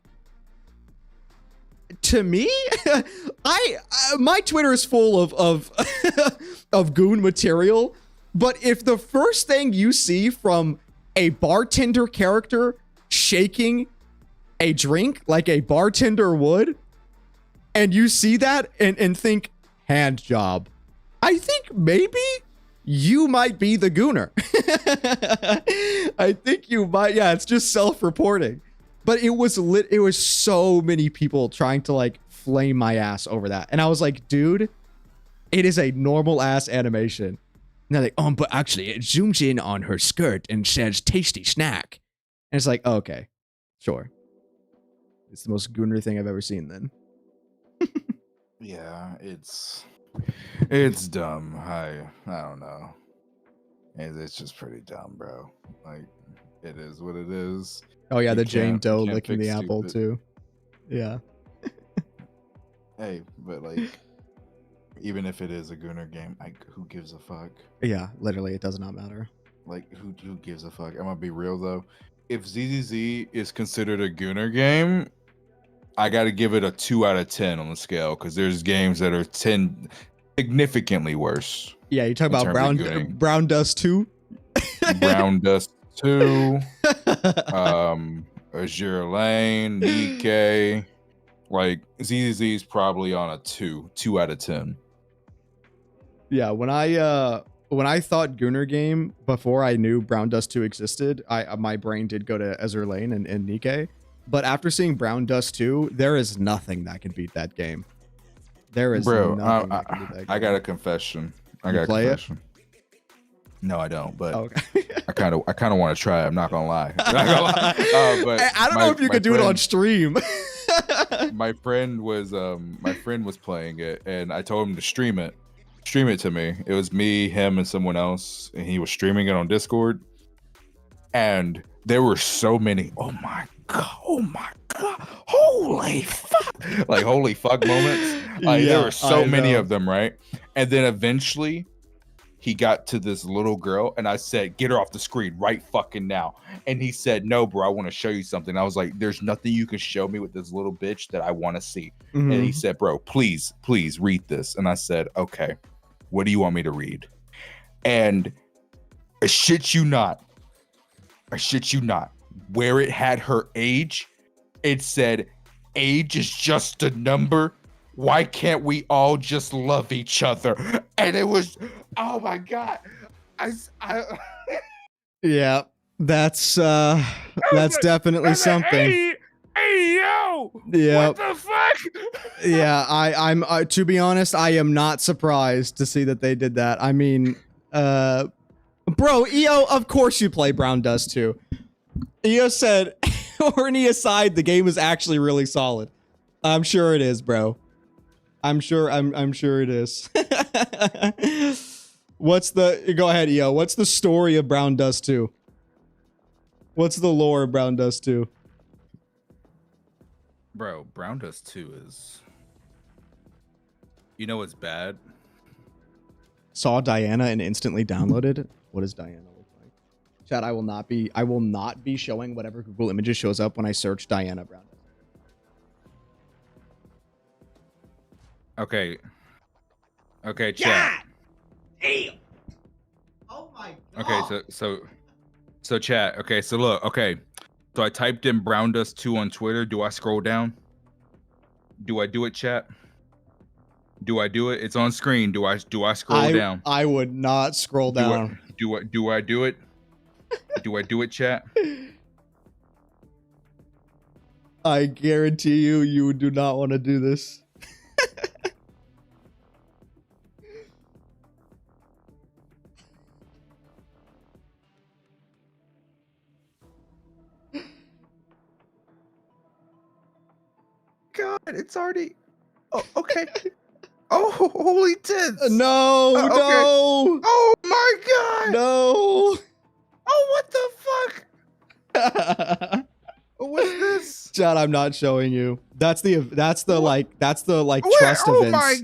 to me, my Twitter is full of of goon material, but if the first thing you see from a bartender character shaking a drink like a bartender would, and you see that and think hand job, I think maybe you might be the gooner. I think you might. Yeah, it's just self-reporting. But it was so many people trying to like flame my ass over that. And I was like, dude, it is a normal ass animation. And they're like, oh, but actually it zooms in on her skirt and says tasty snack. And it's like, oh, okay, sure. It's the most gooner thing I've ever seen then. Yeah, it's dumb. I don't know. And it's just pretty dumb, bro. Like, it is what it is. Oh yeah, You the Jane can't- you Doe can't licking the fix apple stupid. too. Yeah. Hey, but like, even if it is a Gunner game, who gives a fuck? Yeah, literally, it does not matter. Like, who gives a fuck? I'm gonna be real though. If ZZZ is considered a Gunner game, I got to give it a 2 out of 10 on the scale because there's games that are 10 significantly worse. Yeah, you talk in about terms of Gunning. brown dust too. Brown Dust 2, Azure Lane, Nikkei. Like, ZZZ is probably on a 2 out of 10. Yeah, when I thought Gunner game before I knew Brown Dust 2 existed, my brain did go to Azure Lane and Nikkei. But after seeing Brown Dust 2, there is nothing that can beat that game. There is Bro, nothing that can beat that game. I got a confession. I You got a play it? confession. No, I don't, but Okay. I kind of want to try it. I'm not gonna lie. But I don't know if you could do it on stream. my friend was playing it, and I told him to stream it to me. It was me, him, and someone else, and he was streaming it on Discord. And there were so many, oh my god, holy fuck, like holy fuck moments. Like, there were so many of them, right? And then eventually he got to this little girl, and I said, get her off the screen right fucking now. And he said, no, bro, I want to show you something. I was like, there's nothing you can show me with this little bitch that I want to see. Mm-hmm. And he said, bro, please read this. And I said, okay, what do you want me to read? And I shit you not, where it had her age, it said, age is just a number. Why can't we all just love each other? And it was, oh my god, I yeah, that's definitely something. Hey yo, yeah. What the fuck? Yeah, I'm to be honest, I am not surprised to see that they did that. I mean, bro, EO, of course you play Brown Dust 2. EO said, horny aside, the game is actually really solid. I'm sure it is, bro. I'm sure it is. Go ahead, EO. What's the story of Brown Dust 2? What's the lore of Brown Dust 2? Bro, Brown Dust 2 is, you know what's bad? Saw Diana and instantly downloaded. What does Diana look like? Chat, I will not be showing whatever Google Images shows up when I search Diana Brown. Okay, chat. Hey. Oh my god. Okay, so chat. Okay, so look. Okay, so I typed in Brown Dust 2 on Twitter. Do I scroll down? Do I do it, chat? Do I do it? It's on screen. Do I scroll down? I would not scroll down. Do I do it? Do I do it, chat? I guarantee you do not want to do this. God, it's already. Oh, okay. Oh, holy tits! No, okay. no. Oh my god! No. Oh, what the fuck? What's this? John, I'm not showing you. That's the Where? trust Oh events. my.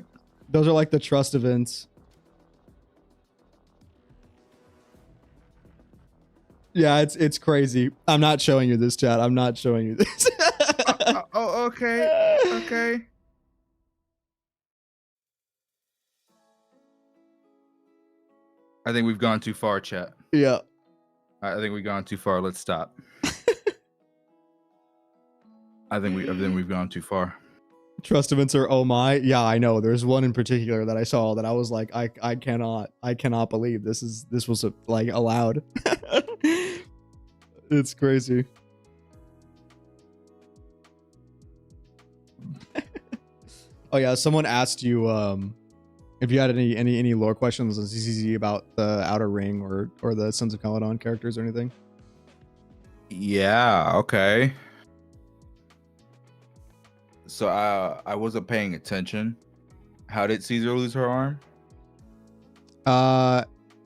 Those are like the trust events. Yeah, it's crazy. I'm not showing you this, chat. I'm not showing you this. Oh, okay. Okay. I think we've gone too far, chat. Yeah. I think we've gone too far. Let's stop. I think we've gone too far. Trust events are oh my. Yeah, I know. There's one in particular that I saw that I was like, I cannot believe this was like allowed. It's crazy. Oh yeah, someone asked you if you had any lore questions on ZZZ about the Outer Ring or the Sons of Caledon characters or anything. Yeah. Okay. So I wasn't paying attention. How did Caesar lose her arm?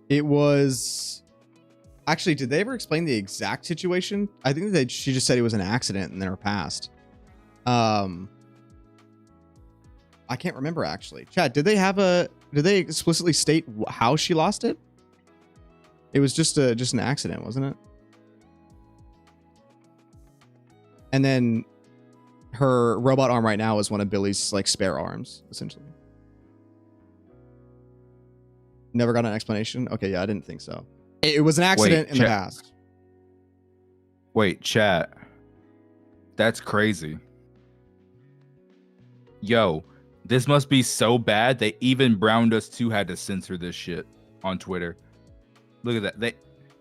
It was Actually, did they ever explain the exact situation? I think that she just said it was an accident in her past. I can't remember actually. Chad, did they explicitly state how she lost it? It was just an accident, wasn't it? And then her robot arm right now is one of Billy's like spare arms, essentially. Never got an explanation. Okay, yeah, I didn't think so. It was an accident in the past. Wait, chat. That's crazy. Yo, this must be so bad that even Brown Dust 2 had to censor this shit on Twitter. Look at that.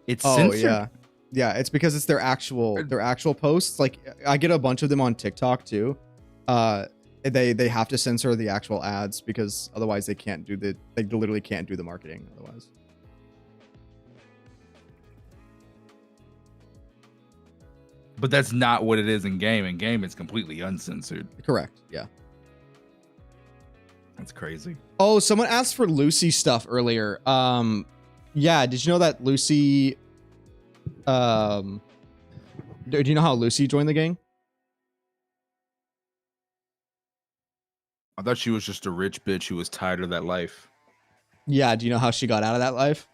It's censored. Yeah. Yeah, it's because it's their actual posts. Like I get a bunch of them on TikTok too. They have to censor the actual ads because otherwise they literally can't do the marketing otherwise. But that's not what it is in game. In game, it's completely uncensored. Correct. Yeah. That's crazy. Oh, someone asked for Lucy stuff earlier. Yeah, did you know that Lucy do you know how Lucy joined the gang? I thought she was just a rich bitch who was tired of that life. Yeah, do you know how she got out of that life?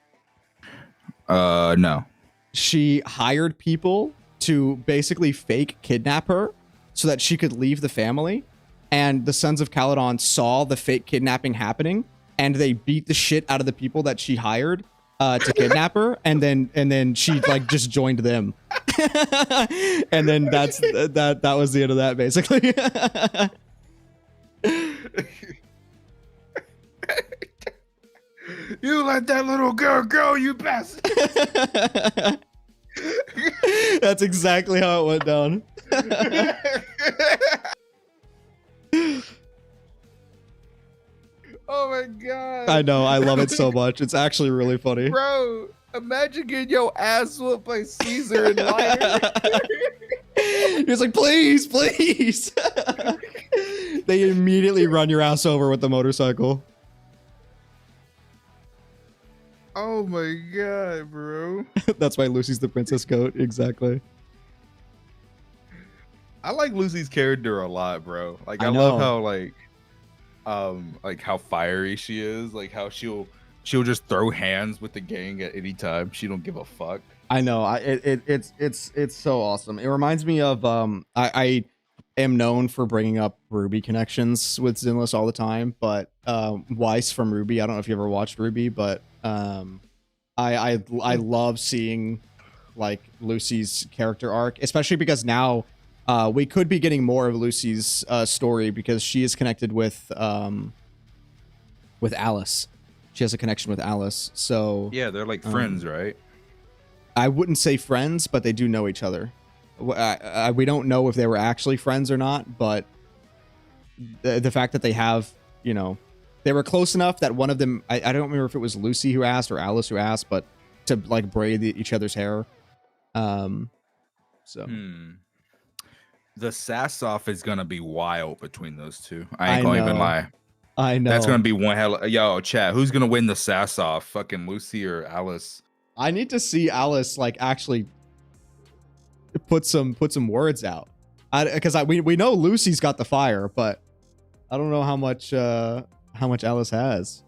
No. She hired people to basically fake kidnap her so that she could leave the family. And the Sons of Caledon saw the fake kidnapping happening, and they beat the shit out of the people that she hired to kidnap her, and then she like just joined them. And then that was the end of that, basically. You let that little girl go, you bastard. That's exactly how it went down. Oh my god. I know, I love it so much. It's actually really funny. Bro, imagine getting your ass whooped by Caesar and Liar. He's like, please, please. They immediately run your ass over with the motorcycle. Oh my god, bro. That's why Lucy's the princess goat. Exactly. I like Lucy's character a lot, bro. Like I know. love how like how fiery she is, like how she'll just throw hands with the gang at any time. She don't give a fuck. I know. It's so awesome. It reminds me of I am known for bringing up Ruby connections with Zinless all the time, but Weiss from Ruby. I don't know if you ever watched Ruby, but I love seeing like Lucy's character arc, especially because now we could be getting more of Lucy's story because she is connected with Alice. She has a connection with Alice, so yeah, they're like friends, right? I wouldn't say friends, but they do know each other. We don't know if they were actually friends or not, but the fact that they have, you know, they were close enough that one of them, I don't remember if it was Lucy who asked or Alice who asked, but to like braid each other's hair. The sass off is gonna be wild between those two. I ain't gonna even lie. I know. That's gonna be one hell. Yo, chat. Who's gonna win the sass off? Fucking Lucy or Alice? I need to see Alice like actually put some words out. Because we know Lucy's got the fire, but I don't know how much Alice has.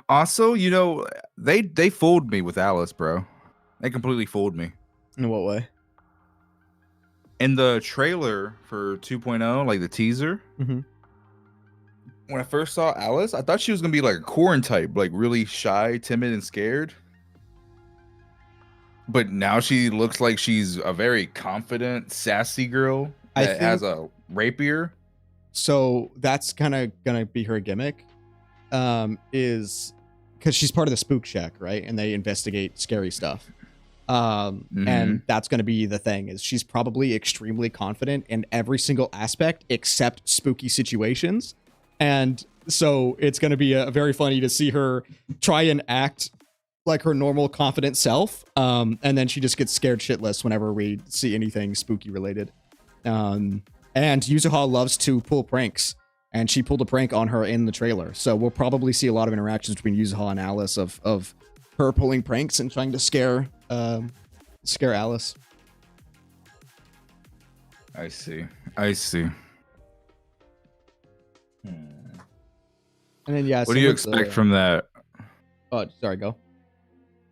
Also, you know, they fooled me with Alice, bro. They completely fooled me. In what way? In the trailer for 2.0, like the teaser, when I first saw Alice, I thought she was gonna be like a Corrin type, like really shy, timid, and scared. But now she looks like she's a very confident, sassy girl that has a rapier. So that's kind of gonna be her gimmick, is because she's part of the spook check, right? And they investigate scary stuff. And that's going to be the thing, is she's probably extremely confident in every single aspect except spooky situations. And so it's going to be very funny to see her try and act like her normal confident self. And then she just gets scared shitless whenever we see anything spooky related. And Yuzuha loves to pull pranks. and she pulled a prank on her in the trailer. So we'll probably see a lot of interactions between Yuzuha and Alice of her pulling pranks and trying to scare Alice. I see. I see. And then yeah, what do you expect from that? Oh, sorry, go.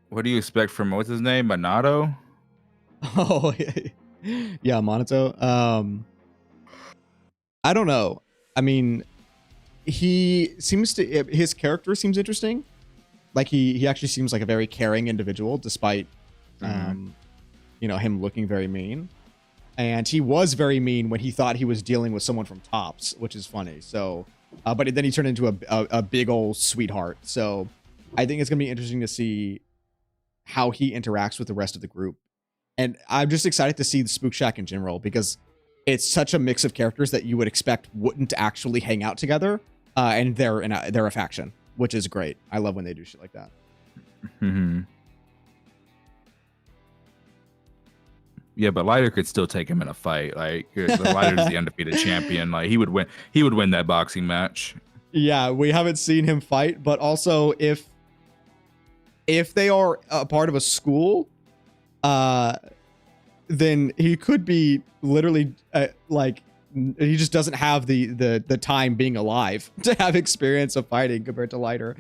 What do you expect from what's his name, Minato? Oh yeah, Monato. I don't know. I mean, his character seems interesting. Like he actually seems like a very caring individual, despite him looking very mean. And he was very mean when he thought he was dealing with someone from Tops, which is funny. So, but then he turned into a big old sweetheart. So I think it's gonna be interesting to see how he interacts with the rest of the group. And I'm just excited to see the Spook Shack in general, because it's such a mix of characters that you would expect wouldn't actually hang out together, and they're a faction, which is great. I love when they do shit like that. Mm-hmm. Yeah, but Lighter could still take him in a fight. Like Lighter's the undefeated champion. Like he would win. He would win that boxing match. Yeah, we haven't seen him fight, but also if they are a part of a school, then he could be literally like he just doesn't have the time being alive to have experience of fighting compared to Lighter.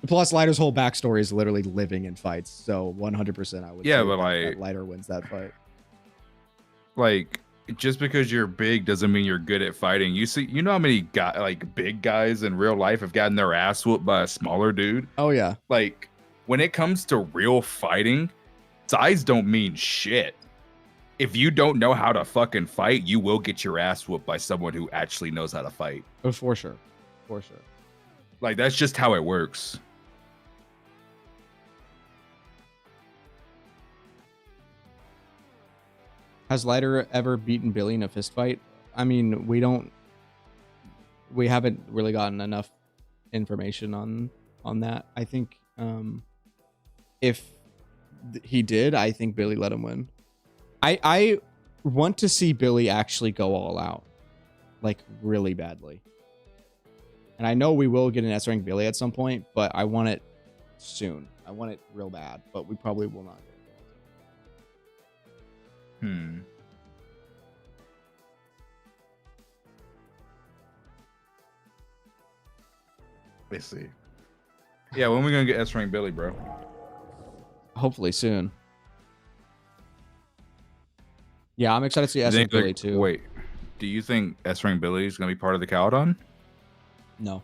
Plus, Lighter's whole backstory is literally living in fights, so 100% I would. Yeah, say but that Lighter wins that fight. Like, just because you're big doesn't mean you're good at fighting. You know how many big guys in real life have gotten their ass whooped by a smaller dude? Oh yeah. Like, when it comes to real fighting, size don't mean shit. If you don't know how to fucking fight, you will get your ass whooped by someone who actually knows how to fight. Oh, for sure. For sure. Like, that's just how it works. Has Lighter ever beaten Billy in a fist fight? I mean, we haven't really gotten enough information on that. I think if he did, I think Billy let him win. I want to see Billy actually go all out, like really badly. And I know we will get an S rank Billy at some point, but I want it soon. I want it real bad, but we probably will not. Let's see. Yeah, when are we gonna get S rank Billy, bro? Hopefully soon. Yeah, I'm excited to see S rank Billy too. Wait, do you think S rank Billy is gonna be part of the Caldon? No.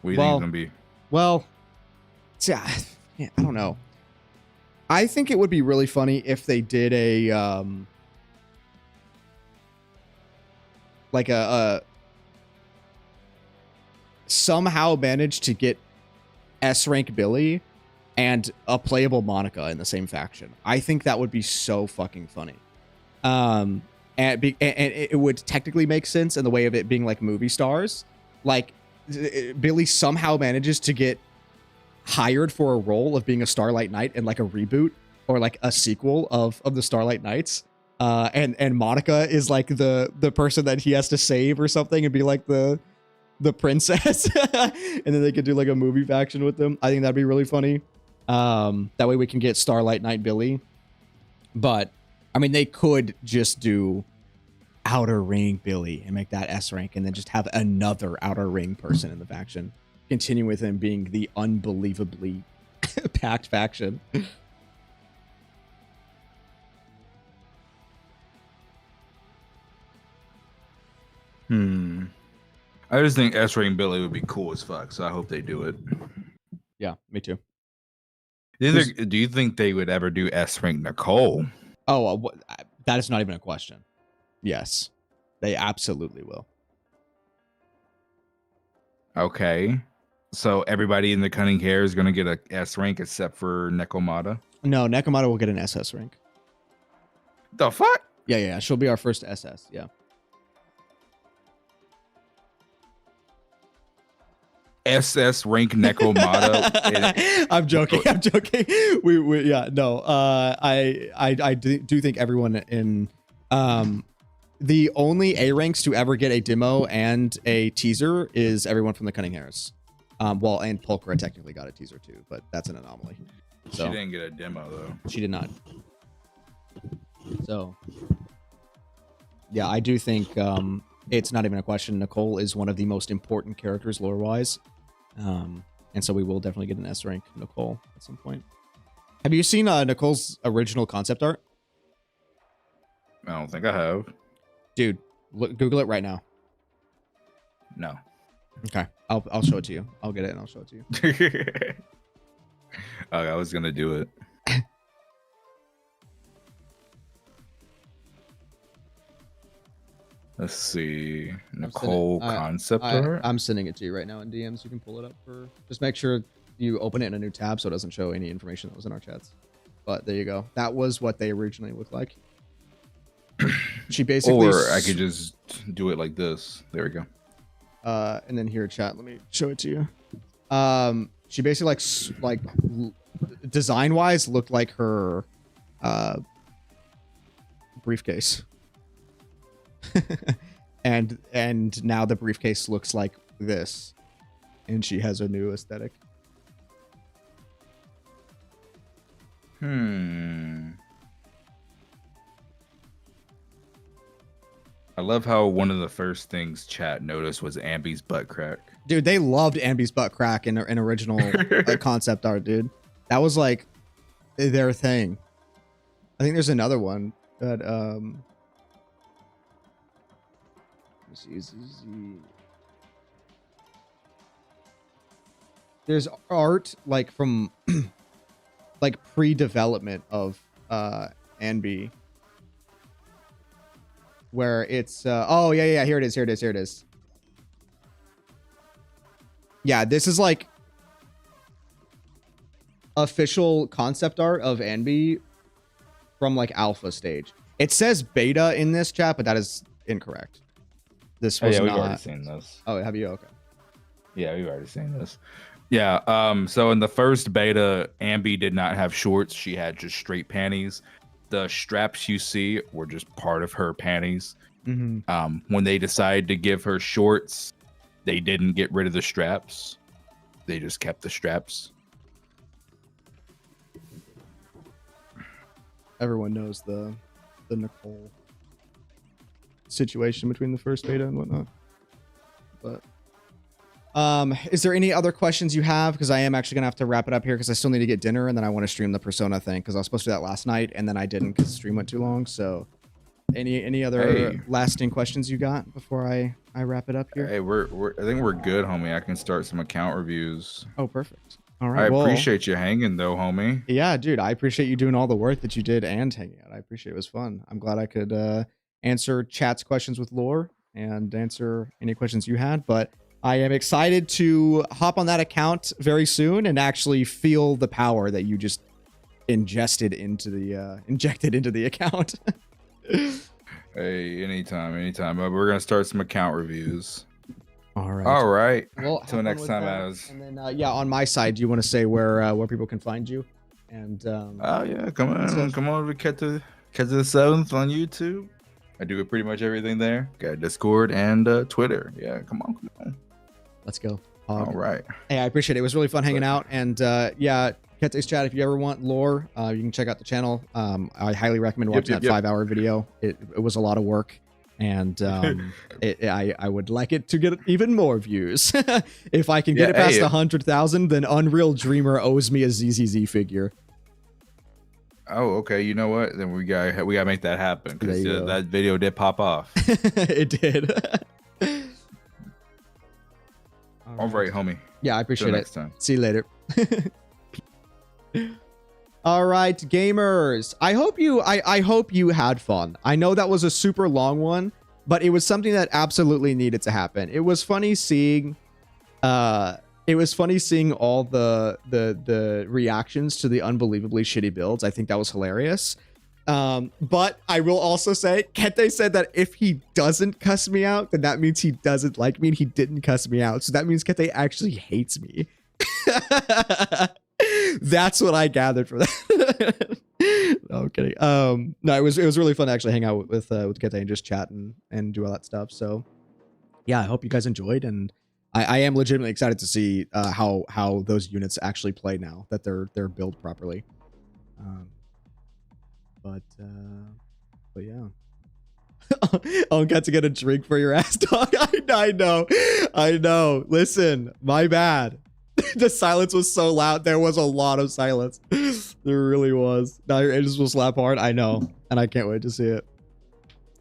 What do you think it's gonna be? Well, yeah, I don't know. I think it would be really funny if they did a like a somehow managed to get S rank Billy and a playable Monica in the same faction. I think that would be so fucking funny. And it would technically make sense in the way of it being like movie stars. Like Billy somehow manages to get hired for a role of being a Starlight Knight in like a reboot or like a sequel of the Starlight Knights. And Monica is like the person that he has to save or something and be like the princess. And then they could do like a movie faction with them. I think that'd be really funny. That way we can get Starlight Knight Billy. But I mean, they could just do Outer Ring Billy and make that S rank and then just have another Outer Ring person in the faction. Continue with him being the unbelievably packed faction. I just think S rank Billy would be cool as fuck, so I hope they do it. Yeah, me too. Do you think they would ever do S rank Nicole? Oh, that is not even a question. Yes, they absolutely will. Okay. So everybody in the Cunning Hair is going to get a S rank except for Nekomata? No, Nekomata will get an SS rank. The fuck? Yeah. She'll be our first SS, yeah. SS rank Nekomata. I'm joking. We yeah, no. I do think everyone in the only A ranks to ever get a demo and a teaser is everyone from the Cunning Hairs. Well, and Pulchra technically got a teaser too, but that's an anomaly. So, she didn't get a demo though. She did not. So, yeah, I do think it's not even a question. Nicole is one of the most important characters lore-wise. And so we will definitely get an S rank Nicole at some point. Have you seen Nicole's original concept art? I don't think I have. Dude, Google it right now. No. Okay, I'll show it to you. I'll get it and I'll show it to you. I was gonna do it. Let's see. Nicole concept art. I'm sending it to you right now in DMs. You can pull it up for. Just make sure you open it in a new tab so it doesn't show any information that was in our chats. But there you go. That was what they originally looked like. She basically. Or I could just do it like this. There we go. And then here, chat. Let me show it to you. She basically like design wise looked like her briefcase. and now the briefcase looks like this, and she has a new aesthetic. I love how one of the first things chat noticed was Ambi's butt crack. Dude, they loved Ambi's butt crack in original concept art, dude. That was like their thing. I think there's another one that there's art like from like pre-development of Ambi, where it's oh yeah, here it is. Yeah, this is like official concept art of Ambi from like alpha stage. It says beta in this chat, but that is incorrect. This was we've already seen this. Oh, have you? Okay. Yeah, we've already seen this. Yeah, so in the first beta, Ambi did not have shorts. She had just straight panties. The straps you see were just part of her panties. Mm-hmm. When they decided to give her shorts, they didn't get rid of the straps. They just kept the straps. Everyone knows the Nicole situation between the first beta and whatnot. But is there any other questions you have? Because I am actually gonna have to wrap it up here because I still need to get dinner and then I want to stream the Persona thing because I was supposed to do that last night and then I didn't because the stream went too long. So any other lasting questions you got before I wrap it up here? Hey, I think we're good, homie. I can start some account reviews. Oh, perfect. All right. I appreciate you hanging though, homie. Yeah, dude. I appreciate you doing all the work that you did and hanging out. I appreciate it. It was fun. I'm glad I could answer chat's questions with lore and answer any questions you had, but I am excited to hop on that account very soon and actually feel the power that you just injected into the account. Hey, anytime. We're gonna start some account reviews. All right. Well, till next time, And then yeah, on my side, do you want to say where people can find you? And oh yeah, come on, we Kettei the 7th on YouTube. I do pretty much everything there. Got Discord and Twitter. Yeah, come on. Let's go. All right. Hey, I appreciate it. It was really fun hanging out. And yeah, Kettei's chat, if you ever want lore, you can check out the channel. I highly recommend watching that 5-hour video. It was a lot of work. And I would like it to get even more views. If I can get it past 100,000, then Unreal Dreamer owes me a ZZZ figure. Oh, okay. You know what? Then we gotta make that happen because that video did pop off. It did. All right, homie. Yeah, I appreciate it. Next time. See you later. All right, gamers. I hope you had fun. I know that was a super long one, but it was something that absolutely needed to happen. It was funny seeing all the reactions to the unbelievably shitty builds. I think that was hilarious. But I will also say, Kettei said that if he doesn't cuss me out, then that means he doesn't like me and he didn't cuss me out. So that means Kettei actually hates me. That's what I gathered from that. No, I'm kidding. No, it was really fun to actually hang out with Kettei and just chat and do all that stuff. So yeah, I hope you guys enjoyed, and I am legitimately excited to see how those units actually play now that they're built properly. But yeah. Oh, got to get a drink for your ass, dog. I know. Listen, my bad. The silence was so loud. There was a lot of silence. There really was. Now your edges will slap hard. I know, and I can't wait to see it.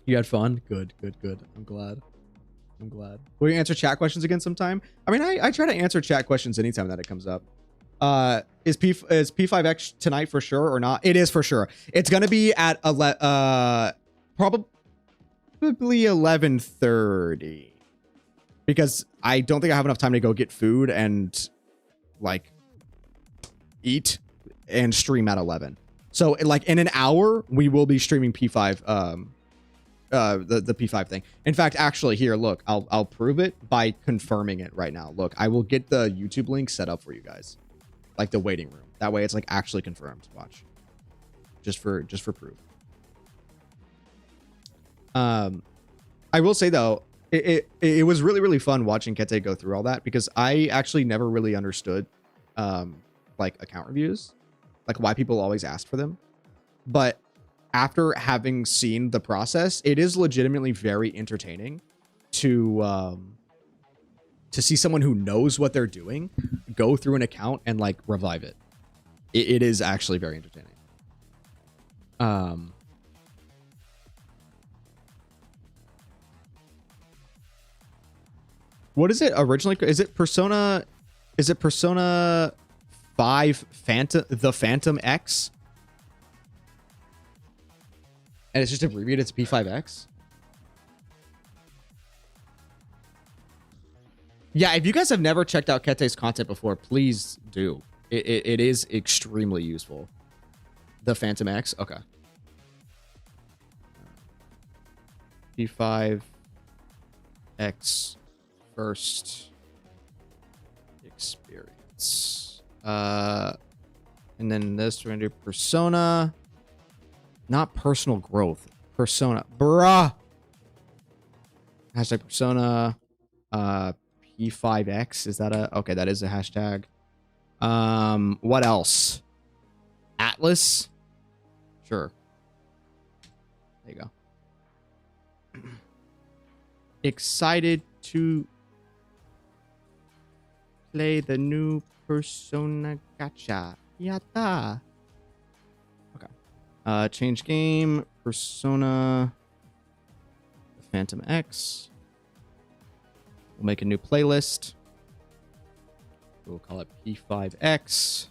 You had fun. Good. I'm glad. Will you answer chat questions again sometime? I mean, I try to answer chat questions anytime that it comes up. Is P5X tonight for sure or not? It is for sure. It's gonna be at probably 11:30, because I don't think I have enough time to go get food and like eat and stream at 11. So like in an hour we will be streaming P5 the P5 thing. In fact, actually here, look, I'll prove it by confirming it right now. Look, I will get the YouTube link set up for you guys, like the waiting room. That way it's like actually confirmed. Watch, just for proof. I will say though, it was really fun watching Kettei go through all that, because I actually never really understood like account reviews, like why people always asked for them. But after having seen the process, it is legitimately very entertaining to see someone who knows what they're doing go through an account and like revive it. It is actually very entertaining. What is it originally? Is it Persona 5 the Phantom X? And it's just abbreviated to P5X? Yeah, if you guys have never checked out Kettei's content before, please do. It is extremely useful. The Phantom X? Okay. P5X first experience. And then this, we're gonna do Persona. Not personal growth. Persona. Bruh. Hashtag Persona. P5X. Is that a... Okay, that is a hashtag. What else? Atlas? Sure. There you go. Excited to play the new Persona gacha. Yatta. Okay. Change game. Persona Phantom X. We'll make a new playlist. We'll call it P5X.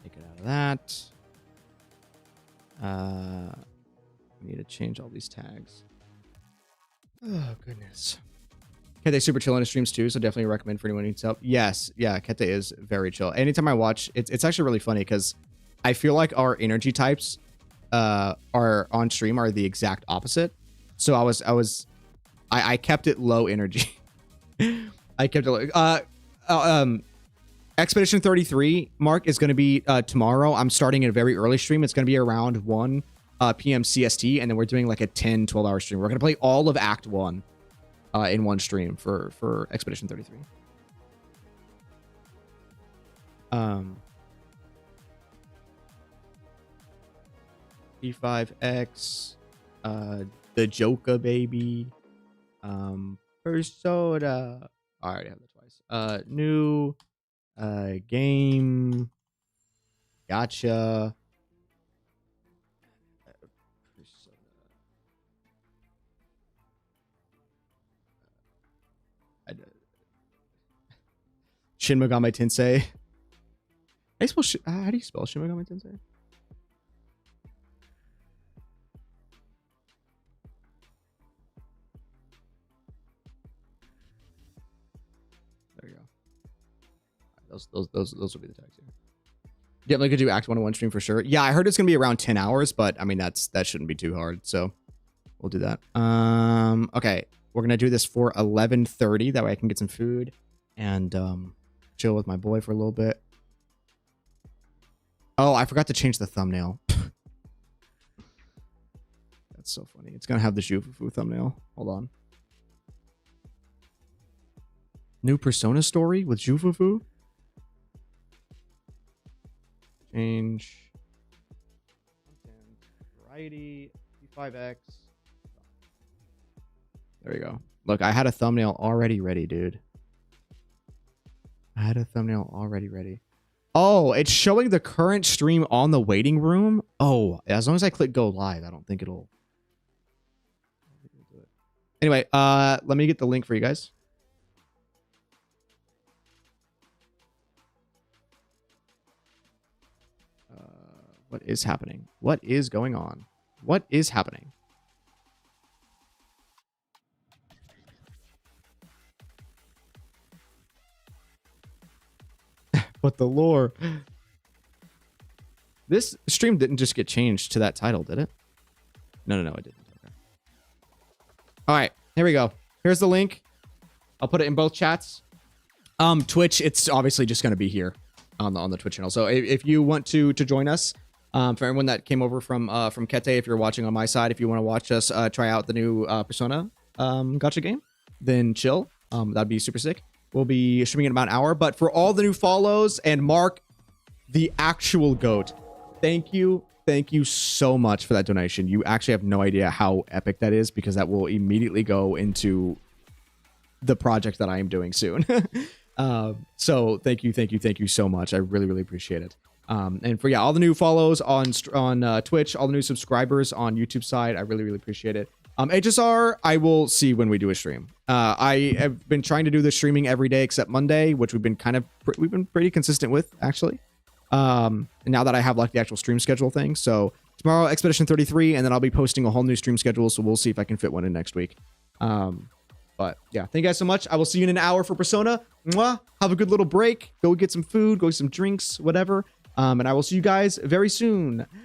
Take it out of that. We need to change all these tags. Oh, goodness. Kettei super chill in his streams too, so definitely recommend for anyone who needs help. Yes, yeah, Kettei is very chill. Anytime I watch, it's actually really funny because I feel like our energy types are on stream are the exact opposite. So I kept it low energy. I kept it low. Expedition 33 Mark is going to be tomorrow. I'm starting a very early stream. It's going to be around 1 p.m. CST, and then we're doing like a 10-12 hour stream. We're going to play all of Act 1 in one stream for Expedition 33. P5X, the Joker baby, Persona. I already have that twice. New game, gacha. Shin Megami Tensei. How do you spell Shin Megami Tensei? There you go. Those will be the tags here. Yeah, we could do Act 1 in one stream for sure. Yeah, I heard it's gonna be around 10 hours, but I mean that shouldn't be too hard. So we'll do that. Okay, we're gonna do this for 11:30. That way I can get some food and chill with my boy for a little bit. Oh, I forgot to change the thumbnail. That's so funny. It's gonna have the Jufufu thumbnail. Hold on. New Persona story with Jufufu. Change. Variety. P5X. There we go. Look, I had a thumbnail already ready, dude. I had a thumbnail already ready. Oh, it's showing the current stream on the waiting room. Oh, as long as I click go live, I don't think it'll do it. Anyway, let me get the link for you guys. What is happening? What is going on? What is happening? But the lore. This stream didn't just get changed to that title, did it? No, it didn't. Okay. All right, here we go. Here's the link. I'll put it in both chats. Twitch, it's obviously just going to be here on the Twitch channel. So if you want to join us, for everyone that came over from Kettei, if you're watching on my side, if you want to watch us try out the new Persona gacha game, then chill. That'd be super sick. We'll be streaming in about an hour. But for all the new follows and Mark, the actual GOAT, thank you so much for that donation. You actually have no idea how epic that is, because that will immediately go into the project that I am doing soon. So thank you so much. I really appreciate it. And for all the new follows on Twitch, all the new subscribers on YouTube side, I really appreciate it. HSR, I will see when we do a stream. I have been trying to do the streaming every day except Monday, which we've been pretty consistent with, actually. And now that I have like the actual stream schedule thing. So tomorrow, Expedition 33, and then I'll be posting a whole new stream schedule. So we'll see if I can fit one in next week. But yeah, thank you guys so much. I will see you in an hour for Persona. Mwah! Have a good little break. Go get some food, go get some drinks, whatever. And I will see you guys very soon.